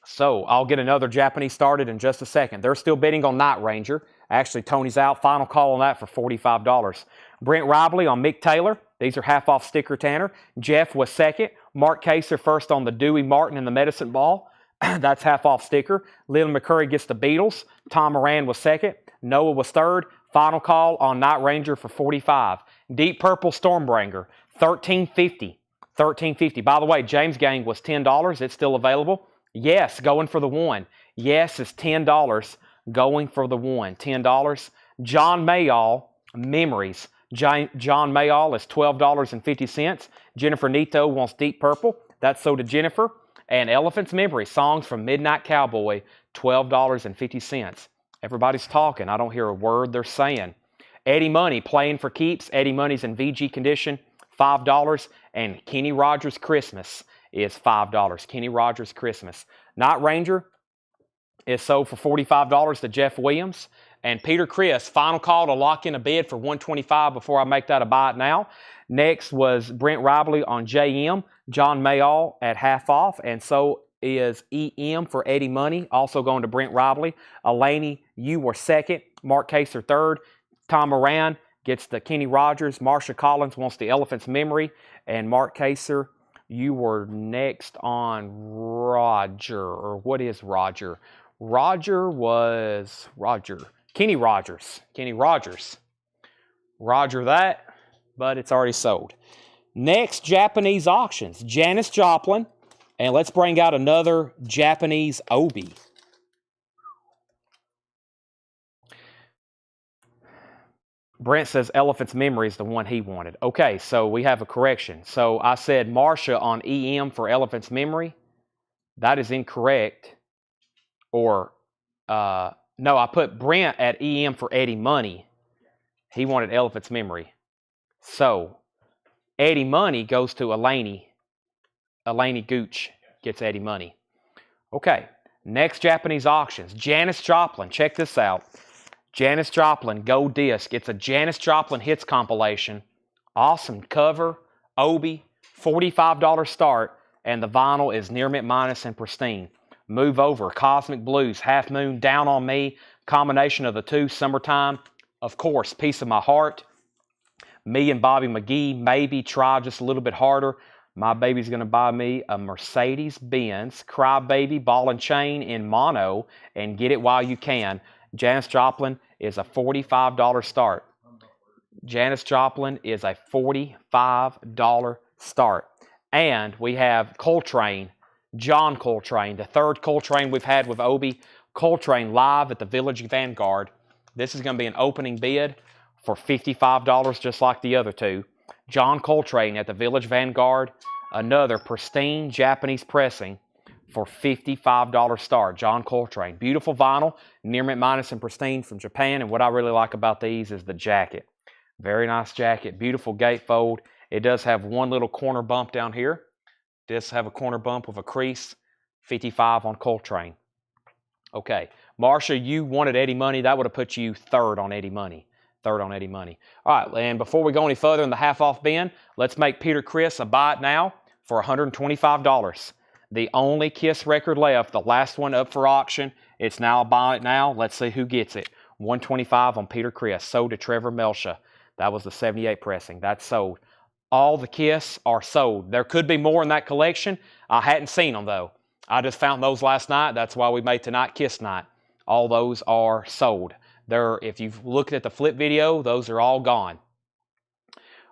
So I'll get another Japanese started in just a second. They're still bidding on Night Ranger. Actually, Tony's out. Final call on that for $45. Brent Ribley on Mick Taylor. These are half off sticker, Tanner. Jeff was second. Mark Kaser first on the Dewey Martin and the Medicine Ball. That's half off sticker. Lil McCurry gets the Beatles. Tom Moran was second. Noah was third. Final call on Night Ranger for $45. Deep Purple Stormbringer, $13.50. $13.50. By the way, James Gang was $10. It's still available. Yes, going for the one. Yes, it's $10. Going for the one. $10. John Mayall, Memories. John Mayall is $12.50. Jennifer Nito wants Deep Purple. That's so to Jennifer. And Elephant's Memory, Songs from Midnight Cowboy, $12.50. Everybody's talking. I don't hear a word they're saying. Eddie Money, Playing for Keeps. Eddie Money's in VG condition, $5. And Kenny Rogers Christmas is $5. Kenny Rogers Christmas. Night Ranger is sold for $45 to Jeff Williams. And Peter Criss, final call to lock in a bid for $125 before I make that a buy it now. Next was Brent Ribley on JM. John Mayall at half off. And so is EM for Eddie Money, also going to Brent Ribley. Elaney, you were second. Mark Kaser third. Tom Moran gets the Kenny Rogers. Marsha Collins wants the Elephant's Memory. And Mark Kaser, you were next on Roger. Or what is Roger? Roger was Roger. Kenny Rogers. Kenny Rogers. Roger that, but it's already sold. Next, Japanese auctions. Janis Joplin. And let's bring out another Japanese Obi. Brent says Elephant's Memory is the one he wanted. Okay, so we have a correction. So I said Marsha on EM for Elephant's Memory. That is incorrect. Or, no, I put Brent at EM for Eddie Money. He wanted Elephant's Memory. So, Eddie Money goes to Elaney. Elaney Gooch gets Eddie Money. Okay, next Japanese auctions. Janis Joplin, check this out. Janis Joplin, Gold Disc. It's a Janis Joplin Hits compilation. Awesome cover, Obi, $45 start, and the vinyl is near mint minus and pristine. Move Over, Cosmic Blues, Half Moon, Down on Me, combination of the two, Summertime. Of course, Piece of My Heart. Me and Bobby McGee, Maybe, Try Just a Little Bit Harder. My baby's going to buy me a Mercedes-Benz Cry Baby Ball and Chain in mono and Get It While You Can. Janis Joplin is a $45 start. Janis Joplin is a $45 start. And we have Coltrane, John Coltrane, the third Coltrane we've had with Obi. Coltrane live at the Village Vanguard. This is going to be an opening bid for $55 just like the other two. John Coltrane at the Village Vanguard, another pristine Japanese pressing for $55 start. John Coltrane. Beautiful vinyl, near mint minus and pristine from Japan. And what I really like about these is the jacket. Very nice jacket. Beautiful gatefold. It does have one little corner bump down here. It does have a corner bump with a crease. 55 on Coltrane. Okay. Marsha, you wanted Eddie Money. That would have put you third on Eddie Money. Third on Eddie Money. All right, and before we go any further in the half-off bin, let's make Peter Criss a buy it now for $125. The only Kiss record left, the last one up for auction. It's now a buy it now. Let's see who gets it. $125 on Peter Criss. Sold to Trevor Melsha. That was the 78 pressing. That's sold. All the Kiss are sold. There could be more in that collection. I hadn't seen them, though. I just found those last night. That's why we made tonight Kiss Night. All those are sold. If you've looked at the flip video, those are all gone.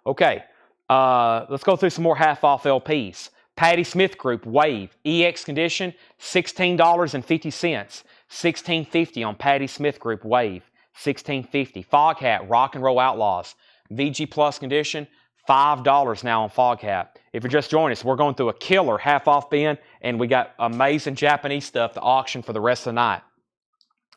Okay, let's go through some more half-off LPs. Patti Smith Group, Wave, EX condition, $16.50. $16.50 on Patti Smith Group, Wave, $16.50. Fog Hat, Rock and Roll Outlaws, VG Plus condition, $5 now on Fog Hat. If you're just joining us, we're going through a killer half-off bin, and we got amazing Japanese stuff to auction for the rest of the night.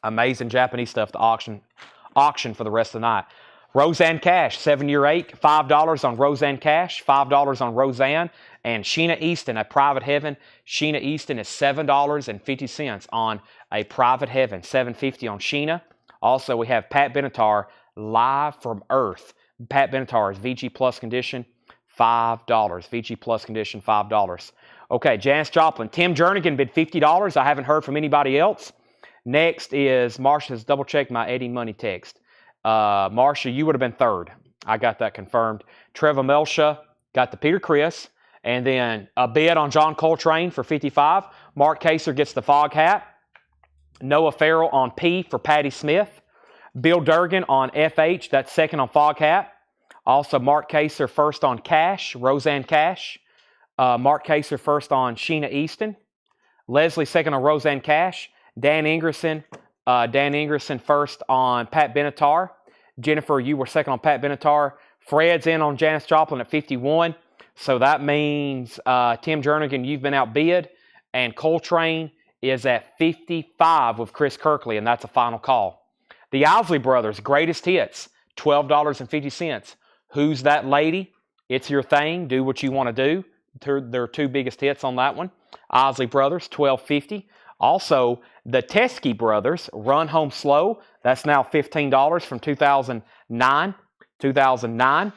Amazing Japanese stuff to auction for the rest of the night. Roseanne Cash, 7-year 8, $5 on Roseanne Cash, $5 on Roseanne, and Sheena Easton, a Private Heaven. Sheena Easton is $7.50 on a Private Heaven, $7.50 on Sheena. Also, we have Pat Benatar, Live from Earth. Pat Benatar is VG Plus condition, $5. VG Plus condition, $5. Okay, Janis Joplin. Tim Jernigan bid $50. I haven't heard from anybody else. Next is Marsha has double-checked my Eddie Money text. Marsha, you would have been third. I got that confirmed. Trevor Melsha got the Peter Criss. And then a bid on John Coltrane for $55. Mark Kaser gets the Fog Hat. Noah Farrell on P for Patti Smith. Bill Durgan on FH, that's second on Fog Hat. Also Mark Kaser first on Cash, Roseanne Cash. Mark Kaser first on Sheena Easton. Leslie second on Roseanne Cash. Dan Ingerson first on Pat Benatar. Jennifer, you were second on Pat Benatar. Fred's in on Janis Joplin at 51. So that means Tim Jernigan, you've been outbid. And Coltrane is at 55 with Chris Kirkley, and that's a final call. The Isley Brothers, Greatest Hits, $12.50. Who's That Lady? It's Your Thing. Do What You Want to Do. Their two biggest hits on that one. Isley Brothers, $12.50. Also, the Teskey Brothers, Run Home Slow. That's now $15 from 2009.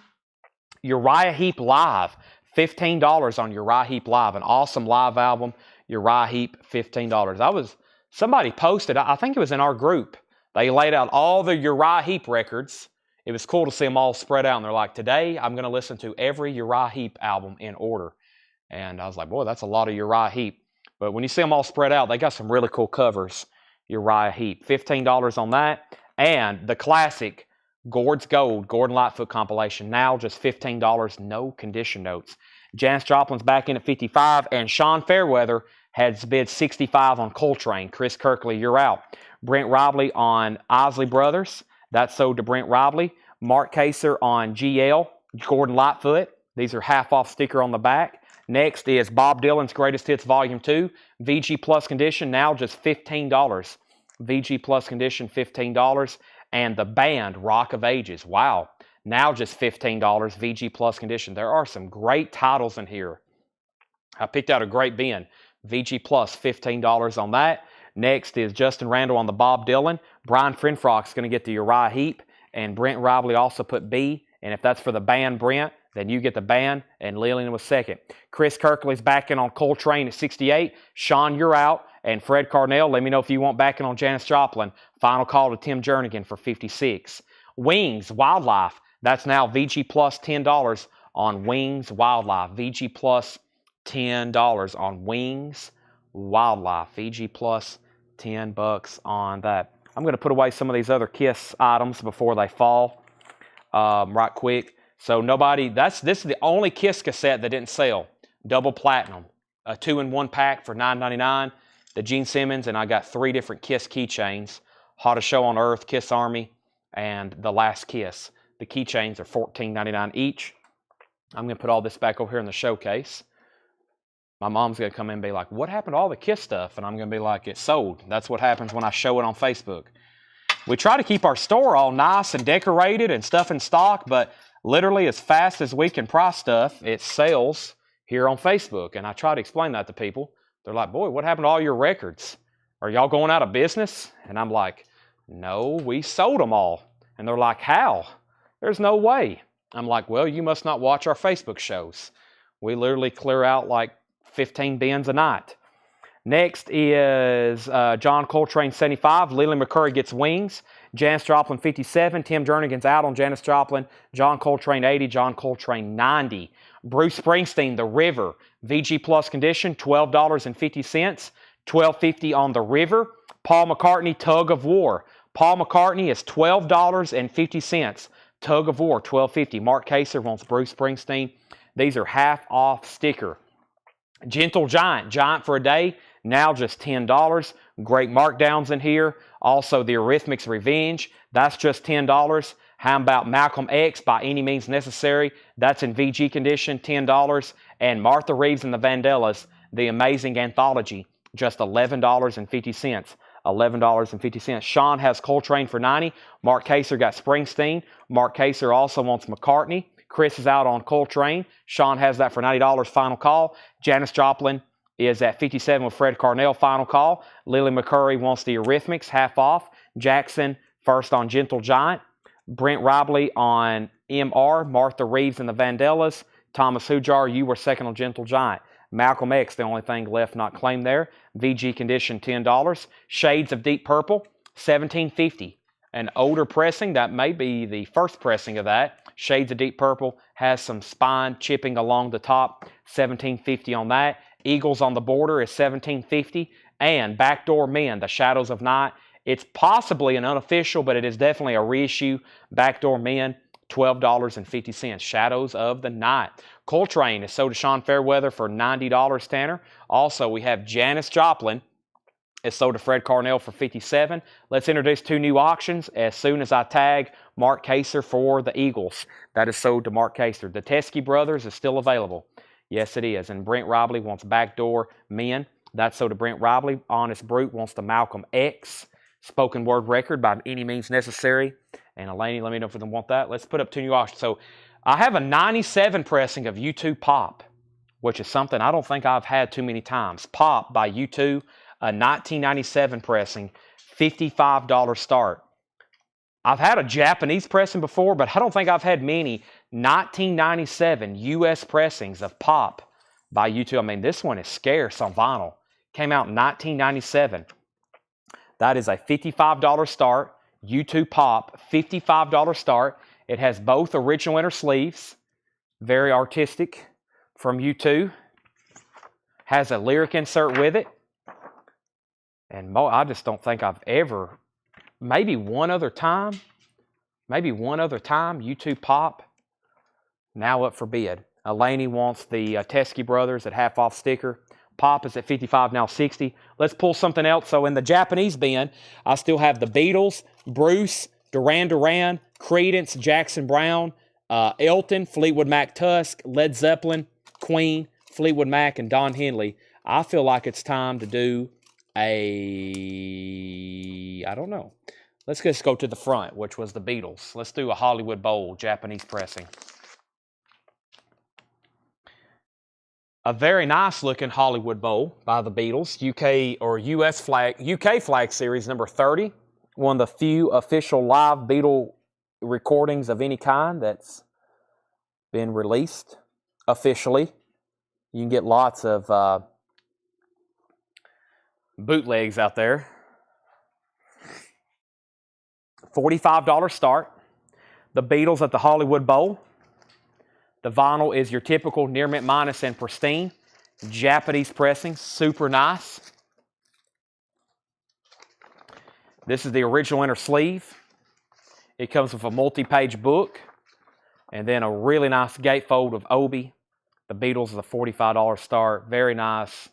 Uriah Heep Live, $15 on Uriah Heep Live. An awesome live album. Uriah Heep, $15. Somebody posted, I think it was in our group. They laid out all the Uriah Heep records. It was cool to see them all spread out. And they're like, today I'm going to listen to every Uriah Heep album in order. And I was like, boy, that's a lot of Uriah Heep. But when you see them all spread out, they got some really cool covers. Uriah Heep, $15 on that. And the classic Gord's Gold, Gordon Lightfoot compilation, now just $15, no condition notes. Janis Joplin's back in at 55, and Sean Fairweather has bid 65 on Coltrane. Chris Kirkley, you're out. Brent Robley on Isley Brothers, that's sold to Brent Robley. Mark Kaser on GL, Gordon Lightfoot. These are half-off sticker on the back. Next is Bob Dylan's Greatest Hits Volume 2. VG Plus condition, now just $15. VG Plus condition, $15. And the band, Rock of Ages. Wow. Now just $15, VG Plus condition. There are some great titles in here. I picked out a great bin. VG Plus, $15 on that. Next is Justin Randall on the Bob Dylan. Brian Frinfrock's going to get the Uriah Heep. And Brent Robley also put B. And if that's for the band, Brent, then you get the band, and Lillian was second. Chris Kirkley's back in on Coltrane at 68. Sean, you're out. And Fred Carnell, let me know if you want back in on Janis Joplin. Final call to Tim Jernigan for 56. Wings, Wildlife. That's now VG Plus $10 on Wings, Wildlife. VG Plus $10 on Wings, Wildlife. VG Plus $10 on that. I'm going to put away some of these other Kiss items before they fall right quick. So this is the only Kiss cassette that didn't sell. Double platinum. A 2-in-1 pack for $9.99. The Gene Simmons, and I got 3 different Kiss keychains. Hottest Show on Earth, Kiss Army, and The Last Kiss. The keychains are $14.99 each. I'm going to put all this back over here in the showcase. My mom's going to come in and be like, what happened to all the Kiss stuff? And I'm going to be like, it's sold. That's what happens when I show it on Facebook. We try to keep our store all nice and decorated and stuff in stock, but literally as fast as we can price stuff, it sells here on Facebook. And I try to explain that to people. They're like, boy, what happened to all your records? Are y'all going out of business? And I'm like, no, we sold them all. And they're like, how? There's no way. I'm like, well, you must not watch our Facebook shows. We literally clear out like 15 bins a night. Next is John Coltrane 75. Lily McCurry gets Wings. Janis Joplin 57. Tim Jernigan's out on Janis Joplin. John Coltrane 80. John Coltrane 90. Bruce Springsteen, The River. VG Plus condition, $12.50. $12.50 on The River. Paul McCartney, Tug of War. Paul McCartney is $12.50. Tug of War, $12.50. Mark Kaser wants Bruce Springsteen. These are half off sticker. Gentle Giant, Giant for a Day, now just $10. Great markdowns in here. Also, the Eurythmics Revenge, that's just $10. How about Malcolm X, By Any Means Necessary? That's in VG condition, $10. And Martha Reeves and the Vandellas, The Amazing Anthology, just $11.50. $11.50. Sean has Coltrane for 90. Mark Kaser got Springsteen. Mark Kaser also wants McCartney. Chris is out on Coltrane. Sean has that for $90. Final call. Janis Joplin is at 57 with Fred Carnell. Final call. Lily McCurry wants the Eurythmics, half off. Jackson first on Gentle Giant. Brent Robley on MR. Martha Reeves and the Vandellas. Thomas Hujar, you were second on Gentle Giant. Malcolm X, the only thing left not claimed there. VG condition, $10. Shades of Deep Purple, $17.50. An older pressing, that may be the first pressing of that. Shades of Deep Purple has some spine chipping along the top, $17.50 on that. Eagles on the Border is $17.50. And Backdoor Men, The Shadows of Night, it's possibly an unofficial, but it is definitely a reissue. Backdoor Men, $12.50. Shadows of the Night. Coltrane is sold to Sean Fairweather for $90, Tanner. Also, we have Janis Joplin is sold to Fred Carnell for $57. Let's introduce two new auctions as soon as I tag Mark Kaser for the Eagles. That is sold to Mark Kaser. The Teskey Brothers is still available. Yes, it is. And Brent Robley wants Backdoor Men. That's sold to Brent Robley. Honest Brute wants the Malcolm X spoken word record, By Any Means Necessary. And Elaney, let me know if they want that. Let's put up two new auctions. So I have a 97 pressing of U2 Pop, which is something I don't think I've had too many times. Pop by U2, a 1997 pressing, $55 start. I've had a Japanese pressing before, but I don't think I've had many 1997 U.S. pressings of Pop by U2. I mean, this one is scarce on vinyl. Came out in 1997. That is a $55 start. U2 Pop, $55 start. It has both original inner sleeves. Very artistic from U2. Has a lyric insert with it. And I just don't think I've ever, maybe one other time, U2 Pop, now up for bid. Elaney wants the Teskey Brothers at half off sticker. Pop is at 55, now 60. Let's pull something else. So in the Japanese bin, I still have the Beatles, Bruce, Duran Duran, Creedence, Jackson Browne, Elton, Fleetwood Mac Tusk, Led Zeppelin, Queen, Fleetwood Mac, and Don Henley. I feel like it's time to do I don't know. Let's just go to the front, which was the Beatles. Let's do a Hollywood Bowl, Japanese pressing. A very nice looking Hollywood Bowl by the Beatles, UK or US flag, UK flag series number 30. One of the few official live Beatle recordings of any kind that's been released officially. You can get lots of bootlegs out there. $45 start. The Beatles at the Hollywood Bowl. The vinyl is your typical near mint minus and pristine. Japanese pressing, super nice. This is the original inner sleeve. It comes with a multi-page book and then a really nice gatefold of Obi. The Beatles is a $45 start. Very nice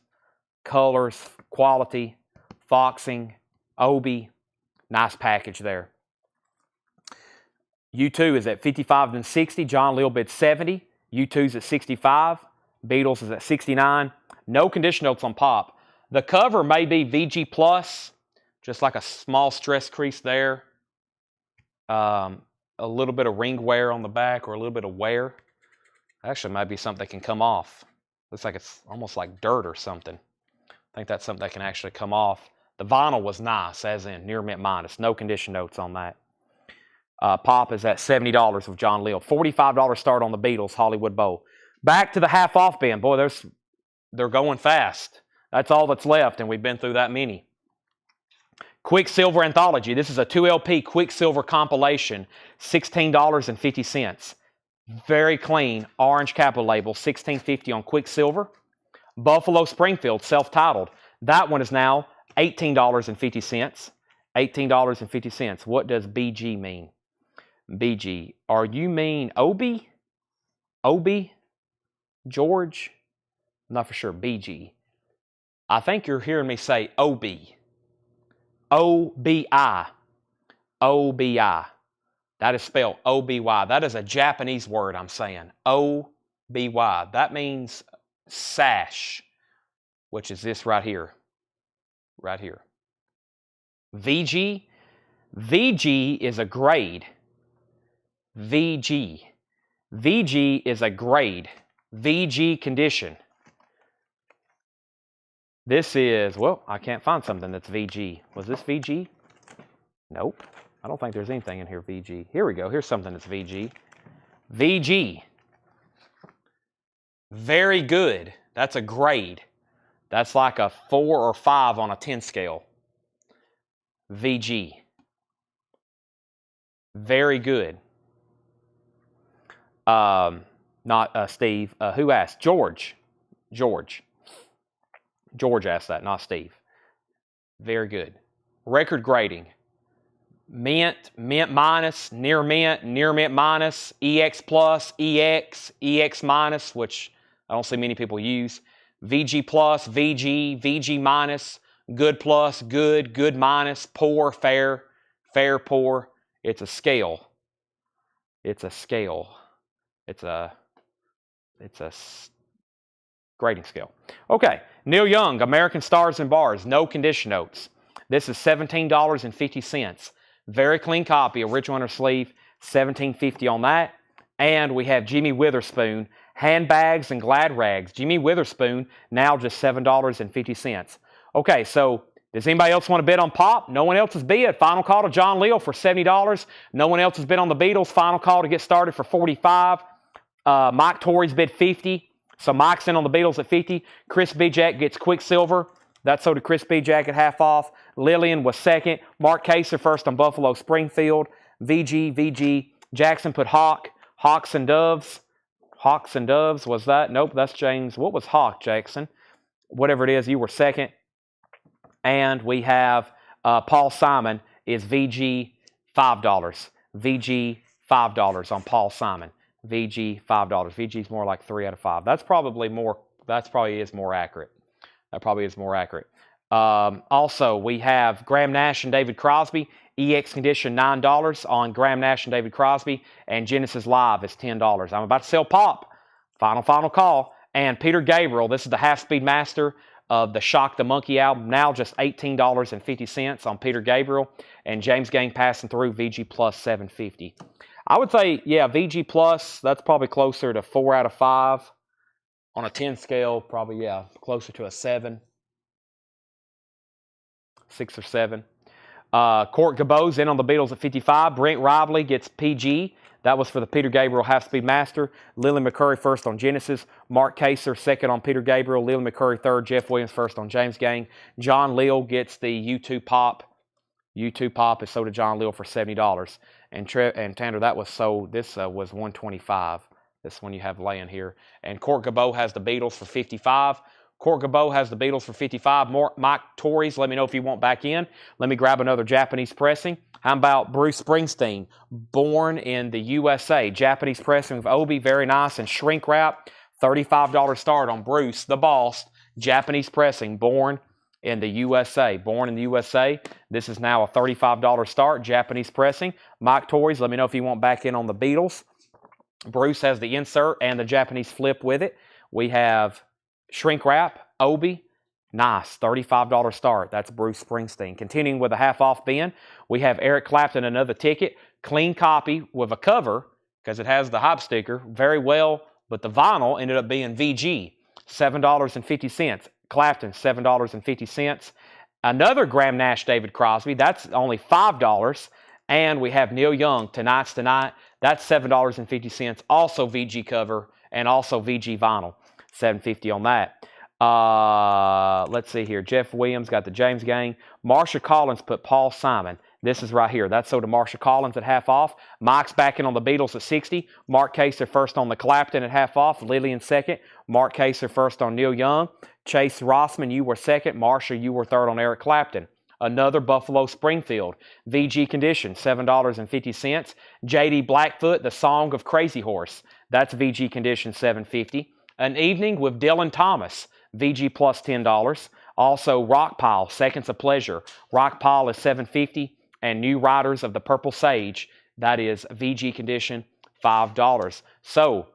colors, quality, foxing, Obi. Nice package there. U2 is at 55 and 60. John Lill bid 70. U2's at 65. Beatles is at 69. No condition notes on Pop. The cover may be VG Plus, just like a small stress crease there. A little bit of ring wear on the back or a little bit of wear. Actually, might be something that can come off. Looks like it's almost like dirt or something. I think that's something that can actually come off. The vinyl was nice, as in near mint minus. No condition notes on that. Pop is at $70 with John Lill. $45 start on the Beatles Hollywood Bowl. Back to the half off bin. Boy, they're going fast. That's all that's left, and we've been through that many. Quicksilver Anthology. This is a 2 LP Quicksilver compilation, $16.50. Very clean, orange capital label, $16.50 on Quicksilver. Buffalo Springfield, self-titled. That one is now $18.50. $18.50. What does BG mean? BG. Are you mean Obi? Obi? George? I'm not for sure. BG. I think you're hearing me say OB. OBI. OBI. That is spelled OBY. That is a Japanese word I'm saying. OBY. That means sash, which is this right here. Right here. VG. VG is a grade. VG. VG is a grade. VG condition. This is, well, I can't find something that's VG. Was this VG? Nope. I don't think there's anything in here VG. Here we go. Here's something that's VG. VG. Very good. That's a grade. That's like a 4 or 5 on a 10 scale. VG. Very good. Not Steve. Who asked? George. George. George asked that, not Steve. Very good. Record grading. Mint, mint minus, near mint minus, EX plus, EX, EX minus, which I don't see many people use. VG plus, VG, VG minus, good plus, good, good minus, poor, fair, fair, poor. It's a scale. It's a scale. It's a grading scale. Okay, Neil Young, American Stars and Bars, no condition notes. This is $17.50. Very clean copy, original inner sleeve, $17.50 on that. And we have Jimmy Witherspoon, handbags and glad rags. Jimmy Witherspoon, now just $7.50. Okay, so does anybody else want to bid on Pop? No one else has bid. Final call to John Leal for $70. No one else has bid on the Beatles. Final call to get started for $45. Mike Torrey's bid $50. So Mike's in on the Beatles at $50. Chris B. Jack gets Quicksilver. That's sold to Chris B. Jack at half off. Lillian was second. Mark Kaser first on Buffalo Springfield. VG, VG. Jackson put Hawk. Hawks and Doves. Hawks and Doves, was that? Nope, that's James. What was Hawk, Jackson? Whatever it is, you were second. And we have Paul Simon is VG $5. VG $5 on Paul Simon. VG $5. VG is more like 3 out of 5. That's probably more. That probably is more accurate. That probably is more accurate. Also, we have Graham Nash and David Crosby. EX condition $9 on Graham Nash and David Crosby. And Genesis Live is $10. I'm about to sell Pop. Final call. And Peter Gabriel. This is the half-speed master of the Shock the Monkey album. Now just $18.50 on Peter Gabriel. And James Gang passing through VG plus $7.50. I would say, yeah, VG plus, that's probably closer to 4 out of 5. On a 10 scale, probably, yeah, closer to a 7. 6 or 7. Court Gabo's in on the Beatles at 55. Brent Ribley gets PG. That was for the Peter Gabriel half-speed master. Lily McCurry first on Genesis. Mark Kaser second on Peter Gabriel. Lily McCurry third. Jeff Williams first on James Gang. John Leal gets the U2 Pop. U2 Pop is sold to John Leal for $70. And Tanner, that was sold. This was $125. This one you have laying here. And Court Gabo has the Beatles for $55. Court Gabo has the Beatles for $55. Mike Torrey's, let me know if you want back in. Let me grab another Japanese pressing. How about Bruce Springsteen? Born in the USA. Japanese pressing with Obi, very nice. And shrink wrap, $35 start on Bruce, the boss. Japanese pressing, born in the USA. Born in the USA. This is now a $35 start, Japanese pressing. Mike Torrey's, let me know if you want back in on the Beatles. Bruce has the insert and the Japanese flip with it. We have shrink wrap, Obi, nice, $35 start. That's Bruce Springsteen. Continuing with a half-off bin, we have Eric Clapton, another ticket. Clean copy with a cover, because it has the hype sticker, very well, but the vinyl ended up being VG, $7.50. Clapton, $7.50. Another Graham Nash David Crosby, that's only $5. And we have Neil Young, Tonight's Tonight. That's $7.50. Also VG cover and also VG vinyl. $7.50 on that. Let's see here. Jeff Williams got the James Gang. Marsha Collins put Paul Simon. This is right here. That's sold to Marsha Collins at half off. Mike's back in on the Beatles at 60. Mark Kaser first on the Clapton at half off. Lillian second. Mark Kaser first on Neil Young. Chase Rossman, you were second. Marsha, you were third on Eric Clapton. Another Buffalo Springfield. VG Condition, $7.50. JD Blackfoot, The Song of Crazy Horse. That's VG Condition, $7.50. An Evening with Dylan Thomas. VG plus $10. Also, Rockpile, Seconds of Pleasure. Rockpile is $7.50. And New Riders of the Purple Sage, that is VG Condition, $5. So,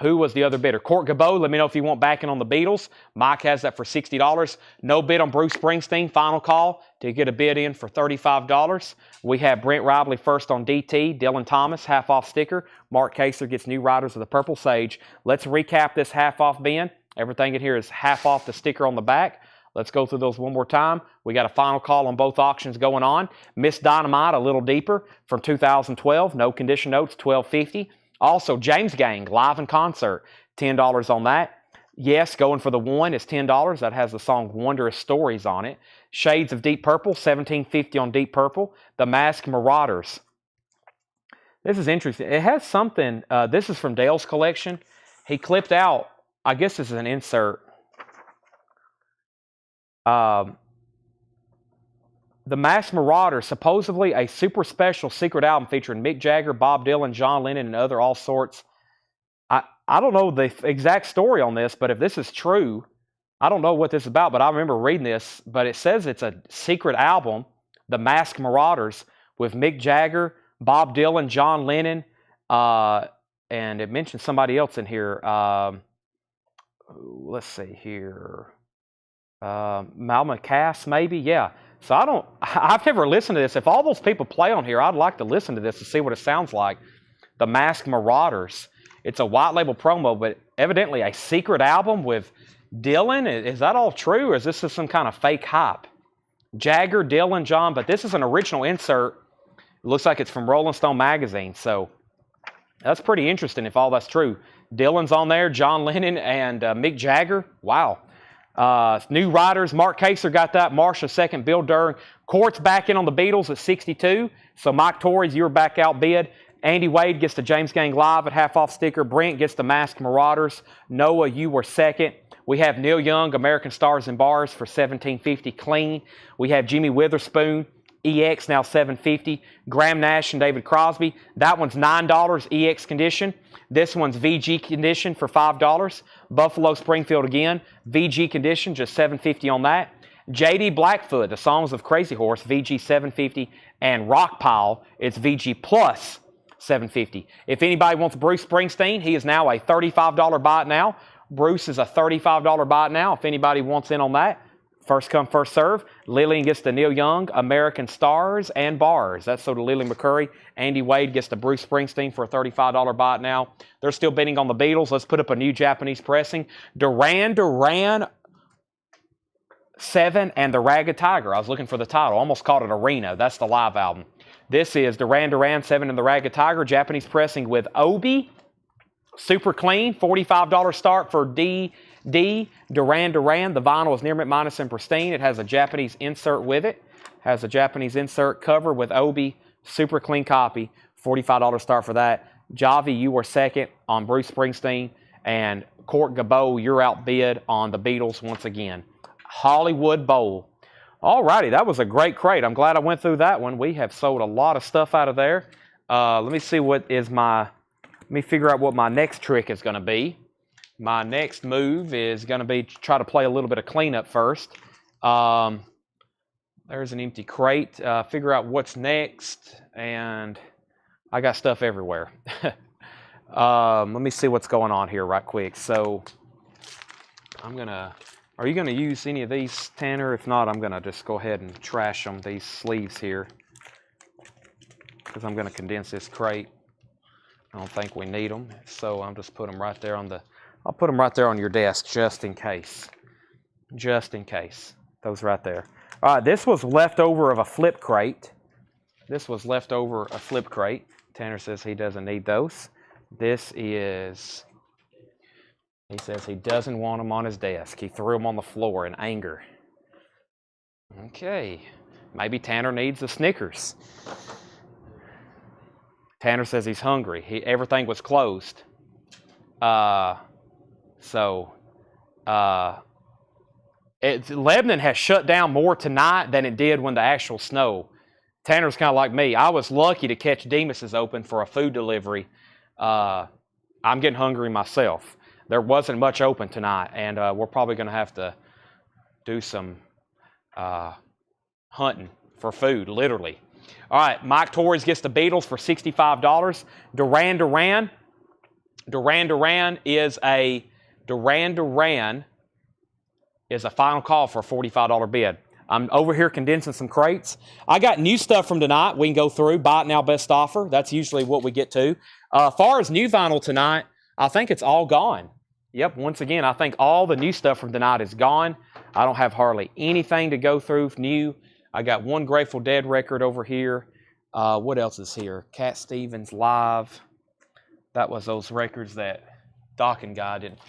who was the other bidder? Court Gabot, let me know if you want backing on the Beatles. Mike has that for $60. No bid on Bruce Springsteen. Final call to get a bid in for $35. We have Brent Ribley first on DT. Dylan Thomas, half-off sticker. Mark Kaser gets New Riders of the Purple Sage. Let's recap this half-off bin. Everything in here is half off the sticker on the back. Let's go through those one more time. We got a final call on both auctions going on. Miss Dynamite, a little deeper, from 2012. No condition notes, $12.50. Also, James Gang, live in concert, $10 on that. Yes, going for the one is $10. That has the song Wondrous Stories on it. Shades of Deep Purple, $17.50 on Deep Purple. The Masked Marauders. This is interesting. It has something. This is from Dale's collection. He clipped out, I guess this is an insert. The Masked Marauders, supposedly a super special secret album featuring Mick Jagger, Bob Dylan, John Lennon, and other all sorts. I don't know the exact story on this, but if this is true, I don't know what this is about, but I remember reading this, but it says it's a secret album, The Masked Marauders, with Mick Jagger, Bob Dylan, John Lennon, and it mentions somebody else in here. Let's see here. Malma Cass, maybe? Yeah. So I've never listened to this. If all those people play on here, I'd like to listen to this to see what it sounds like. The Masked Marauders. It's a white label promo, but evidently a secret album with Dylan. Is that all true, or is this just some kind of fake hype? Jagger, Dylan, John, but this is an original insert. It looks like it's from Rolling Stone magazine, so that's pretty interesting if all that's true. Dylan's on there, John Lennon, and Mick Jagger. Wow. New Riders, Mark Kaser got that. Marsha second, Bill Durr. Court's back in on the Beatles at 62. So Mike Torres, you were back outbid. Andy Wade gets the James Gang Live at half-off sticker. Brent gets the Masked Marauders. Noah, you were second. We have Neil Young, American Stars and Bars for $17.50 clean. We have Jimmy Witherspoon, EX now $7.50. Graham Nash and David Crosby. That one's $9 EX condition. This one's VG condition for $5. Buffalo Springfield again. VG condition, just $7.50 on that. JD Blackfoot, The Songs of Crazy Horse, VG $7.50. And Rockpile, it's VG plus $7.50. If anybody wants Bruce Springsteen, he is now a $35 buy it now. Bruce is a $35 buy it now. If anybody wants in on that, first come, first serve. Lillian gets the Neil Young, American Stars and Bars. That's so to Lily McCurry. Andy Wade gets the Bruce Springsteen for a $35 buy it now. They're still bidding on the Beatles. Let's put up a new Japanese pressing. Duran Duran 7 and the Ragged Tiger. I was looking for the title. Almost called it Arena. That's the live album. This is Duran Duran 7 and the Ragged Tiger. Japanese pressing with Obi. Super clean. $45 start for Duran Duran. The vinyl is near mint minus and pristine. It has a Japanese insert with it. Has a Japanese insert cover with Obi. Super clean copy. $45 start for that. Javi, you were second on Bruce Springsteen. And Court Gabot, you're outbid on the Beatles once again. Hollywood Bowl. Alrighty, that was a great crate. I'm glad I went through that one. We have sold a lot of stuff out of there. Let me see what is my... Let me figure out what my next trick is going to be. My next move is going to be to try to play a little bit of cleanup first. There's an empty crate. Figure out what's next. And I got stuff everywhere. Let me see what's going on here right quick. So I'm going to... Are you going to use any of these, Tanner? If not, I'm going to just go ahead and trash them, these sleeves here. Because I'm going to condense this crate. I don't think we need them. So I'm just put them right there on the... I'll put them right there on your desk just in case. Just in case. Those right there. All right, this was leftover of a flip crate. This was leftover a flip crate. Tanner says he doesn't need those. This is He says he doesn't want them on his desk. He threw them on the floor in anger. Okay. Maybe Tanner needs a Snickers. Tanner says he's hungry. Everything was closed. Lebanon has shut down more tonight than it did when the actual snow. Tanner's kind of like me. I was lucky to catch Demas's open for a food delivery. I'm getting hungry myself. There wasn't much open tonight, and we're probably going to have to do some hunting for food, literally. All right, Mike Torres gets the Beatles for $65. Duran Duran is a final call for a $45 bid. I'm over here condensing some crates. I got new stuff from tonight we can go through. Buy it now, best offer. That's usually what we get to. As far as new vinyl tonight, I think it's all gone. Yep, once again, I think all the new stuff from tonight is gone. I don't have hardly anything to go through new. I got one Grateful Dead record over here. What else is here? Cat Stevens Live. That was those records that Doc and Guy didn't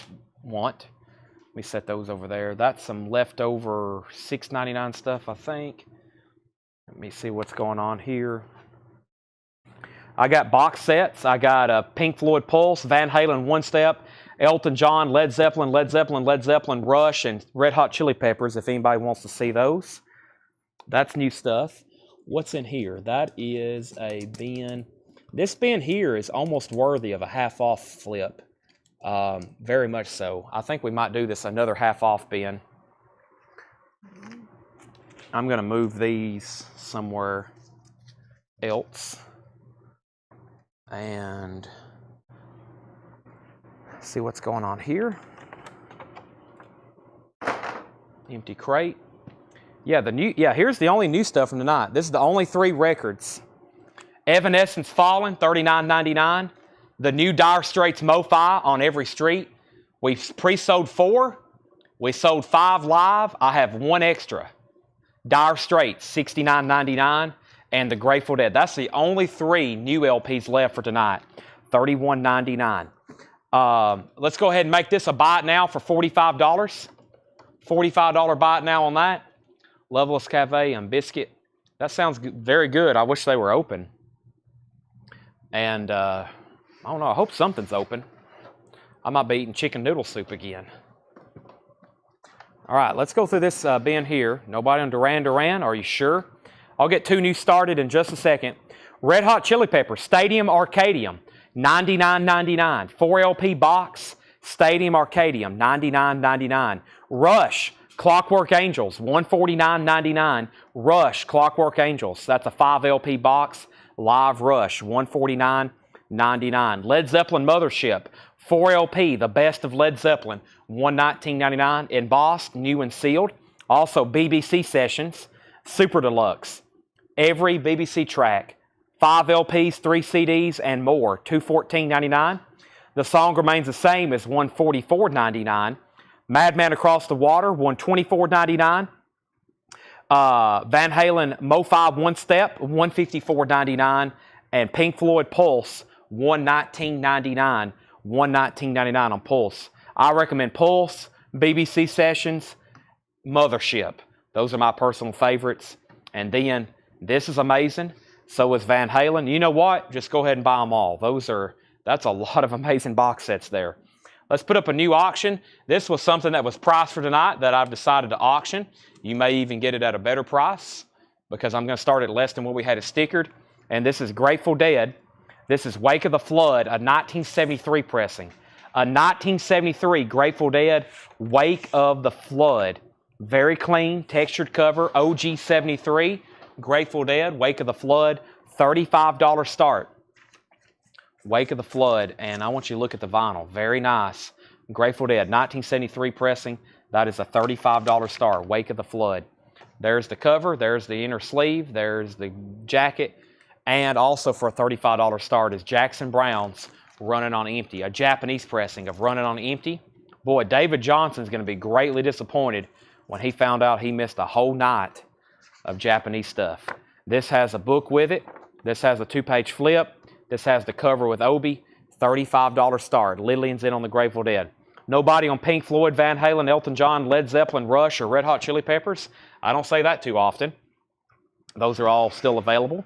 want. Let me set those over there. That's some leftover $6.99 stuff, I think. Let me see what's going on here. I got box sets. I got a Pink Floyd Pulse, Van Halen One Step, Elton John, Led Zeppelin, Rush, and Red Hot Chili Peppers, if anybody wants to see those. That's new stuff. What's in here? That is a bin. This bin here is almost worthy of a half-off flip. Very much so. I think we might do this another half-off bin. I'm going to move these somewhere else and see what's going on here. Empty crate. Here's the only new stuff from tonight. This is the only 3 records. Evanescence Fallen, $39.99. The new Dire Straits Mo-Fi on Every Street. We've pre-sold 4. We sold 5 live. I have 1 extra. Dire Straits, $69.99. And the Grateful Dead. That's the only 3 new LPs left for tonight. $31.99. Let's go ahead and make this a buy it now for $45. $45 buy it now on that. Loveless Cafe and Biscuit. That sounds very good. I wish they were open. And I don't know. I hope something's open. I might be eating chicken noodle soup again. All right, let's go through this bin here. Nobody on Duran. Are you sure? I'll get 2 new started in just a second. Red Hot Chili Peppers, Stadium Arcadium, $99.99. 4 LP box, Stadium Arcadium, $99.99. Rush, Clockwork Angels, $149.99. Rush, Clockwork Angels. That's a 5 LP box. Live Rush, $149.99. Led Zeppelin Mothership, 4 LP, the best of Led Zeppelin, $119.99. Embossed, new and sealed. Also BBC Sessions, Super Deluxe. Every BBC track, 5 LPs, 3 CDs, and more, $214.99. The Song Remains the Same is $144.99. Madman Across the Water, $124.99. Van Halen Mo-Fi One Step, $154.99. And Pink Floyd Pulse, $119.99. $119.99 on Pulse. I recommend Pulse, BBC Sessions, Mothership. Those are my personal favorites. And then, this is amazing. So is Van Halen. You know what? Just go ahead and buy them all. That's a lot of amazing box sets there. Let's put up a new auction. This was something that was priced for tonight that I've decided to auction. You may even get it at a better price because I'm going to start at less than what we had it stickered. And this is Grateful Dead. This is Wake of the Flood, a 1973 pressing. A 1973 Grateful Dead Wake of the Flood. Very clean, textured cover, OG 73. Grateful Dead, Wake of the Flood, $35 start. Wake of the Flood, and I want you to look at the vinyl. Very nice. Grateful Dead, 1973 pressing. That is a $35 start, Wake of the Flood. There's the cover, there's the inner sleeve, there's the jacket, and also for a $35 start is Jackson Browne's Running on Empty, a Japanese pressing of Running on Empty. Boy, David Johnson's going to be greatly disappointed when he found out he missed a whole night of Japanese stuff. This has a book with it. This has a 2-page flip. This has the cover with Obi. $35 start. Lillian's in on the Grateful Dead. Nobody on Pink Floyd, Van Halen, Elton John, Led Zeppelin, Rush, or Red Hot Chili Peppers. I don't say that too often. Those are all still available.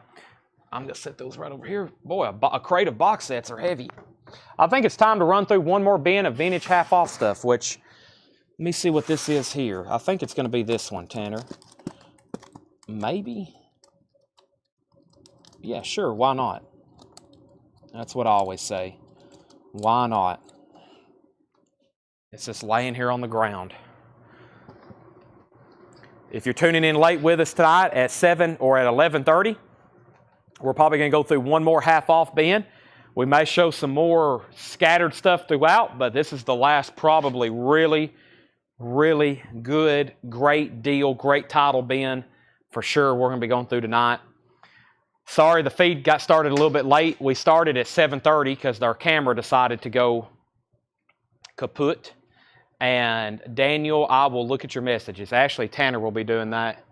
I'm going to set those right over here. Boy, a crate of box sets are heavy. I think it's time to run through one more bin of vintage half-off stuff, which, let me see what this is here. I think it's going to be this one, Tanner. Maybe? Yeah, sure, why not? That's what I always say. Why not? It's just laying here on the ground. If you're tuning in late with us tonight at 7 or at 11:30, we're probably going to go through one more half-off bin. We may show some more scattered stuff throughout, but this is the last probably really, really good, great deal, great title bin for sure we're going to be going through tonight. Sorry, the feed got started a little bit late. We started at 7:30 because our camera decided to go kaput. And Daniel, I will look at your messages. Actually, Tanner will be doing that.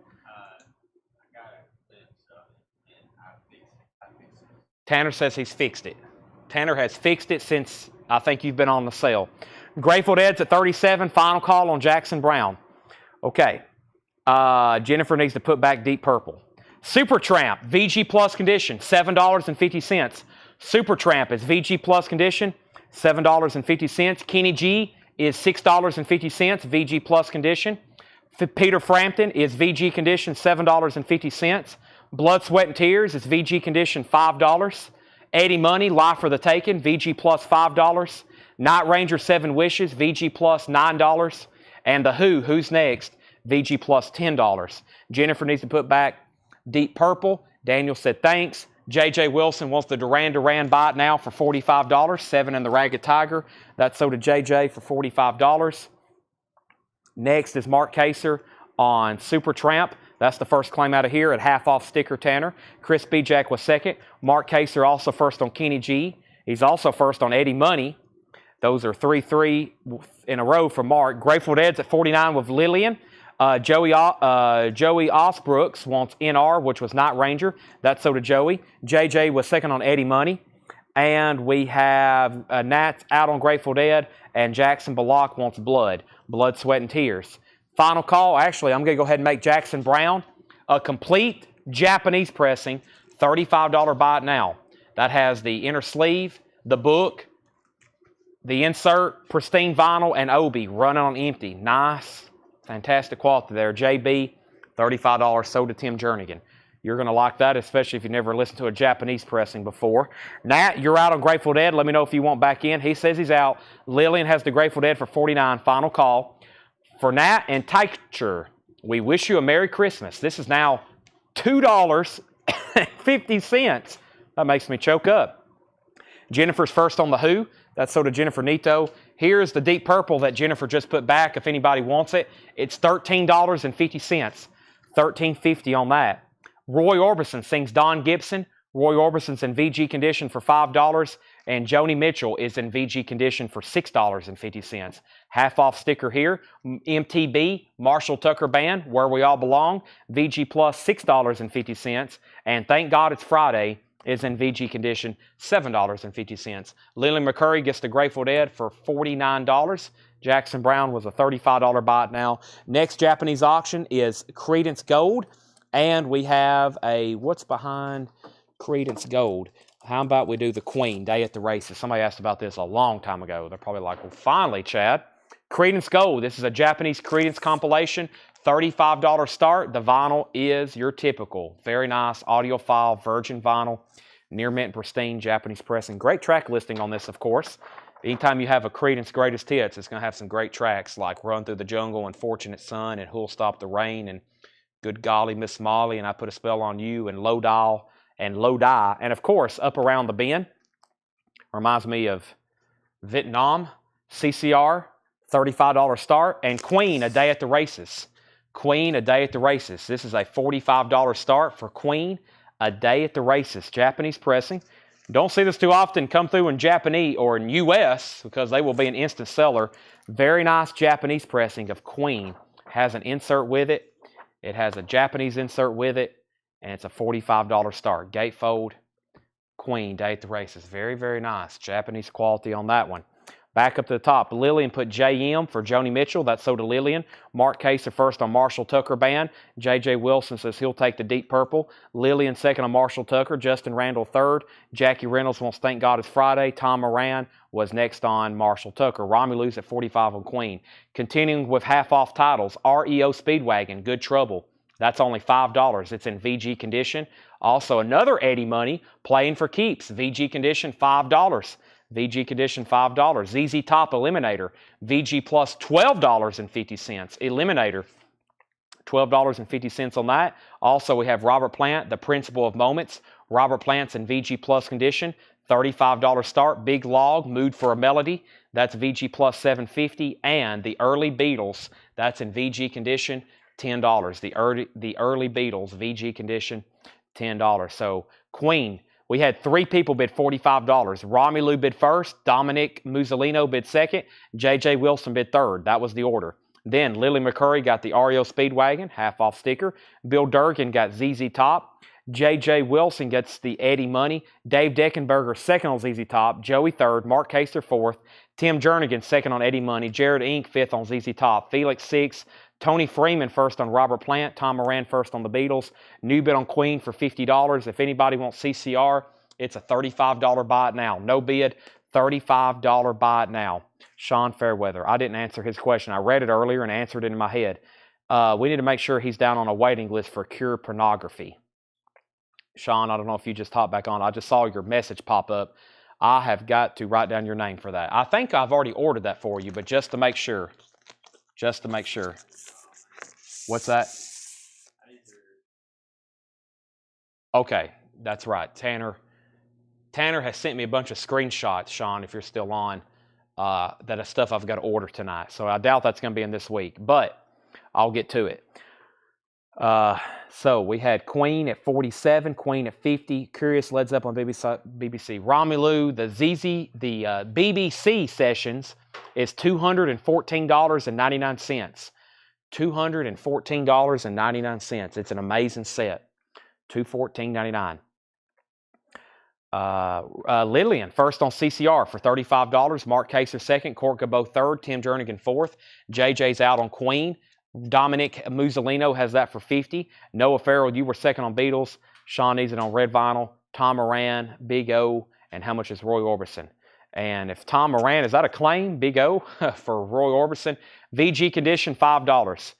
Tanner says he's fixed it. Tanner has fixed it since I think you've been on the sale. Grateful Dead's at 37. Final call on Jackson Brown. Okay. Jennifer needs to put back Deep Purple. Supertramp, VG Plus condition, $7.50. Supertramp is VG Plus condition, $7.50. Kenny G is $6.50, VG Plus condition. Peter Frampton is VG condition, $7.50. Blood, Sweat, and Tears is VG condition, $5. Eddie Money, Life for the Taken, VG Plus, $5. Night Ranger, 7 Wishes, VG Plus, $9. And The Who, Who's Next, VG Plus, $10. Jennifer needs to put back Deep Purple. Daniel said thanks. J.J. Wilson wants the Duran Duran Buy It Now for $45. 7 in the Ragged Tiger. That's so to J.J. for $45. Next is Mark Kaser on Supertramp. That's the first claim out of here at half-off sticker Tanner. Chris B. Jack was second. Mark Kaser also first on Kenny G. He's also first on Eddie Money. Those are 3-3 in a row for Mark. Grateful Dead's at 49 with Lillian. Joey Osbrooks wants NR, which was Night Ranger. That's so to Joey. JJ was second on Eddie Money. And we have Nats out on Grateful Dead. And Jackson Bullock wants Blood. Blood, Sweat, and Tears. Final call. Actually, I'm going to go ahead and make Jackson Brown a complete Japanese pressing, $35 Buy It Now. That has the inner sleeve, the book, the insert, pristine vinyl, and Obi running on empty. Nice, fantastic quality there. JB, $35 sold to Tim Jernigan. You're going to like that, especially if you've never listened to a Japanese pressing before. Nat, you're out on Grateful Dead. Let me know if you want back in. He says he's out. Lillian has the Grateful Dead for $49. Final call. For Nat and Teicher, we wish you a Merry Christmas. This is now $2.50. That makes me choke up. Jennifer's first on The Who. That's so to Jennifer Nito. Here's the Deep Purple that Jennifer just put back if anybody wants it. It's $13.50. $13.50 on that. Roy Orbison sings Don Gibson. Roy Orbison's in VG condition for $5. And Joni Mitchell is in VG condition for $6.50. Half off sticker here. MTB, Marshall Tucker Band, Where We All Belong. VG Plus, $6.50. And Thank God It's Friday is in VG condition, $7.50. Lily McCurry gets the Grateful Dead for $49. Jackson Brown was a $35 Buy It Now. Next Japanese auction is Credence Gold. And we have a, what's behind Credence Gold? How about we do the Queen, Day at the Races? Somebody asked about this a long time ago. They're probably like, well, finally, Chad. Credence Gold. This is a Japanese Credence compilation. $35 start. The vinyl is your typical. Very nice audiophile, virgin vinyl. Near mint and pristine Japanese pressing. Great track listing on this, of course. Anytime you have a Credence Greatest Hits, it's going to have some great tracks like Run Through the Jungle and Fortunate Son and Who'll Stop the Rain and Good Golly, Miss Molly and I Put a Spell on You and Low Dial and Low Die. And of course, Up Around the Bend reminds me of Vietnam, CCR, $35 start, and Queen, A Day at the Races. Queen, A Day at the Races. This is a $45 start for Queen, A Day at the Races. Japanese pressing. Don't see this too often come through in Japanese or in US because they will be an instant seller. Very nice Japanese pressing of Queen. Has an insert with it. It has a Japanese insert with it. And it's a $45 start. Gatefold, Queen, Day at the Races. Very, very nice. Japanese quality on that one. Back up to the top, Lillian put JM for Joni Mitchell. That's so to Lillian. Mark Kaser first on Marshall Tucker Band. JJ Wilson says he'll take the Deep Purple. Lillian second on Marshall Tucker. Justin Randall third. Jackie Reynolds wants Thank God It's Friday. Tom Moran was next on Marshall Tucker. Romulus at 45 on Queen. Continuing with half off titles, REO Speedwagon, Good Trouble. That's only $5. It's in VG condition. Also another Eddie Money, Playing for Keeps. VG condition, $5. VG condition, $5. ZZ Top Eliminator. VG plus $12.50. Eliminator, $12.50 on that. Also, we have Robert Plant, The Principle of Moments. Robert Plant's in VG plus condition, $35 start. Big Log, Mood for a Melody. That's VG plus $7.50. And the Early Beatles, that's in VG condition, $10. The early Beatles, VG condition, $10. So Queen, we had 3 people bid $45. Romelu bid first, Dominic Musolino bid second, JJ Wilson bid third. That was the order. Then Lily McCurry got the REO Speedwagon, half off sticker. Bill Durgan got ZZ Top. JJ Wilson gets the Eddie Money. Dave Deckenberger second on ZZ Top. Joey third. Mark Kaser fourth. Tim Jernigan second on Eddie Money. Jared Inc. fifth on ZZ Top. Felix sixth. Tony Freeman first on Robert Plant. Tom Moran first on the Beatles. New bid on Queen for $50. If anybody wants CCR, it's a $35 buy it now. No bid, $35 buy it now. Sean Fairweather. I didn't answer his question. I read it earlier and answered it in my head. We need to make sure he's down on a waiting list for Cure Pornography. Sean, I don't know if you just hopped back on. I just saw your message pop up. I have got to write down your name for that. I think I've already ordered that for you, but just to make sure. Just to make sure. What's that? Okay, that's right. Tanner has sent me a bunch of screenshots, Sean, if you're still on, that is stuff I've got to order tonight. So I doubt that's going to be in this week, but I'll get to it. So we had Queen at 47, Queen at 50, Curious Led Zeppelin BBC. Romelu, the BBC sessions is $214.99. $214.99. It's an amazing set. $214.99. Lillian, first on CCR for $35. Mark Kaser second. Court Cabot third. Tim Jernigan fourth. JJ's out on Queen. Dominic Musolino has that for $50. Noah Farrell, you were second on Beatles. Sean needs it on Red Vinyl. Tom Moran, Big O, and how much is Roy Orbison? And if Tom Moran, is that a claim, Big O, for Roy Orbison? VG condition, $5.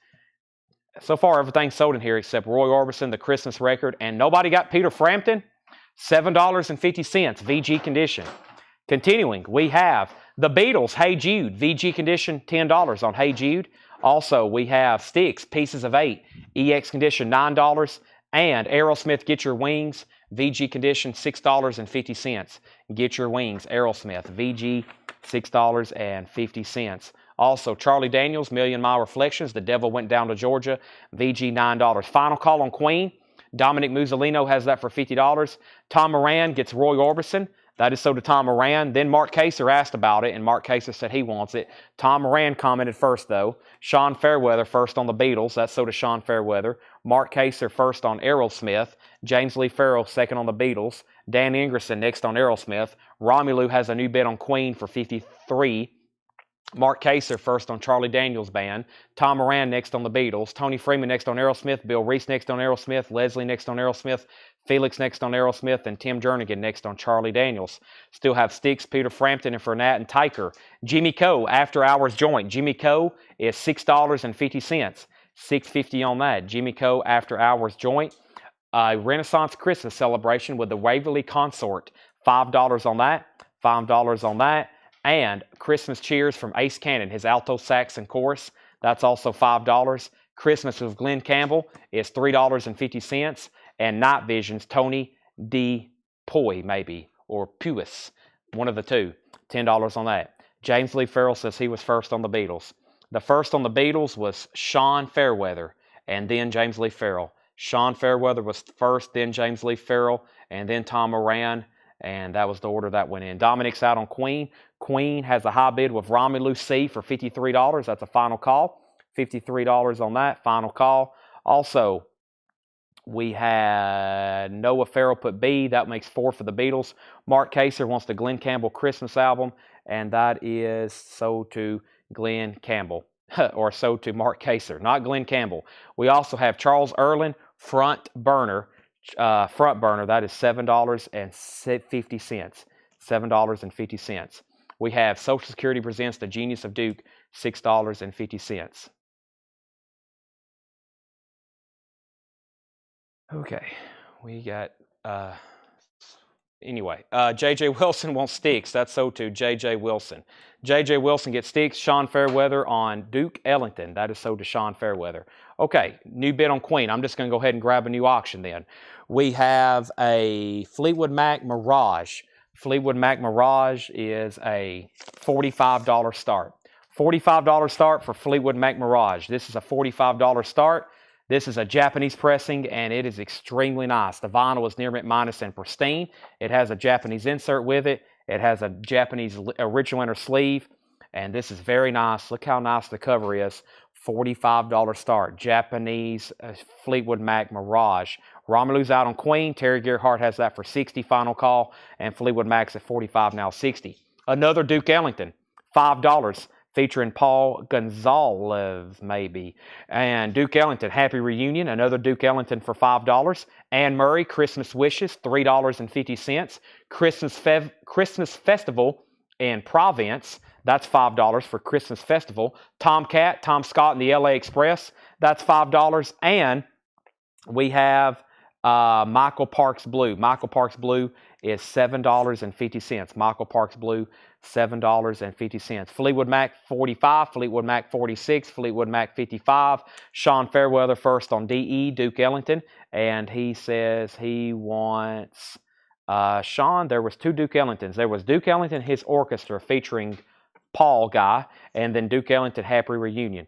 So far, everything's sold in here except Roy Orbison, the Christmas record, and nobody got Peter Frampton? $7.50, VG condition. Continuing, we have the Beatles, Hey Jude, VG condition, $10 on Hey Jude. Also, we have Styx, Pieces of 8, EX condition, $9. And Aerosmith, Get Your Wings, VG condition, $6.50. Get Your Wings, Aerosmith, VG, $6.50. Also, Charlie Daniels, Million Mile Reflections, The Devil Went Down to Georgia, VG, $9. Final Call on Queen. Dominic Musolino has that for $50. Tom Moran gets Roy Orbison. That is so to Tom Moran. Then Mark Kaser asked about it, and Mark Kaser said he wants it. Tom Moran commented first, though. Sean Fairweather first on the Beatles. That's so to Sean Fairweather. Mark Kaser first on Aerosmith. James Lee Farrell second on the Beatles. Dan Ingerson next on Aerosmith. Romelu has a new bid on Queen for $53. Mark Kaser first on Charlie Daniels Band. Tom Moran next on the Beatles. Tony Freeman next on Aerosmith. Bill Reese next on Aerosmith. Leslie next on Aerosmith. Felix next on Aerosmith. And Tim Jernigan next on Charlie Daniels. Still have Styx, Peter Frampton, and Fernat and Tyker. Jimmy Coe, After Hours Joint. Jimmy Coe is $6.50. $6.50 on that. Jimmy Coe, After Hours Joint. Renaissance Christmas Celebration with the Waverly Consort. $5 on that. $5 on that. And Christmas Cheers from Ace Cannon, his alto sax and chorus. That's also $5. Christmas with Glenn Campbell is $3.50. And Night Visions, Tony D. Poi, maybe, or Puis, one of the two. $10 on that. James Lee Farrell says he was first on the Beatles. The first on the Beatles was Sean Fairweather, and then James Lee Farrell. Sean Fairweather was first, then James Lee Farrell, and then Tom Moran. And that was the order that went in. Dominic's out on Queen. Queen has a high bid with Romelu C for $53. That's a final call. $53 on that, final call. Also, we had Noah Farrell put B. That makes 4 for the Beatles. Mark Kaser wants the Glenn Campbell Christmas album. and that is sold to Glenn Campbell, or sold to Mark Kaser, not Glenn Campbell. We also have Charles Erlin front burner. That is $7.50. $7.50. We have Social Security Presents The Genius of Duke, $6.50. Okay, we got, anyway, J.J. Wilson wants sticks. That's sold to J.J. Wilson. J.J. Wilson gets sticks. Sean Fairweather on Duke Ellington. That is sold to Sean Fairweather. Okay, new bid on Queen. I'm just going to go ahead and grab a new auction then. We have a Fleetwood Mac Mirage. Fleetwood Mac Mirage is a $45 start. $45 start for Fleetwood Mac Mirage. This is a $45 start. This is a Japanese pressing, and it is extremely nice. The vinyl is near mint minus and pristine. It has a Japanese insert with it. It has a Japanese original inner sleeve, and this is very nice. Look how nice the cover is. $45 start. Japanese Fleetwood Mac Mirage. Romulu's out on Queen. Terry Gerhardt has that for $60 final call, and Fleetwood Mac's at $45 now, $60. Another Duke Ellington, $5. Featuring Paul Gonzalez, maybe. And Duke Ellington, Happy Reunion, another Duke Ellington for $5. Anne Murray, Christmas Wishes, $3.50. Christmas Festival in Province, that's $5 for Christmas Festival. Tom Scott and the LA Express, that's $5. And we have Michael Parks Blue. Michael Parks Blue is $7.50. Michael Parks Blue, $7.50. Fleetwood Mac, $45. Fleetwood Mac, $46. Fleetwood Mac, $55. Sean Fairweather first on DE, Duke Ellington, and he says he wants, Sean, there was two Duke Ellingtons. There was Duke Ellington, his orchestra featuring Paul Guy, and then Duke Ellington, Happy Reunion.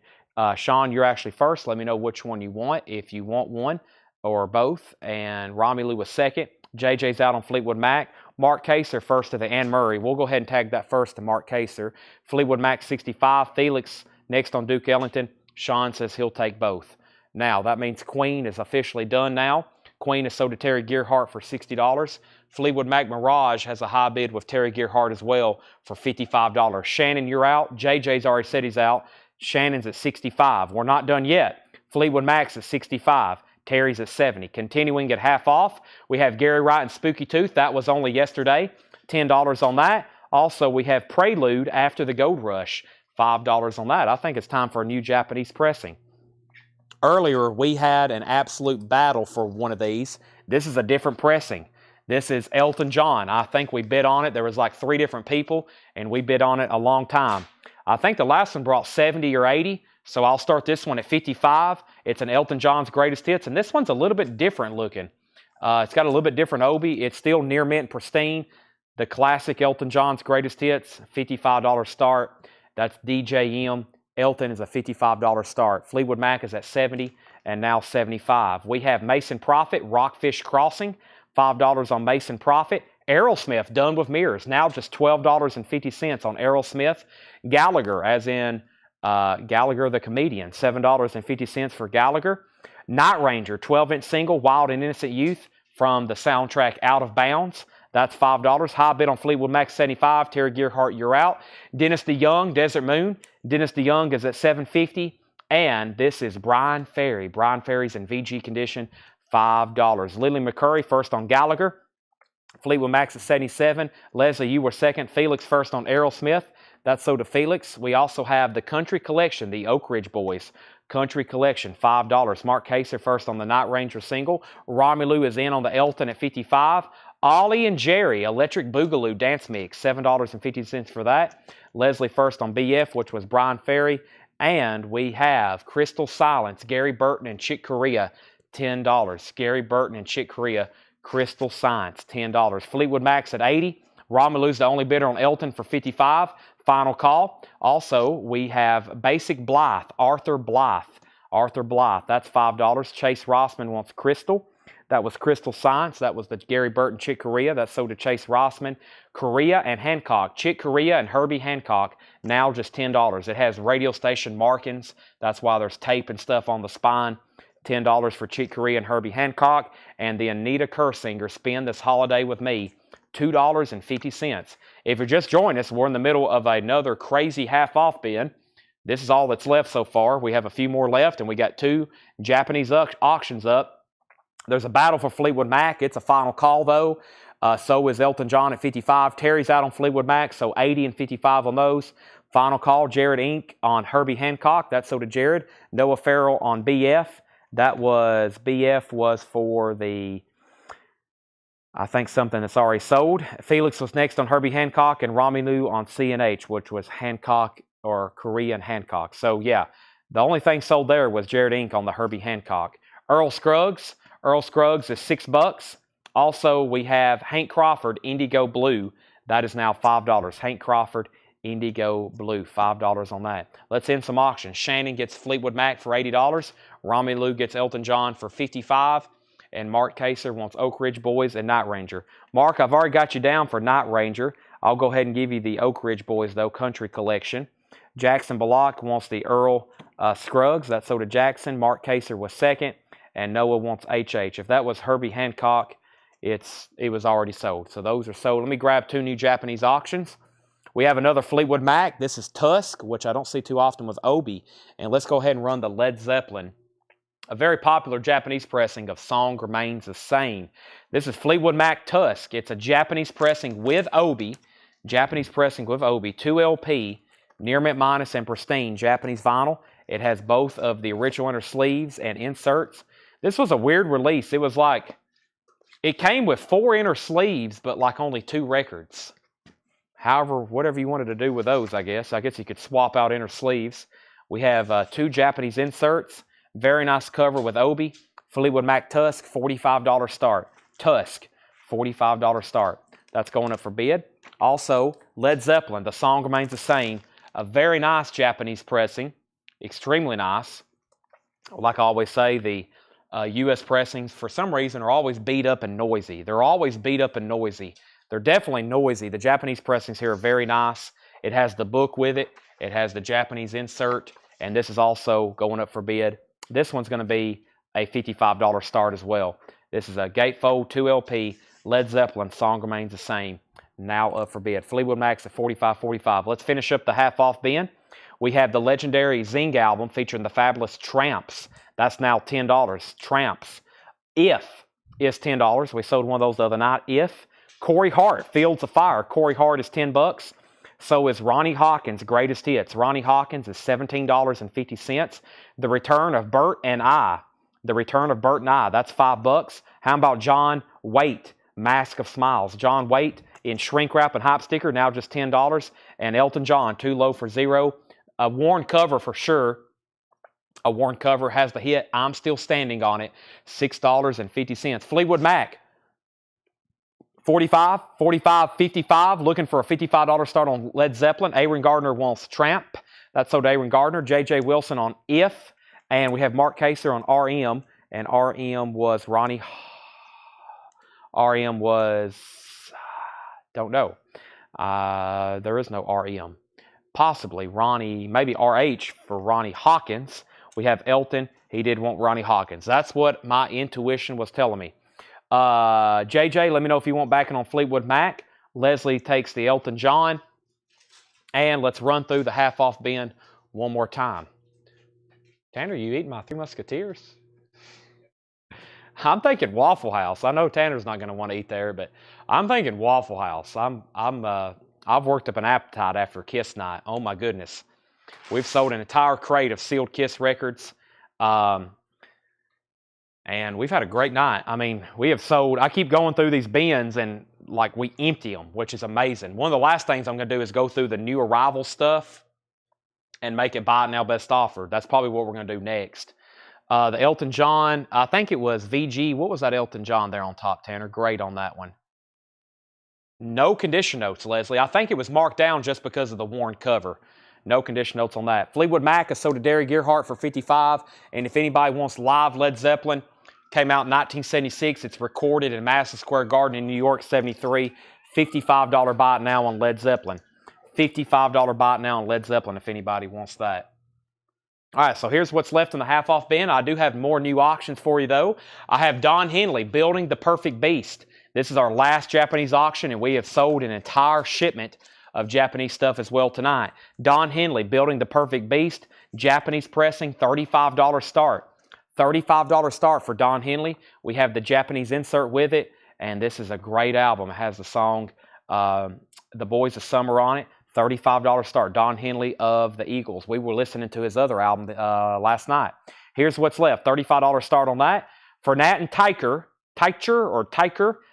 Sean, you're actually first. Let me know which one you want, if you want one or both. And Romelu was second. JJ's out on Fleetwood Mac. Mark Kaser first to the Anne Murray. We'll go ahead and tag that first to Mark Kaser. Fleetwood Mac 65. Felix next on Duke Ellington. Sean says he'll take both. Now, that means Queen is officially done now. Queen is sold to Terry Gerhardt for $60. Fleetwood Mac Mirage has a high bid with Terry Gerhardt as well for $55. Shannon, you're out. JJ's already said he's out. Shannon's at $65. We're not done yet. Fleetwood Mac's at $65. Terry's at $70. Continuing at half off, we have Gary Wright and Spooky Tooth. That was only yesterday. $10 on that. Also, we have Prelude After the Gold Rush. $5 on that. I think it's time for a new Japanese pressing. Earlier, we had an absolute battle for one of these. This is a different pressing. This is Elton John. I think we bid on it. There was like 3 different people, and we bid on it a long time. I think the last one brought 70 or 80. So I'll start this one at 55. It's an Elton John's Greatest Hits, and this one's a little bit different looking. It's got a little bit different obi. It's still near mint pristine. The classic Elton John's Greatest Hits, $55 start. That's DJM. Elton is a $55 start. Fleetwood Mac is at $70 and now $75. We have Mason Prophet, Rockfish Crossing, $5 on Mason Prophet. Aerosmith, Done with Mirrors, now just $12.50 on Aerosmith. Gallagher, as in Gallagher the Comedian, $7.50 for Gallagher. Night Ranger, 12-inch single, Wild and Innocent Youth from the soundtrack Out of Bounds. That's $5. High bid on Fleetwood Mac, $75. Terry Gerhardt, you're out. Dennis DeYoung, Desert Moon. Dennis DeYoung is at $7.50. And this is Brian Ferry. Brian Ferry's in VG condition, $5. Lily McCurry, first on Gallagher. Fleetwood Mac's at $77. Leslie, you were second. Felix first on Aerosmith. That's sold to Felix. We also have the Country Collection, the Oak Ridge Boys. Country Collection, $5. Mark Kaser first on the Night Ranger single. Romelu is in on the Elton at $55. Ollie and Jerry, Electric Boogaloo Dance Mix, $7.50 for that. Leslie first on BF, which was Brian Ferry. And we have Crystal Silence, Gary Burton and Chick Corea, $10. Gary Burton and Chick Corea, Crystal Silence, $10. Fleetwood Mac's at $80. Romelu's the only bidder on Elton for $55. Final call. Also, we have Basic Blythe, Arthur Blythe. Arthur Blythe, that's $5. Chase Rossman wants Crystal. That was Crystal Science. That was the Gary Burton Chick Corea. That's sold to Chase Rossman. Corea and Hancock. Chick Corea and Herbie Hancock, now just $10. It has radio station markings. That's why there's tape and stuff on the spine. $10 for Chick Corea and Herbie Hancock. And the Anita Kersinger, Spend This Holiday With Me, $2.50. If you're just joining us, we're in the middle of another crazy half-off bin. This is all that's left so far. We have a few more left, and we got 2 Japanese auctions up. There's a battle for Fleetwood Mac. It's a final call, though. So is Elton John at 55. Terry's out on Fleetwood Mac, so 80 and 55 on those. Final call, Jared Inc. on Herbie Hancock. That's so did Jared. Noah Farrell on BF. BF was for the, I think, something that's already sold. Felix was next on Herbie Hancock, and Romelu on CNH, which was Hancock or Korean Hancock. So, yeah, the only thing sold there was Jared Inc. on the Herbie Hancock. Earl Scruggs is $6. Also, we have Hank Crawford, Indigo Blue. That is now $5. Hank Crawford, Indigo Blue, $5 on that. Let's end some auctions. Shannon gets Fleetwood Mac for $80. Romelu gets Elton John for $55. And Mark Kaser wants Oak Ridge Boys and Night Ranger. Mark, I've already got you down for Night Ranger. I'll go ahead and give you the Oak Ridge Boys, though, Country Collection. Jackson Bullock wants the Earl Scruggs. That's so did Jackson. Mark Kaser was second. And Noah wants HH. If that was Herbie Hancock, it was already sold. So those are sold. Let me grab 2 new Japanese auctions. We have another Fleetwood Mac. This is Tusk, which I don't see too often with Obi. And let's go ahead and run the Led Zeppelin. A very popular Japanese pressing of Song Remains the Same. This is Fleetwood Mac Tusk. It's a Japanese pressing with Obi. 2 LP, near mint minus and pristine Japanese vinyl. It has both of the original inner sleeves and inserts. This was a weird release. It was like, it came with 4 inner sleeves, but like only 2 records. However, whatever you wanted to do with those, I guess. I guess you could swap out inner sleeves. We have 2 Japanese inserts. Very nice cover with Obi. Fleetwood Mac Tusk, $45 start. Tusk, $45 start. That's going up for bid. Also, Led Zeppelin, The Song Remains the Same. A very nice Japanese pressing. Extremely nice. Like I always say, the U.S. pressings, for some reason, are always beat up and noisy. They're always beat up and noisy. They're definitely noisy. The Japanese pressings here are very nice. It has the book with it. It has the Japanese insert. And this is also going up for bid. This one's going to be a $55 start as well. This is a gatefold 2 LP Led Zeppelin, Song Remains the Same. Now up for bid. Fleetwood Mac's at $45.45. Let's finish up the half-off bin. We have the legendary Zing album featuring the fabulous Tramps. That's now $10. Tramps. If is $10. We sold one of those the other night. If. Corey Hart, Fields of Fire. Corey Hart is $10. So is Ronnie Hawkins' Greatest Hits. Ronnie Hawkins is $17.50. The Return of Bert and I. That's $5. How about John Waite, Mask of Smiles? John Waite in shrink wrap and hype sticker, now just $10. And Elton John, Too Low for Zero. A worn cover for sure. A worn cover has the hit I'm Still Standing on it. $6.50. Fleetwood Mac. 45, 45, 55. Looking for a $55 start on Led Zeppelin. Aaron Gardner wants Tramp. That's sold to Aaron Gardner. J.J. Wilson on If. And we have Mark Kaser on RM. And RM was Ronnie. RM was, don't know. There is no RM. Possibly Ronnie, maybe RH for Ronnie Hawkins. We have Elton. He did want Ronnie Hawkins. That's what my intuition was telling me. JJ, let me know if you want backing on Fleetwood Mac. Leslie takes the Elton John. And let's run through the half-off bin one more time. Tanner, you eating my Three Musketeers? I'm thinking Waffle House. I know Tanner's not going to want to eat there, but I'm thinking Waffle House. I've worked up an appetite after Kiss night. Oh my goodness. We've sold an entire crate of sealed Kiss records. And we've had a great night. I mean, we have sold, I keep going through these bins and like we empty them, which is amazing. One of the last things I'm going to do is go through the new arrival stuff and make it buy it now best offer. That's probably what we're going to do next. The Elton John, I think it was VG. What was that Elton John there on top, Tanner? Great on that one. No condition notes, Leslie. I think it was marked down just because of the worn cover. No condition notes on that. Fleetwood Mac is sold to Derry Gearhart for $55. And if anybody wants live Led Zeppelin, came out in 1976. It's recorded in Madison Square Garden in New York, 73. $55 buy it now on Led Zeppelin. $55 buy it now on Led Zeppelin if anybody wants that. All right, so here's what's left in the half-off bin. I do have more new auctions for you, though. I have Don Henley, Building the Perfect Beast. This is our last Japanese auction, and we have sold an entire shipment of Japanese stuff as well tonight. Don Henley, Building the Perfect Beast, Japanese pressing, $35 start. $35 start for Don Henley. We have the Japanese insert with it, and this is a great album. It has the song The Boys of Summer on it. $35 start. Don Henley of the Eagles. We were listening to his other album last night. Here's what's left. $35 start on that. For Nat and Tiker,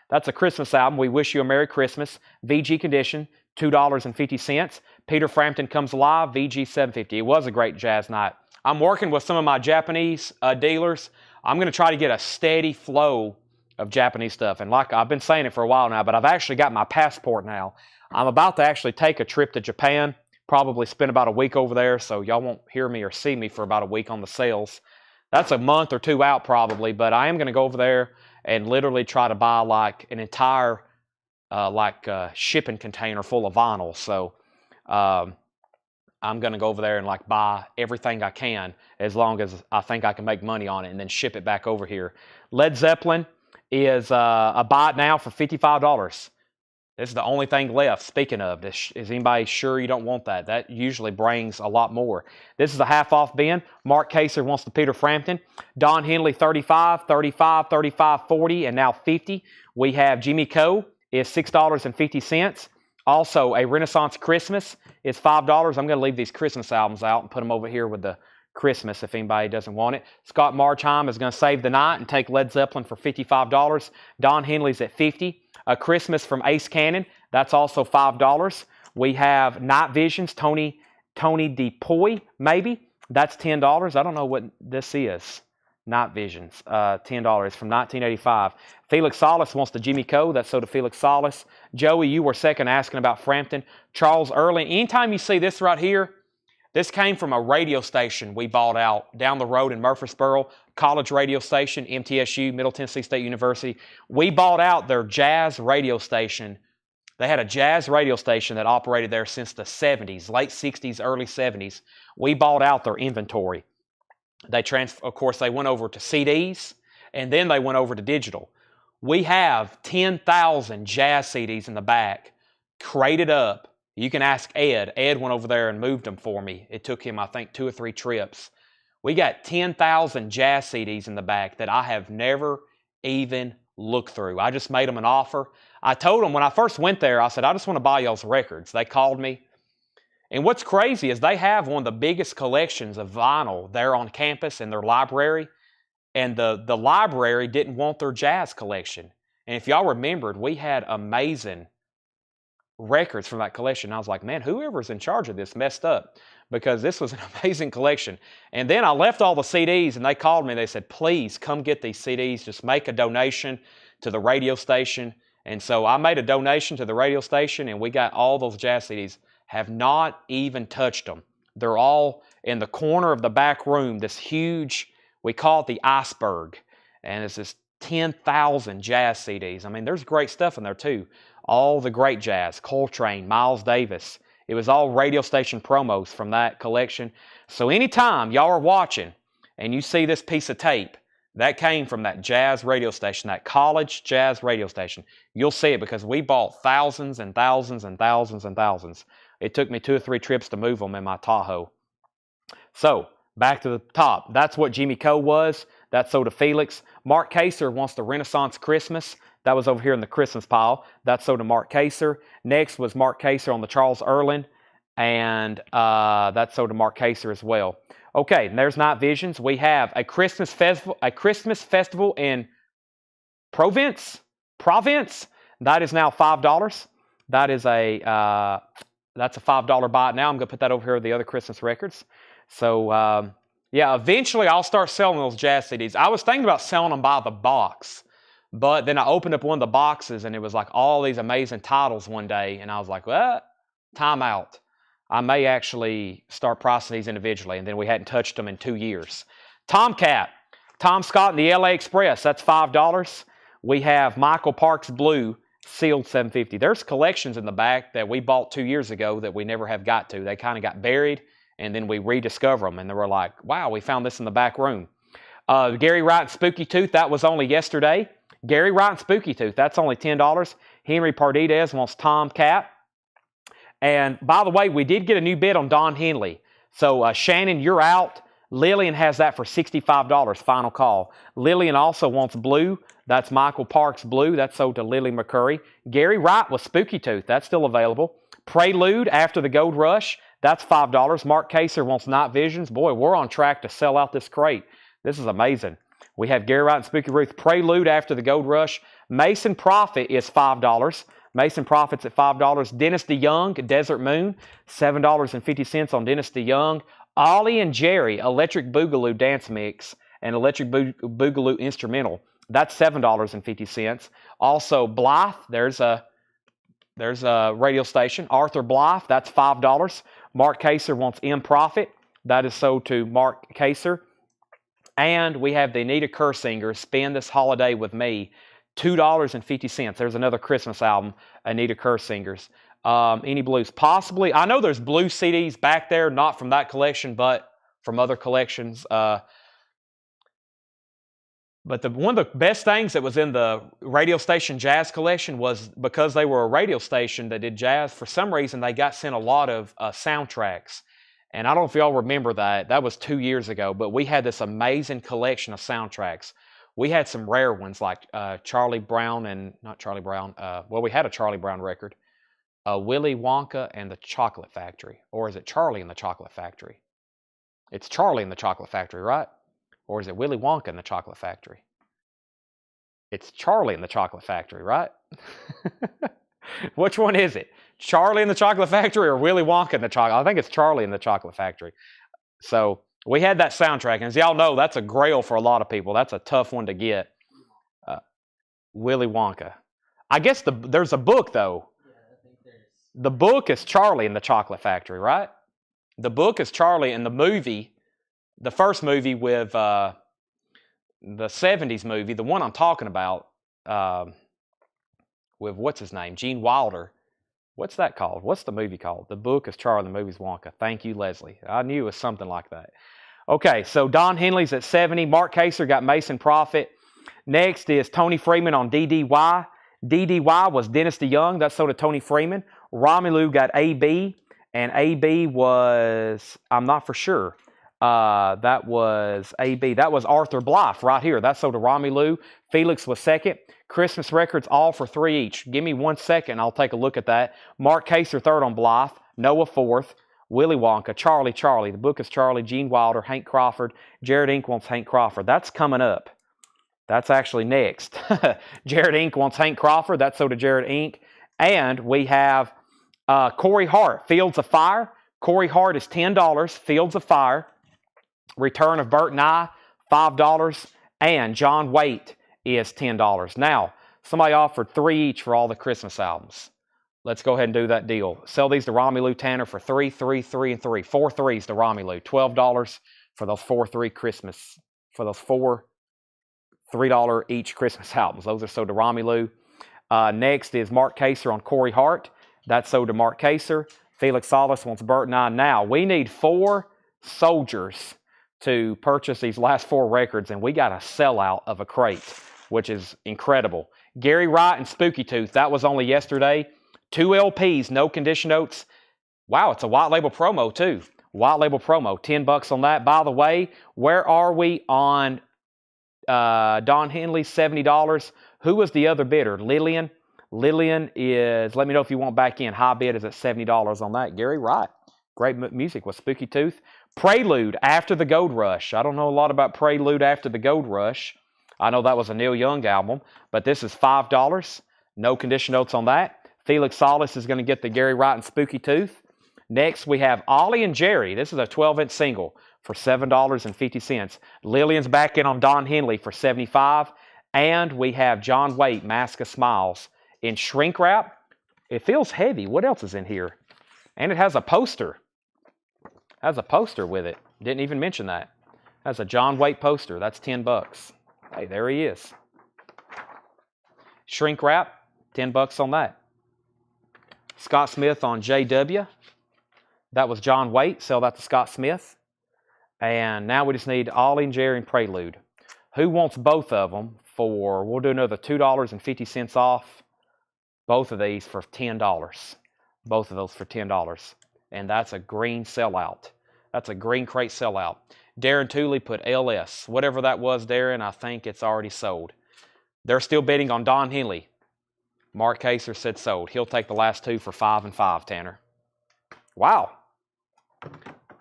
that's a Christmas album. We Wish You a Merry Christmas. VG condition, $2.50. Peter Frampton Comes Alive, VG $7.50. It was a great jazz night. I'm working with some of my Japanese dealers. I'm going to try to get a steady flow of Japanese stuff. And like I've been saying it for a while now, but I've actually got my passport now. I'm about to actually take a trip to Japan, probably spend about a week over there, so y'all won't hear me or see me for about a week on the sales. That's a month or two out probably, but I am going to go over there and literally try to buy like an entire shipping container full of vinyl. So I'm going to go over there and like buy everything I can as long as I think I can make money on it and then ship it back over here. Led Zeppelin is a buy it now for $55. This is the only thing left. Speaking of, is anybody sure you don't want that? That usually brings a lot more. This is a half-off bin. Mark Kaser wants the Peter Frampton. Don Henley, 35, 35, 35, 40, and now 50. We have Jimmy Coe is $6.50. Also, a Renaissance Christmas is $5. I'm going to leave these Christmas albums out and put them over here with the Christmas if anybody doesn't want it. Scott Marchheim is going to save the night and take Led Zeppelin for $55. Don Henley's at $50. A Christmas from Ace Cannon, that's also $5. We have Night Visions, Tony DePoy, maybe. That's $10. I don't know what this is. Night Visions, $10 from 1985. Felix Salas wants the Jimmy Coe. That's so to Felix Salas. Joey, you were second asking about Frampton. Charles Early. Anytime you see this right here, this came from a radio station we bought out down the road in Murfreesboro, college radio station, MTSU, Middle Tennessee State University. We bought out their jazz radio station. They had a jazz radio station that operated there since the 70s, late 60s, early 70s. We bought out their inventory. Of course, they went over to CDs, and then they went over to digital. We have 10,000 jazz CDs in the back, crated up. You can ask Ed. Ed went over there and moved them for me. It took him, I think, 2 or 3 trips. We got 10,000 jazz CDs in the back that I have never even looked through. I just made them an offer. I told them when I first went there, I said, I just want to buy y'all's records. They called me. And what's crazy is they have one of the biggest collections of vinyl there on campus in their library. And the library didn't want their jazz collection. And if y'all remembered, we had amazing records from that collection. I was like, man, whoever's in charge of this messed up because this was an amazing collection. And then I left all the CDs and they called me and they said, please come get these CDs. Just make a donation to the radio station. And so I made a donation to the radio station and we got all those jazz CDs. Have not even touched them. They're all in the corner of the back room, this huge, we call it the iceberg. And it's this 10,000 jazz CDs. I mean, there's great stuff in there too. All the great jazz, Coltrane, Miles Davis. It was all radio station promos from that collection. So anytime y'all are watching and you see this piece of tape, that came from that jazz radio station, that college jazz radio station. You'll see it because we bought thousands and thousands and thousands and thousands. It took me 2 or 3 trips to move them in my Tahoe. So, back to the top. That's what Jimmy Coe was. That's so to Felix. Mark Kaser wants the Renaissance Christmas. That was over here in the Christmas pile. That's so to Mark Kaser. Next was Mark Kaser on the Charles Erlin. And that's so to Mark Kaser as well. Okay, and there's Night Visions. We have a Christmas festival in Provence. That is now $5. That is that's a $5 buy now. I'm going to put that over here with the other Christmas records. So, yeah, eventually I'll start selling those jazz CDs. I was thinking about selling them by the box, but then I opened up one of the boxes and it was like all these amazing titles one day, and I was like, well, time out. I may actually start pricing these individually, and then we hadn't touched them in 2 years. Tomcat, Tom Scott and the LA Express, that's $5. We have Michael Parks Blue, sealed $7.50. There's collections in the back that we bought 2 years ago that we never have got to. They kind of got buried, and then we rediscover them, and they were like, wow, we found this in the back room. Gary Wright, Spooky Tooth, that was only yesterday. Gary Wright and Spooky Tooth, that's only $10. Henry Pardidez wants Tom Cat. And by the way, we did get a new bid on Don Henley. So Shannon, you're out. Lillian has that for $65, final call. Lillian also wants Blue. That's Michael Parks Blue. That's sold to Lily McCurry. Gary Wright with Spooky Tooth. That's still available. Prelude After the Gold Rush. That's $5. Mark Kaser wants Night Visions. Boy, we're on track to sell out this crate. This is amazing. We have Gary Wright and Spooky Ruth. Prelude After the Gold Rush. Mason Prophet is $5. Mason Prophet's at $5. Dennis DeYoung, Desert Moon, $7.50 on Dennis DeYoung. Ollie and Jerry, Electric Boogaloo Dance Mix and Electric Boogaloo Instrumental. That's $7.50. Also, Blythe, there's a radio station. Arthur Blythe, that's $5. Mark Kaser wants M Prophet. That is sold to Mark Kaser. And we have the Anita Kersinger, Spend This Holiday With Me, $2.50. There's another Christmas album, Anita Kersinger's. Any blues? Possibly. I know there's blue CDs back there, not from that collection, but from other collections. But one of the best things that was in the radio station jazz collection was because they were a radio station that did jazz, for some reason they got sent a lot of soundtracks. And I don't know if y'all remember that. That was 2 years ago, but we had this amazing collection of soundtracks. We had some rare ones like Charlie Brown and, not Charlie Brown, well, we had a Charlie Brown record. Willy Wonka and the Chocolate Factory. Or is it Charlie and the Chocolate Factory? It's Charlie and the Chocolate Factory, right? Or is it Willy Wonka and the Chocolate Factory? It's Charlie and the Chocolate Factory, right? Which one is it? Charlie and the Chocolate Factory or Willy Wonka and the Chocolate? I think it's Charlie and the Chocolate Factory. So we had that soundtrack. And as y'all know, that's a grail for a lot of people. That's a tough one to get. Willy Wonka. I guess there's a book, though. The book is Charlie and the Chocolate Factory, right? The book is Charlie, and the movie, the first movie with the 70s movie, the one I'm talking about, with what's his name, Gene Wilder. What's that called? What's the movie called? The book is Charlie, the movie's Wonka. Thank you, Leslie. I knew it was something like that. Okay, so Don Henley's at 70. Mark Kaser got Mason Prophet. Next is Tony Freeman on DDY. DDY was Dennis DeYoung. That's sold to Tony Freeman. Romelu got AB, and AB was, I'm not for sure. That was AB. That was Arthur Blythe right here. That's sold to Romelu. Felix was second. Christmas records all for $3 each. Give me 1 second. I'll take a look at that. Mark Kaser third on Blythe. Noah fourth. Willy Wonka. Charlie. The book is Charlie. Gene Wilder. Hank Crawford. Jared Inc. wants Hank Crawford. That's coming up. That's actually next. Jared Inc. wants Hank Crawford. That's sold to Jared Inc. And we have Corey Hart. Fields of Fire. Corey Hart is $10. Fields of Fire. Return of Bert Nye, $5. And John Waite is $10. Now, somebody offered $3 each for all the Christmas albums. Let's go ahead and do that deal. Sell these to Romelu Tanner for $3, $3, $3, and $3. 4 threes to Romelu. $12 for those 4 3 Christmas. For those 4 $3 each Christmas albums. Those are sold to Romelu. Next is Mark Kaser on Corey Hart. That's sold to Mark Kaser. Felix Salas wants Bert Nye. Now, we need 4 soldiers to purchase these last 4 records, and we got a sellout of a crate, which is incredible. Gary Wright and Spooky Tooth, that was only yesterday. 2 LPs, no condition notes. Wow, it's a white label promo too. White label promo, $10 on that. By the way, where are we on Don Henley, $70. Who was the other bidder? Lillian. Lillian is, let me know if you want back in. High bid is at $70 on that. Gary Wright. Great music with Spooky Tooth. Prelude After the Gold Rush. I don't know a lot about Prelude After the Gold Rush. I know that was a Neil Young album, but this is $5. No condition notes on that. Felix Salas is going to get the Gary Wright and Spooky Tooth. Next, we have Ollie and Jerry. This is a 12-inch single for $7.50. Lillian's back in on Don Henley for $75. And we have John Waite, Mask of Smiles, in shrink wrap. It feels heavy. What else is in here? And it has a poster. Has a poster with it. Didn't even mention that. Has a John Waite poster. That's $10. Hey, there he is. Shrink wrap, $10 on that. Scott Smith on JW. That was John Waite. Sell that to Scott Smith. And now we just need Ollie and Jerry and Prelude. Who wants both of them for, we'll do another $2.50 off. Both of these for $10. Both of those for $10. And that's a green sellout. That's a green crate sellout. Darren Tooley put LS. Whatever that was, Darren, I think it's already sold. They're still bidding on Don Henley. Mark Kaser said sold. He'll take the last two for 5 and 5, Tanner. Wow.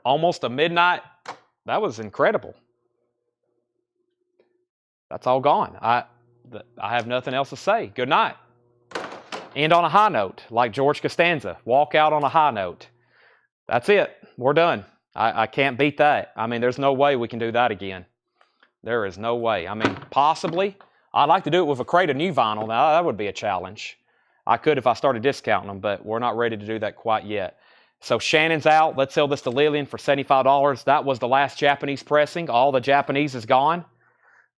Almost a midnight. That was incredible. That's all gone. I have nothing else to say. Good night. End on a high note, like George Costanza. Walk out on a high note. That's it. We're done. I can't beat that. I mean, there's no way we can do that again. There is no way. I mean, possibly. I'd like to do it with a crate of new vinyl. Now, that would be a challenge. I could if I started discounting them, but we're not ready to do that quite yet. So Shannon's out. Let's sell this to Lillian for $75. That was the last Japanese pressing. All the Japanese is gone.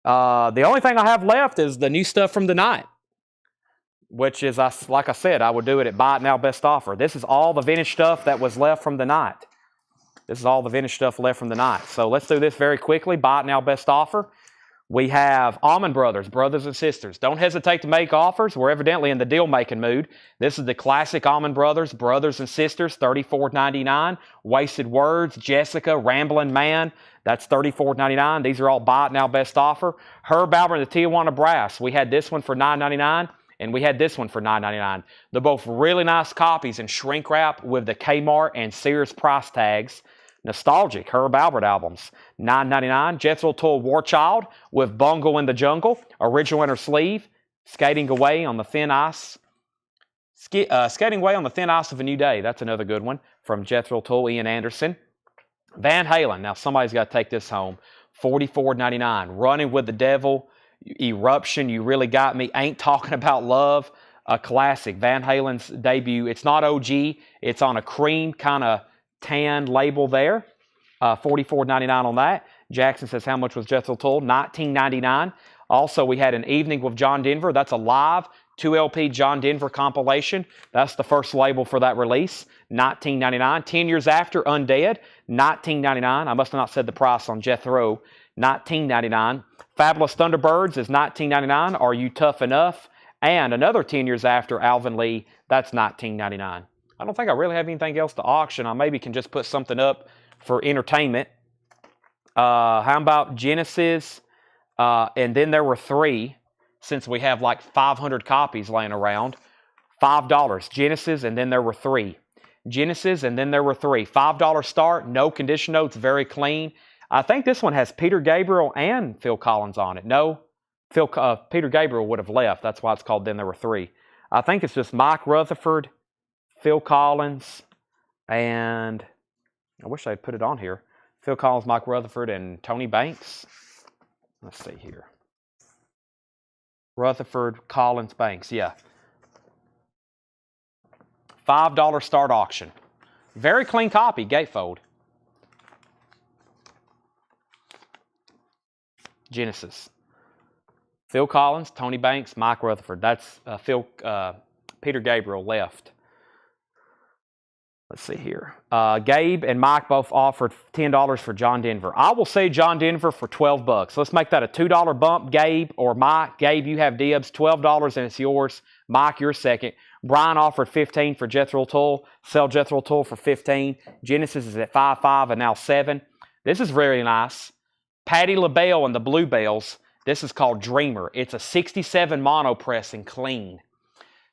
The only thing I have left is the new stuff from the night, which is, like I said, I would do it at Buy It Now Best Offer. This is all the vintage stuff that was left from the night. This is all the vintage stuff left from the night. So let's do this very quickly. Buy It Now Best Offer. We have Almond Brothers, brothers and sisters. Don't hesitate to make offers. We're evidently in the deal-making mood. This is the classic Almond Brothers, brothers and sisters, $34.99. Wasted Words, Jessica, Ramblin' Man, that's $34.99. These are all Buy It Now Best Offer. Herb Albert and the Tijuana Brass. We had this one for $9.99, and we had this one for $9.99. They're both really nice copies in shrink wrap with the Kmart and Sears price tags. Nostalgic Herb Albert albums, $9.99. Jethro Tull War Child with Bungle in the Jungle, original inner sleeve, Skating Away on the Thin Ice. Skating Away on the Thin Ice of a New Day, that's another good one from Jethro Tull, Ian Anderson. Van Halen, now somebody's got to take this home, $44.99. Running with the Devil, Eruption, You Really Got Me, Ain't Talking About Love, a classic. Van Halen's debut. It's not OG, it's on a cream kind of tan label there. $44.99 on that. Jackson says, how much was Jethro Tull? $19.99. Also, we had An Evening with John Denver. That's a live 2LP John Denver compilation. That's the first label for that release. $19.99. 10 Years After, Undead. $19.99. I must have not said the price on Jethro. $19.99. Fabulous Thunderbirds is $19.99. Are You Tough Enough? And another 10 Years After, Alvin Lee. That's $19.99. I don't think I really have anything else to auction. I maybe can just put something up for entertainment. How about Genesis? And then there were 3, since we have like 500 copies laying around. $5. Genesis, and then there were 3. Genesis, and then there were 3. $5 start, no condition notes, very clean. I think this one has Peter Gabriel and Phil Collins on it. No, Peter Gabriel would have left. That's why it's called Then There Were 3. I think it's just Mike Rutherford, Phil Collins, and I wish they'd put it on here. Phil Collins, Mike Rutherford, and Tony Banks. Let's see here. Rutherford, Collins, Banks, yeah. $5 start auction. Very clean copy, gatefold. Genesis. Phil Collins, Tony Banks, Mike Rutherford. That's Peter Gabriel left. Let's see here. Gabe and Mike both offered $10 for John Denver. I will say John Denver for $12. Let's make that a $2 bump, Gabe or Mike. Gabe, you have dibs, $12 and it's yours. Mike, you're second. Brian offered $15 for Jethro Tull. Sell Jethro Tull for $15. Genesis is at $5.5 and now $7. This is very nice. Patti LaBelle and the Bluebells. This is called Dreamer. It's a 67 mono pressing clean.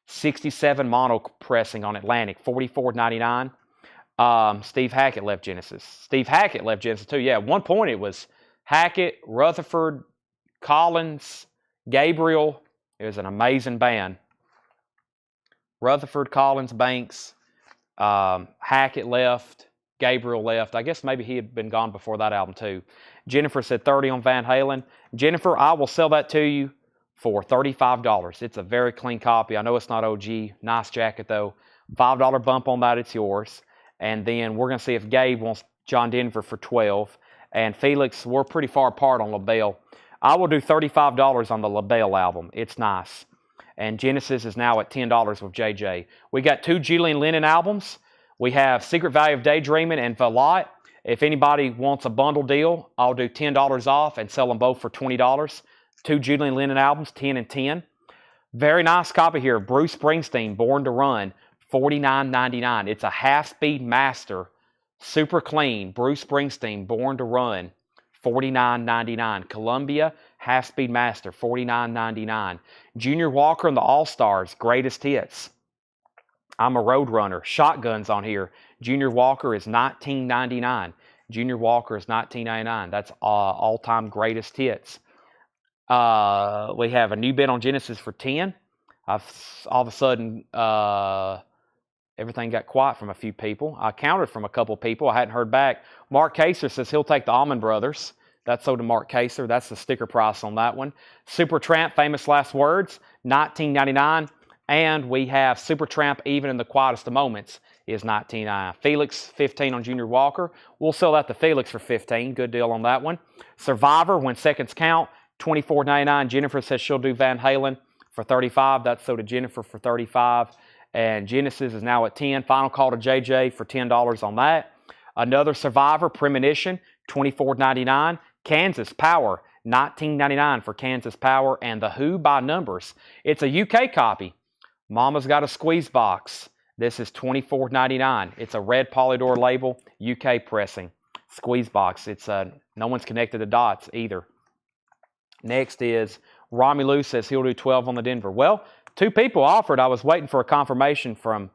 67 mono pressing on Atlantic, $44.99. Steve Hackett left Genesis. Steve Hackett left Genesis too. Yeah, at one point it was Hackett, Rutherford, Collins, Gabriel. It was an amazing band. Rutherford, Collins, Banks, Hackett left, Gabriel left. I guess maybe he had been gone before that album too. Jennifer said 30 on Van Halen. Jennifer, I will sell that to you for $35. It's a very clean copy. I know it's not OG. Nice jacket, though. $5 bump on that. It's yours. And then we're going to see if Gabe wants John Denver for $12. And Felix, we're pretty far apart on LaBelle. I will do $35 on the LaBelle album. It's nice. And Genesis is now at $10 with JJ. We got 2 Julian Lennon albums. We have Secret Value of Daydreaming and Valot. If anybody wants a bundle deal, I'll do $10 off and sell them both for $20. 2 Julian Lennon albums, 10 and 10. Very nice copy here. Bruce Springsteen, Born to Run, $49.99. It's a half-speed master, super clean. Bruce Springsteen, Born to Run, $49.99. Columbia, half-speed master, $49.99. Junior Walker and the All-Stars, greatest hits. I'm a Road Runner. Shotguns on here. Junior Walker is $19.99. Junior Walker is $19.99. That's all-time greatest hits. We have a new bid on Genesis for 10. All of a sudden, everything got quiet from a few people. I counted from a couple people. I hadn't heard back. Mark Kaser says he'll take the Allman Brothers. That's sold to Mark Kaser. That's the sticker price on that one. Supertramp, Famous Last Words, $19.99. And we have Supertramp, Even in the Quietest of Moments, is $19.99. Felix, $15 on Junior Walker. We'll sell that to Felix for $15. Good deal on that one. Survivor, When Seconds Count, $24.99. Jennifer says she'll do Van Halen for $35. That's sold to Jennifer for $35. And Genesis is now at $10. Final call to JJ for $10 on that. Another Survivor, Premonition, $24.99. Kansas Power, $19.99 for Kansas Power. And The Who by Numbers. It's a UK copy. Mama's Got a Squeeze Box. This is $24.99. It's a red Polydor label, UK pressing. Squeeze box. It's no one's connected the dots either. Next is Romelu says he'll do 12 on the Denver. Well, 2 people offered. I was waiting for a confirmation from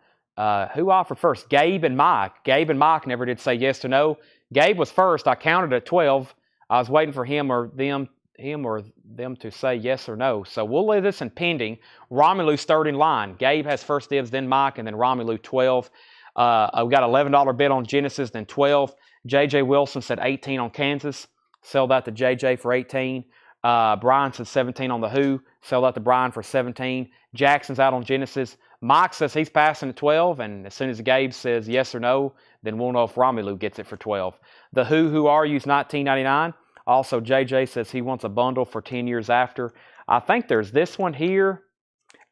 who offered first? Gabe and Mike. Gabe and Mike never did say yes or no. Gabe was first. I counted at 12. I was waiting for him or them to say yes or no. So we'll leave this in pending. Romelu's third in line. Gabe has first dibs, then Mike, and then Romelu 12. I've got $11 bid on Genesis, then 12. J.J. Wilson said 18 on Kansas. Sell that to J.J. for 18. Brian said 17 on The Who. Sell that to Brian for 17. Jackson's out on Genesis. Mike says he's passing at 12, and as soon as Gabe says yes or no, then we'll know if Romelu gets it for 12. The Who Are You's $19.99. Also, JJ says he wants a bundle for 10 years after. I think there's this one here,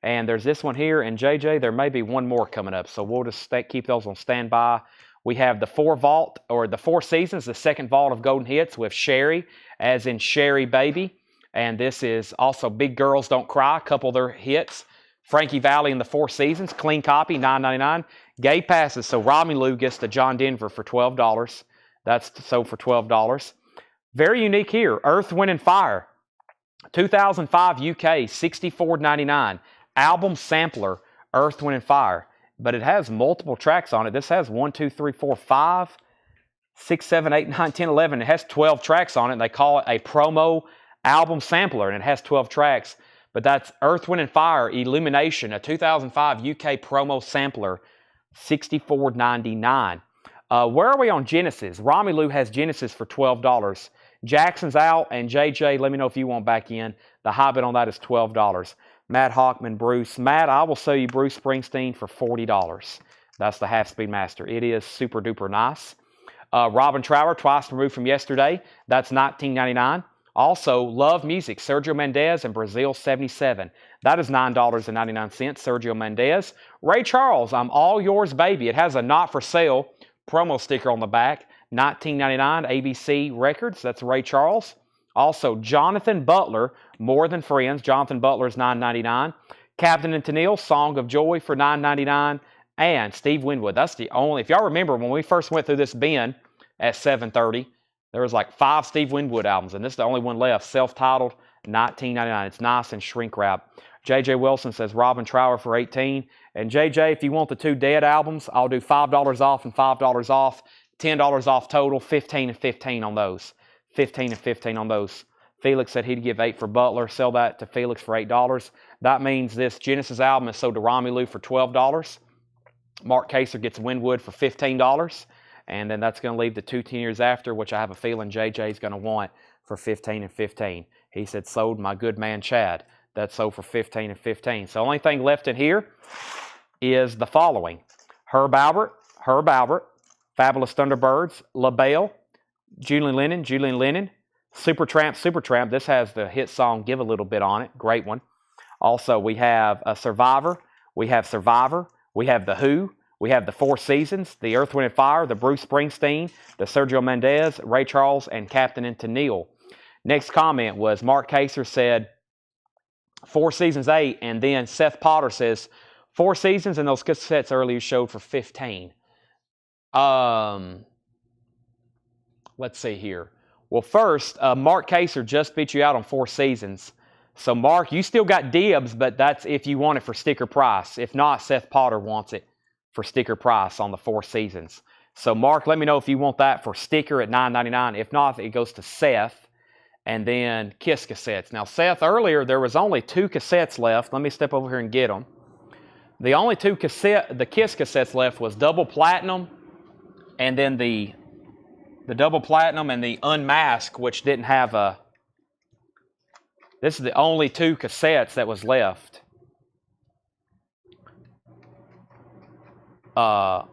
and there's this one here, and JJ, there may be one more coming up, so we'll just keep those on standby. We have the 4 vault, or the 4 seasons, the second vault of golden hits with Sherry, as in Sherry Baby, and this is also Big Girls Don't Cry, a couple of their hits. Frankie Valli in the 4 seasons, clean copy, $9.99. Gabe passes, so Romelu gets the John Denver for $12. That's sold for $12. Very unique here, Earth, Wind & Fire, 2005 UK, $64.99. Album sampler, Earth, Wind & Fire. But it has multiple tracks on it. This has 1, 2, 3, 4, 5, 6, 7, 8, 9, 10, 11. It has 12 tracks on it, and they call it a promo album sampler, and it has 12 tracks. But that's Earth, Wind & Fire, Illumination, a 2005 UK promo sampler, $64.99. Where are we on Genesis? Romelu has Genesis for $12. Jackson's out, and JJ, let me know if you want back in. The high bid on that is $12. Matt Hockman, Bruce. Matt, I will sell you Bruce Springsteen for $40. That's the half-speed master. It is super duper nice. Robin Trower, twice removed from yesterday. That's $19.99. Also, Love Music, Sergio Mendes and Brazil 77. That is $9.99, Sergio Mendes. Ray Charles, I'm All Yours, Baby. It has a not for sale promo sticker on the back. $19.99, ABC Records. That's Ray Charles. Also, Jonathan Butler, More Than Friends. Jonathan Butler is $9.99. Captain and Tennille, Song of Joy for $9.99. And Steve Winwood. That's the only, if y'all remember when we first went through this bin at 7:30, there was like 5 Steve Winwood albums, and this is the only one left, self-titled, $19.99. It's nice and shrink wrap. J.J. Wilson says Robin Trower for $18. And J.J., if you want the 2 Dead albums, I'll do $5 off and $5 off. $10 off total, 15 and 15 on those. 15 and 15 on those. Felix said he'd give 8 for Butler. Sell that to Felix for $8. That means this Genesis album is sold to Romelu for $12. Mark Kaser gets Winwood for $15. And then that's going to leave the 2 10 years after, which I have a feeling JJ is going to want for 15 and 15. He said, sold my good man Chad. That's sold for 15 and 15. So the only thing left in here is the following. Herb Albert, Fabulous Thunderbirds, LaBelle, Julian Lennon, Supertramp. This has the hit song Give a Little Bit on it. Great one. Also, we have a Survivor. We have The Who. We have the 4 seasons, the Earth, Wind & Fire, the Bruce Springsteen, the Sergio Mendes, Ray Charles, and Captain and Tennille. Next comment was Mark Kaser said, Four Seasons 8, and then Seth Potter says, Four Seasons and those cassettes earlier showed for 15. Let's see here. Well, first, Mark Kaser just beat you out on Four Seasons. So, Mark, you still got dibs, but that's if you want it for sticker price. If not, Seth Potter wants it for sticker price on the Four Seasons. So, Mark, let me know if you want that for sticker at $9.99. If not, it goes to Seth. And then Kiss cassettes. Now, Seth, earlier, there was only 2 cassettes left. Let me step over here and get them. The only 2 the Kiss cassettes left was Double Platinum, and then the Double Platinum and the Unmasked, which didn't have a... This is the only 2 cassettes that was left. A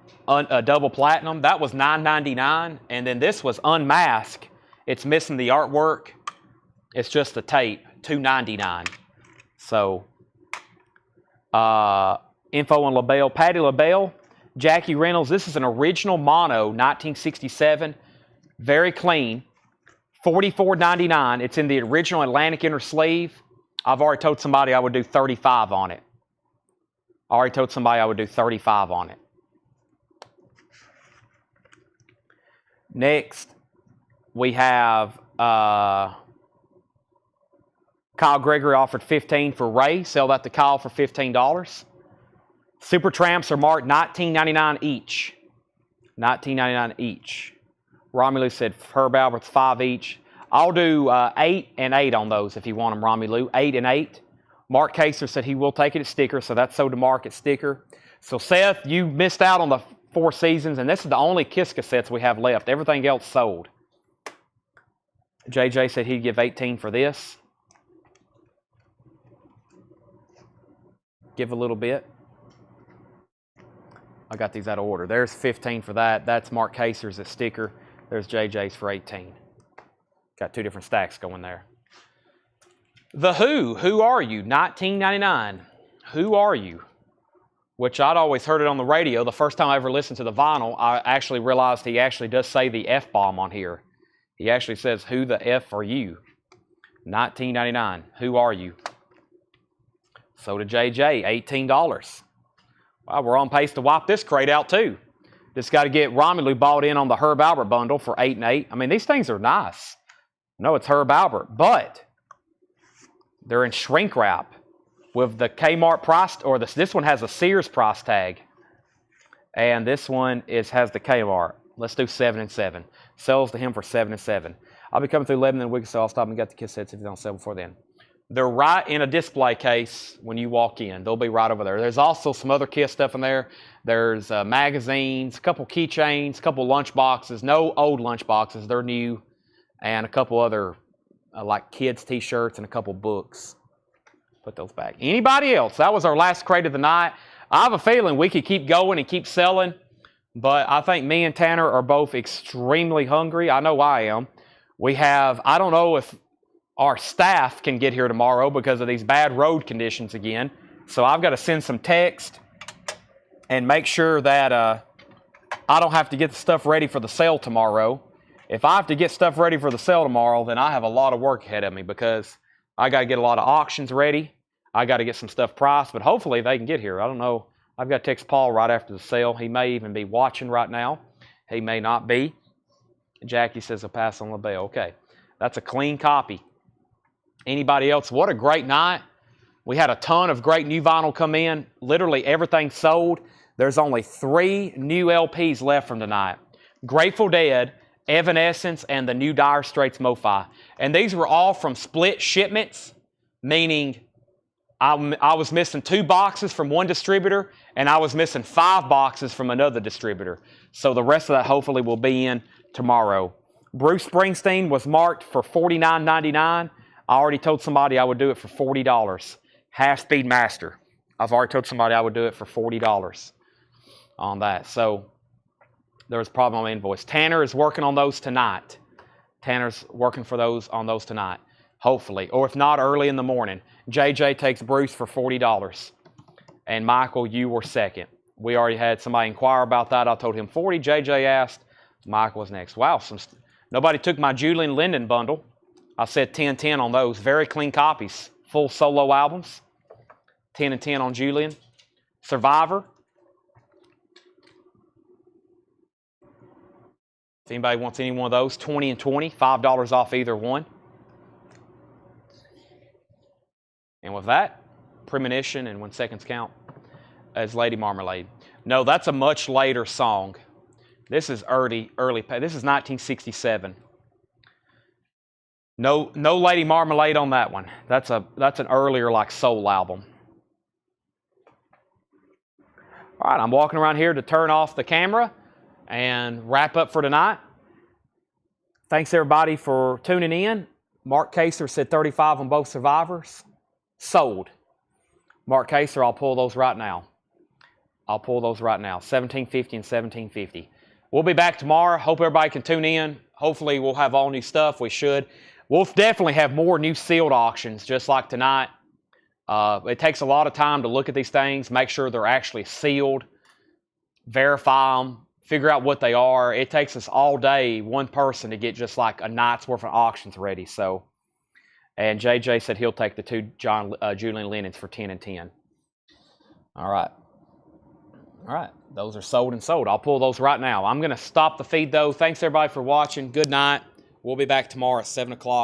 Double Platinum, that was $9.99, and then this was Unmasked. It's missing the artwork. It's just the tape, $2.99. So, info on LaBelle. Patty LaBelle, Jackie Reynolds. This is an original mono, 1967. Very clean. $44.99. It's in the original Atlantic inner sleeve. I've already told somebody I would do $35 on it. I already told somebody I would do $35 on it. Next, we have Kyle Gregory offered $15 for Ray. Sell that to Kyle for $15. Super Tramps are marked $19.99 each. $19.99 each. Romelu said Herb Albert's 5 each. I'll do 8 and 8 on those if you want them, Romelu. 8 and 8. Mark Kaser said he will take it at sticker, so that's sold to Mark at sticker. So Seth, you missed out on the Four Seasons, and this is the only Kiss cassettes we have left. Everything else sold. JJ said he'd give 18 for this. Give a little bit. I got these out of order. There's 15 for that. That's Mark Kaser's at sticker. There's JJ's for 18. Got 2 different stacks going there. The Who Are You? $19.99. Who Are You? Which I'd always heard it on the radio. The first time I ever listened to the vinyl, I actually realized he actually does say the F-bomb on here. He actually says, who the F are you? $19.99. Who Are You? So to JJ, $18. Wow, we're on pace to wipe this crate out too. Just got to get Romelu bought in on the Herb Albert bundle for 8 and 8. I mean, these things are nice. No, it's Herb Albert, but they're in shrink wrap with the Kmart price, or this one has a Sears price tag, and this one has the Kmart. Let's do 7 and 7. Sells to him for 7 and 7. I'll be coming through 11 in a week, so I'll stop and get the cassettes if you don't sell before then. They're right in a display case when you walk in. They'll be right over there. There's also some other Kiss stuff in there. There's magazines, a couple keychains, a couple lunch boxes. No old lunch boxes. They're new. And a couple other like kids t-shirts and a couple books. Put those back. Anybody else? That was our last crate of the night. I have a feeling we could keep going and keep selling, but I think me and Tanner are both extremely hungry. I know I am. I don't know if our staff can get here tomorrow because of these bad road conditions again. So I've got to send some text and make sure that I don't have to get the stuff ready for the sale tomorrow. If I have to get stuff ready for the sale tomorrow, then I have a lot of work ahead of me because I got to get a lot of auctions ready. I got to get some stuff priced, but hopefully they can get here. I don't know. I've got to text Paul right after the sale. He may even be watching right now. He may not be. Jackie says, I'll pass on LaBelle. Okay. That's a clean copy. Anybody else? What a great night. We had a ton of great new vinyl come in. Literally everything sold. There's only 3 new LPs left from tonight. Grateful Dead, Evanescence, and the new Dire Straits MoFi. And these were all from split shipments, meaning I was missing 2 boxes from one distributor, and I was missing 5 boxes from another distributor. So the rest of that hopefully will be in tomorrow. Bruce Springsteen was marked for $49.99. I already told somebody I would do it for $40. Half Speed Master. I've already told somebody I would do it for $40 on that. So there was a problem on invoice. Tanner is working on those tonight. Tanner's working on those tonight, hopefully. Or if not, early in the morning. JJ takes Bruce for $40. And Michael, you were second. We already had somebody inquire about that. I told him 40. JJ asked. Michael was next. Wow, nobody took my Julian Linden bundle. I said 10-10 on those. Very clean copies. Full solo albums. 10 and 10 on Julian. Survivor. If anybody wants any one of those, 20 and 20, $5 off either one. And with that, Premonition and When Seconds Count as Lady Marmalade. No, that's a much later song. This is early. This is 1967. No Lady Marmalade on that one. That's an earlier like soul album. All right, I'm walking around here to turn off the camera and wrap up for tonight. Thanks everybody for tuning in. Mark Kaser said 35 on both survivors. Sold. Mark Kaser, I'll pull those right now. 1750 and 1750. We'll be back tomorrow. Hope everybody can tune in. Hopefully we'll have all new stuff. We should. We'll definitely have more new sealed auctions just like tonight. It takes a lot of time to look at these things, make sure they're actually sealed, verify them, figure out what they are. It takes us all day, one person, to get just like a night's worth of auctions ready. So, and JJ said he'll take the two Julian Lennons for 10 and 10. All right. Those are sold and sold. I'll pull those right now. I'm going to stop the feed though. Thanks everybody for watching. Good night. We'll be back tomorrow at 7 o'clock.